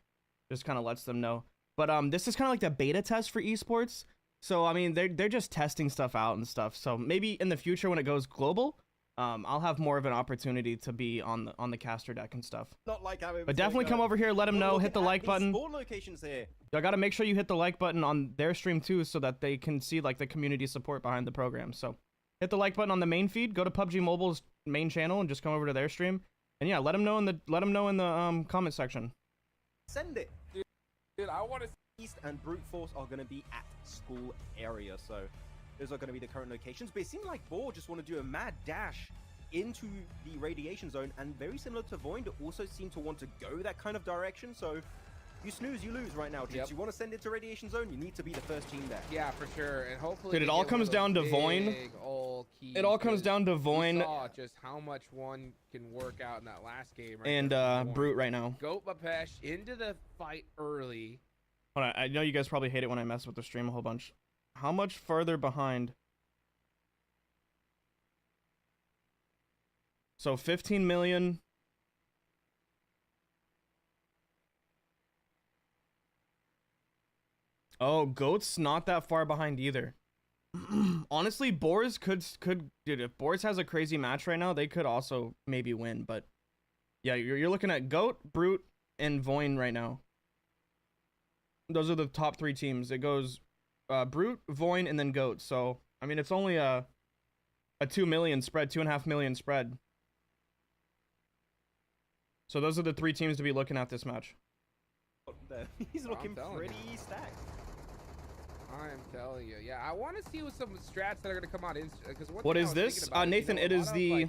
Just kind of lets them know. But this is kind of like the beta test for esports. So I mean, they're just testing stuff out and stuff. So maybe in the future when it goes global, I'll have more of an opportunity to be on the caster deck and stuff. Not like how it But was definitely come over here, let them know, hit the like button. Spawn locations here. Y'all gotta make sure you hit the like button on their stream too, so that they can see like the community support behind the program. So hit the like button on the main feed, go to PUBG Mobile's main channel, and just come over to their stream. And yeah, let them know in the comment section. Send it. Dude, I want to. East and Brute Force are going to be at school area, so those are going to be the current locations. But it seems like Boar just want to do a mad dash into the radiation zone, and very similar to Void, also seem to want to go that kind of direction. So you snooze, you lose right now, Jukes. Yep. You want to send it to radiation zone, you need to be the first team there. Yeah, for sure, and hopefully. Dude, it all comes down to Void. It all comes down to Void. Saw just how much one can work out in that last game. Right And there. Brute right now. Goat Bapesh into the fight early. Hold on, I know you guys probably hate it when I mess with the stream a whole bunch. How much further behind? So 15 million. Oh, Goat's not that far behind either. Honestly, Boars could dude, if Boars has a crazy match right now, they could also maybe win, but yeah, you're looking at Goat, Brute, and Void right now. Those are the top 3 teams. It goes Brute, Void, and then Goat. So, I mean, it's only a 2 million spread, 2.5 million spread. So those are the 3 teams to be looking at this match. He's looking pretty stacked. I'm telling you, yeah. I want to see what some strats that are going to come out. Because what is this? Nathan, it is the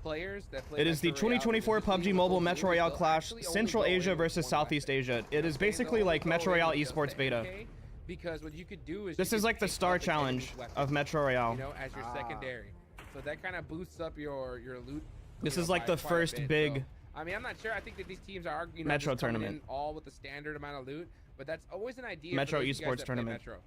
players that play. It is the 2024 PUBG Mobile Metro Royale Clash, Central Asia versus Southeast Asia. It is basically like Metro Royale esports beta. Because what you could do is this is like the star challenge of Metro Royale. You know, as your secondary. So that kind of boosts up your loot. This is like the first big. So, I mean, I'm not sure. I think that these teams are Metro tournament, all with the standard amount of loot, but that's always an idea. Metro esports tournament. Metro.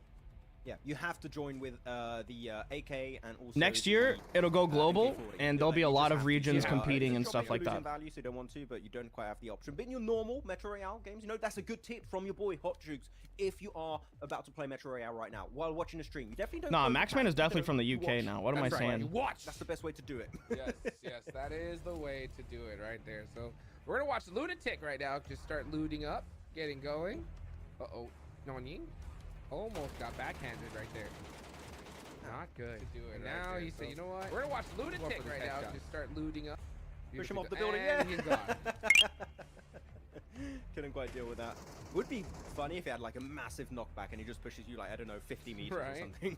Yeah, you have to join with the AK and also next year it'll go global, and there'll be a lot of regions competing and stuff like that. Value, so you don't want to, but you don't quite have the option. But in your normal Metro Royale games, you know, that's a good tip from your boy Hot Jukes. If you are about to play Metro Royale right now while watching the stream, you definitely don't. Nah, Maxman is definitely from the UK now. What am I saying? Watch. That's the best way to do it. yes, that is the way to do it right there. So we're gonna watch Lunatic right now. Just start looting up, getting going. Uh-oh, Nonying almost got backhanded right there. Not good. Do it. And now he said, you know what? We're gonna watch Lunatic right now. Just start looting up. Push him off the building. And he's gone. Couldn't quite deal with that. Would be funny if he had like a massive knockback and he just pushes you like, I don't know, 50 meters or something.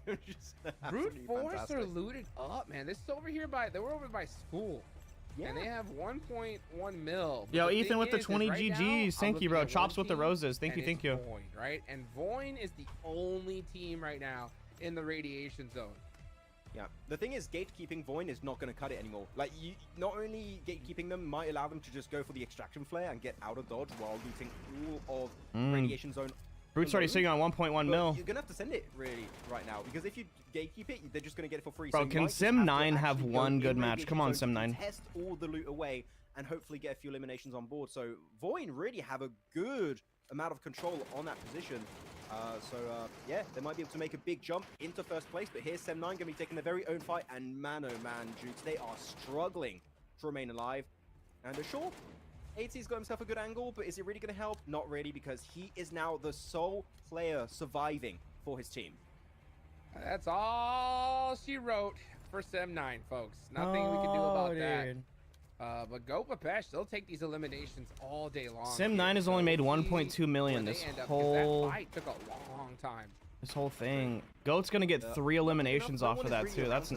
Brute Force are looted up, man. This is over here they were over by school. Yeah. And they have 1.1 mil. Yo, Ethan with the 20 GGs. Thank you, bro. Chops with the roses. Thank you. Void, right? And Void is the only team right now in the radiation zone. Yeah, the thing is, gatekeeping Void is not going to cut it anymore. Like, you not only gatekeeping them might allow them to just go for the extraction flare and get out of dodge while looting all of radiation zone. Brute's already sitting on 1.1 mil. You're gonna have to send it really right now, because if you gatekeep it, they're just gonna get it for free. Bro, so can Sim9 have one good match? Come on, Sim9. Test all the loot away and hopefully get a few eliminations on board. So Void really have a good amount of control on that position. Yeah, they might be able to make a big jump into first place, but here's Sem9 going to be taking their very own fight, and man, oh man, Jukes, they are struggling to remain alive. And sure, AT's got himself a good angle, but is it really going to help? Not really, because he is now the sole player surviving for his team. That's all she wrote for Sem9, folks. Nothing we can do about that. But Go Papesh, they'll take these eliminations all day long. Sim9 has only made 1.2 million this whole... That fight took a long time. This whole thing. Goat's gonna get 3 eliminations off of that too. That's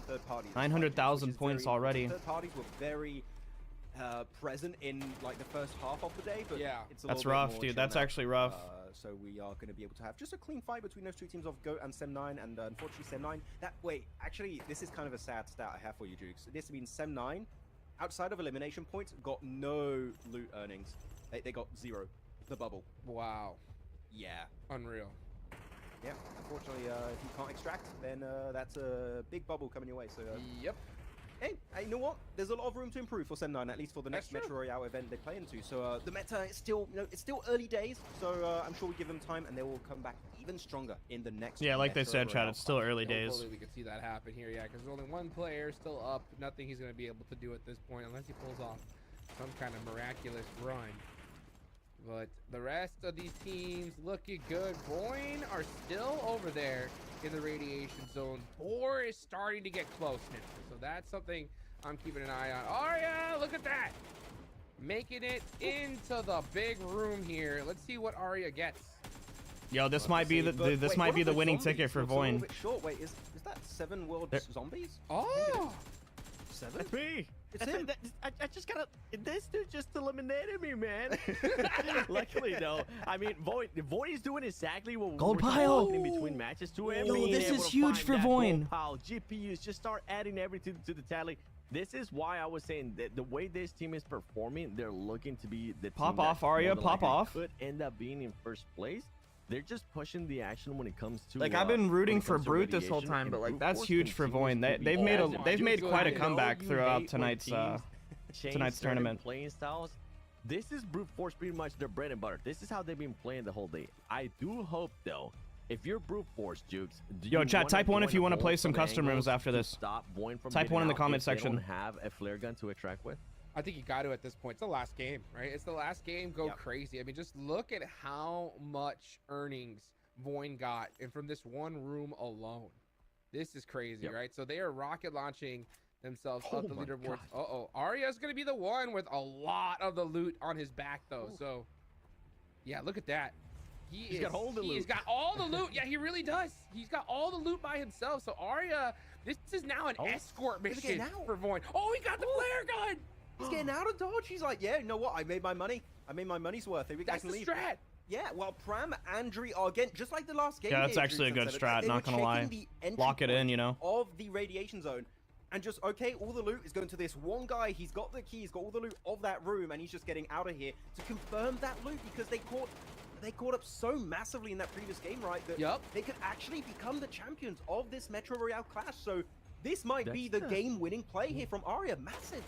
900,000 points already. Third parties were very present in like the first half of the day, but yeah, it's a that's little rough, bit more dude. That's chilled out. actually rough. So we are going to be able to have just a clean fight between those two teams of Goat and Sem9, and unfortunately Sem9. Actually, this is kind of a sad stat I have for you, Jukes. This means Sem9 outside of elimination points, got no loot earnings. They got 0. The bubble. Wow. Yeah. Unreal. Yeah. Unfortunately, if you can't extract, then that's a big bubble coming your way. So. Yep. Hey, you know what? There's a lot of room to improve for Sem9, at least for the next Metro Royale event they play into. So the meta is still, it's still early days. So I'm sure we give them time, and they will come back even stronger in the next. Yeah, like they Metro said, Chad, Royale it's still early days. Hopefully we can see that happen here, yeah, because there's only one player still up. Nothing he's going to be able to do at this point unless he pulls off some kind of miraculous run. But the rest of these teams looking good. Voin are still over there in the radiation zone. Boar is starting to get close now. So that's something I'm keeping an eye on. Arya, look at that. Making it into the big room here. Let's see what Arya gets. Yo, this might be the winning ticket for Voin. A little bit short. Wait, is that 7 world zombies? Oh, 7? That's me. It's him. I just gotta. This dude just eliminated me, man. Luckily, though, I mean, Void is doing exactly what Gold we're pile. talking in between matches to him. Yo, being this able is to huge find for that Voin. gold pile, GPUs, just start adding everything to the tally. This is why I was saying that the way this team is performing, they're looking to be the Pop team off, that Arya, more than pop likely off. could end up being in first place. They're just pushing the action when it comes to Like I've been when rooting it for comes to Brute this whole radiation, time, and but like Brute that's Force huge for Voin. continues to be They've made awesome. they've made quite a I know comeback you throughout hate when tonight's teams change tonight's certain tournament. playing styles. This is Brute Force pretty much their bread and butter. This is how they've been playing the whole day. I do hope though, if you're Brute Force, Jukes, Yo, chat, type 1 if you want to play some custom rooms after this. Stop Voin from Type getting 1 in the out comment if they section. don't have a flare gun to extract with. I think you got to at this point. It's the last game, right? It's the last game. Go crazy. I mean, just look at how much earnings Voin got, and from this one room alone. This is crazy, right? So they are rocket launching themselves up the leaderboards. Arya's gonna be the one with a lot of the loot on his back, though. So yeah, look at that. He's got all the loot. He's got all the loot. Yeah, he really does. He's got all the loot by himself. So Arya, this is now an escort mission for Voin. Oh, he got the flare gun. He's getting out of Dodge. He's like, yeah, you know what? I made my money. I made my money's worth. Maybe That's I can the leave. strat. Yeah, well, Pram, Andri are again, just like the last game. Yeah, that's here, actually a Drew good said, strat, they not were gonna lie. checking the entry Lock it in, point you know. Of the radiation zone. And just, okay, all the loot is going to this one guy. He's got the key, he's got all the loot of that room, and he's just getting out of here to confirm that loot because they caught up so massively in that previous game, right? That they could actually become the champions of this Metro Royale clash. So this might be the game-winning play here from Arya. Massive.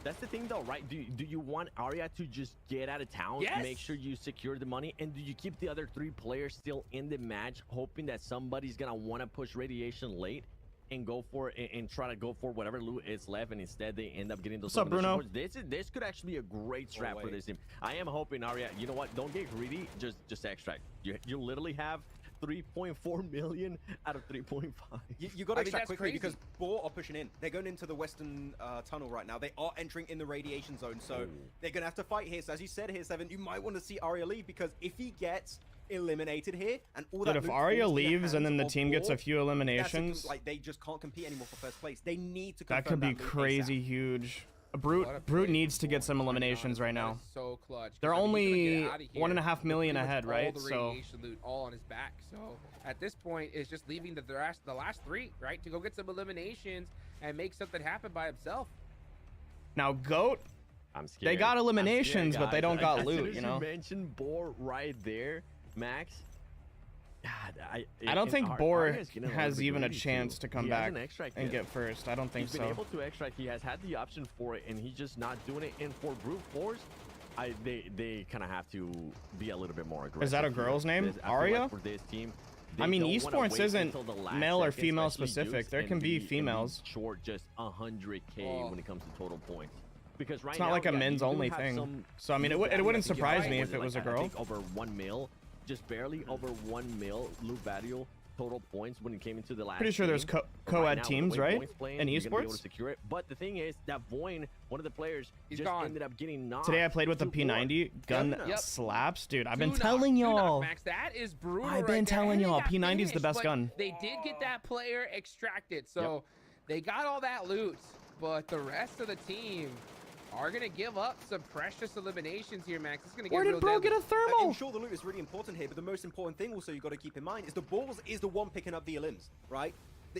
That's the thing though, right? Do you want Arya to just get out of town, make sure you secure the money, and do you keep the other 3 players still in the match, hoping that somebody's gonna want to push radiation late and go for it and try to go for whatever loot is left, and instead they end up getting those. What's up, Bruno? Boards? This could actually be a great strat for this team. I am hoping Arya, you know what? Don't get greedy. Just extract. You literally have 3.4 million out of 3.5. You got to extract quickly because Boar are pushing in. They're going into the western tunnel right now. They are entering in the radiation zone, so they're going to have to fight here. So as you said here, Seven, you might want to see Arya leave because if he gets eliminated here and all that. Dude, if Arya leaves and then the team gets a few eliminations, like they just can't compete anymore for first place. They need to. That could be crazy huge. Brute needs to get some eliminations right now. So clutch. They're only 1.5 million ahead, right? All the radiation loot all on his back. So at this point, it's just leaving the last 3, right, to go get some eliminations and make something happen by himself. Now Goat, I'm scared. they got eliminations, scared, but they don't got loot. As You know. You mentioned Boar right there, Max. God, I don't think Boar has even a greedy chance to come back and yet. get first. I don't think He's been able to extract. He has had the option for it, and he's just not doing it. And for Brute Force, they kind of have to be a little bit more aggressive. Is that a girl's name? Arya? Like for this team, I mean, esports isn't male or female specific. There can be females. Short just 100K when it comes to total points. Because right it's not now, like a men's only thing. So I mean, it wouldn't surprise me if it was a girl. Over 1 mil, just barely over 1 mil loot value total points when it came into the last. Pretty sure there's co-ed teams, right? In esports. Secure it. But the thing is that Voin, one of the players, just ended up getting knocked. Today I played with the P90 gun slaps, dude. I've been telling y'all. Max, that is brutal. I've been telling y'all. P90 is the best gun. They did get that player extracted, so they got all that loot. But the rest of the team are going to give up some precious eliminations here, Max. It's going to get Where did Bro get a thermal? Ensure the loot is really important here, but the most important thing also you got to keep in mind is the Balls is the one picking up the elims, right?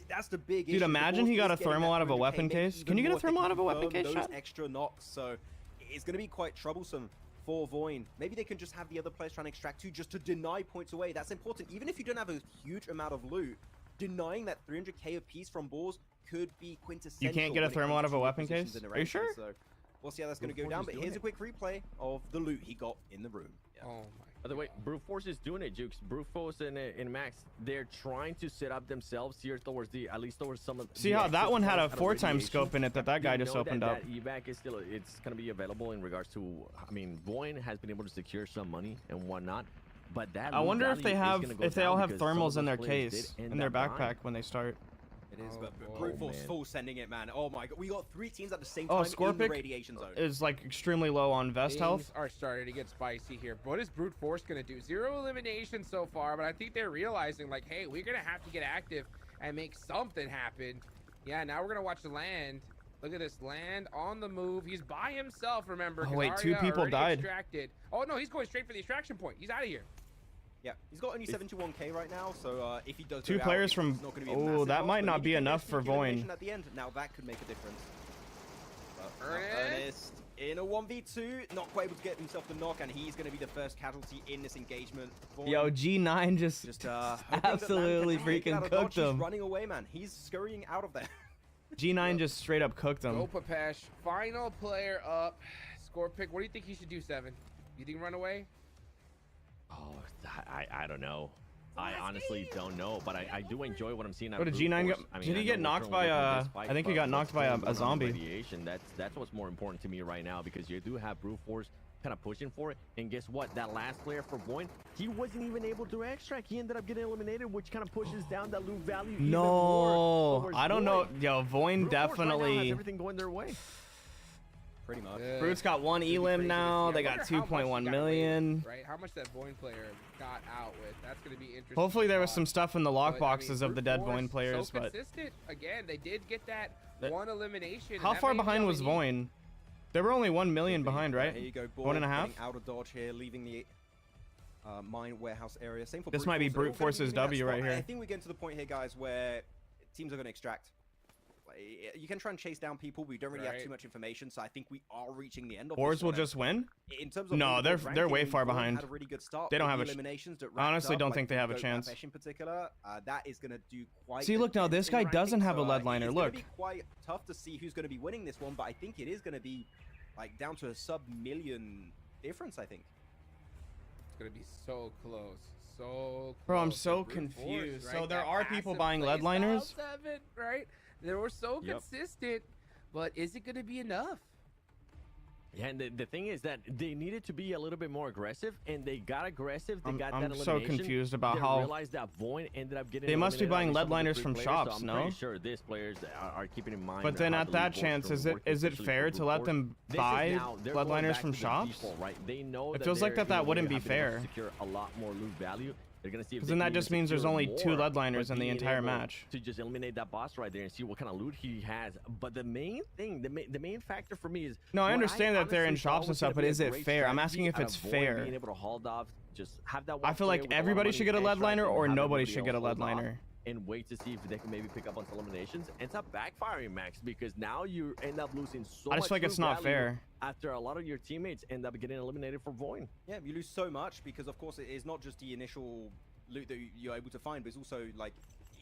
That's the big Dude, issue. imagine he got a thermal out of a weapon case. Can you get a thermal out of a weapon case, those chat? extra knocks, so it's going to be quite troublesome for Voin. Maybe they can just have the other players trying to extract too, just to deny points away. That's important. Even if you don't have a huge amount of loot, denying that 300k apiece from balls could be quintessential. You can't get a thermal out of a weapon case? Are you sure? So we'll see how that's going to go down, but here's a quick replay of the loot he got in the room. Yeah. Oh my. By the way, Brute Force is doing it, Jukes. Brute Force and Max, they're trying to set up themselves here towards at least towards some of. See how that one had a 4x scope in it that guy just opened up. That evac is still, it's gonna be available in regards to. I mean, Voin has been able to secure some money and whatnot, but that. I wonder if they all have thermals in their case, in their backpack when they start. It is, but boy. Brute Force man. full sending it, man. Oh my god, we got 3 teams at the same Oh, time in the Scorpic radiation zone. is like extremely low on vest health. Things are starting to get spicy here. What is Brute Force gonna do? 0 elimination so far, but I think they're realizing like, hey, we're gonna have to get active and make something happen. Yeah, now we're gonna watch the land. Look at this, land on the move. He's by himself, remember. Oh, wait, 2 Arya people already died. Extracted. Oh no, he's going straight for the extraction point. He's out of here. Yeah, he's got only 71k right now, so if he does 2 go out, players it's from. not gonna be a Oh, massive that loss, might but not maybe be he can enough get for a sneaky elimination Voin. at the end. Now that could make a difference. But Ernest in a 1v2, not quite able to get himself the knock, and he's going to be the first casualty in this engagement. Voin Yo, G9 just hoping that man absolutely can take it freaking out of dodge. cooked He's him. running away, man. He's scurrying out of there. G9 just straight up cooked him. Go Papesh. Final player up. Score pick. What do you think he should do, 7? You think run away? Oh, I don't know. I honestly don't know, but I do enjoy what I'm seeing. What did G9 get? Did he get knocked by a? I think he got knocked by a zombie. Radiation. That's what's more important to me right now, because you do have Brute Force kind of pushing for it. And guess what? That last player for Voin, he wasn't even able to extract. He ended up getting eliminated, which kind of pushes down that loot value. Even more No, towards I don't know. Voin. Yo, Voin Brute Force right now has definitely. everything going their way. Pretty much. Brute's got 1 elim now. They got 2.1 million. Right? How much that Voin player got out with? That's going to be interesting. Hopefully there was to some watch. stuff in the But, lock I boxes mean, of the Brute dead Force, Voin players, so but consistent. Again, they did get that That- 1 elimination. and how that far may be behind all was they need. Voin? They were only 1 million behind, right? Here you go. 1.5? Getting out of dodge here, leaving the mine warehouse area. Same for This Brute might be Force. They're all Brute gonna be Force's leaving that W right spot. here. I think we're getting to the point here, guys, where teams are going to extract. You can try and chase down people. We don't really have Right. too much information, so I think we are reaching the end of Ors this will one. just win. In terms of No, leaderboard they're ranking, way I mean, far Voin behind. Had a really good start. They don't but have the a ch- eliminations that I honestly racked don't up, think they like have a Goat chance. Papesh in particular, that is going to do quite. See, a look now, dent this in guy ranking, doesn't have a so, lead liner, It's look. going to be quite tough to see who's going to be winning this one, but I think it is going to be like down to a sub-million difference. I think. It's going to be so close. So Bro, I'm close. so The Brute Force, confused. So right? there That are people passive buying playstyle lead liners? 7, right? They were so Yep. consistent, but is it going to be enough? Yeah, and the thing is that they needed to be a little bit more aggressive, and they got aggressive. They got that I'm so elimination. confused about They how realized that Voin ended up getting. They must be eliminated, buying at least lead some of the liners 3 from players, shops, so I'm no? pretty sure these players are keeping in mind. But then how at the that leaderboards chance, are is it working, especially fair for to let Brute them Force. This is buy now, they're lead going liners back from to the shops? default, right? They know It that feels like they're, that even though wouldn't they be have been able to fair. Secure a lot more loot value. They're gonna see if Because they then can that even just means there's secure only 2 more, lead liners but in the being entire able match. to just eliminate that boss right there and see what kind of loot he has. But the main thing, the main factor for me is No, I what understand that they're in honestly thought shops and was stuff, gonna but be a is it great fair? I'm strategy asking if out it's of Voin fair. being able to hold off, just have that I one feel player like with a lot of everybody money should get a lead extract liner, and or have nobody everybody should get a else lead hold off liner. and wait to see if they can maybe pick up on some eliminations. Ends up backfiring, Max, because now you end up losing so much. I just feel like it's loot not value fair. after a lot of your teammates end up getting eliminated for Voin. Yeah, you lose so much because, of course, it is not just the initial loot that you're able to find, but it's also like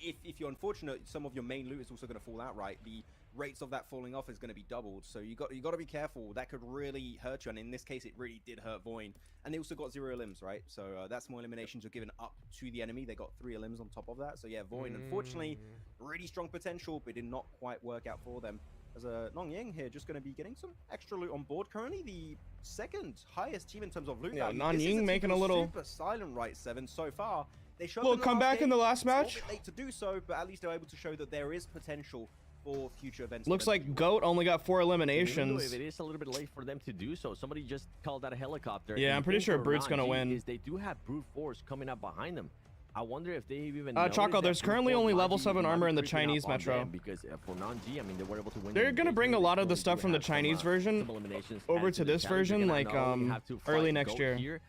if you're unfortunate, some of your main loot is also going to fall out. Right, the rates of that falling off is going to be doubled. So you got to be careful. That could really hurt you, and in this case, it really did hurt Voin. And they also got 0 limbs, right? So that's more eliminations are given up to the enemy. They got 3 limbs on top of that. So yeah, Voin, unfortunately, really strong potential, but did not quite work out for them. As Nong Ying here, just going to be getting some extra loot on board. Currently, the second highest team in terms of loot. Yeah, value. Nong This is Ying team making a that's little super silent, right? 7 so far. They showed Little them comeback game. in the last It's a little match. bit late to do so, but at least they're able to show that there is potential for future events. Looks like Goat only got 4 eliminations. If it is a little bit late for them to do so, somebody just called out a helicopter. Yeah, and I'm the pretty thing sure for Brute's gonna Nanji win. Is they do have Brute Force coming up behind them. I wonder if they even. Choco, noticed there's that currently Brute only Force level might 7 be armor in the creeping up Chinese on metro. them, because for Nanji, I mean, they were able to win. They're the gonna bring a engagement. lot of They the stuff do from the have some, Chinese version some eliminations over added to the this challenge. version, They're like, gonna not only have to early fight next Goat year. here,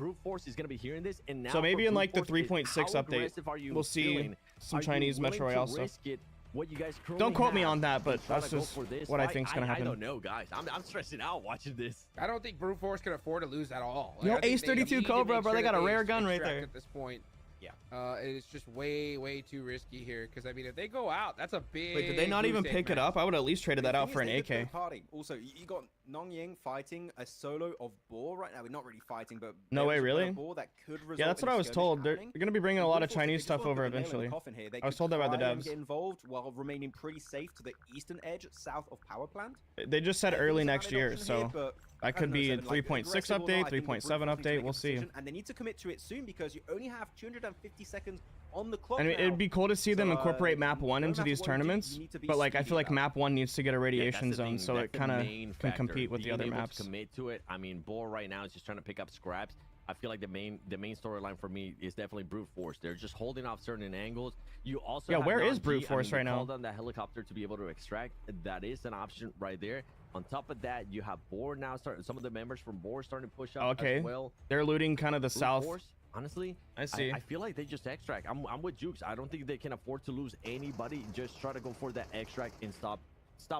Brute Force is going to be hearing this, and now So maybe for in Brute like the Force is 3.6 how update, aggressive are you we'll see feeling? some Are you Chinese willing Metro to Royale stuff. risk it? What you guys Don't quote me have on that, and but try that's to go just for this what I fight? think's gonna happen. I don't know, guys. I'm stressing out watching this. I don't think Brute Force can afford to lose at all. Yo, I think Ace they 32 need to Cobra, make bro, sure they got that a rare gun right extract there. At this point, Yeah. it's just way too risky here. Because I mean, if they go out, that's a big. Wait, did they not even goose egg pick it match. up? I would at least traded that The out thing for is, an they did AK. third party. Also, you got Nong Ying fighting a solo of Boar right now. We're not really fighting, but No there way, is a plan really? of Boar that could result Yeah, that's in what a I was skirmish told. They're happening. going to be bringing a And lot of Brute Force, if they Chinese just stuff wanna over put the nail in the eventually. coffin here, they I was could told that by the try and devs. Get involved while remaining pretty safe to the eastern edge, south of power plant. They just said I think early there's a next valid year, option so here, but that I could don't know, be Seven, like, 3.6 aggressive or not, update, I think the Brute 3.7 Force needs to update. make a We'll see. decision, and they need to commit to it soon because you only have 250 seconds on the clock. I mean, now. it'd be cool to see them So, incorporate map no 1 into matter these what you do, tournaments, you need to be but like I speedy feel like about it. map 1 needs to get a Yeah, radiation that's the zone, thing. so That's it the kind of main can factor. compete with the Being other able to maps. commit to it. I mean, Boar right now is just trying to pick up scraps. I feel like the main storyline for me is definitely Brute Force. They're just holding off certain angles. You also Yeah, have where is Nong Brute Ji. Force I mean, right they now? called on that helicopter to be able to extract. That is an option right there. On top of that, you have Boar now starting. Some of the members from Boar starting to push up Okay. as well. They're looting kind of the Brute south. Force, honestly, I see. I feel like they just extract. I'm with Jukes. I don't think they can afford to lose anybody. Just try to go for that extract and stop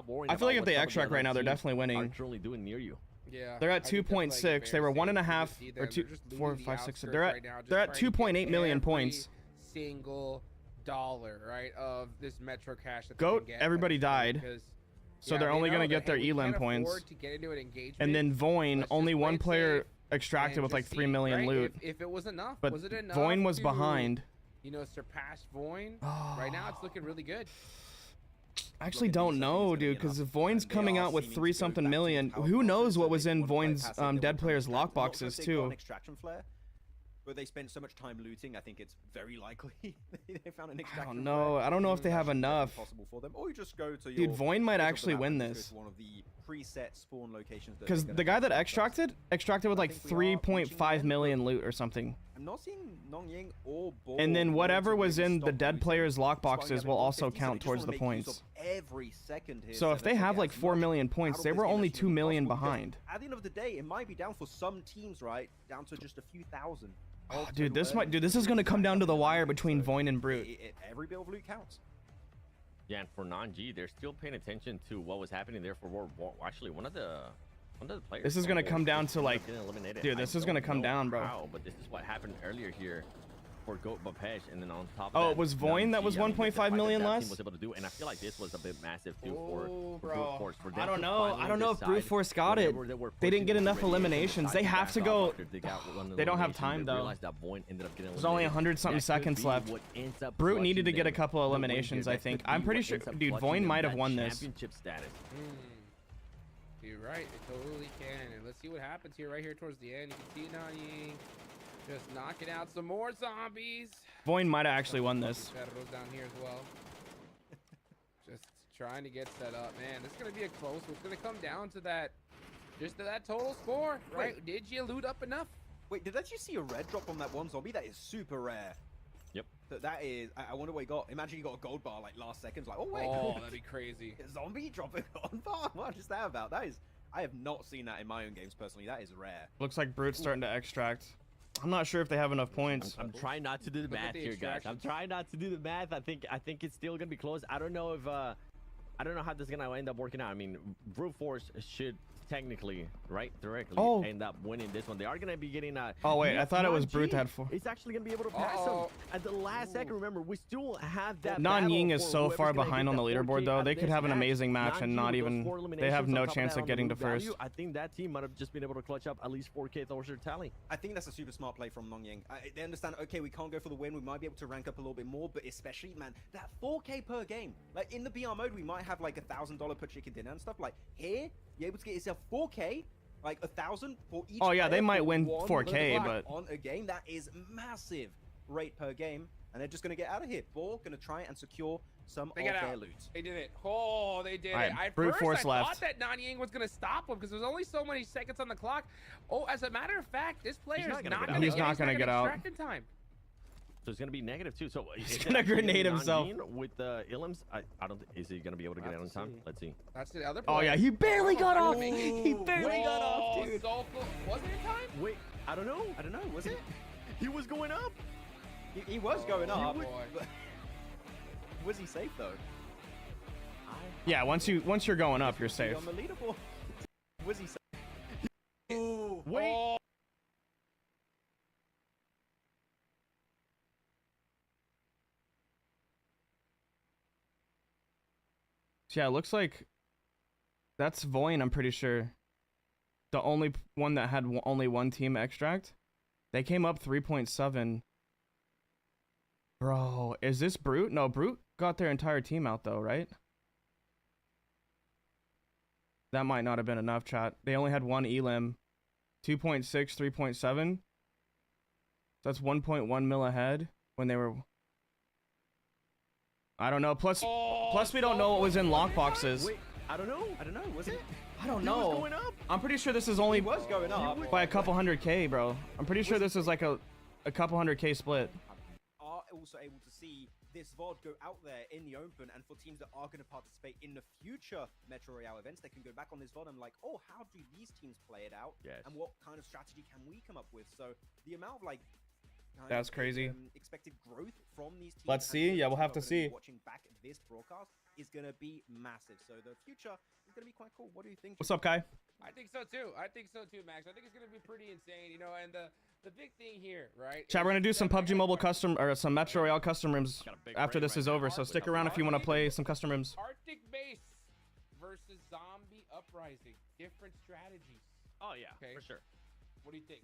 worrying. I feel like about if they what some of the extract other right now, they're teams definitely are winning. currently doing near you. Yeah, They're at I think that's, like, 2.6. They were embarrassing 1.5 to see or them. 2, They're just 4, looting the 5, 6. outskirts They're at right now, just they're at trying to get 2.8 million every points. Single dollar, right, of this Metro cash that they Goat, can get everybody at this point, died. because, So yeah, they're they only know gonna that, get their hey, we elim can't points. afford to get into an engagement. And then Voin, Let's only just one play it player safe extracted and with like just 3 see, million right? loot. If it was enough, But was it enough Voin was to, behind. you know, surpass Voin? Right now, it's looking really good. I actually Look at don't these, I think know, it's gonna dude, be because if enough, Voin's and they coming are out with seeming to 3 go something back to million, power who classes, knows so what they was in want to play Voin's passive, they want dead to players' extract. I'm not sure if lockboxes they've got an too. extraction flare, but they spent so much time looting. I think it's very likely they found an I extraction don't know. flare. I don't know if they That have should be enough. possible for them, or you just go to Dude, your Voin might edge of the actually map win and just go this. to one of the preset spawn locations that Because they're the gonna guy that pick first. extracted with I like think we are reaching the 3.5 end, million but loot or something. I'm not seeing Nong Ying or Ball. And then willing whatever to was really in the stop dead looting, players' despite lockboxes having will 150, also so they count just towards wanna the make use points. of every second here, So if Seven, they to have get like as 4 much million out points, of they this were game only as 2 million possible, because behind. At the end of the day, it might be down for some teams, right? Down to just a few thousand. Oh, of dude, total earnings. this is gonna come down to the wire So between Voin and Brute. every bit of loot counts. Yeah, and for non-G, they're still paying attention to what was happening there for actually one of the players. This is from gonna War come down ended to, up like, getting eliminated. dude, I this is gonna don't come know down, bro. how, but this is what happened earlier here for Goat Bapesh, and then on top of Oh, that, it was Voin that non-G, was I mean, 1.5 the fight million that less? team was able to do, and I feel like this was a bit massive too for bro. Brute Force. For them I don't to know. I finally don't know if Brute decide Force got it. whenever they were They didn't pushing get the enough radiation, eliminations. decide They to have back to off go. after they got one They don't have elimination. time, They though. realized that Voin ended up getting There's only eliminated. 100-something That could seconds be left. what ends up Brute needed to clutching get a them couple of the win here. eliminations, That I could think. be I'm pretty what sure, ends up dude, clutching Voin them might have that won this. championship status. You're right. It totally can. And let's see what happens here, right here towards the end. You can see Nani just knocking out some more zombies. Voin might have actually won this. Shadows down here as well. Just trying to get set up, man. This is gonna be a close one. It's gonna come down to that, just to that total score, right? Wait. Did you loot up enough? Wait, did you see a red drop on that one zombie? That is super rare. Yep. That is. I wonder what he got. Imagine he got a gold bar like last seconds. Like, oh wait, Oh, that'd be crazy. a zombie dropping a gold bar. What is that about? That is. I have not seen that in my own games personally. That is rare. Looks like Brute's starting to extract. I'm not sure if they have enough points. I'm trying not to do the Look at math the here, guys. I'm extractions. trying not to do the math. I think it's still gonna be close. I don't know if I don't know how this is gonna end up working out. I mean, Brute Force should technically, right, directly end up winning this one. They are gonna be getting Oh wait, I thought it was non-G Brute that had 4. It's actually gonna be able to pass him at the last second. Remember, we still have that. Non-Ying battle is for so whoever's far gonna behind get on the that 4K leaderboard, though. at They could this have an match. amazing match and Non-G not with those even. 4 They have eliminations no on top of chance that of on getting the to loot value, first. I think that team might have just been able to clutch up at least 4K towards their tally. I think that's a super smart play from Nong Ying. They understand, okay, we can't go for the win. We might be able to rank up a little bit more, but especially, man, that 4K per game. Like, in the BR mode, we might have, like, $1,000 per chicken dinner and stuff. Like, here, you're able to get yourself 4K, like, 1,000 for each Oh, yeah, they player might for win one 4K, load but- on a game, that is massive rate per game. And they're just going to get out of here. Ball going to try and secure some They of got their out. loot. They did it. Oh, they did Alright, it. At Brute first, Force I left. thought that Nanyang was going to stop him because there's only so many seconds on the clock. Oh, as a matter of fact, this player not is gonna not get going out. to He's not gonna get out. In time. So it's gonna be negative too. So He's gonna grenade himself. With the Illims, I don't. Is he gonna be able to get out on time? Let's see. That's the other Oh player. yeah, he barely got off. Make it. He barely got off, dude. So close. Wasn't it time? Wait, I don't know. Was it? He was going up. He was going up. boy. But was he safe though? Yeah, once you're going up, you're safe. On the leaderboard. Was he safe? Wait. Oh. So yeah, it looks like that's Voin, I'm pretty sure. The only one that had only one team extract. They came up 3.7. Bro, is this Brute? No, Brute got their entire team out though, right? That might not have been enough, chat. They only had one elim. 2.6, 3.7. That's 1.1 mil ahead when they were... I don't know. Plus we don't know what was in lockboxes. Wait, I don't know. Was it? I don't He was know. going up. I'm pretty sure this is only He was going up. by a couple 100K, bro. I'm pretty sure this is like a couple 100K split. Are also able to see this VOD go out there in the open, and for teams that are going to participate in the future Metro Royale events, they can go back on this VOD and like, oh, how do these teams play it out? Yes. And what kind of strategy can we come up with? So the amount of like That's crazy. Expected growth from these teams. Let's and see. the Yeah, we'll have people to that are gonna be see. Watching back this broadcast is going to be massive. So the future is going to be quite cool. What do you think? What's up, Kai? I think so too. Max. I think it's gonna be pretty insane, you know. And the big thing here, right? Chat, we're gonna do some PUBG Mobile custom or some Metro Royale custom rooms Got a big after raid this right is now. over. So stick around if you want to play some custom rooms. Arctic base versus zombie uprising. Different strategies. Oh yeah, Okay. for sure. What do you think?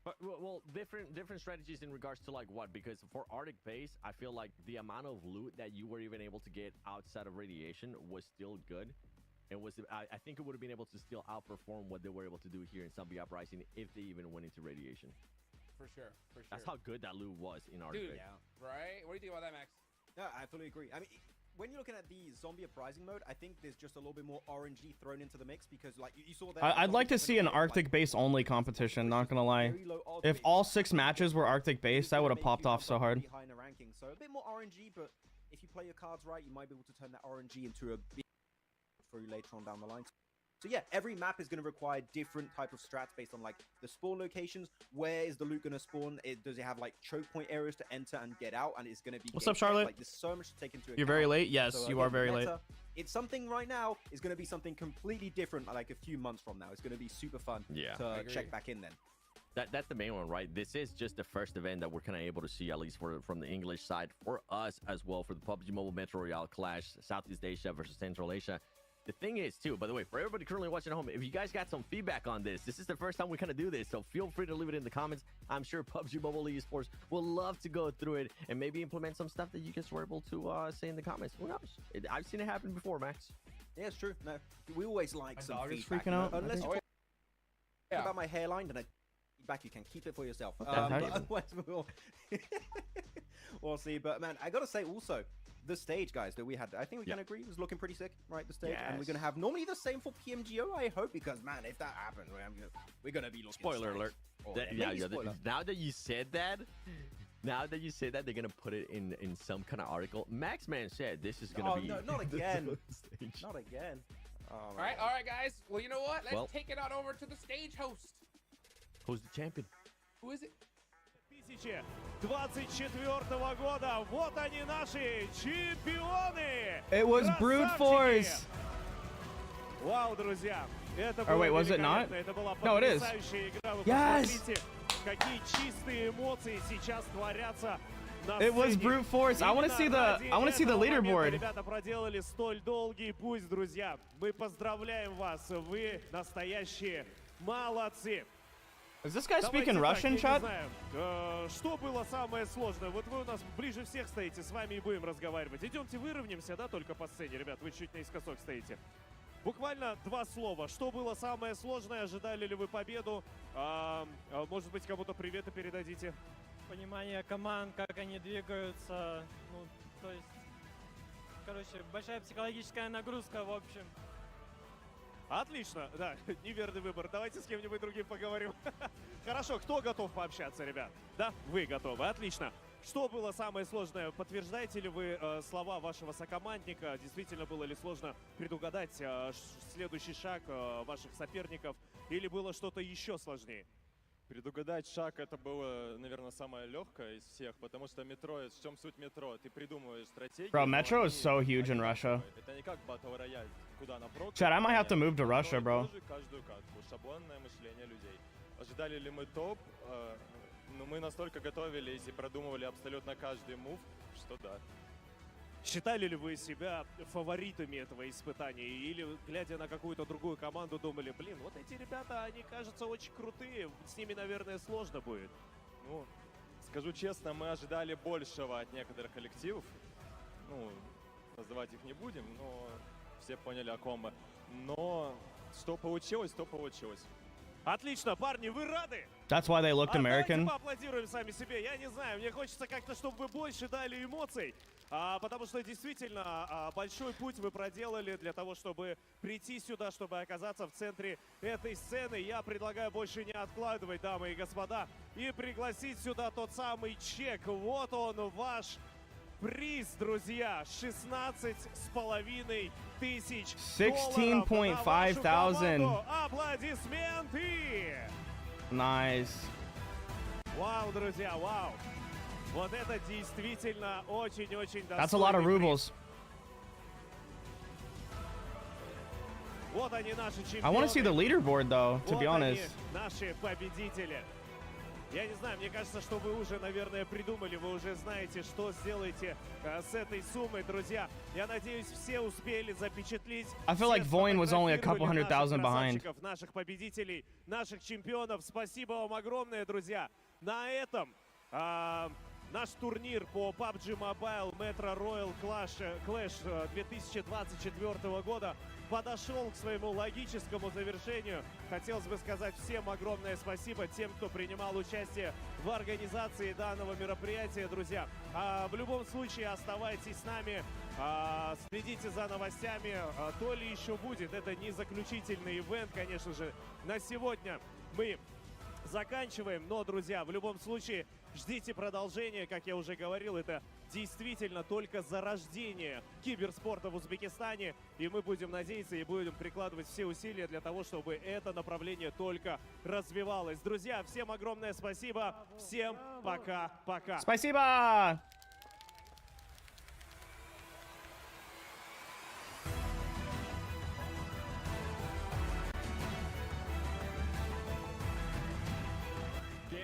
But well, different strategies in regards to like what? Because for Arctic base, I feel like the amount of loot that you were even able to get outside of radiation was still good. It was I think it would have been able to still outperform what they were able to do here in Zombie Uprising if they even went into radiation. For sure. That's how good that loot was in Arctic Dude, base. right? What do you think about that, Max? No, I fully agree. I mean, when you're looking at the zombie uprising mode, I think there's just a little bit more RNG thrown into the mix because, like, you saw that. I'd like to see an Arctic base only competition. Not gonna lie. If all 6 matches were Arctic base, that would have popped off so hard. High in the ranking, so a bit more RNG, but if you play your cards right, you might be able to turn that RNG into a big through later on down the line. So yeah, every map is going to require different type of strats based on like the spawn locations. Where is the loot going to spawn? Does it have like choke point areas to enter and get out? And it's going to be. What's up, Charlotte? Like there's so much to take into account. You're very late. Yes, So, you are very late. meta, it's something right now is going to be something completely different. Like a few months from now, it's going to be super fun. Yeah, to agree. check back in then. That's the main one, right? This is just the first event that we're kind of able to see, at least from the English side, for us as well, for the PUBG Mobile Metro Royale Clash, Southeast Asia versus Central Asia. The thing is, too, by the way, for everybody currently watching at home, if you guys got some feedback on this is the first time we kind of do this, so feel free to leave it in the comments. I'm sure PUBG Mobile Esports will love to go through it and maybe implement some stuff that you guys were able to say in the comments. Who knows? I've seen it happen before, Max. Yeah, it's true. No, we always like My some dog is feedback. freaking out. Unless you Okay. talk Yeah. about my hairline, then feedback you can keep it for yourself. the heck? But otherwise we'll see. But man, I gotta say also, the stage, guys, that we had, I think we can agree, was looking pretty sick, right? The stage, and we're gonna have normally the same for PMGO, I hope, because man, if that happens, we're gonna be looking. Spoiler sick. alert. Or Yeah, maybe spoiler. now that you said that, they're gonna put it in some kind of article. Maxman said this is gonna be. No, not again. stage. Not again. Oh, All right, guys. Well, you know what? Let's Well- take it on over to the stage host. Who's the champion? Who is it? 2024 года. Вот они, наши чемпионы! It was brute Красавчики! force. Вау, друзья. Это Or было wait, was it not? великолепно. Это была No, it is. потрясающая игра. Вы Yes! посмотрите, какие чистые эмоции сейчас творятся на It was сцене. brute force. I want to see the Этого момента leaderboard. Ребята проделали столь долгий путь, друзья. Мы поздравляем вас. Вы настоящие молодцы. Is this guy Давайте speaking так, Russian, я не chat? знаю, что было самое сложное? Вот вы у нас ближе всех стоите, с вами и будем разговаривать. Идемте выровняемся, да, только по сцене, ребят, вы чуть наискосок стоите. Буквально 2 слова. Что было самое сложное? Ожидали ли вы победу? Может быть, кому-то приветы передадите? Понимание команд, как они двигаются, ну, то есть, короче, большая психологическая нагрузка, в общем. Отлично, да, неверный выбор. Давайте с кем-нибудь другим поговорим. Хорошо, кто готов пообщаться, ребят? Да, вы готовы, отлично. Что было самое сложное? Подтверждаете ли вы слова вашего сокомандника? Действительно было ли сложно предугадать следующий шаг ваших соперников? Или было что-то еще сложнее? Предугадать шаг это было, наверное, самое легкое из всех, потому что метро, в чем суть метро? Ты придумываешь стратегию. Bro, Metro is so huge in Russia. Это не как Battle Royale, куда напротив. Chad, I might have to move to Russia, bro. Каждую катку, шаблонное мышление людей. Ожидали ли мы топ? Ну, мы настолько готовились и продумывали абсолютно каждый мув, что да. Считали ли вы себя фаворитами этого испытания? Или, глядя на какую-то другую команду, думали, блин, вот эти ребята, они, кажутся, очень крутые, с ними, наверное, сложно будет? Ну, скажу честно, мы ожидали большего от некоторых коллективов. Ну, называть их не будем, но все поняли, о ком мы. Но что получилось, то получилось. Отлично, парни, вы рады? That's why they looked American. Давайте поаплодируем сами себе. Я не знаю, мне хочется как-то, чтобы вы больше дали эмоций. Потому что действительно большой путь вы проделали для того, чтобы прийти сюда, чтобы оказаться в центре этой сцены. Я предлагаю больше не откладывать, дамы и господа, и пригласить сюда тот самый чек. Вот он, ваш приз, друзья. 16,5 тысяч долларов. 16.5 thousand. Аплодисменты! Nice. Вау, друзья, вау. Вот это действительно очень-очень достойный That's a lot of приз. rubles. Вот они, наши чемпионы. I want to see the leaderboard though, to Вот be они, honest. наши победители. Я не знаю, мне кажется, что вы уже, наверное, придумали, вы уже знаете, что сделаете с этой суммой, друзья. Я надеюсь, все успели запечатлить. I feel like Voin was only a couple hundred thousand behind. Наших победителей, наших чемпионов. Спасибо вам огромное, друзья. На этом наш турнир по PUBG Mobile Metro Royal Clash 2024 года подошел к своему логическому завершению. Хотелось бы сказать всем огромное спасибо, тем, кто принимал участие в организации данного мероприятия, друзья. В любом случае, оставайтесь с нами, следите за новостями, то ли еще будет. Это не заключительный ивент, конечно же. На сегодня мы заканчиваем, но, друзья, в любом случае, ждите продолжения, как я уже говорил, это действительно только зарождение киберспорта в Узбекистане, и мы будем надеяться и будем прикладывать все усилия для того, чтобы это направление только развивалось. Друзья, всем огромное спасибо, всем пока-пока. Спасибо!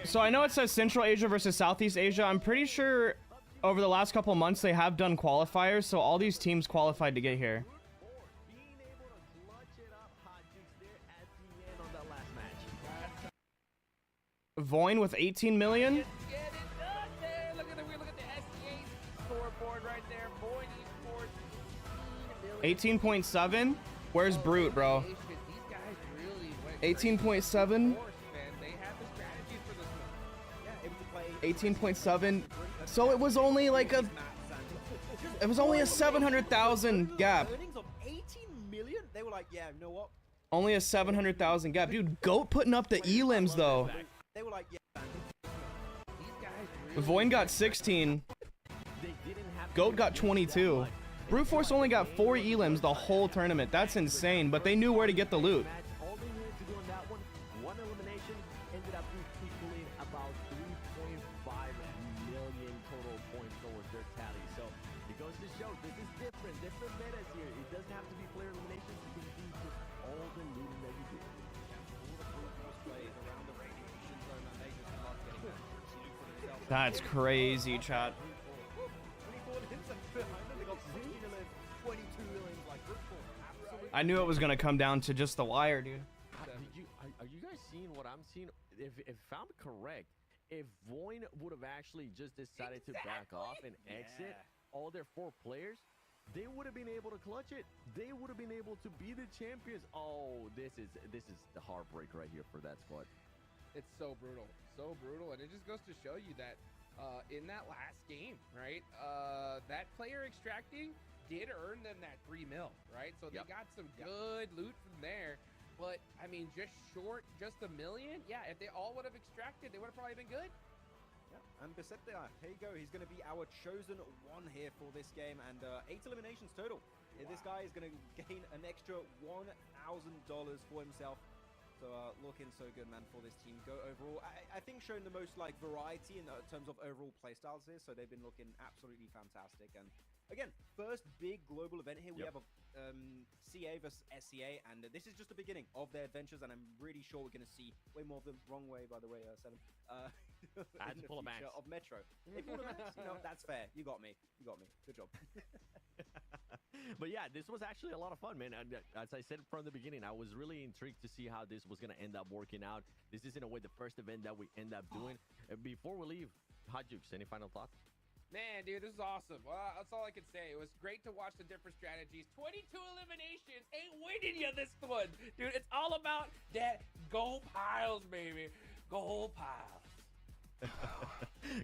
So I know it says Central Asia versus Southeast Asia. I'm pretty sure over the last couple months they have done qualifiers, so all these teams qualified to get here. Voin with 18 million. Get it done there. Look at the STA scoreboard right there. Boy, esports. 18.7. Where's Brute, bro? These guys really went 18.7. 18.7. So it was only like a. It was only a 700,000 gap. Earnings of 18 million? They were like, yeah, you know what? Only a 700,000 gap. Dude, GOAT putting up the elims though. They were like, yeah. Voin got 16. GOAT got 22. Brute Force only got 4 elims the whole tournament. That's insane, but they knew where to get the loot. All they needed to do on that one elimination ended up equaling about 3.5 million total points towards their tally. So it goes to show this is different metas here. It doesn't have to be player eliminations. It can be just all the looting that you do. That's crazy, chat. I knew it was gonna come down to just the wire, dude. Are you guys seeing what I'm seeing? If I'm correct, if Voin would have actually just decided to back off and exit all their 4 players, they would have been able to clutch it. They would have been able to be the champions. Oh, this is the heartbreak right here for that squad. It's so brutal, and it just goes to show you that in that last game, right, that player extracting did earn them that 3 mil, right? So they got some good loot from there, but I mean, just short, just $1 million. Yeah, if they all would have extracted, they would have probably been good. And Becepta, here you go. He's going to be our chosen one here for this game, and 8 eliminations total. This guy is going to gain an extra $1,000 for himself. So looking so good, man, for this team. Go overall. I think showing the most like variety in terms of overall playstyles here. So they've been looking absolutely fantastic. And again, first big global event here. We have a CA versus SCA, and this is just the beginning of their adventures. And I'm really sure we're going to see way more of them. Wrong way, by the way, 7. I had to pull a max of Metro. They pulled a max. You know, that's fair. You got me. You got me. Good job. But yeah, this was actually a lot of fun, man. And as I said from the beginning, I was really intrigued to see how this was going to end up working out. This is in a way the first event that we end up doing. Before we leave, Hot Jukes, any final thoughts? Man, dude, this is awesome. Well, that's all I can say. It was great to watch the different strategies. 22 eliminations. Ain't winning you this one. Dude, it's all about that gold piles, baby. Gold piles.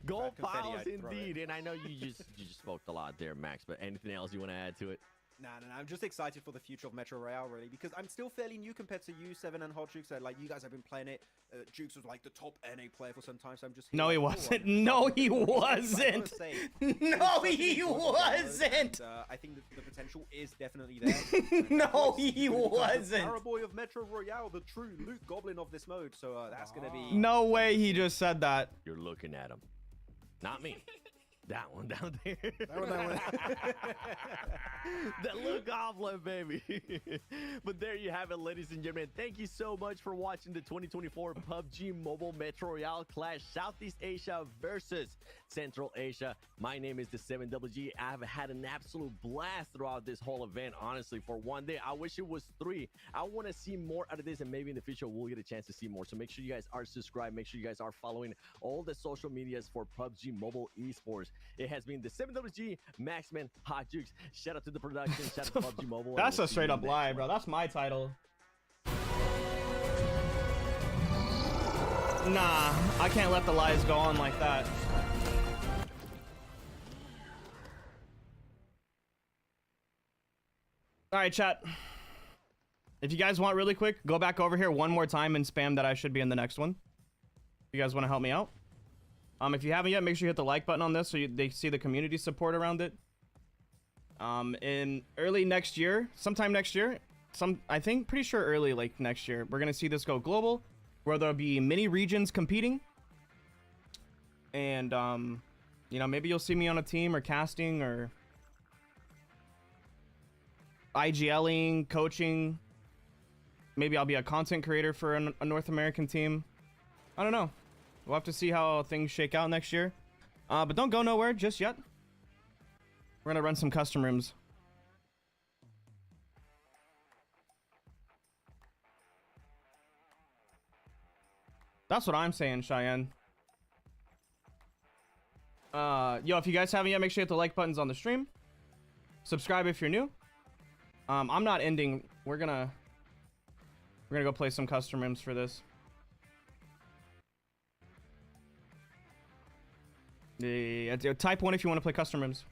Gold piles indeed. And I know you just spoke a lot there, Max, but anything else you want to add to it? Nah, I'm just excited for the future of Metro Royale, really, because I'm still fairly new compared to you, 7 and Hot Jukes. Like, you guys have been playing it. Jukes was like the top NA player for some time, so I'm just... No, he wasn't. No, he wasn't. No, he wasn't. I think the potential is definitely there. No, he wasn't. Paraboy of Metro Royale, the true loot goblin of this mode, so that's going to be... No way he just said that. You're looking at him. Not me. That one down there. That one. The little goblin, baby. But there you have it, ladies and gentlemen. Thank you so much for watching the 2024 PUBG Mobile Metro Royale Clash Southeast Asia versus Central Asia. My name is the 7WG. I've had an absolute blast throughout this whole event, honestly, for one day. I wish it was 3. I want to see more out of this, and maybe in the future we'll get a chance to see more. So make sure you guys are subscribed. Make sure you guys are following all the social medias for PUBG Mobile Esports. It has been the 7WG, Maxman, Hot Jukes. Shout out to the production. Shout out to PUBG Mobile. That's a straight up lie, bro. That's my title. Nah, I can't let the lies go on like that. All right, chat. If you guys want really quick, go back over here one more time and spam that I should be in the next one. If you guys want to help me out. If you haven't yet, make sure you hit the like button on this so they see the community support around it. In early next year, sometime next year, I think pretty sure early like next year, we're gonna see this go global, where there'll be mini regions competing. And you know, maybe you'll see me on a team or casting or IGLing, coaching. Maybe I'll be a content creator for a North American team. I don't know. We'll have to see how things shake out next year. But don't go nowhere just yet. We're going to run some custom rooms. That's what I'm saying, Cheyenne. Yo, if you guys haven't yet, make sure you hit the like buttons on the stream. Subscribe if you're new. I'm not ending. We're gonna go play some custom rooms for this. Yeah, type 1 if you want to play custom rooms.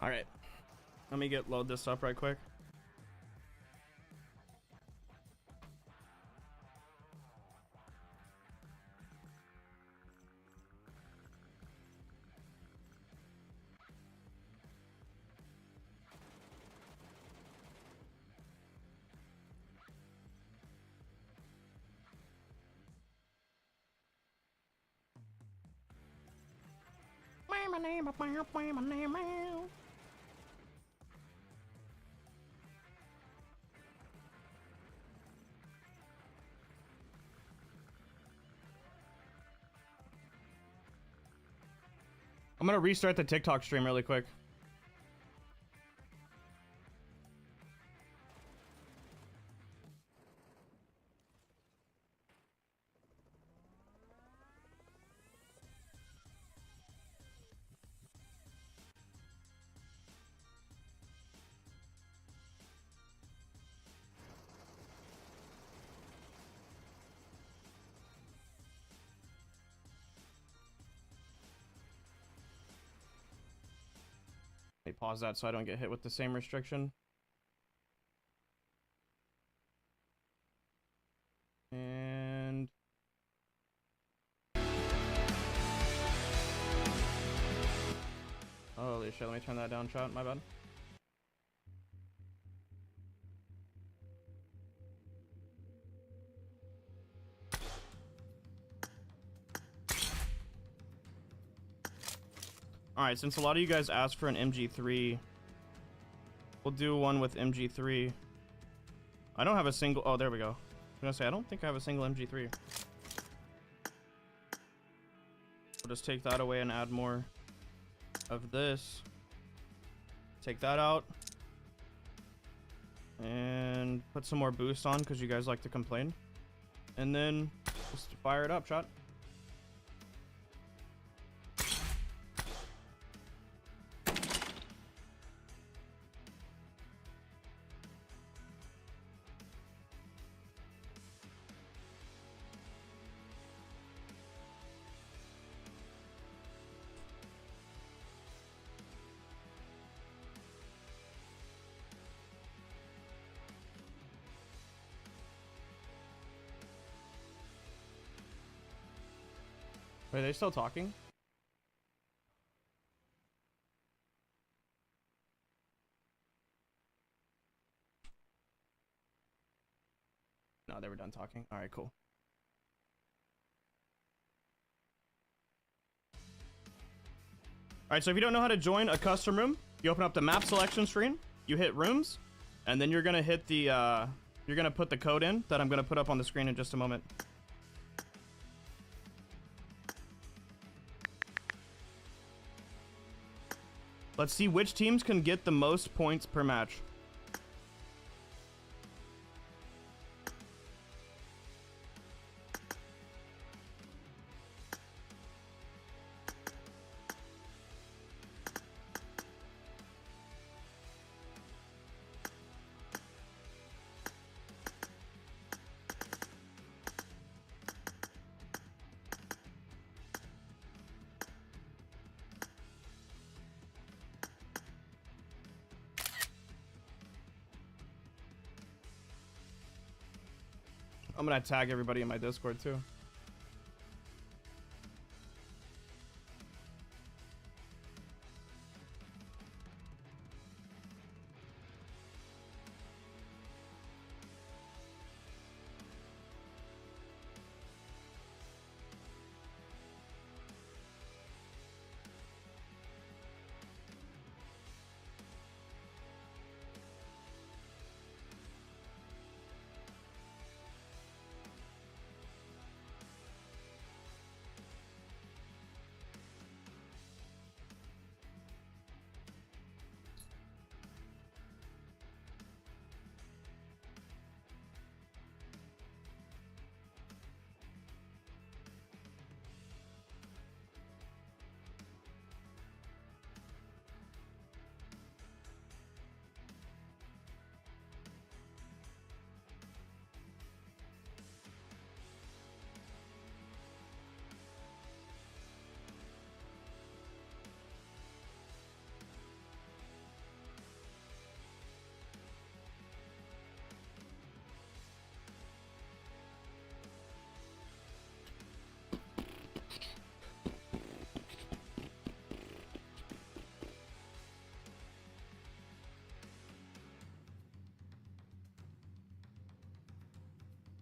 All right, let me load this up right quick. I'm gonna restart the TikTok stream really quick. pause that so I don't get hit with the same restriction. And holy shit, let me turn that down, chat. My bad. Alright, since a lot of you guys asked for an MG3, we'll do one with MG3. I don't have a single... Oh, there we go. I was gonna say, I don't think I have a single MG3. We'll just take that away and add more of this. Take that out. And put some more boost on, because you guys like to complain. And then just fire it up, chat. Are they still talking? No, they were done talking. All right, cool. All right, so if you don't know how to join a custom room, you open up the map selection screen, you hit rooms, and then you're gonna hit the you're gonna put the code in that I'm gonna put up on the screen in just a moment. Let's see which teams can get the most points per match. I'm gonna tag everybody in my Discord too.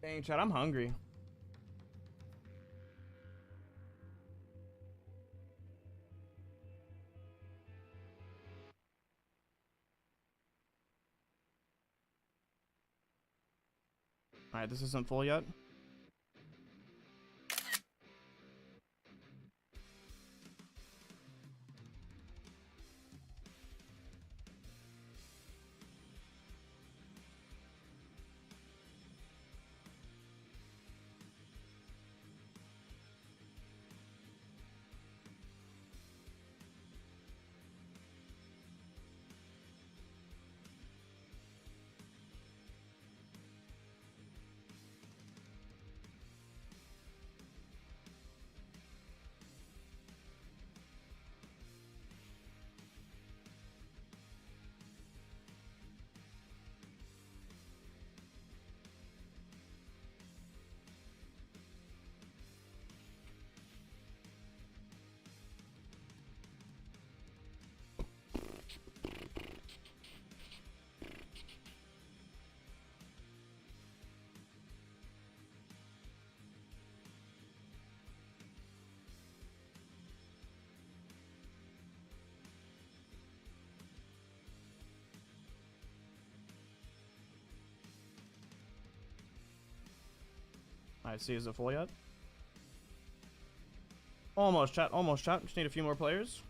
Dang, chat, I'm hungry. Alright, this isn't full yet. I see. Is it full yet? Almost, chat. Almost, chat. Just need a few more players.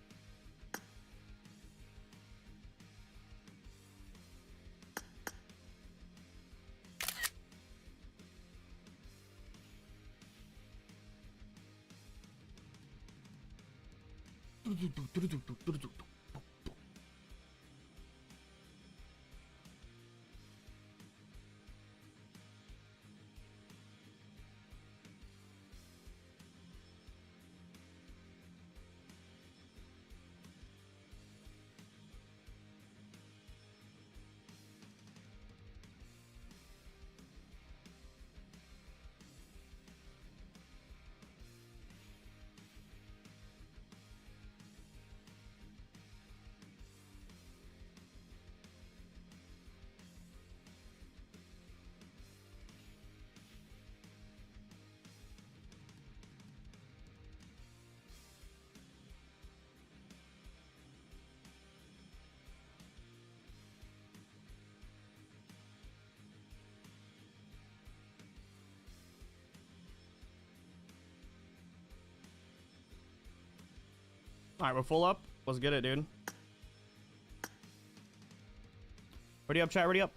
Alright, we're full up. Let's get it, dude. Ready up, chat. Ready up.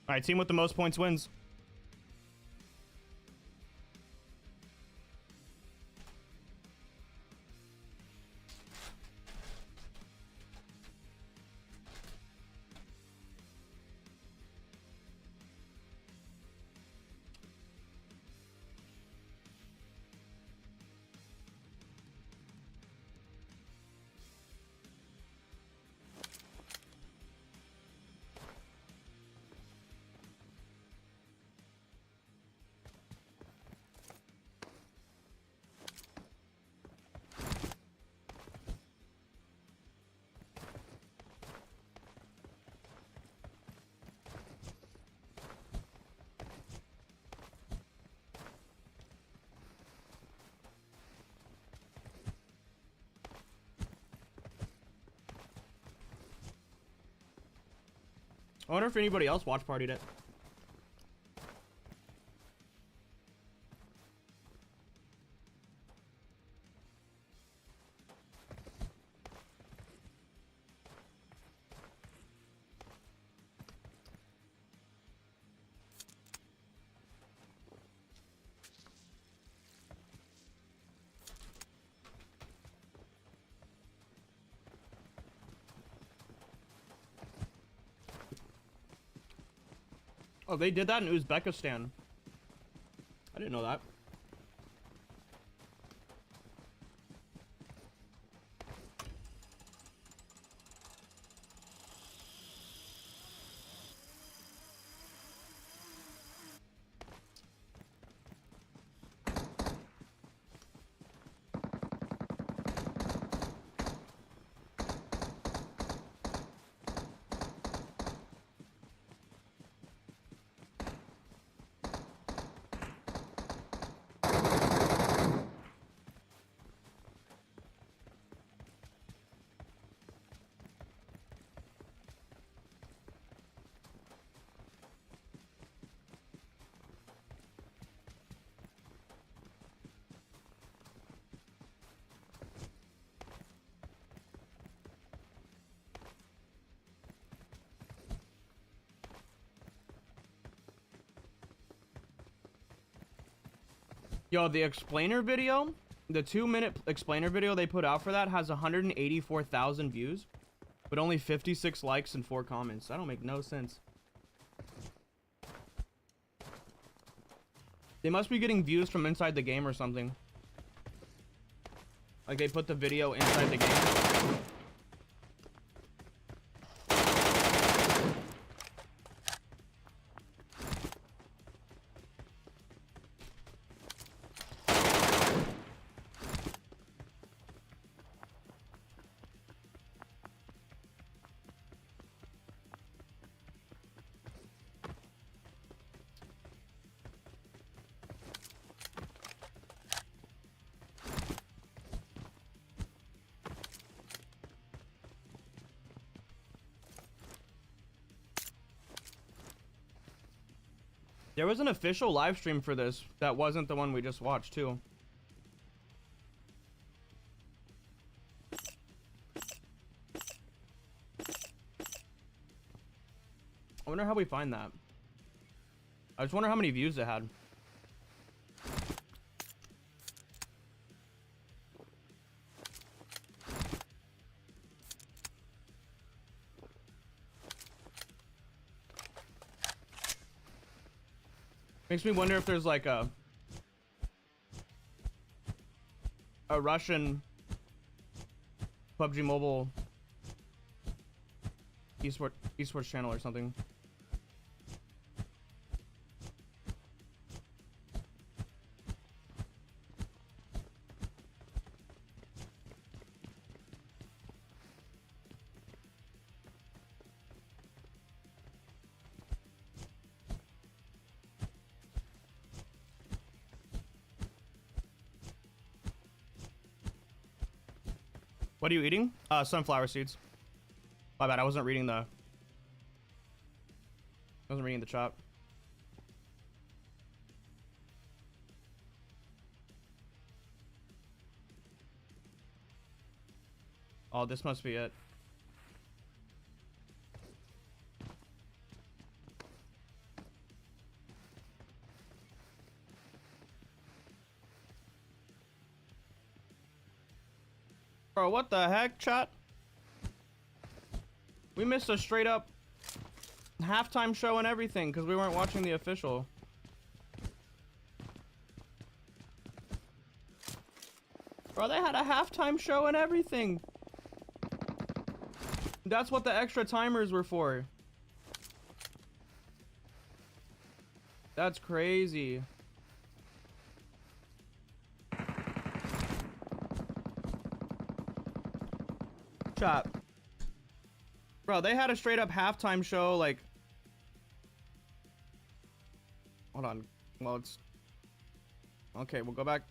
Alright, team with the most points wins. I wonder if anybody else watch partied it. Oh, they did that in Uzbekistan. I didn't know that. Yo, the explainer video, the 2-minute explainer video they put out for that has 184,000 views, but only 56 likes and 4 comments. That don't make no sense. They must be getting views from inside the game or something. Like they put the video inside the game. There was an official live stream for this that wasn't the one we just watched too. I wonder how we find that. I just wonder how many views it had. Makes me wonder if there's like a Russian PUBG Mobile esports channel or something. What are you eating? Sunflower seeds. My bad, I wasn't reading the chat. Oh, this must be it. Bro, what the heck, chat? We missed a straight up halftime show and everything because we weren't watching the official. Bro, they had a halftime show and everything. That's what the extra timers were for. That's crazy. Chat. Bro, they had a straight up halftime show, like... Hold on. Well, it's... Okay, we'll go back.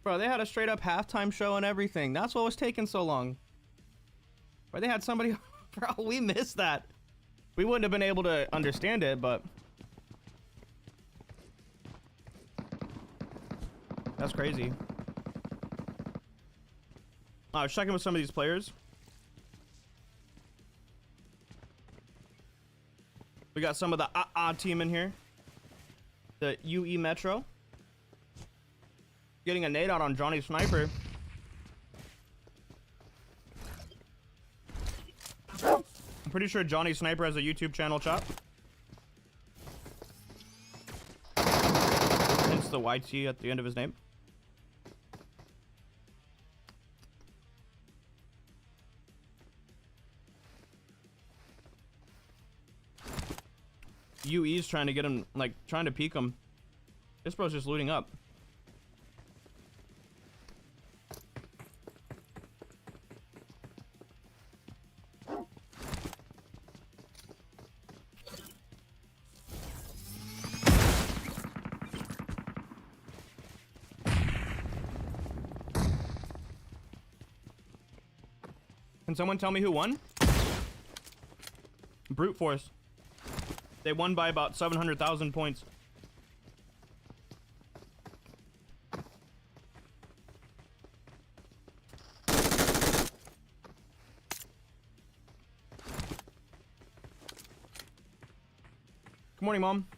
Bro, they had a straight up halftime show and everything. That's what was taking so long. Bro, they had somebody... Bro, we missed that. We wouldn't have been able to understand it, but... That's crazy. I was checking with some of these players. We got some of the team in here. The UE Metro. Getting a nade out on Johnny Sniper. I'm pretty sure Johnny Sniper has a YouTube channel, chat. Hence the YT at the end of his name. UE's trying to get him, like, trying to peek him. This bro's just looting up. Can someone tell me who won? Brute Force. They won by about 700,000 points. Good morning, Mom.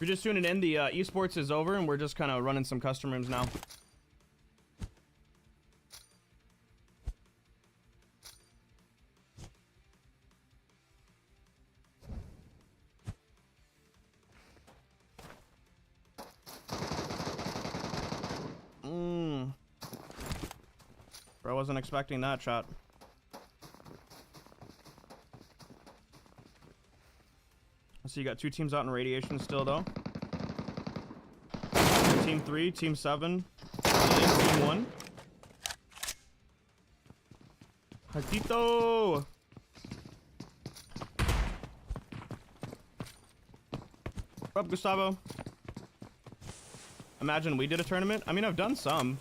We're just tuning in. The esports is over, and we're just kind of running some custom rooms now. Bro, I wasn't expecting that shot. So you got 2 teams out in radiation still, though. Team 3, Team 7, and Team 1. Hakito! What up, Gustavo? Imagine we did a tournament. I mean, I've done some.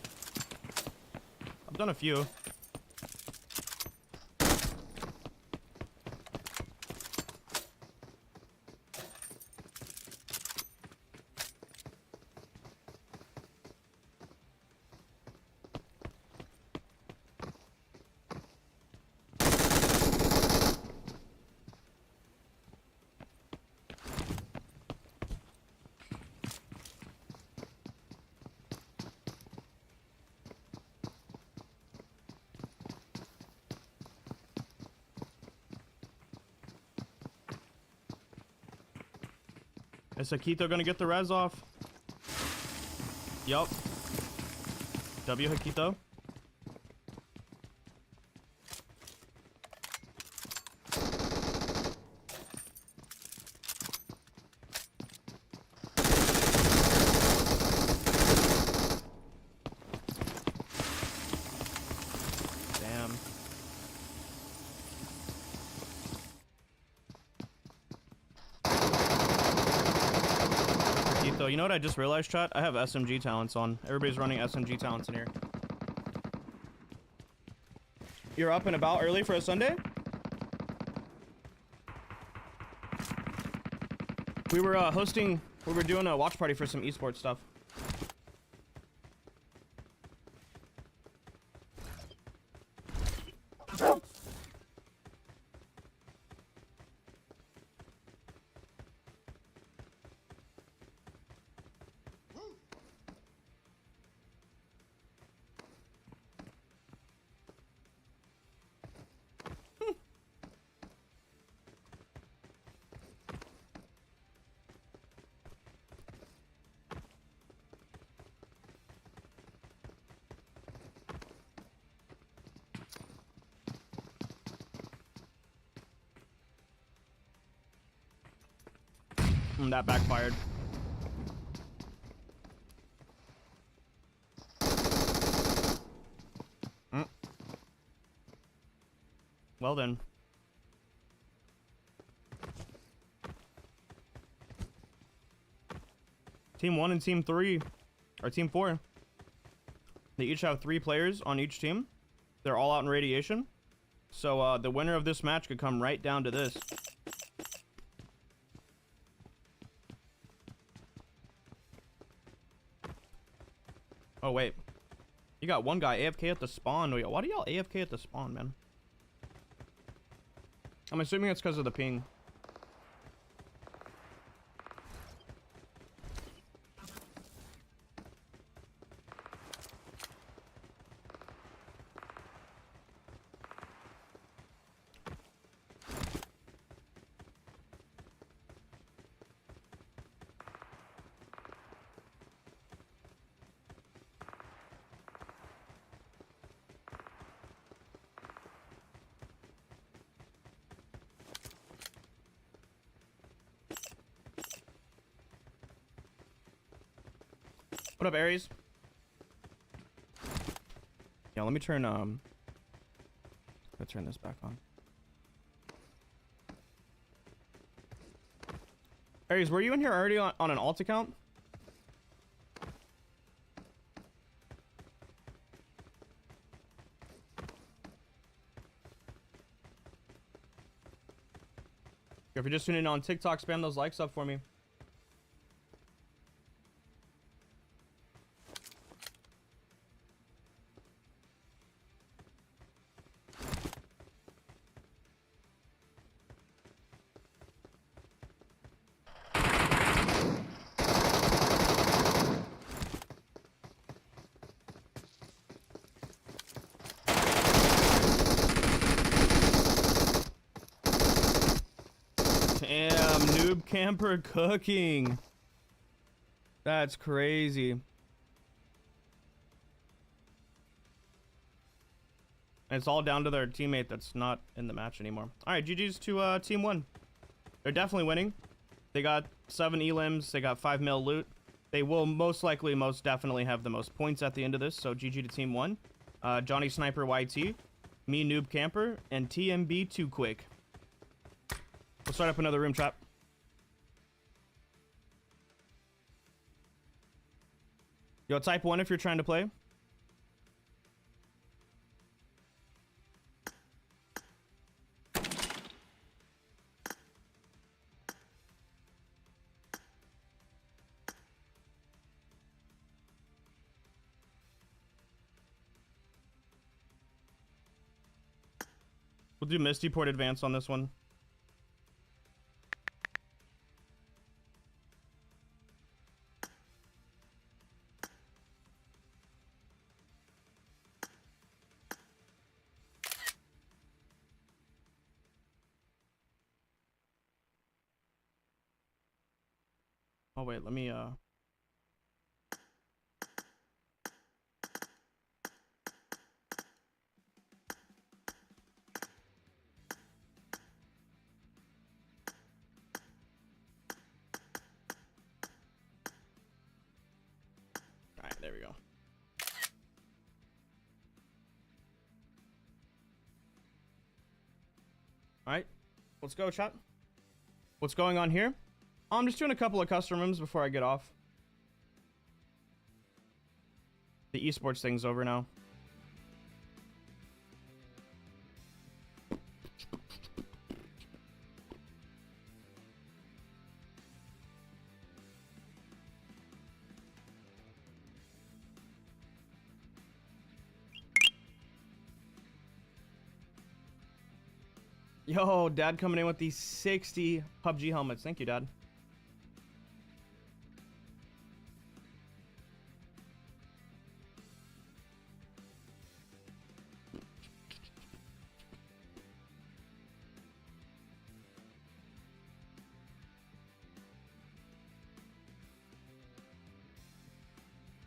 I've done a few. Is Hakito gonna get the res off? Yup. W Hakito. Damn. You know what I just realized, chat? I have SMG talents on. Everybody's running SMG talents in here. You're up and about early for a Sunday? We were doing a watch party for some esports stuff. That backfired. Well then. Team 1 and Team 3, or Team 4, they each have 3 players on each team. They're all out in radiation. So the winner of this match could come right down to this. Oh, wait. You got one guy AFK at the spawn. Why do y'all AFK at the spawn, man? I'm assuming it's because of the ping. What up, Aries? Yeah, let me turn let's turn this back on. Aries, were you in here already on an alt account? If you're just tuning in on TikTok, spam those likes up for me. camper cooking. That's crazy. And it's all down to their teammate that's not in the match anymore. All right, GG's to team 1. They're definitely winning. They got 7 elims. They got 5 mil loot. They will most likely, most definitely have the most points at the end of this. So GG to team 1. Johnny Sniper YT, me Noob Camper, and TMB Too Quick. We'll start up another room, chat. Yo, type 1 if you're trying to play. We'll do Misty Port Advance on this one. Oh wait, let me Alright, there we go. Alright, let's go, chat. What's going on here? I'm just doing a couple of custom rooms before I get off. The esports thing's over now. Yo, Dad coming in with these 60 PUBG helmets. Thank you, Dad.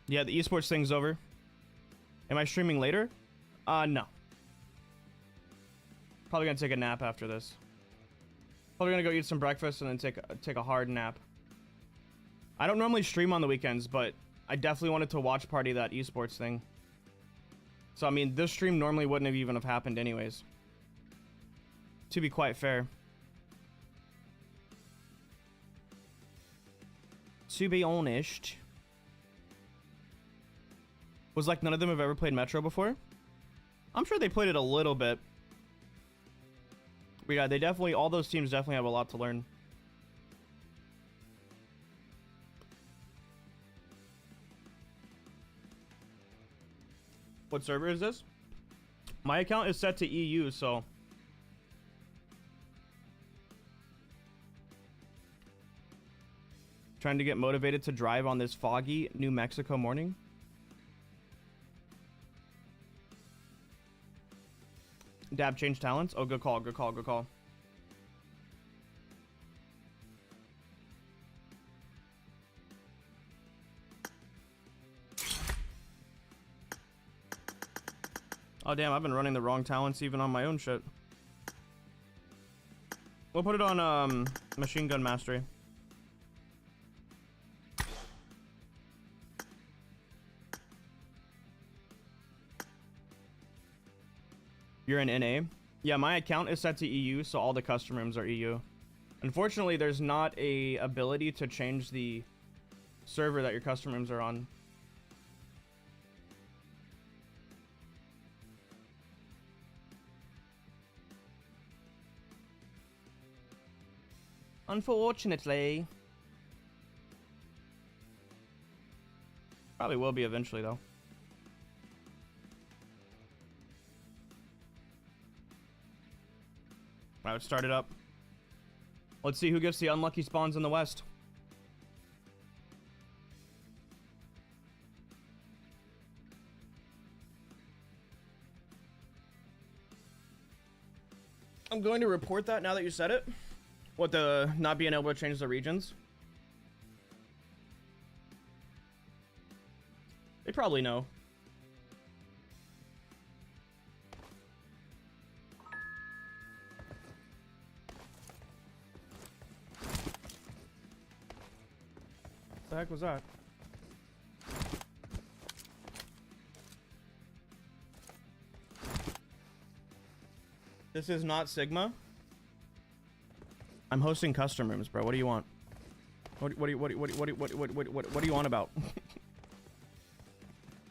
Yeah, the esports thing's over. Am I streaming later? No. Probably gonna take a nap after this. Probably gonna go eat some breakfast and then take a hard nap. I don't normally stream on the weekends, but I definitely wanted to watch party that esports thing. So I mean, this stream normally wouldn't have even have happened anyways. To be quite fair. To be honest. Was like none of them have ever played Metro before? I'm sure they played it a little bit. But yeah, they definitely, all those teams definitely have a lot to learn. What server is this? My account is set to EU, so... Trying to get motivated to drive on this foggy New Mexico morning. Dab change talents. Oh, good call, good call, good call. Oh, damn, I've been running the wrong talents even on my own shit. We'll put it on machine gun mastery. You're in NA? Yeah, my account is set to EU, so all the custom rooms are EU. Unfortunately, there's not a ability to change the server that your custom rooms are on. Unfortunately. Probably will be eventually, though. I would start it up. Let's see who gets the unlucky spawns in the west. I'm going to report that now that you said it. What, the not being able to change the regions? They probably know. What the heck was that? This is not Sigma. I'm hosting custom rooms, bro. What do you want? What do you want about?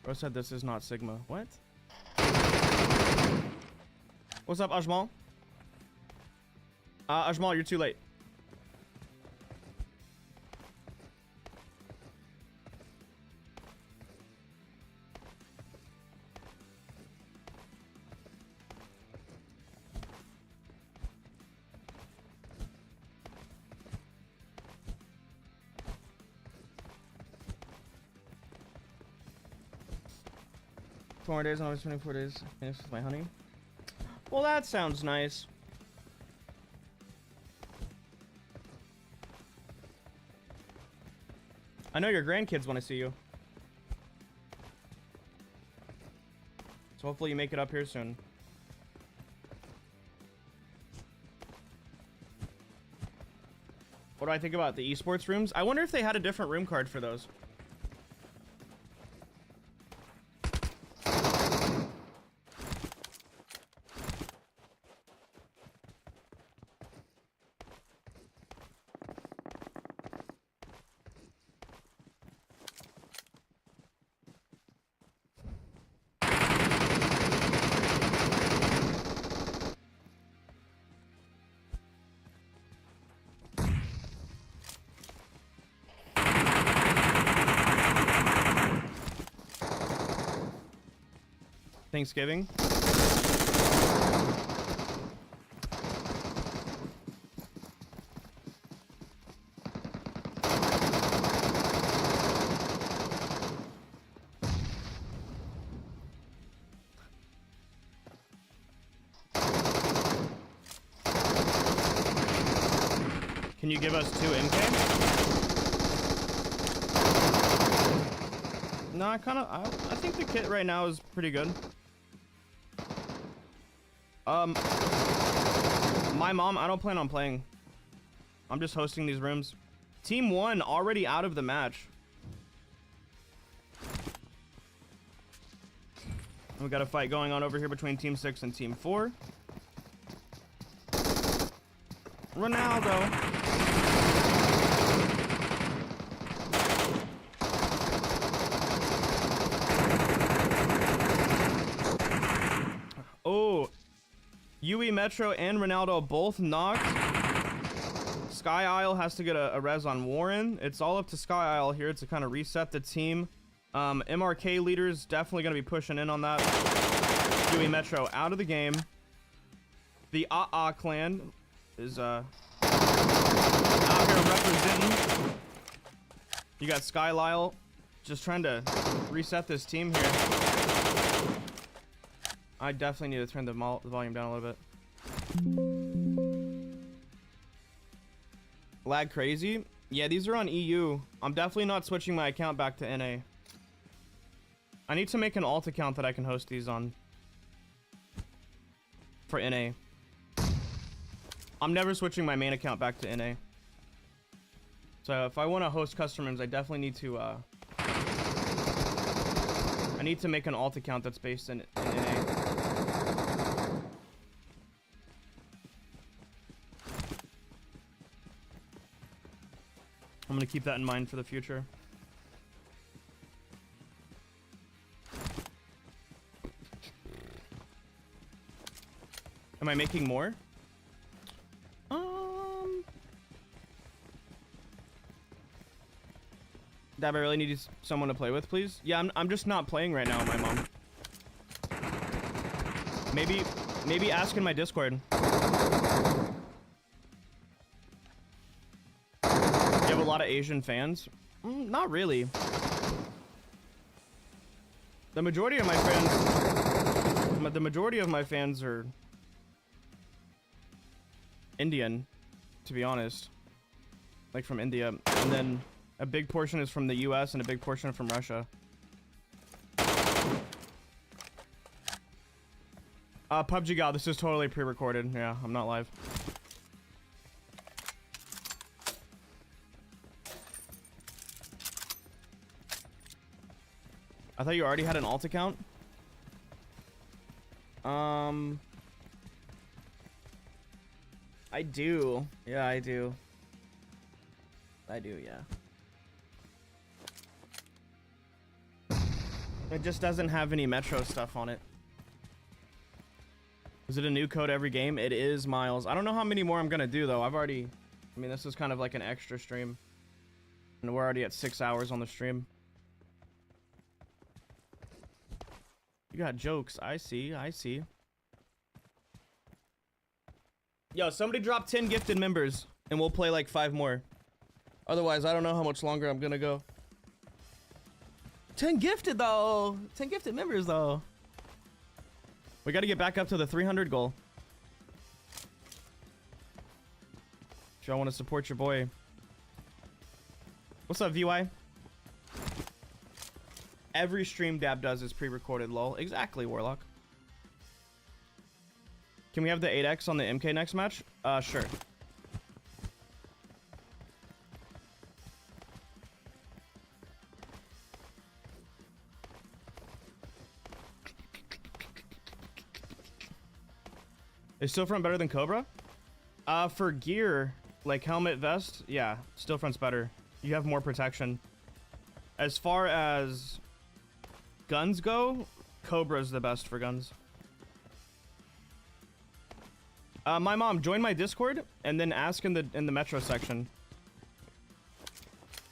Bro said this is not Sigma. What? What's up, Ajmal? Ajmal, you're too late. Four days, always 24 days. Finished with my honey. Well, that sounds nice. I know your grandkids want to see you. So hopefully you make it up here soon. What do I think about the esports rooms? I wonder if they had a different room card for those. Thanksgiving. Can you give us 2 MK? No, I think the kit right now is pretty good. My mom, I don't plan on playing. I'm just hosting these rooms. Team 1 already out of the match. We got a fight going on over here between Team 6 and Team 4. Ronaldo. Oh, UE Metro and Ronaldo both knocked. Sky Isle has to get a res on Warren. It's all up to Sky Isle here to kind of reset the team. MRK leaders definitely going to be pushing in on that. UE Metro out of the game. The clan is out here representing. You got Sky Isle just trying to reset this team here. I definitely need to turn the volume down a little bit. Lag crazy? Yeah, these are on EU. I'm definitely not switching my account back to NA. I need to make an alt account that I can host these on. For NA. I'm never switching my main account back to NA. So if I want to host custom rooms, I definitely need to I need to make an alt account that's based in NA. I'm gonna keep that in mind for the future. Am I making more? Dab, I really need someone to play with, please. Yeah, I'm just not playing right now, my mom. Maybe ask in my Discord. You have a lot of Asian fans? Not really. The majority of my fans are Indian. to be honest. Like from India. And then a big portion is from the US and a big portion from Russia. PUBG God, this is totally pre-recorded. Yeah, I'm not live. I thought you already had an alt account. I do. Yeah, I do. I do, yeah. It just doesn't have any Metro stuff on it. Is it a new code every game? It is, Miles. I don't know how many more I'm gonna do though. I've already, I mean, this is kind of like an extra stream. And we're already at 6 hours on the stream. You got jokes. I see, I see. Yo, somebody drop 10 gifted members and we'll play like 5 more. Otherwise, I don't know how much longer I'm gonna go. 10 gifted though. 10 gifted members though. We gotta get back up to the 300 goal. If y'all want to support your boy. What's up, VY? Every stream Dab does is pre-recorded, lol. Exactly, Warlock. Can we have the 8x on the MK next match? Sure. Is Stillfront better than Cobra? For gear, like helmet, vest, yeah, Stillfront's better. You have more protection. As far as guns go, Cobra's the best for guns. My mom, join my Discord and then ask in the Metro section.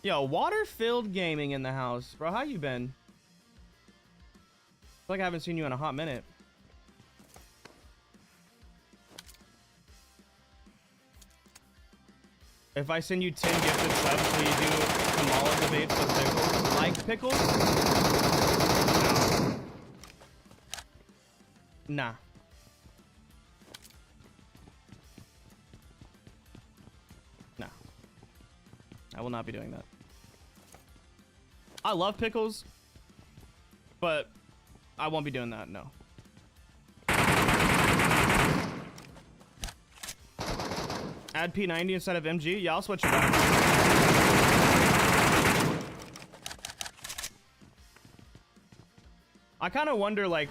Yo, water-filled gaming in the house. Bro, how you been? I feel like I haven't seen you in a hot minute. If I send you 10 gifted subs, will you do Kamala debates with pickles? Like pickles? No. Nah. No. I will not be doing that. I love pickles, but I won't be doing that, no. Add P90 instead of MG? Yeah, I'll switch it back. I kind of wonder, like,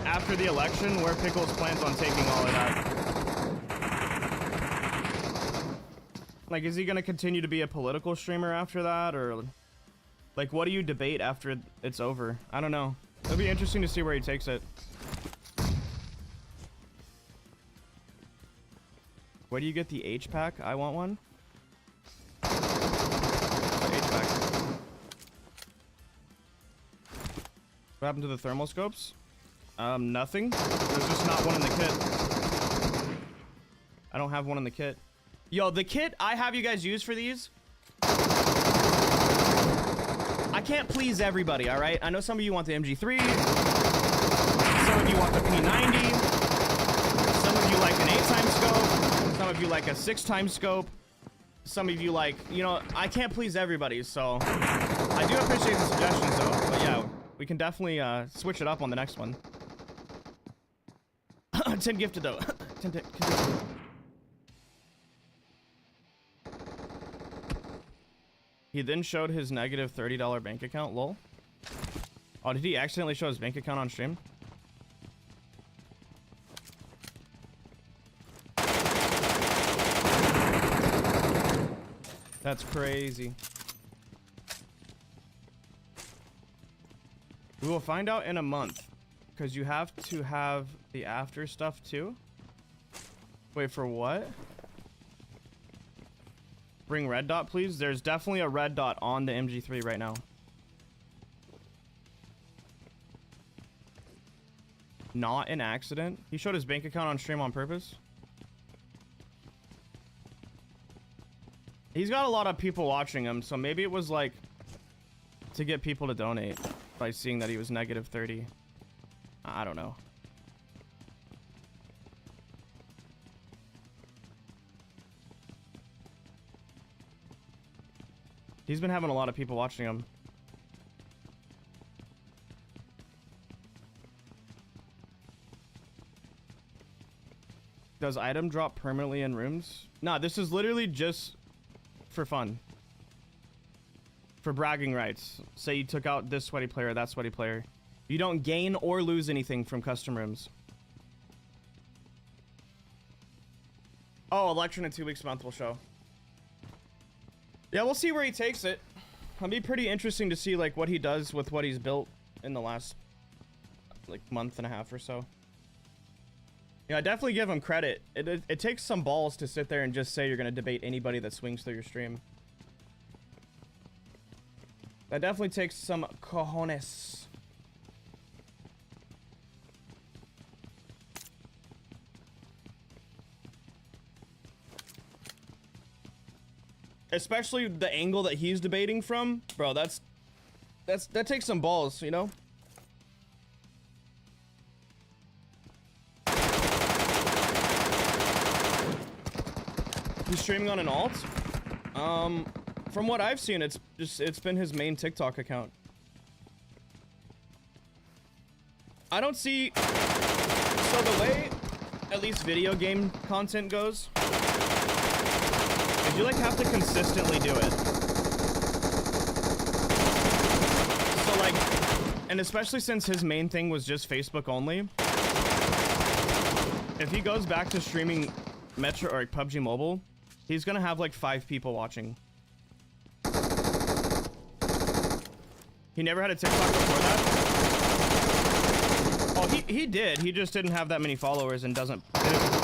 after the election, where Pickles plans on taking all of that. Like, is he going to continue to be a political streamer after that? Or, like, what do you debate after it's over? I don't know. It'll be interesting to see where he takes it. Where do you get the H-Pack? I want one. H-Pack. What happened to the thermal scopes? Nothing. There's just not one in the kit. I don't have one in the kit. Yo, the kit I have you guys use for these, I can't please everybody, alright? I know some of you want the MG3. Some of you want the P90. Some of you like an 8x scope. Some of you like a 6x scope. Some of you like, you know, I can't please everybody, so I do appreciate the suggestions though. But yeah, we can definitely switch it up on the next one. 10 gifted though. 10 gifted. He then showed his negative $30 bank account, lol. Oh, did he accidentally show his bank account on stream? That's crazy. We will find out in a month. Because you have to have the after stuff too. Wait, for what? Bring red dot, please. There's definitely a red dot on the MG3 right now. Not an accident. He showed his bank account on stream on purpose. He's got a lot of people watching him, so maybe it was like to get people to donate by seeing that he was negative 30. I don't know. He's been having a lot of people watching him. Does item drop permanently in rooms? Nah, this is literally just for fun. For bragging rights. Say you took out this sweaty player, that sweaty player. You don't gain or lose anything from custom rooms. Oh, election in 2 weeks month will show. Yeah, we'll see where he takes it. It'll be pretty interesting to see like what he does with what he's built in the last like month and a half or so. Yeah, I definitely give him credit. It takes some balls to sit there and just say you're gonna debate anybody that swings through your stream. That definitely takes some cojones. Especially the angle that he's debating from, bro. That takes some balls, you know. He's streaming on an alt. From what I've seen, it's been his main TikTok account. I don't see. So the way, at least video game content goes. You like have to consistently do it. So like, and especially since his main thing was just Facebook only. If he goes back to streaming Metro or like PUBG Mobile, he's gonna have like 5 people watching. He never had a TikTok before that? Oh, he did. He just didn't have that many followers and doesn't post.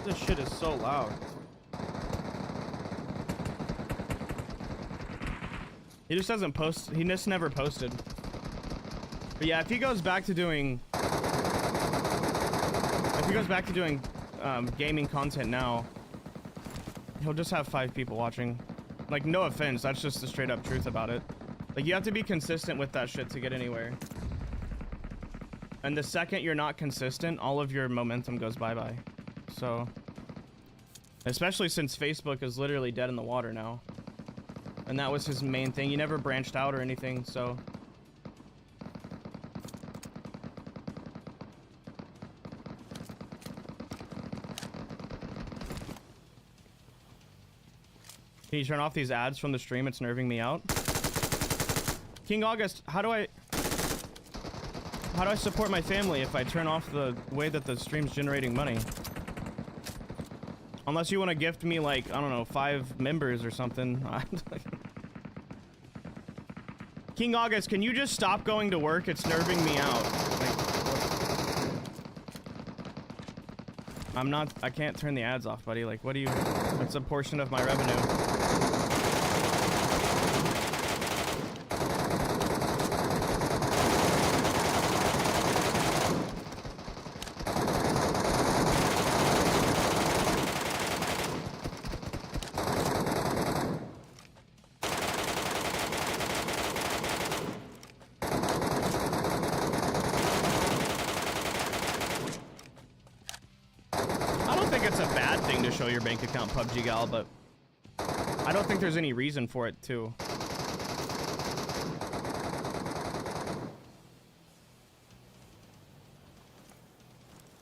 This shit is so loud. He just doesn't post. He just never posted. But yeah, if he goes back to doing gaming content now, he'll just have 5 people watching. Like, no offense, that's just the straight up truth about it. Like, you have to be consistent with that shit to get anywhere. And the second you're not consistent, all of your momentum goes bye-bye. So, especially since Facebook is literally dead in the water now. And that was his main thing. He never branched out or anything, so. Can you turn off these ads from the stream? It's nerving me out. King August, how do I support my family if I turn off the way that the stream's generating money? Unless you want to gift me, like, I don't know, 5 members or something. King August, can you just stop going to work? It's nerving me out. Like, I can't turn the ads off, buddy. Like, it's a portion of my revenue. Show your bank account, PUBG gal, but I don't think there's any reason for it too.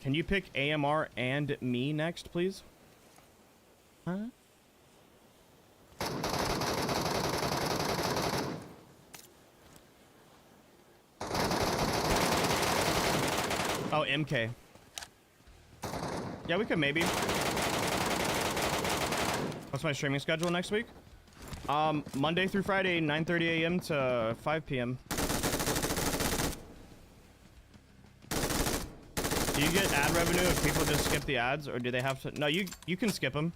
Can you pick AMR and me next, please? Huh? Oh, MK. Yeah, we could maybe. What's my streaming schedule next week? Monday through Friday, 9:30 a.m. to 5 p.m. Do you get ad revenue if people just skip the ads, or do they have to? No, you can skip them.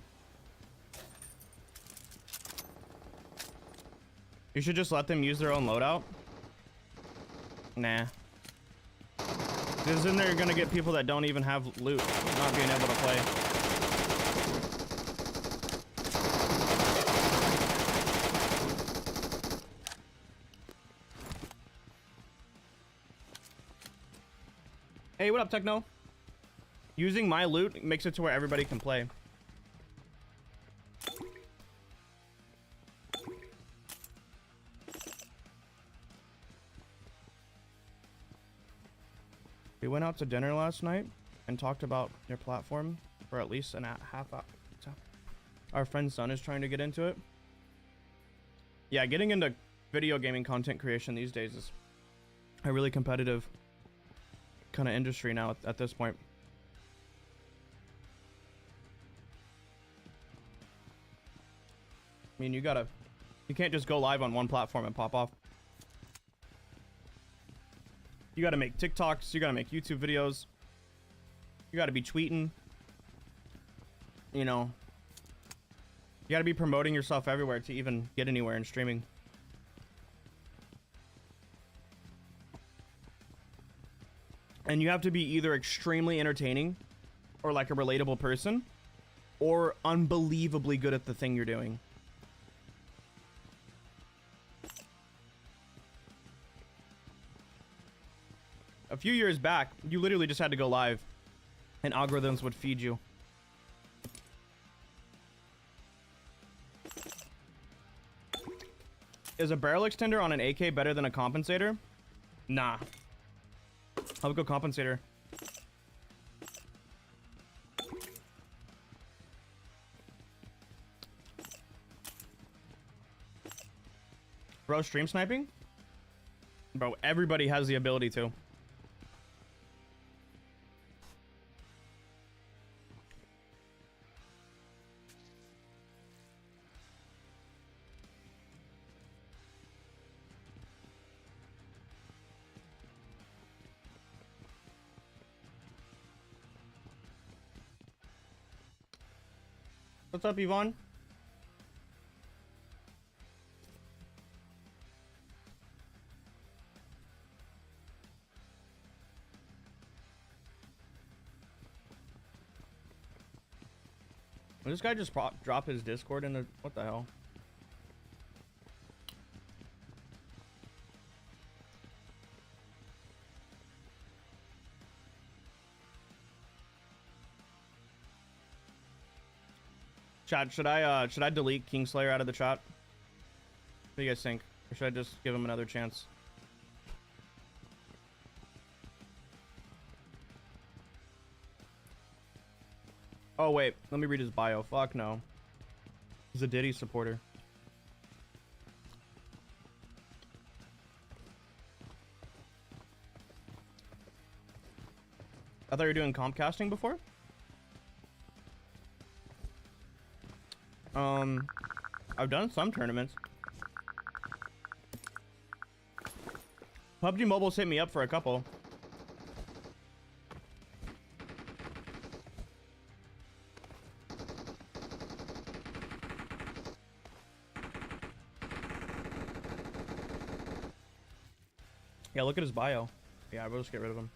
You should just let them use their own loadout. Nah. Because then they're gonna get people that don't even have loot not being able to play. Hey, what up, Techno? Using my loot makes it to where everybody can play. We went out to dinner last night and talked about your platform for at least a half hour. Our friend's son is trying to get into it. Yeah, getting into video gaming content creation these days is a really competitive kind of industry now at this point. I mean, you can't just go live on one platform and pop off. You gotta make TikToks, you gotta make YouTube videos, you gotta be tweeting, you know, you gotta be promoting yourself everywhere to even get anywhere in streaming. And you have to be either extremely entertaining or like a relatable person or unbelievably good at the thing you're doing. A few years back, you literally just had to go live and algorithms would feed you. Is a barrel extender on an AK better than a compensator? Nah. I would go compensator. Bro, stream sniping? Bro, everybody has the ability to. What's up, Yvonne? Will this guy just drop his Discord in the... What the hell? Chat, should I delete Kingslayer out of the chat? What do you guys think? Or should I just give him another chance? Oh wait, let me read his bio. Fuck no. He's a Diddy supporter. I thought you were doing Comcasting before? I've done some tournaments. PUBG Mobile's hit me up for a couple. Yeah, look at his bio. Yeah, we'll just get rid of him.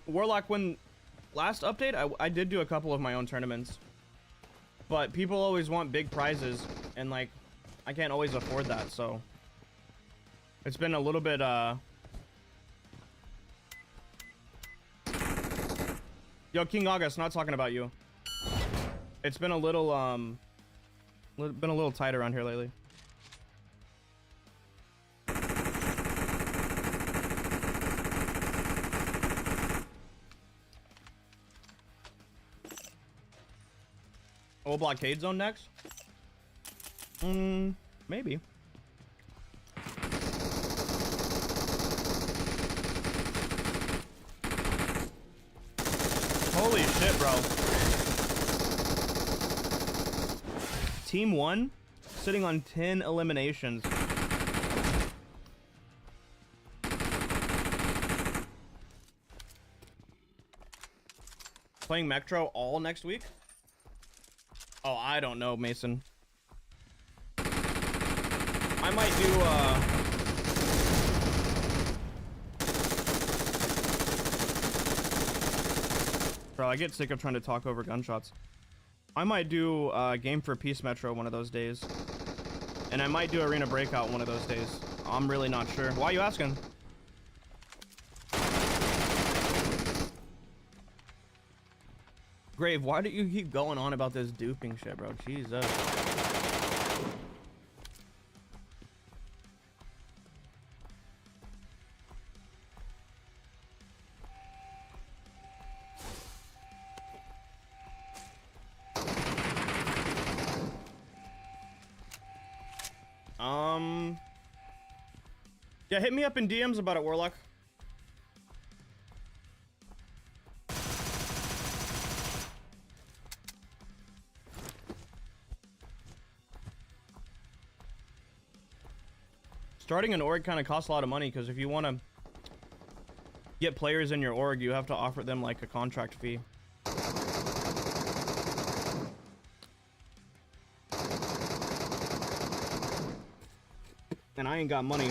Warlock, when last update, I did do a couple of my own tournaments, but people always want big prizes, and like, I can't always afford that, so it's been a little bit, Yo, King August, not talking about you. It's been a little, been a little tight around here lately. Blockade zone next? Maybe. Holy shit, bro. Team 1 sitting on 10 eliminations. Playing Metro all next week? Oh, I don't know, Mason. I might do, Bro, I get sick of trying to talk over gunshots. I might do Game for Peace Metro one of those days. And I might do Arena Breakout one of those days. I'm really not sure. Why are you asking? Grave, why do you keep going on about this duping shit, bro? Jesus. Yeah, hit me up in DMs about it, Warlock. Starting an org kind of costs a lot of money because if you want to get players in your org, you have to offer them like a contract fee. And I ain't got money.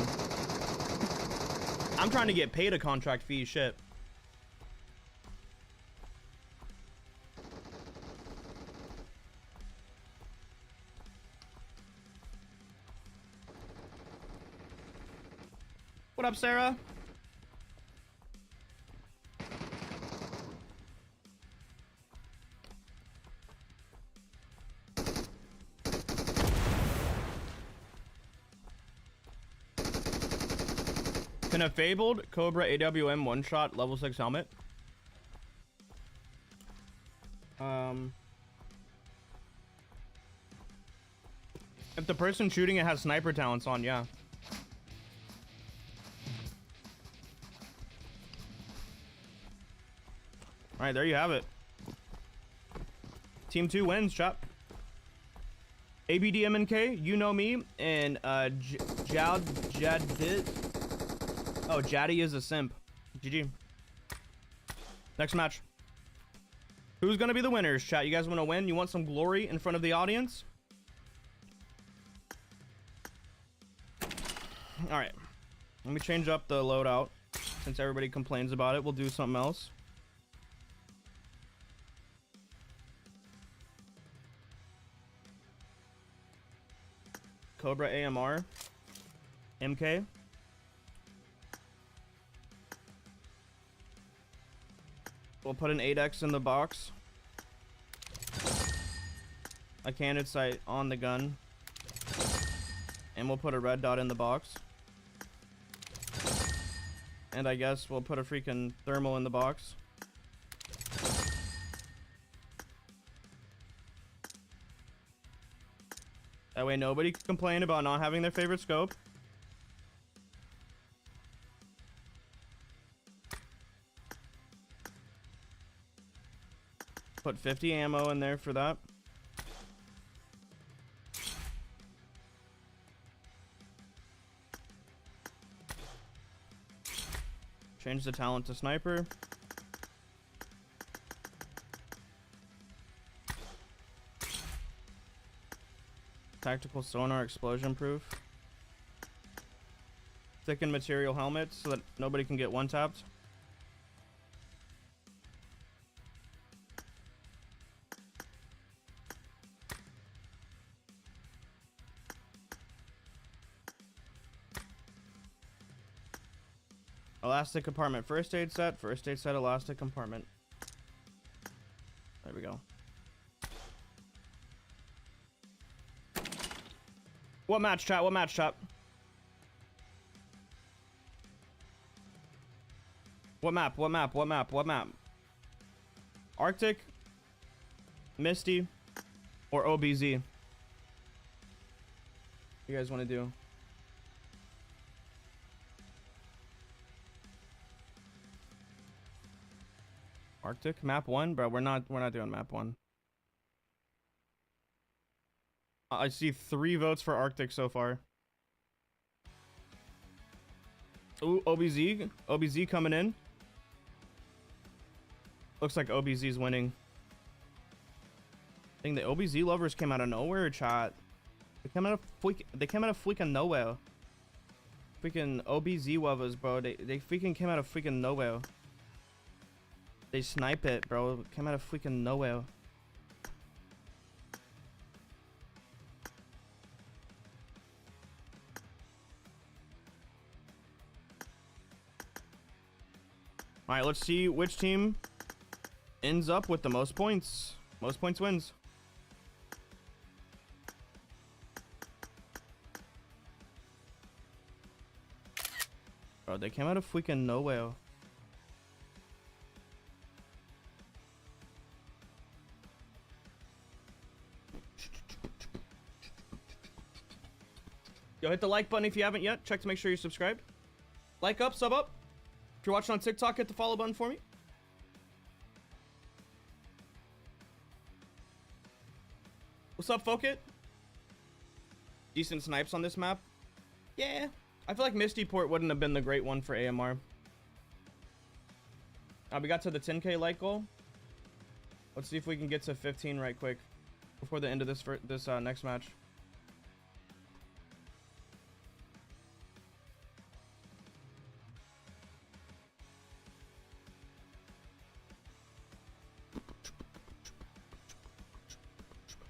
I'm trying to get paid a contract fee, shit. What up, Sarah? Can a Fabled Cobra AWM one-shot level 6 helmet? If the person shooting it has sniper talents on, yeah. Alright, there you have it. Team 2 wins, chop. ABDMNK, you know me, and Jadbit. Oh, Jaddy is a simp. GG. Next match. Who's gonna be the winners, chat? You guys want to win? You want some glory in front of the audience? Alright. Let me change up the loadout. Since everybody complains about it, we'll do something else. Cobra AMR. MK. We'll put an 8x in the box. A candid sight on the gun. And we'll put a red dot in the box. And I guess we'll put a freaking thermal in the box. That way nobody can complain about not having their favorite scope. Put 50 ammo in there for that. Change the talent to sniper. Tactical sonar explosion proof. Thickened material helmet so that nobody can get one tapped. Elastic compartment first aid set, elastic compartment. There we go. What match, chat? What match, chat? What map? What map? What map? What map? Arctic, Misty, or OBZ? You guys want to do? Arctic map 1, bro. We're not doing map 1. I see 3 votes for Arctic so far. Ooh, OBZ coming in. Looks like OBZ's winning. I think the OBZ lovers came out of nowhere, chat. They came out of freaking nowhere. Freaking OBZ lovers, bro. They freaking came out of freaking nowhere. They snipe it, bro. Came out of freaking nowhere. All right, let's see which team ends up with the most points. Most points wins. Bro, they came out of freaking nowhere. Yo, hit the like button if you haven't yet. Check to make sure you're subscribed. Like up, sub up. If you're watching on TikTok, hit the follow button for me. What's up, Fokit? Decent snipes on this map. Yeah. I feel like Misty Port wouldn't have been the great one for AMR. We got to the 10k like goal. Let's see if we can get to 15 right quick before the end of this next match.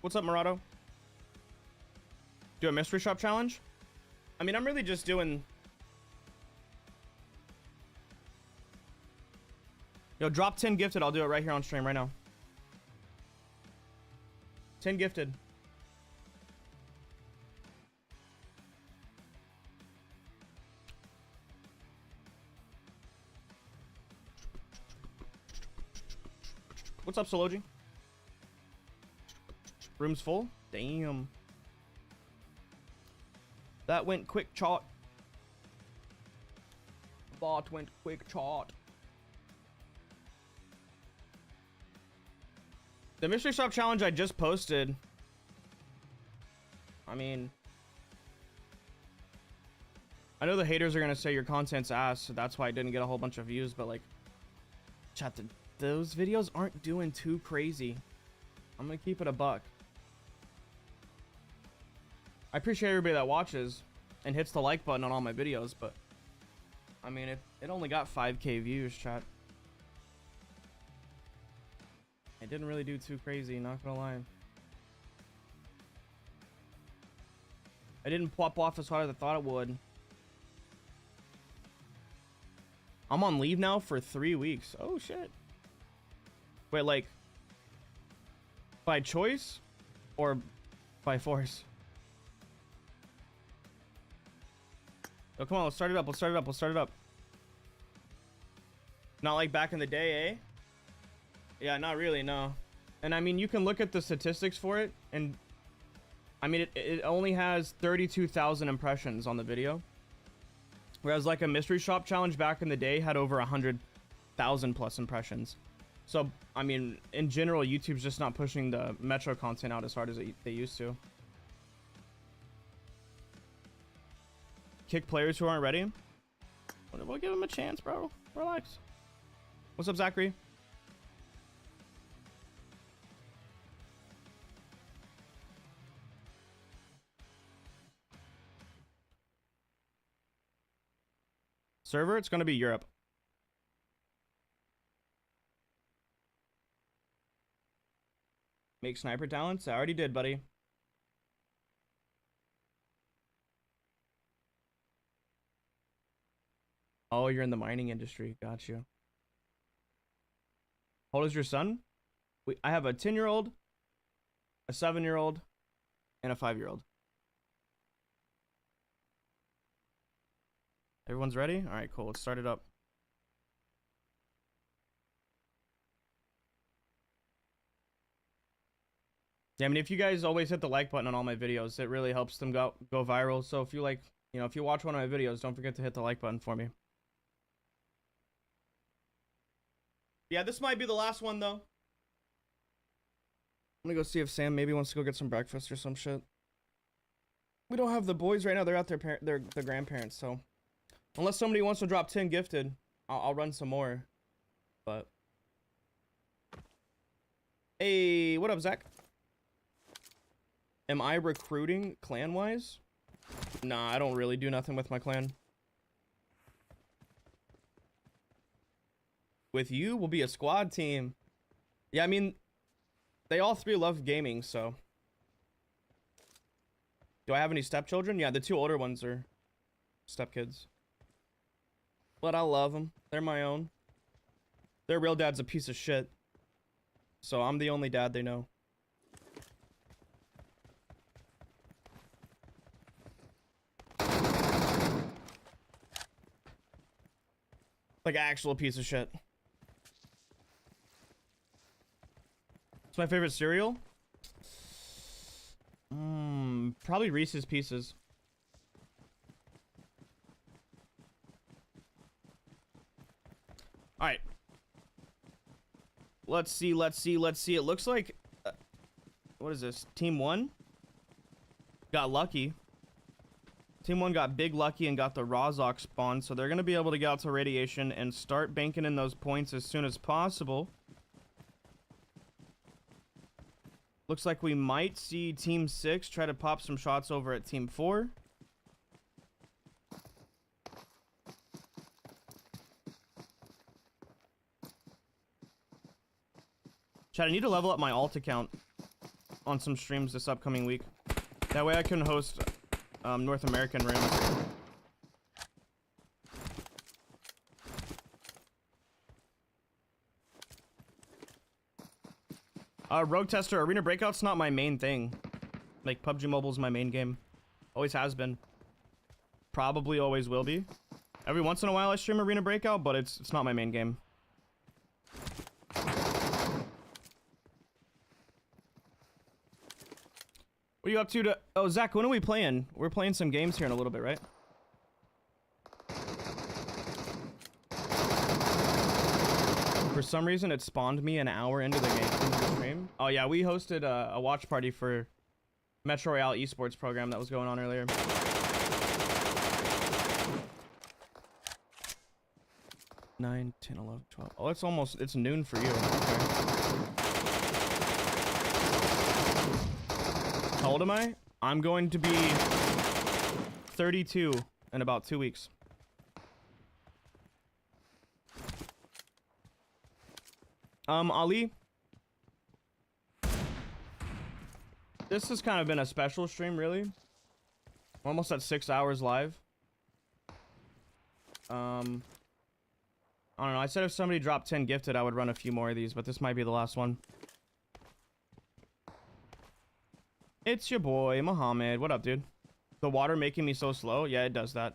What's up, Murado? Do a mystery shop challenge? I mean, I'm really just doing... Yo, drop 10 gifted. I'll do it right here on stream right now. 10 gifted. What's up, Sology? Room's full? Damn. That went quick chart. Bot went quick chart. The mystery shop challenge I just posted. I mean, I know the haters are gonna say your content's ass, so that's why I didn't get a whole bunch of views, but like, chat, those videos aren't doing too crazy. I'm gonna keep it a buck. I appreciate everybody that watches and hits the like button on all my videos, but I mean, it only got 5k views, chat. It didn't really do too crazy, not gonna lie. I didn't pop off as hard as I thought it would. I'm on leave now for 3 weeks. Oh shit. Wait, like, by choice or by force? Oh, come on, let's start it up. Let's start it up. Let's start it up. Not like back in the day, eh? Yeah, not really, no. And I mean, you can look at the statistics for it, and I mean, it only has 32,000 impressions on the video. Whereas like a mystery shop challenge back in the day had over 100,000 plus impressions. So, I mean, in general, YouTube's just not pushing the Metro content out as hard as they used to. Kick players who aren't ready. We'll give them a chance, bro. Relax. What's up, Zachary? Server, it's going to be Europe. Make sniper talents? I already did, buddy. Oh, you're in the mining industry. Got you. How old is your son? I have a 10-year-old, a 7-year-old, and a 5-year-old. Everyone's ready? All right, cool. Let's start it up. Yeah, I mean, if you guys always hit the like button on all my videos, it really helps them go viral. So if you like, you know, if you watch one of my videos, don't forget to hit the like button for me. Yeah, this might be the last one, though. I'm gonna go see if Sam maybe wants to go get some breakfast or some shit. We don't have the boys right now. They're out their grandparents, so unless somebody wants to drop 10 gifted, I'll run some more. But hey, what up, Zach? Am I recruiting clan-wise? Nah, I don't really do nothing with my clan. With you, we'll be a squad team. Yeah, I mean, they all three love gaming, so. Do I have any stepchildren? Yeah, the two older ones are stepkids. But I love them. They're my own. Their real dad's a piece of shit. So I'm the only dad they know. Like actual piece of shit. It's my favorite cereal. Probably Reese's Pieces. All right. Let's see. It looks like what is this? Team 1 got lucky. Team 1 got big lucky and got the Rozok spawn, so they're going to be able to get out to radiation and start banking in those points as soon as possible. Looks like we might see Team 6 try to pop some shots over at Team 4. Chad, I need to level up my alt account on some streams this upcoming week. That way I can host North American rooms. Rogue Tester, Arena Breakout's not my main thing. Like, PUBG Mobile's my main game. Always has been. Probably always will be. Every once in a while I stream Arena Breakout, but it's not my main game. What are you up to? Oh, Zach, when are we playing? We're playing some games here in a little bit, right? For some reason, it spawned me an hour into the game, into the stream. Oh yeah, we hosted a watch party for Metro Royale esports program that was going on earlier. Nine, 10, 11, 12. Oh, it's noon for you. Okay. How old am I? I'm going to be 32 in about 2 weeks. Ali, this has kind of been a special stream, really. We're almost at 6 hours live. I don't know. I said if somebody dropped 10 gifted, I would run a few more of these, but this might be the last one. It's your boy, Mohammed. What up, dude? The water making me so slow? Yeah, it does that.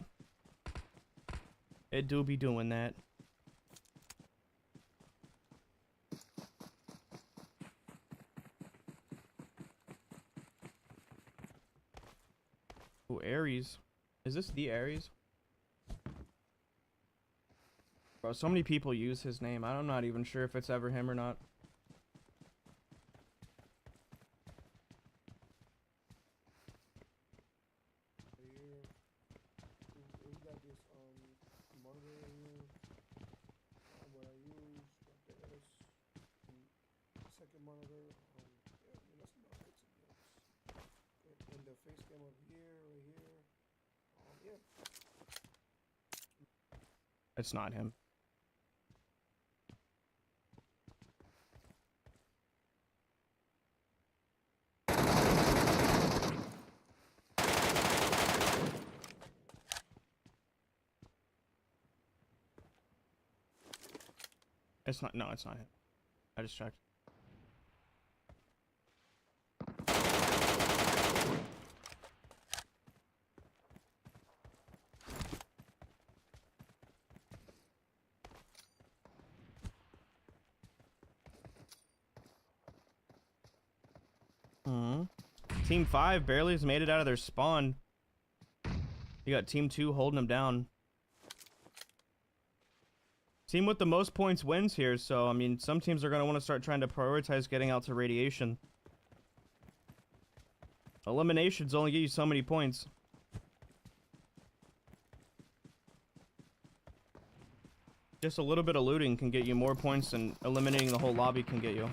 It do be doing that. Ooh, Ares. Is this the Ares? Bro, so many people use his name. I'm not even sure if it's ever him or not. It's not him. It's not. No, it's not him. I just checked. Team 5 barely has made it out of their spawn. You got Team 2 holding them down. Team with the most points wins here, so, I mean, some teams are going to want to start trying to prioritize getting out to radiation. Eliminations only get you so many points. Just a little bit of looting can get you more points than eliminating the whole lobby can get you.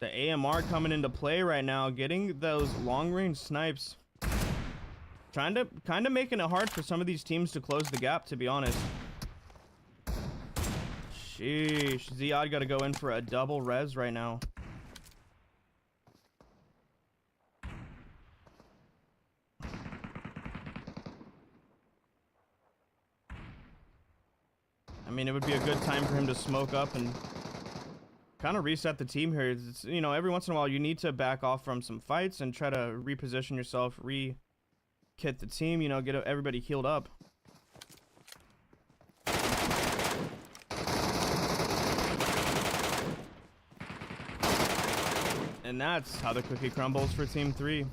The AMR coming into play right now, getting those long-range snipes. kind of making it hard for some of these teams to close the gap, to be honest. Sheesh, Ziad got to go in for a double res right now. I mean, it would be a good time for him to smoke up and kind of reset the team here. It's, you know, every once in a while you need to back off from some fights and try to reposition yourself, re-kit the team, you know, get everybody healed up. And that's how the cookie crumbles for Team 3.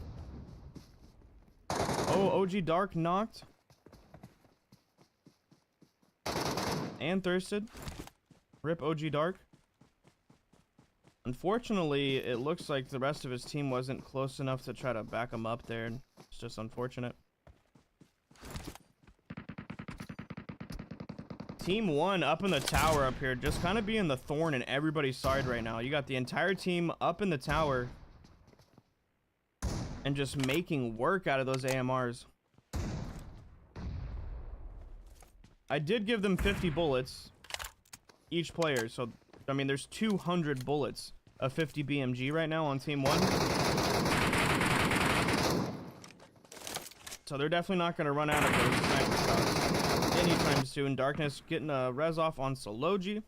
Oh, OG Dark knocked. And thirsted. Rip OG Dark. Unfortunately, it looks like the rest of his team wasn't close enough to try to back him up there. It's just unfortunate. Team 1 up in the tower up here, just kind of being the thorn in everybody's side right now. You got the entire team up in the tower and just making work out of those AMRs. I did give them 50 bullets each player, so I mean there's 200 bullets of 50 BMG right now on Team 1. So they're definitely not going to run out of those sniper shots anytime soon. Darkness getting a res off on Sology.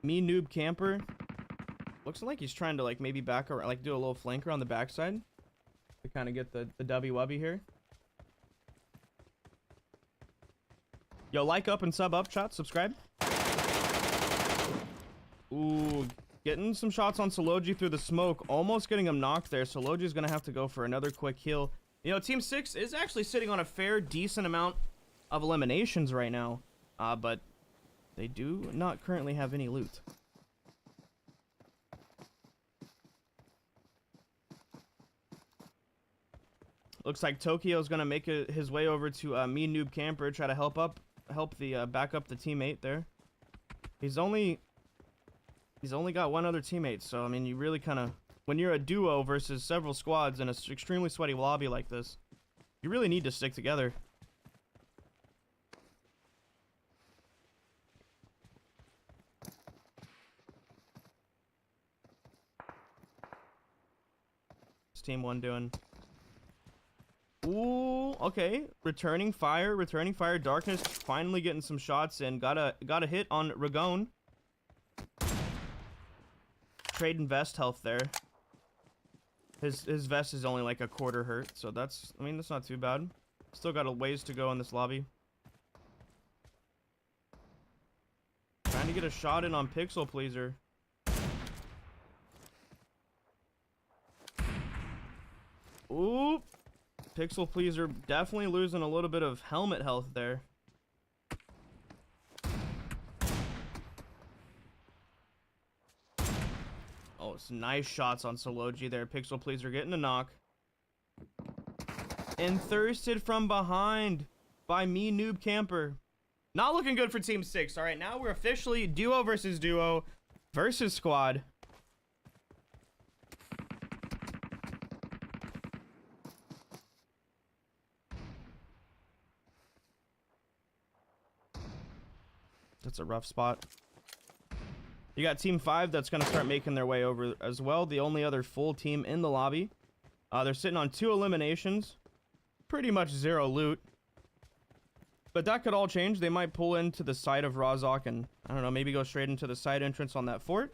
Me Noob Camper. Looks like he's trying to like maybe back around, like do a little flanker on the backside to kind of get the W-wubby here. Yo, like up and sub up, chat, subscribe. Ooh, getting some shots on Sology through the smoke, almost getting him knocked there. Sology's gonna have to go for another quick heal. You know, Team 6 is actually sitting on a fair, decent amount of eliminations right now, but they do not currently have any loot. Looks like Tokyo's gonna make his way over to Me Noob Camper, try to help back up the teammate there. He's only got one other teammate, so I mean, you really kind of, when you're a duo versus several squads in an extremely sweaty lobby like this, you really need to stick together. What's Team 1 doing? Ooh, okay. Returning fire. Darkness finally getting some shots in. Got a hit on Ragone. Trading vest health there. His vest is only like a quarter hurt, so that's, I mean, that's not too bad. Still got a ways to go in this lobby. Trying to get a shot in on Pixel Pleaser. Ooh. Pixel Pleaser definitely losing a little bit of helmet health there. Oh, it's nice shots on Sology there. Pixel Pleaser getting a knock. And thirsted from behind by Me Noob Camper. Not looking good for Team 6. All right, now we're officially duo versus squad. That's a rough spot. You got Team 5 that's going to start making their way over as well. The only other full team in the lobby. They're sitting on 2 eliminations. Pretty much 0 loot. But that could all change. They might pull into the side of Razok and, I don't know, maybe go straight into the side entrance on that fort.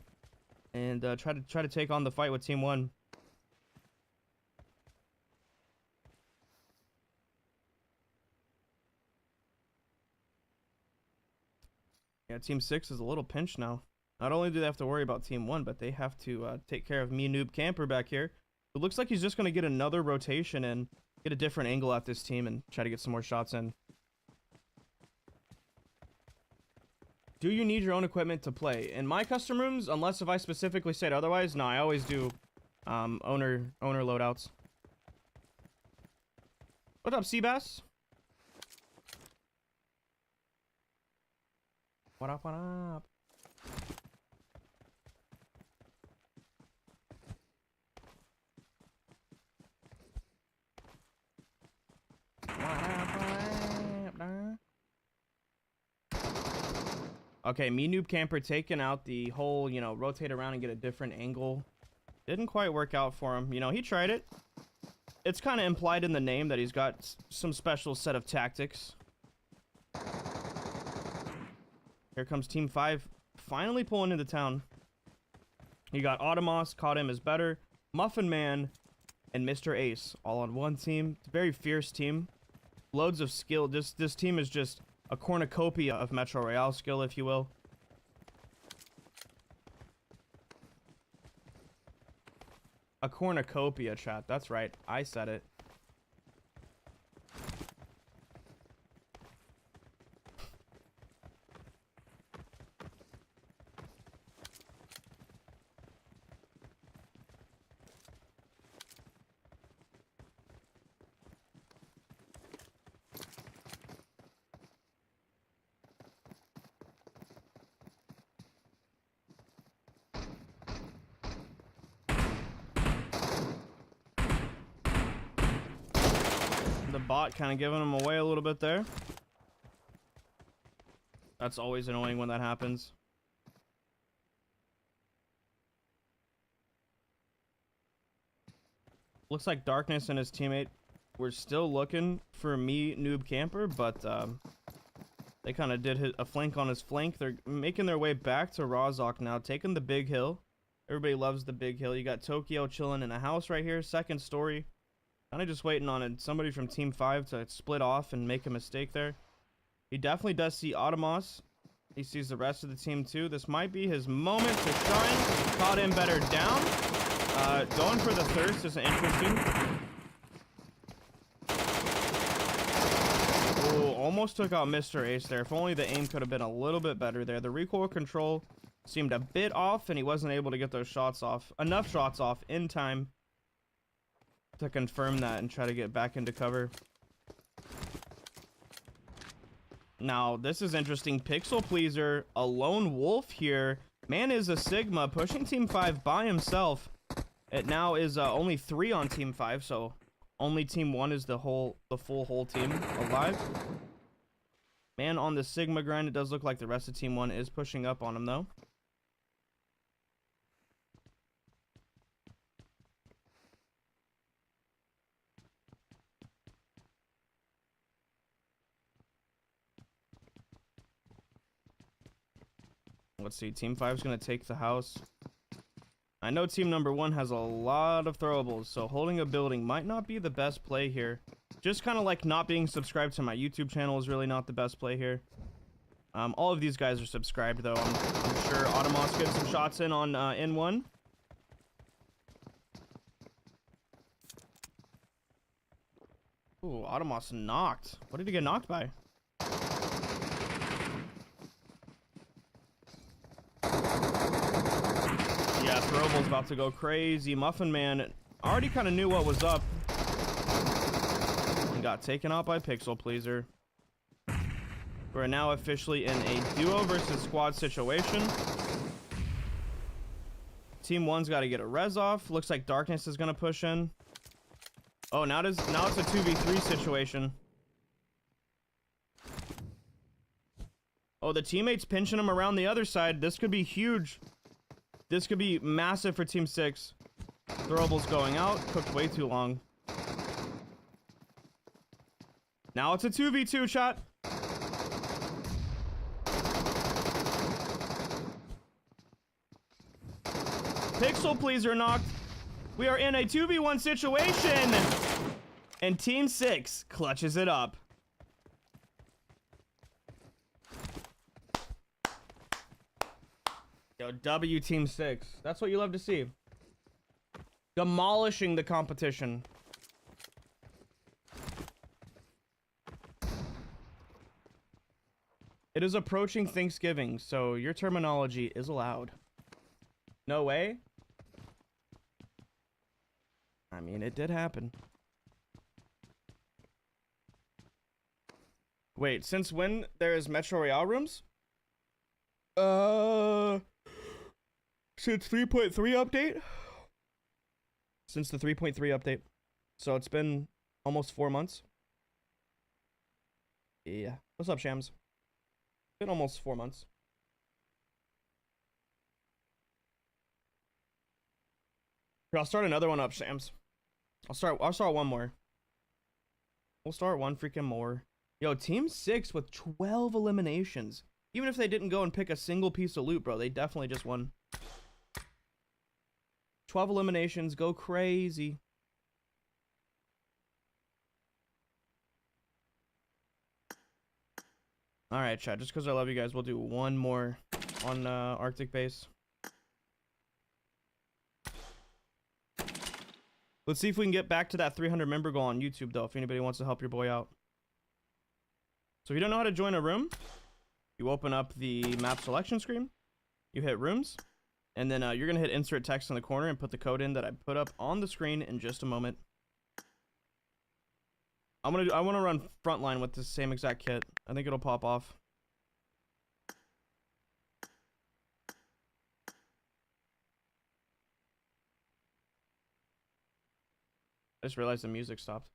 And try to take on the fight with Team 1. Yeah, Team 6 is a little pinched now. Not only do they have to worry about Team 1, but they have to take care of Me Noob Camper back here. It looks like he's just going to get another rotation and get a different angle at this team and try to get some more shots in. Do you need your own equipment to play? In my custom rooms, unless if I specifically said otherwise, no, I always do owner loadouts. What up, Seabass? What up, what up? Okay, me noob camper taking out the whole, you know, rotate around and get a different angle. Didn't quite work out for him. You know, he tried it. It's kind of implied in the name that he's got some special set of tactics. Here comes Team 5, finally pulling into town. You got Automos, Caught Him Is Better, Muffin Man, and Mr. Ace all on one team. It's a very fierce team. Loads of skill. This team is just a cornucopia of Metro Royale skill, if you will. A cornucopia, chat. That's right. I said it. The bot kind of giving him away a little bit there. That's always annoying when that happens. Looks like Darkness and his teammate were still looking for me, Noob Camper, but they kind of did a flank on his flank. They're making their way back to Rozok now, taking the big hill. Everybody loves the big hill. You got Tokyo chilling in a house right here, second story. Kind of just waiting on somebody from Team 5 to split off and make a mistake there. He definitely does see Automos. He sees the rest of the team too. This might be his moment to shine. Caught Him Better down. Going for the thirst is interesting. Oh, almost took out Mr. Ace there. If only the aim could have been a little bit better there. The recoil control seemed a bit off and he wasn't able to get those shots off. Enough shots off in time to confirm that and try to get back into cover. Now, this is interesting. Pixel Pleaser, a lone wolf here. Man is a Sigma, pushing Team 5 by himself. It now is only 3 on Team 5, so only Team 1 is the full whole team alive. Man on the Sigma grind. It does look like the rest of Team 1 is pushing up on him, though. Let's see, Team 5 is going to take the house. I know Team number 1 has a lot of throwables, so holding a building might not be the best play here. Just kind of like not being subscribed to my YouTube channel is really not the best play here. All of these guys are subscribed, though. I'm sure Automos gets some shots in on N1. Ooh, Automos knocked. What did he get knocked by? Yeah, Throwable's about to go crazy. Muffin Man already kind of knew what was up. And got taken out by Pixel Pleaser. We're now officially in a duo versus squad situation. Team 1's got to get a res off. Looks like Darkness is going to push in. Oh, now it's a 2v3 situation. Oh, the teammate's pinching him around the other side. This could be huge. This could be massive for Team 6. Throwable's going out. Cooked way too long. Now it's a 2v2 shot. Pixel Pleaser knocked. We are in a 2v1 situation. And Team 6 clutches it up. Yo, W Team 6. That's what you love to see. Demolishing the competition. It is approaching Thanksgiving, so your terminology is allowed. No way? I mean, it did happen. Wait, since when there is Metro Royale rooms? Since 3.3 update? Since the 3.3 update. So it's been almost 4 months. Yeah. What's up, Shams? Been almost 4 months. Here, I'll start another one up, Shams. I'll start one more. We'll start one freaking more. Yo, team 6 with 12 eliminations. Even if they didn't go and pick a single piece of loot, bro, they definitely just won. 12 eliminations, go crazy. All right, chat, just because I love you guys, we'll do one more on Arctic base. Let's see if we can get back to that 300 member goal on YouTube, though, if anybody wants to help your boy out. So if you don't know how to join a room, you open up the map selection screen, you hit rooms, and then you're going to hit insert text in the corner and put the code in that I put up on the screen in just a moment. I want to run frontline with the same exact kit. I think it'll pop off. I just realized the music stopped.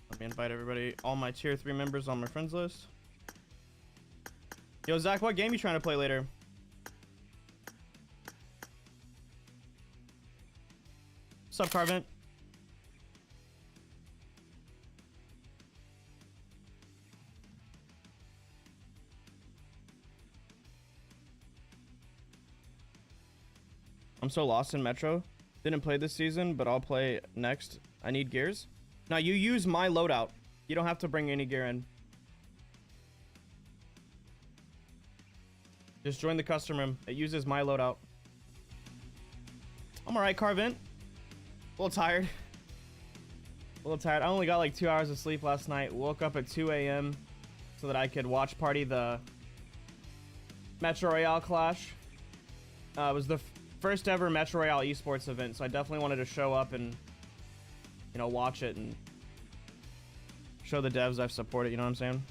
Let me invite everybody, all my tier 3 members on my friends list. Yo, Zach, what game you trying to play later? What's up, Carvent? I'm so lost in Metro. Didn't play this season, but I'll play next. I need gears. Now, you use my loadout. You don't have to bring any gear in. Just join the custom room. It uses my loadout. I'm alright, Carvent. A little tired. A little tired. I only got like 2 hours of sleep last night. Woke up at 2 a.m. so that I could watch party the Metro Royale Clash. It was the first ever Metro Royale esports event, so I definitely wanted to show up and, you know, watch it and show the devs I've supported, you know what I'm saying?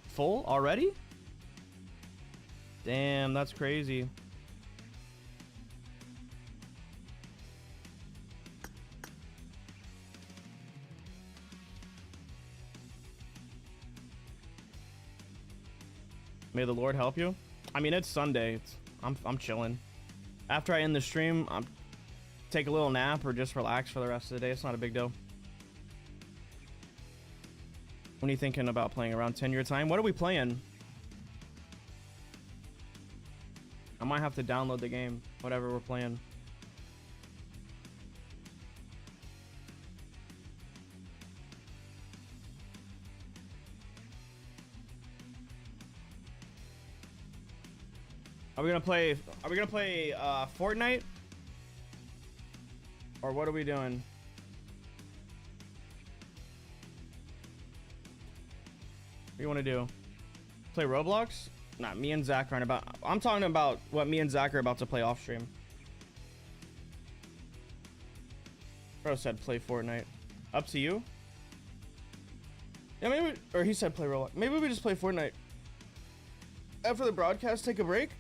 Full already? Damn, that's crazy. May the Lord help you. I mean, it's Sunday. I'm chilling. After I end the stream, I'm take a little nap or just relax for the rest of the day. It's not a big deal. When are you thinking about playing? Around 10 your time? What are we playing? I might have to download the game, whatever we're playing. Are we gonna play Fortnite? Or what are we doing? What do you want to do? Play Roblox? Nah, me and Zach aren't about. I'm talking about what me and Zach are about to play off stream. Bro said play Fortnite. Up to you. Yeah, maybe. Or he said play Roblox. Maybe we just play Fortnite. After the broadcast, take a break.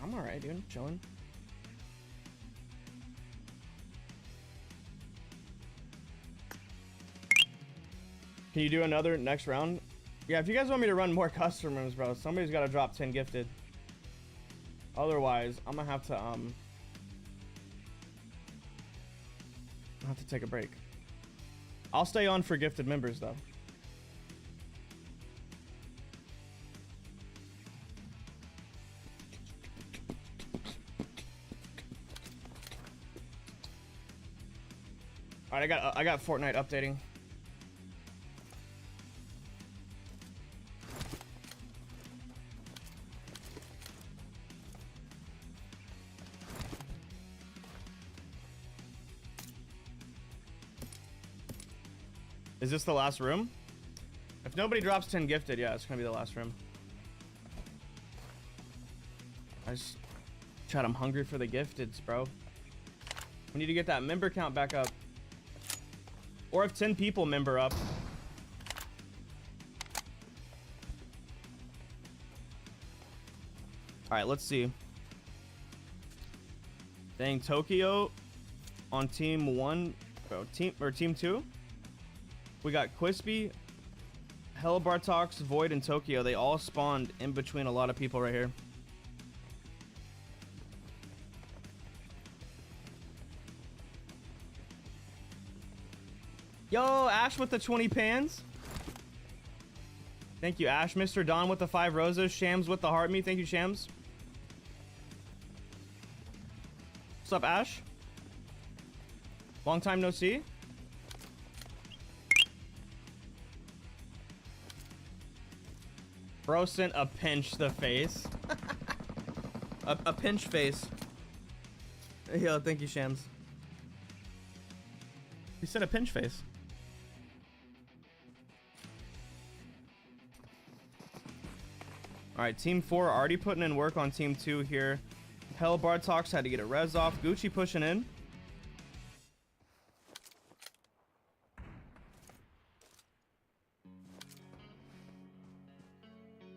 I'm alright, dude. Chilling. Can you do another next round? Yeah, if you guys want me to run more custom rooms, bro, somebody's got to drop 10 gifted. Otherwise, I'm gonna have to take a break. I'll stay on for gifted members though. All right, I got Fortnite updating. Is this the last room? If nobody drops 10 gifted, yeah, it's gonna be the last room. Chat, I'm hungry for the gifteds, bro. We need to get that member count back up. Or if 10 people member up. Alright, let's see. Dang, Tokyo on team 1, bro. Team 2. We got Quispy, Hell Bartox, Void, and Tokyo. They all spawned in between a lot of people right here. Yo, Ash with the 20 pans. Thank you, Ash. Mr. Don with the 5 roses. Shams with the heart me. Thank you, Shams. What's up, Ash? Long time no see. Bro sent a pinch the face. a pinch face. Yo, thank you, Shams. He said a pinch face. All right, team 4 already putting in work on team 2 here. Hell Bartox had to get a res off. Gucci pushing in.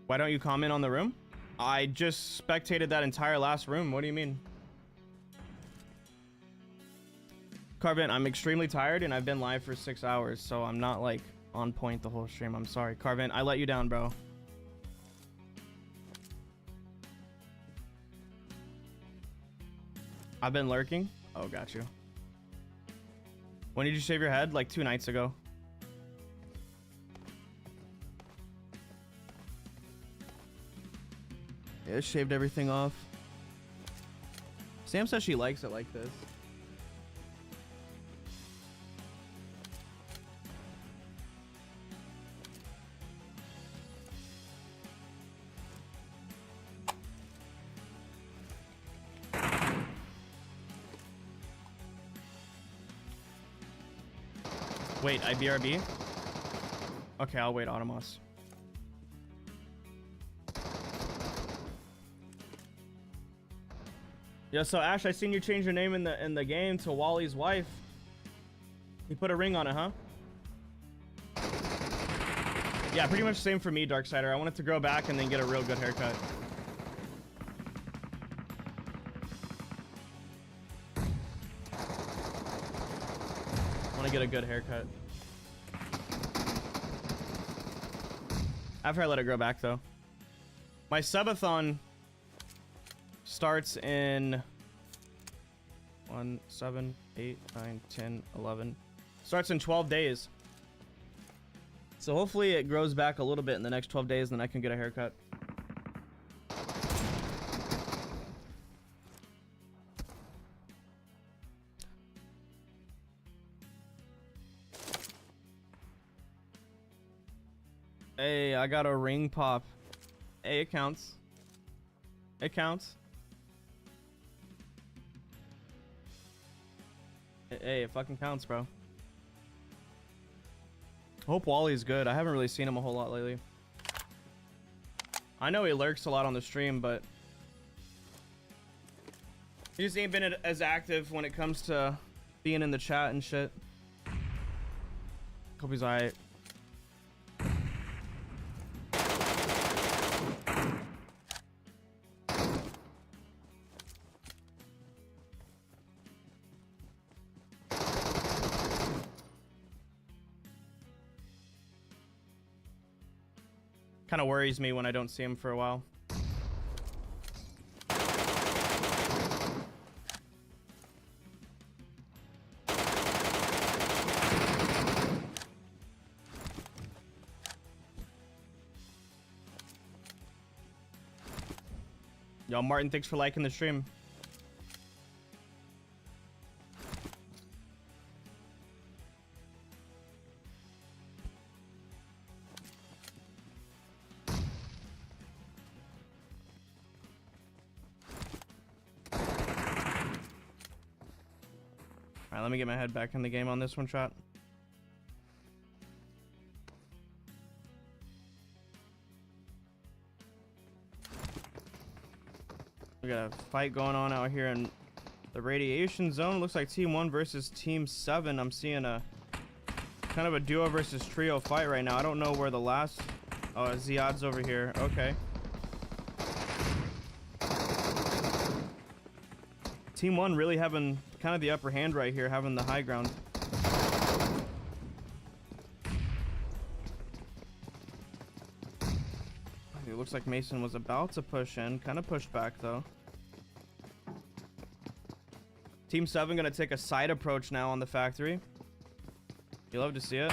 Why don't you comment on the room? I just spectated that entire last room. What do you mean? Carvin, I'm extremely tired and I've been live for 6 hours, so I'm not like on point the whole stream. I'm sorry. Carvin, I let you down, bro. I've been lurking. Oh, got you. When did you shave your head? Like 2 nights ago. Yeah, shaved everything off. Sam says she likes it like this. Wait, IBRB? Okay, I'll wait, Automos. Yeah, so Ash, I seen you change your name in the game to Wally's wife. You put a ring on it, huh? Yeah, pretty much the same for me, Darksider. I wanted to grow back and then get a real good haircut. I want to get a good haircut. After I let it grow back, though. My subathon starts in 1, 7, 8, 9, 10, 11. Starts in 12 days. So hopefully it grows back a little bit in the next 12 days, and then I can get a haircut. Hey, I got a ring pop. Hey, it counts. It counts. Hey, it fucking counts, bro. Hope Wally's good. I haven't really seen him a whole lot lately. I know he lurks a lot on the stream, but he just ain't been as active when it comes to being in the chat and shit. Hope he's alright. Kind of worries me when I don't see him for a while. Yo, Martin, thanks for liking the stream. Alright, let me get my head back in the game on this one shot. We got a fight going on out here in the radiation zone. Looks like team 1 versus team 7. I'm seeing a kind of a duo versus trio fight right now. I don't know where the last... Oh, Ziad's over here. Okay. Team 1 really having kind of the upper hand right here, having the high ground. It looks like Mason was about to push in, kind of pushed back though. Team 7 gonna take a side approach now on the factory. You love to see it.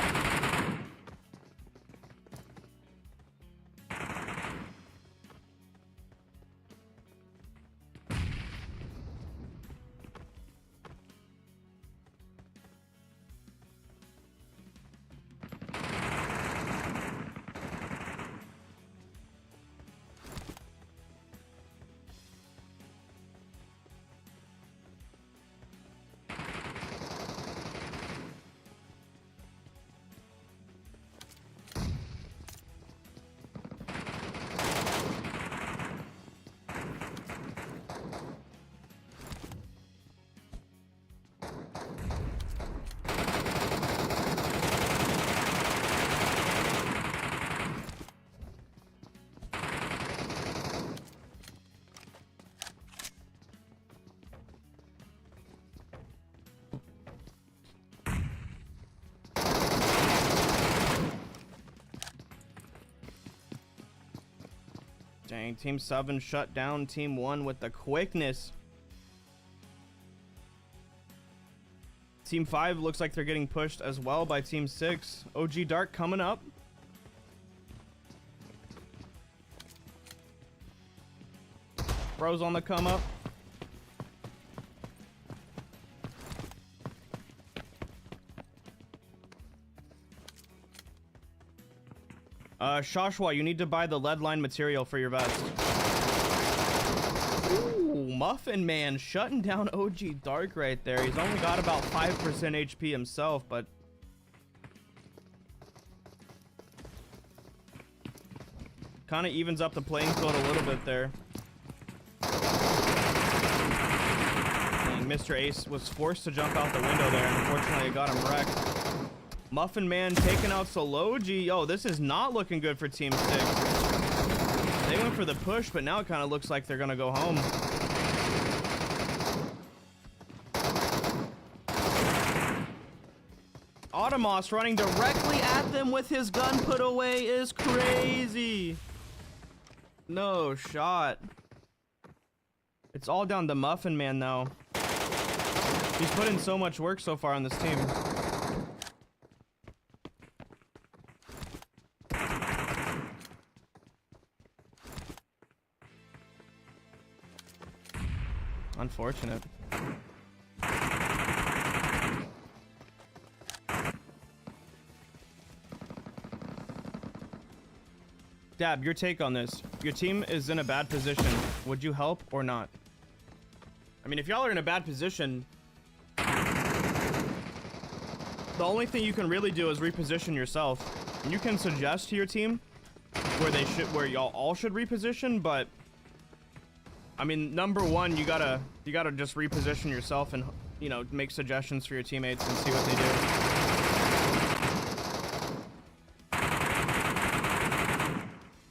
Dang, Team 7 shut down Team 1 with the quickness. Team 5 looks like they're getting pushed as well by Team 6. OG Dark coming up. Bro's on the come up. Shashwa, you need to buy the lead line material for your vest. Ooh, Muffin Man shutting down OG Dark right there. He's only got about 5% HP himself, but kind of evens up the playing field a little bit there. Dang, Mr. Ace was forced to jump out the window there, and unfortunately it got him wrecked. Muffin Man taking out Sology. Yo, this is not looking good for Team 6. They went for the push, but now it kind of looks like they're going to go home. Automos running directly at them with his gun put away is crazy. No shot. It's all down to Muffin Man now. He's put in so much work so far on this team. Unfortunate. Dab, your take on this. Your team is in a bad position. Would you help or not? I mean, if y'all are in a bad position, the only thing you can really do is reposition yourself. You can suggest to your team where y'all all should reposition, but I mean, number one, you gotta just reposition yourself and, you know, make suggestions for your teammates and see what they do.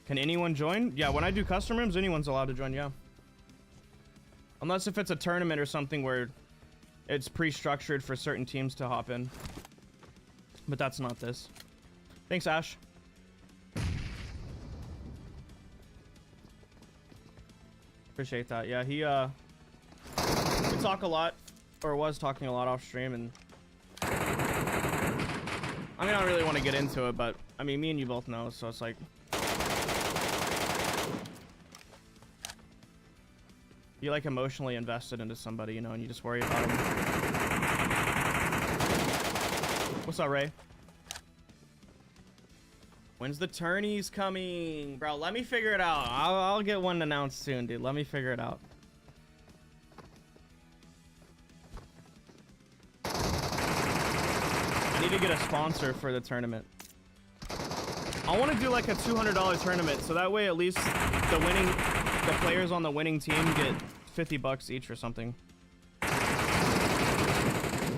Can anyone join? Yeah, when I do custom rooms, anyone's allowed to join, yeah. Unless if it's a tournament or something where it's pre-structured for certain teams to hop in. But that's not this. Thanks, Ash. Appreciate that. Yeah, we talk a lot, or was talking a lot off stream, and I mean, I don't really want to get into it, but I mean, me and you both know, so it's like you like emotionally invested into somebody, you know, and you just worry about them. What's up, Ray? When's the tourneys coming? Bro, let me figure it out. I'll get one announced soon, dude. Let me figure it out. I need to get a sponsor for the tournament. I want to do like a $200 tournament, so that way at least the players on the winning team get $50 each or something.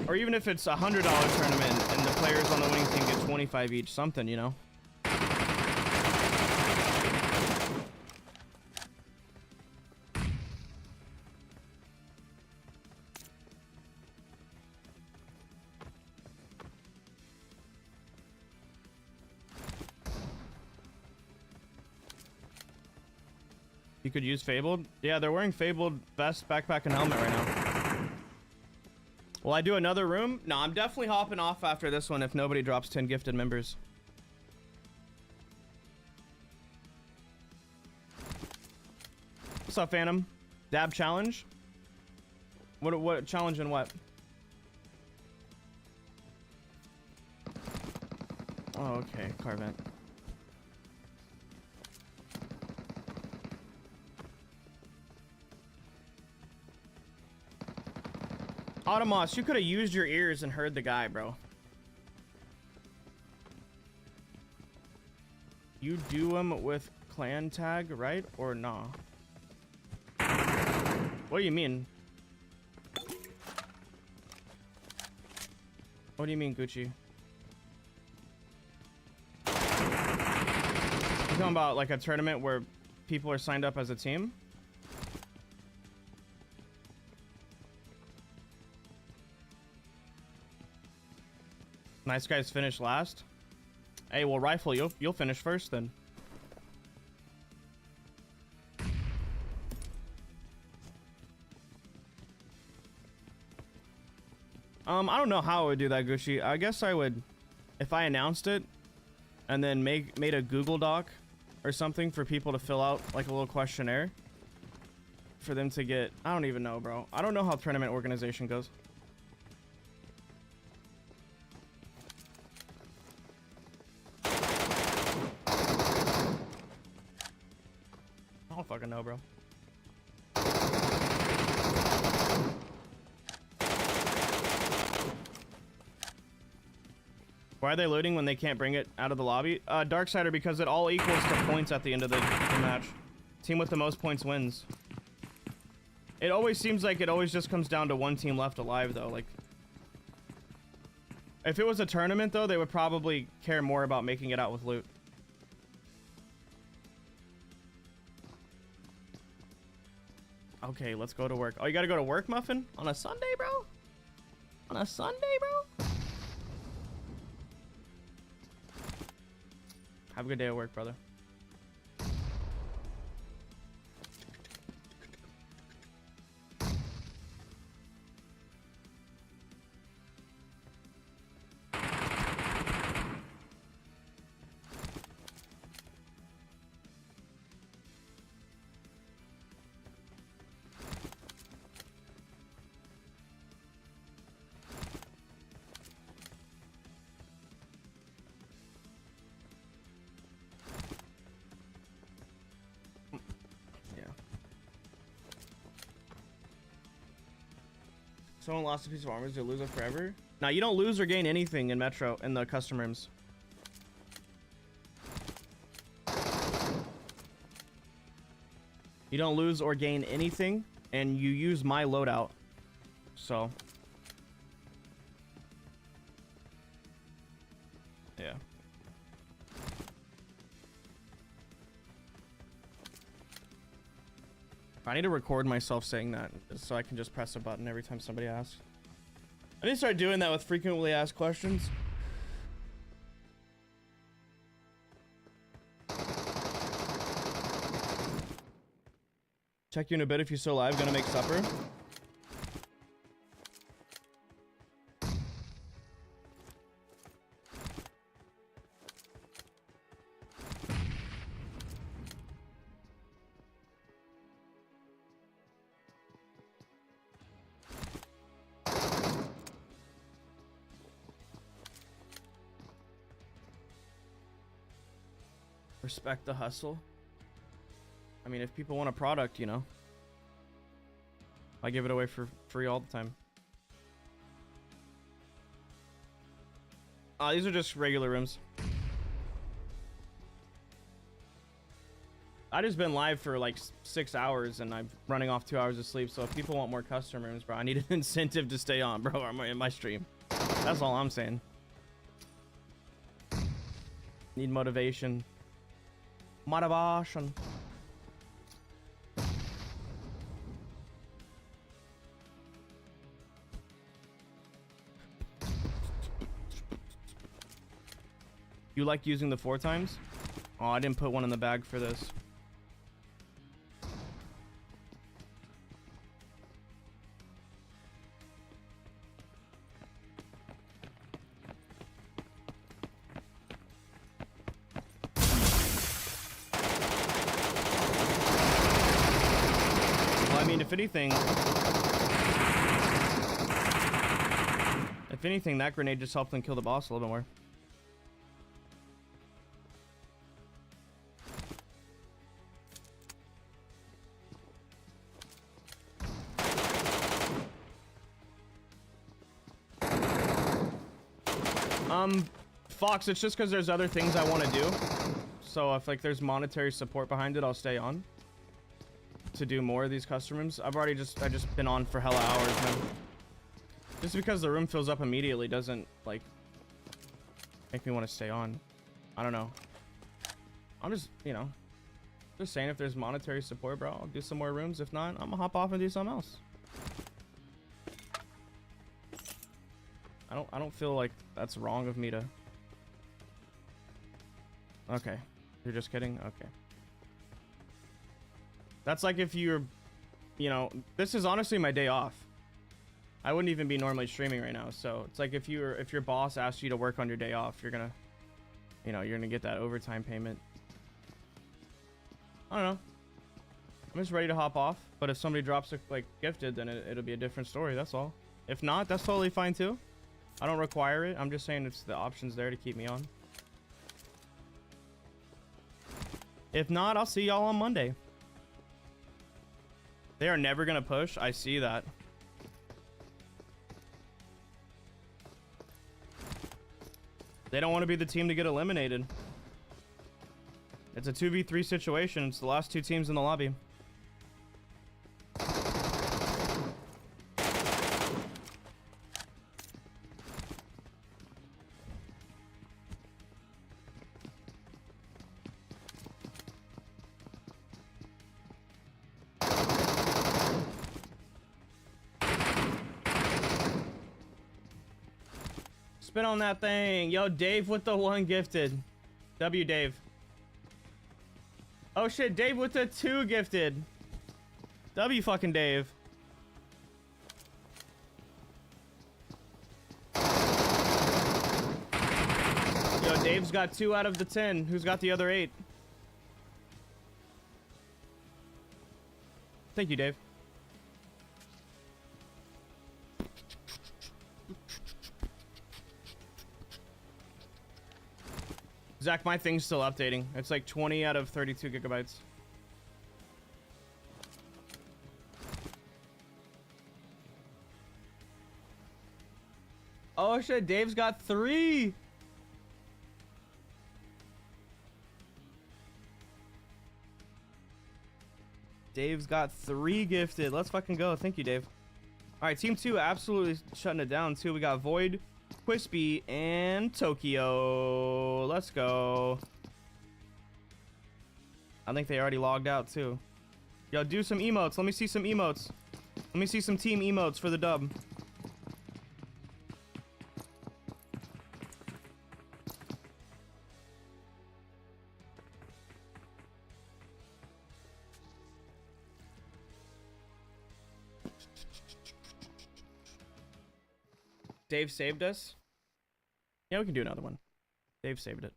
Or even if it's a $100 tournament and the players on the winning team get 25 each, something, you know? You could use Fabled. Yeah, they're wearing Fabled vest, backpack, and helmet right now. Will I do another room? No, I'm definitely hopping off after this one if nobody drops 10 gifted members. What's up, Phantom? Dab challenge? What challenge and what? Oh, okay, Carvent. Automos, you could have used your ears and heard the guy, bro. You do him with clan tag, right? Or nah? What do you mean? What do you mean, Gucci? You talking about like a tournament where people are signed up as a team? Nice guys finish last. Hey, well, Rifle, you'll finish first then. I don't know how I would do that, Gucci. I guess I would, if I announced it, and then made a Google Doc or something for people to fill out, like a little questionnaire, for them to get. I don't even know, bro. I don't know how tournament organization goes. I don't fucking know, bro. Why are they looting when they can't bring it out of the lobby? Darksider, because it all equals to points at the end of the match. Team with the most points wins. It always seems like it always just comes down to one team left alive, though. Like, if it was a tournament, though, they would probably care more about making it out with loot. Okay, let's go to work. Oh, you gotta go to work, Muffin? On a Sunday, bro? On a Sunday, bro? Have a good day at work, brother. Someone lost a piece of armor, do you lose it forever? Now you don't lose or gain anything in Metro in the custom rooms. You don't lose or gain anything, and you use my loadout. So yeah. I need to record myself saying that so I can just press a button every time somebody asks. I need to start doing that with frequently asked questions. Check you in a bit if you're still alive. Gonna make supper. Respect the hustle. I mean, if people want a product, you know, I give it away for free all the time. These are just regular rooms. I just been live for like 6 hours and I'm running off 2 hours of sleep. So if people want more custom rooms, bro, I need an incentive to stay on, bro. I'm in my stream. That's all I'm saying. Need motivation. Motivation. You like using the 4 times? Oh, I didn't put one in the bag for this. if anything, that grenade just helped them kill the boss a little bit more. Fox, it's just because there's other things I want to do. So if like there's monetary support behind it, I'll stay on to do more of these custom rooms. I just been on for hella hours, man. Just because the room fills up immediately doesn't like make me want to stay on. I don't know. I'm just, you know, just saying if there's monetary support, bro, I'll do some more rooms. If not, I'm gonna hop off and do something else. I don't feel like that's wrong of me to. Okay. You're just kidding? Okay. That's like if you're, you know, this is honestly my day off. I wouldn't even be normally streaming right now. So it's like if your boss asks you to work on your day off, you're gonna, you know, you're gonna get that overtime payment. I don't know. I'm just ready to hop off. But if somebody drops a like gifted, then it'll be a different story. That's all. If not, that's totally fine too. I don't require it. I'm just saying it's the options there to keep me on. If not, I'll see y'all on Monday. They are never gonna push. I see that. They don't want to be the team to get eliminated. It's a 2v3 situation. It's the last two teams in the lobby. Spin on that thing. Yo, Dave with the 1 gifted. W, Dave. Oh shit, Dave with the 2 gifted. W fucking Dave. Yo, Dave's got 2 out of the 10. Who's got the other 8? Thank you, Dave. Zach, my thing's still updating. It's like 20 out of 32 gigabytes. Oh shit, Dave's got 3. Dave's got 3 gifted. Let's fucking go. Thank you, Dave. All right, team 2 absolutely shutting it down too. We got Void, Quispy, and Tokyo. Let's go. I think they already logged out too. Yo, do some emotes. Let me see some emotes. Let me see some team emotes for the dub. Dave saved us. Yeah, we can do another one. Dave saved it.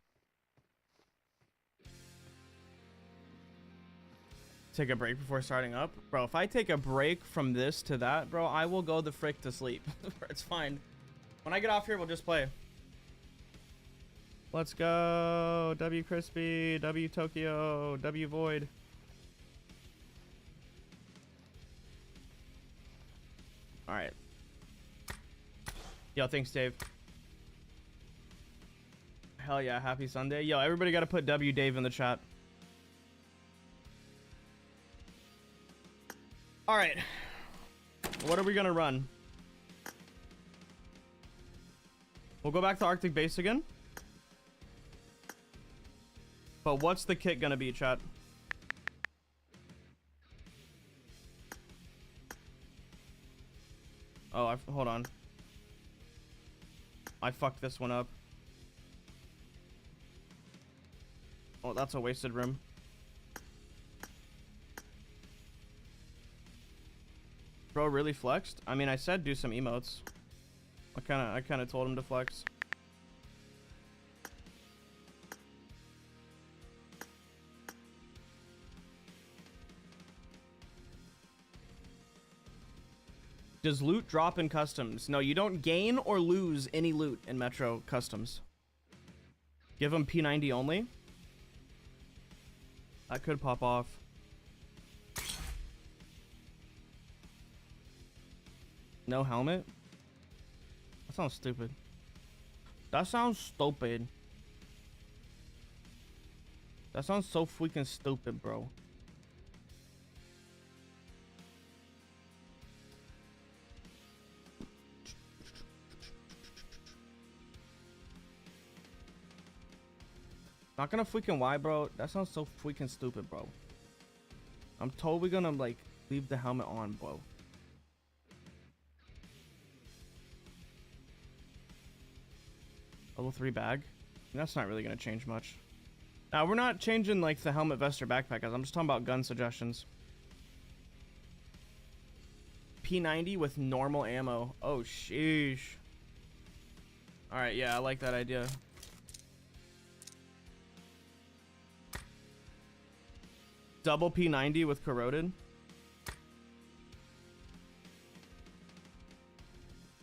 Take a break before starting up. Bro, if I take a break from this to that, bro, I will go the frick to sleep. It's fine. When I get off here, we'll just play. Let's go. W Crispy, W Tokyo, W Void. All right. Yo, thanks, Dave. Hell yeah, happy Sunday. Yo, everybody got to put W Dave in the chat. All right. What are we going to run? We'll go back to Arctic Base again. But what's the kit going to be, chat? Oh, hold on. I fucked this one up. Oh, that's a wasted room. Bro really flexed? I mean, I said do some emotes. I kind of told him to flex. Does loot drop in customs? No, you don't gain or lose any loot in Metro customs. Give them P90 only. That could pop off. No helmet? That sounds stupid. That sounds stupid. That sounds so freaking stupid, bro. Not gonna freaking why, bro. That sounds so freaking stupid, bro. I'm totally gonna like leave the helmet on, bro. Level 3 bag. That's not really gonna change much. Now we're not changing like the helmet, vest, or backpack. I'm just talking about gun suggestions. P90 with normal ammo. Oh sheesh. All right, yeah, I like that idea. Double P90 with corroded.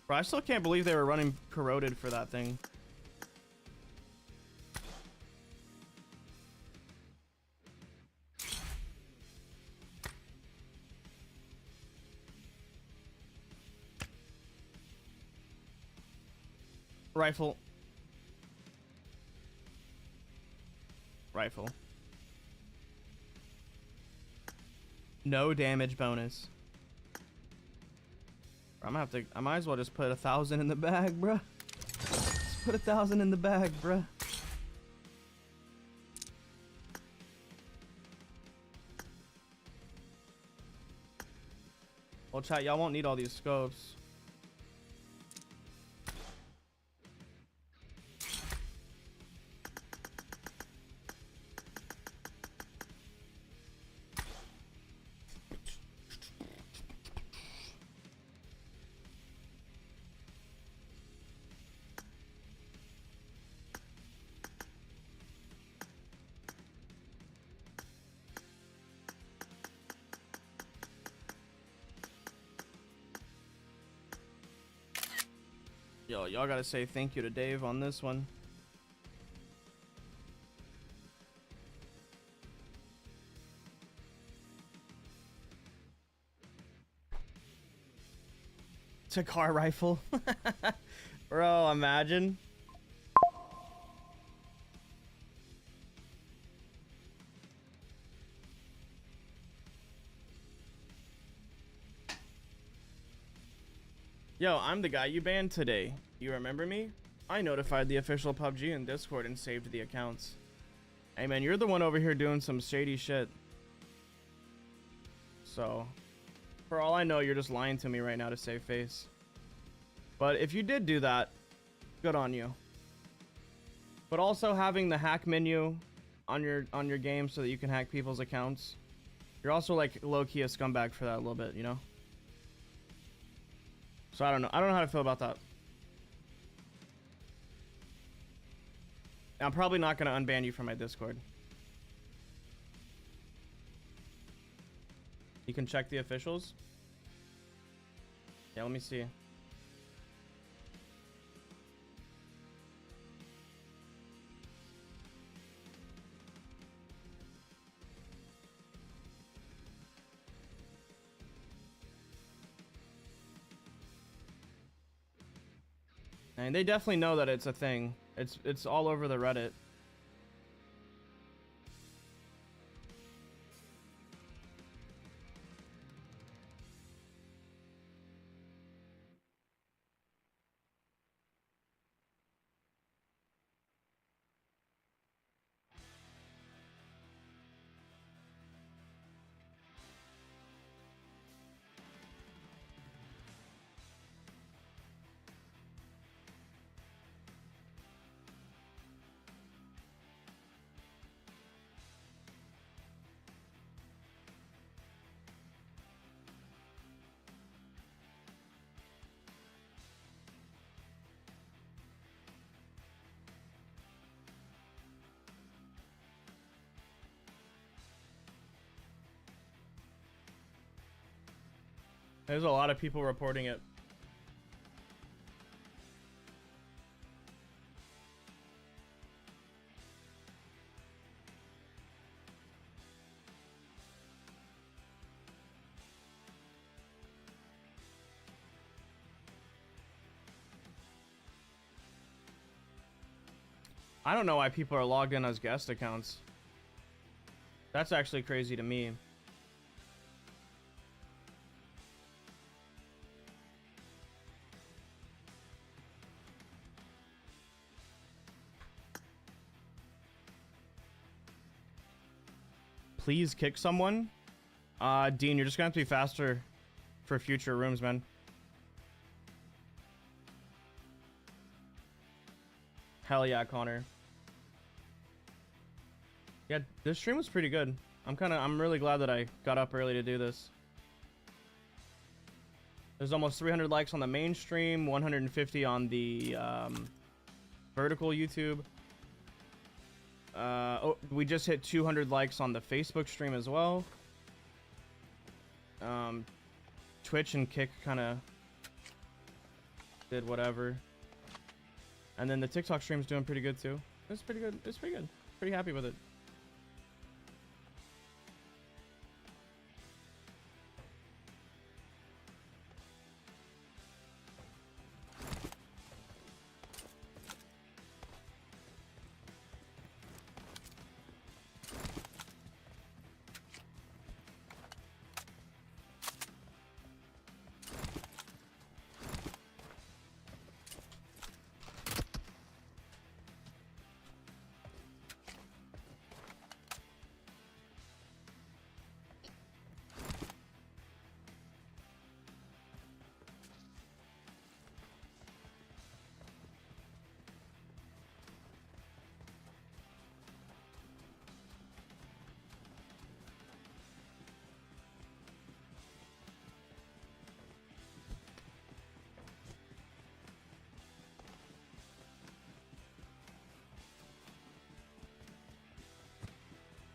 Bro, I still can't believe they were running corroded for that thing. Rifle. Rifle. No damage bonus. I'm gonna have to. I might as well just put 1,000 in the bag, bruh. Just put 1,000 in the bag, bruh. Well, chat, y'all won't need all these scopes. Yo, y'all gotta say thank you to Dave on this one. It's a car rifle. Bro, imagine. Yo, I'm the guy you banned today. You remember me? I notified the official PUBG in Discord and saved the accounts. Hey man, you're the one over here doing some shady shit. So, for all I know, you're just lying to me right now to save face. But if you did do that, good on you. But also having the hack menu on your game so that you can hack people's accounts. You're also like low-key a scumbag for that a little bit, you know? So I don't know. I don't know how to feel about that. I'm probably not going to unban you from my Discord. You can check the officials. Yeah, let me see. And they definitely know that it's a thing. It's all over the Reddit. There's a lot of people reporting it. I don't know why people are logged in as guest accounts. That's actually crazy to me. Please kick someone. Dean, you're just gonna have to be faster for future rooms, man. Hell yeah, Connor. Yeah, this stream was pretty good. I'm really glad that I got up early to do this. There's almost 300 likes on the main stream, 150 on the vertical YouTube. Oh, we just hit 200 likes on the Facebook stream as well. Twitch and Kick kind of did whatever. And then the TikTok stream's doing pretty good too. It's pretty good. It's pretty good. Pretty happy with it.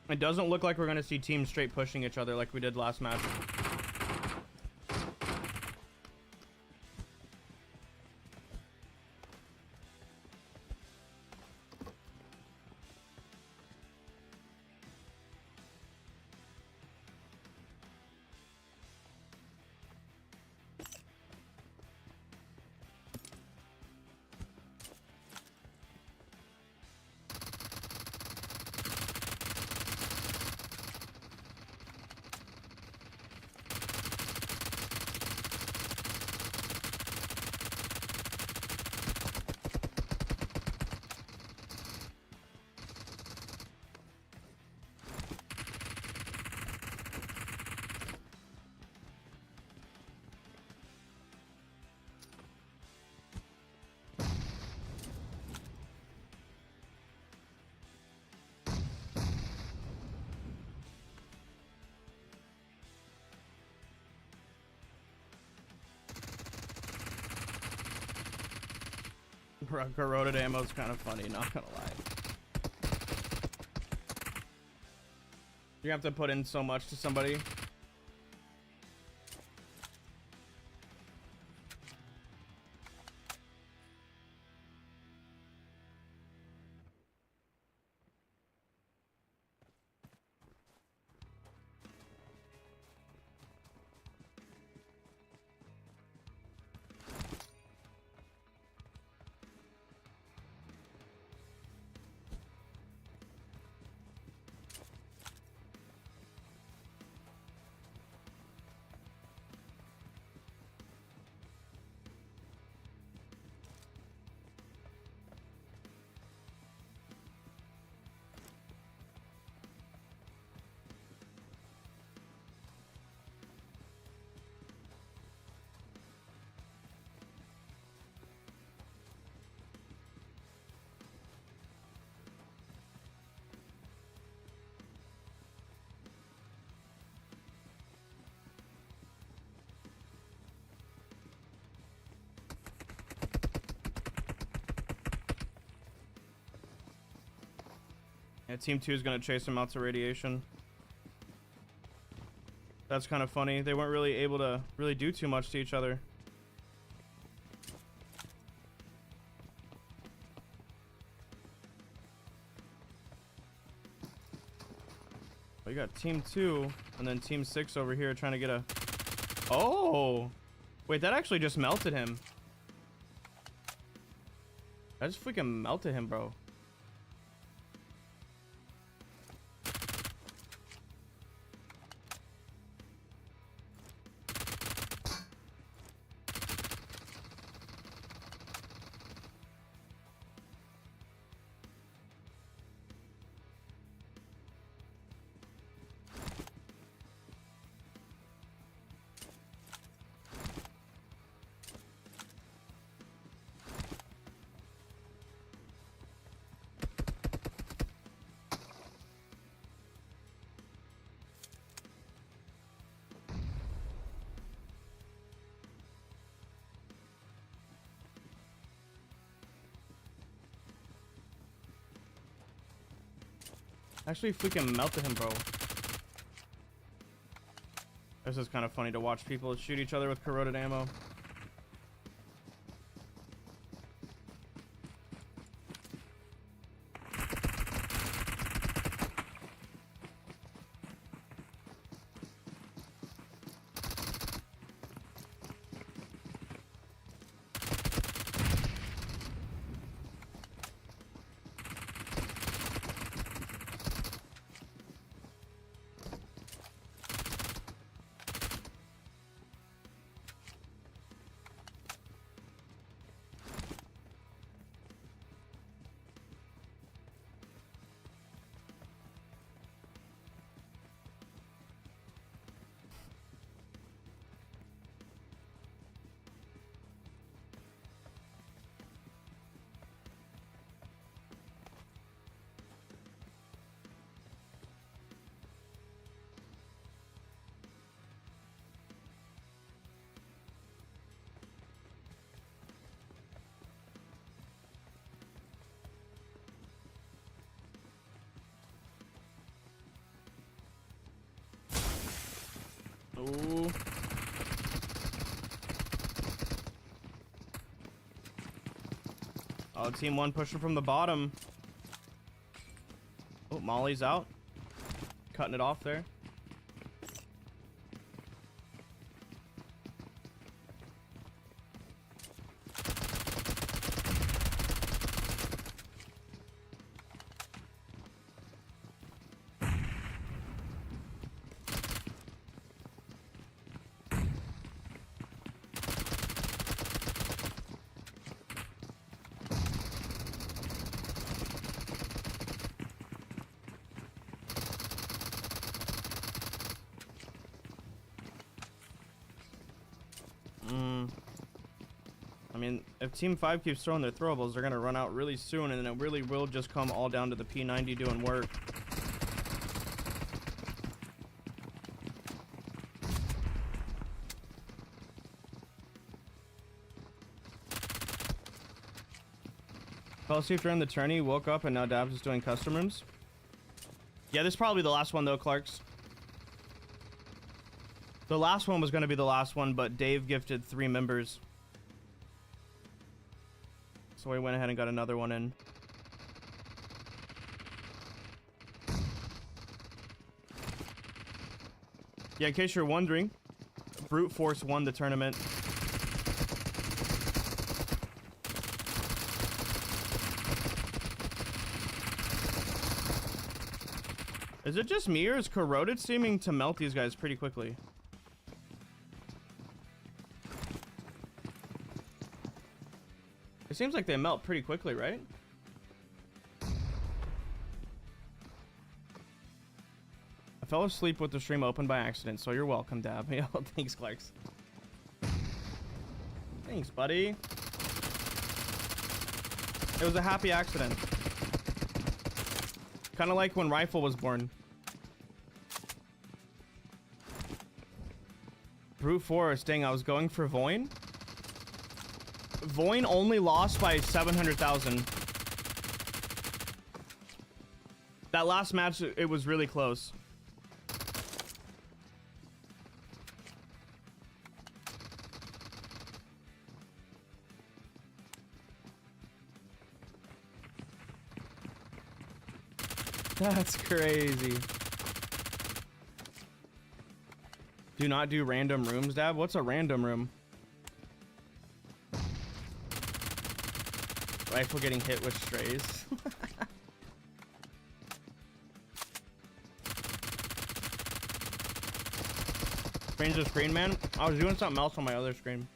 It doesn't look like we're going to see teams straight pushing each other like we did last match. Corroded ammo is kind of funny, not gonna lie. You have to put in so much to somebody. Yeah, Team 2 is going to chase him out to radiation. That's kind of funny. They weren't really able to really do too much to each other. We got team 2 and then team 6 over here trying to get a... Oh! Wait, that actually just melted him. I just freaking melted him, bro. Actually freaking melted him, bro. This is kind of funny to watch people shoot each other with corroded ammo. Ooh. Oh, team 1 pushing from the bottom. Oh, Molly's out. Cutting it off there. I mean, if Team 5 keeps throwing their throwables, they're going to run out really soon, and then it really will just come all down to the P90 doing work. Fell asleep during the tourney, woke up, and now Dabs is doing custom rooms. Yeah, this is probably the last one, though, Clarks. The last one was going to be the last one, but Dave gifted 3 members. So we went ahead and got another one in. Yeah, in case you're wondering, Brute Force won the tournament. Is it just me, or is Corroded seeming to melt these guys pretty quickly? It seems like they melt pretty quickly, right? I fell asleep with the stream open by accident, so you're welcome, Dab. Yo, thanks, Clarks. Thanks, buddy. It was a happy accident. Kind of like when Rifle was born. Brute Force, dang, I was going for Voin. Voin only lost by 700,000. That last match, it was really close. That's crazy. Do not do random rooms, Dab. What's a random room? Rifle getting hit with strays. Change the screen, man. I was doing something else on my other screen.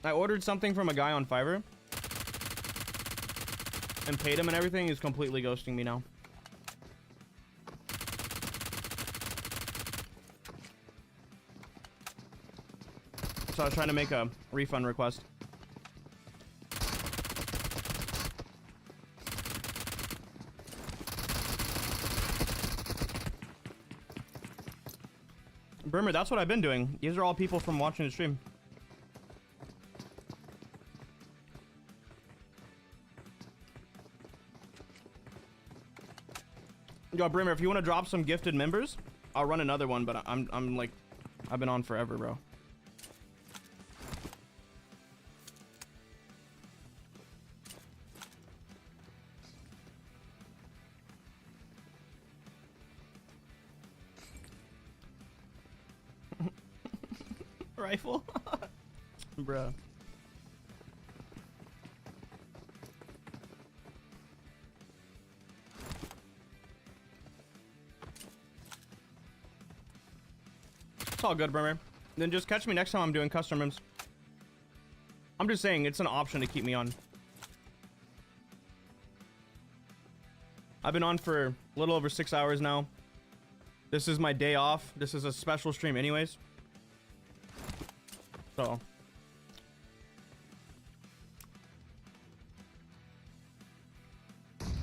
I ordered something from a guy on Fiverr and paid him and everything. He's completely ghosting me now. So I was trying to make a refund request. Brimmer, that's what I've been doing. These are all people from watching the stream. Yo, Brimmer, if you want to drop some gifted members, I'll run another one, but I'm like, I've been on forever, bro. Rifle? Bruh. It's all good, Brimmer. Then just catch me next time I'm doing custom rooms. I'm just saying, it's an option to keep me on. I've been on for a little over 6 hours now. This is my day off. This is a special stream anyways. So.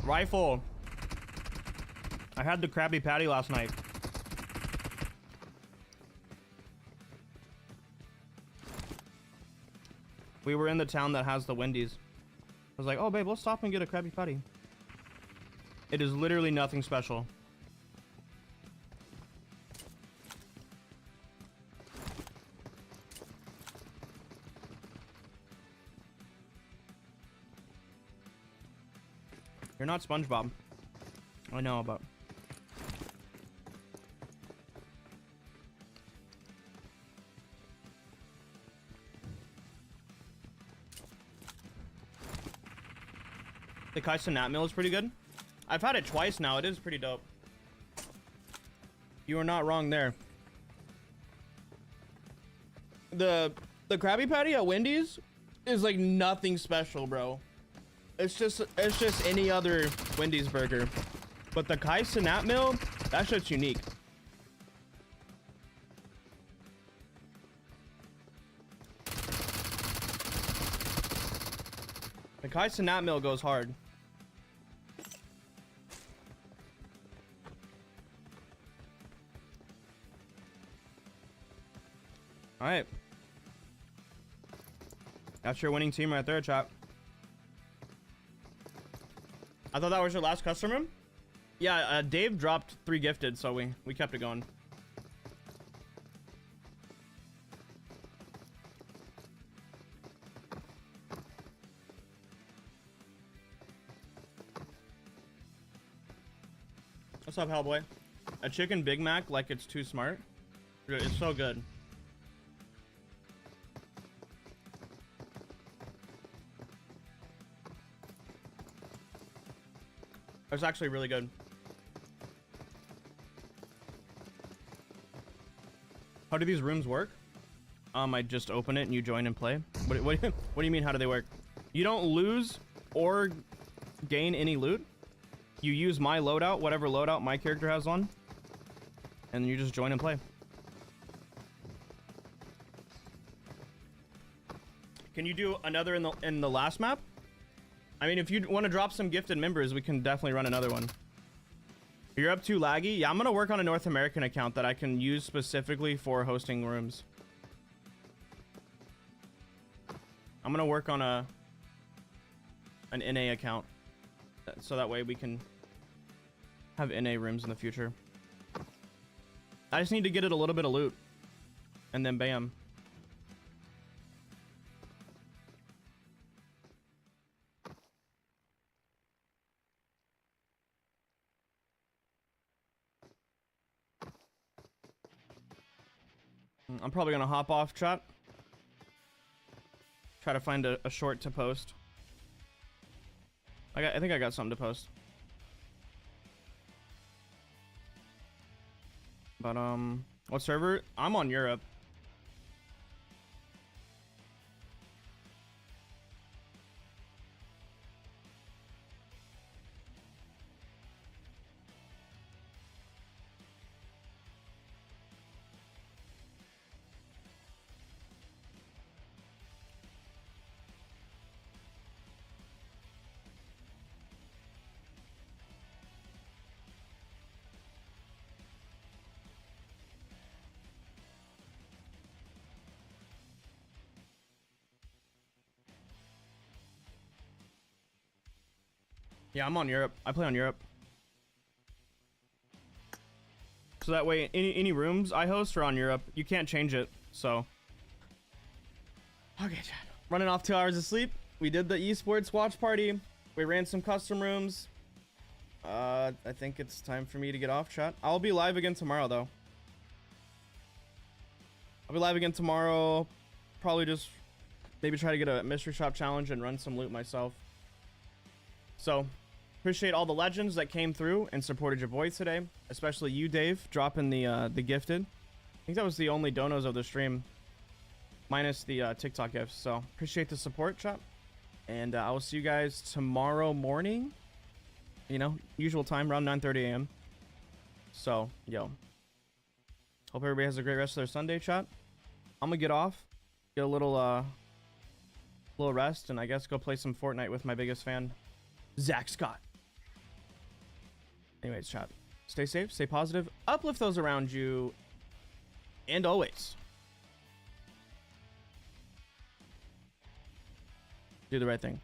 Rifle. I had the Krabby Patty last night. We were in the town that has the Wendy's. I was like, oh babe, let's stop and get a Krabby Patty. It is literally nothing special. You're not SpongeBob. I know, but... The Kaisen Nat Meal is pretty good. I've had it twice now. It is pretty dope. You are not wrong there. The Krabby Patty at Wendy's is like nothing special, bro. It's just any other Wendy's burger. But the Kaisen Nat Meal, that shit's unique. The Kaisen Nat Meal goes hard. All right. That's your winning team right there, chat. I thought that was your last custom room? Yeah, Dave dropped 3 gifted, so we kept it going. What's up, Hellboy? A chicken Big Mac like it's too smart? Dude, it's so good. It's actually really good. How do these rooms work? I just open it and you join and play. What do you mean, how do they work? You don't lose or gain any loot. You use my loadout, whatever loadout my character has on, and you just join and play. Can you do another in the last map? I mean, if you want to drop some gifted members, we can definitely run another one. You're up too laggy? Yeah, I'm going to work on a North American account that I can use specifically for hosting rooms. I'm going to work on an NA account. So that way we can have NA rooms in the future. I just need to get it a little bit of loot. And then bam. I'm probably gonna hop off, chat. Try to find a short to post. I think I got something to post. But what server? I'm on Europe. Yeah, I'm on Europe. I play on Europe. So that way, any rooms I host are on Europe. You can't change it, so. Okay, chat. Running off 2 hours of sleep. We did the esports watch party. We ran some custom rooms. I think it's time for me to get off, chat. I'll be live again tomorrow, though. I'll be live again tomorrow. Probably just maybe try to get a mystery shop challenge and run some loot myself. So, appreciate all the legends that came through and supported your boy today, especially you, Dave, dropping the gifted. I think that was the only donos of the stream, minus the TikTok gifts. So, appreciate the support, chat, and I will see you guys tomorrow morning. You know, usual time, around 9:30 a.m. So, yo, hope everybody has a great rest of their Sunday, chat. I'm gonna get off, get a little rest, and I guess go play some Fortnite with my biggest fan, Zach Scott. Anyways, chat, stay safe, stay positive, uplift those around you, and always do the right thing.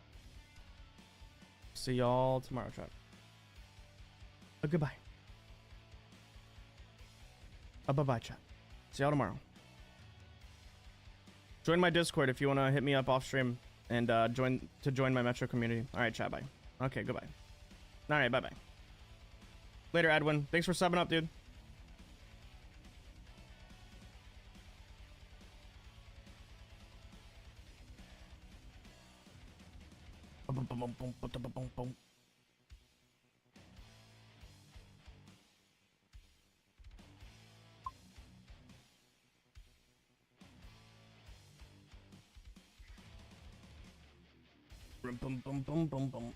See y'all tomorrow, chat. Goodbye. Bye-bye, chat. See y'all tomorrow. Join my Discord if you want to hit me up off stream and join my Metro community. All right, chat, bye. Okay, goodbye. All right, bye-bye. Later, Edwin. Thanks for subbing up, dude. Boom, boom, boom, boom, boom, boom.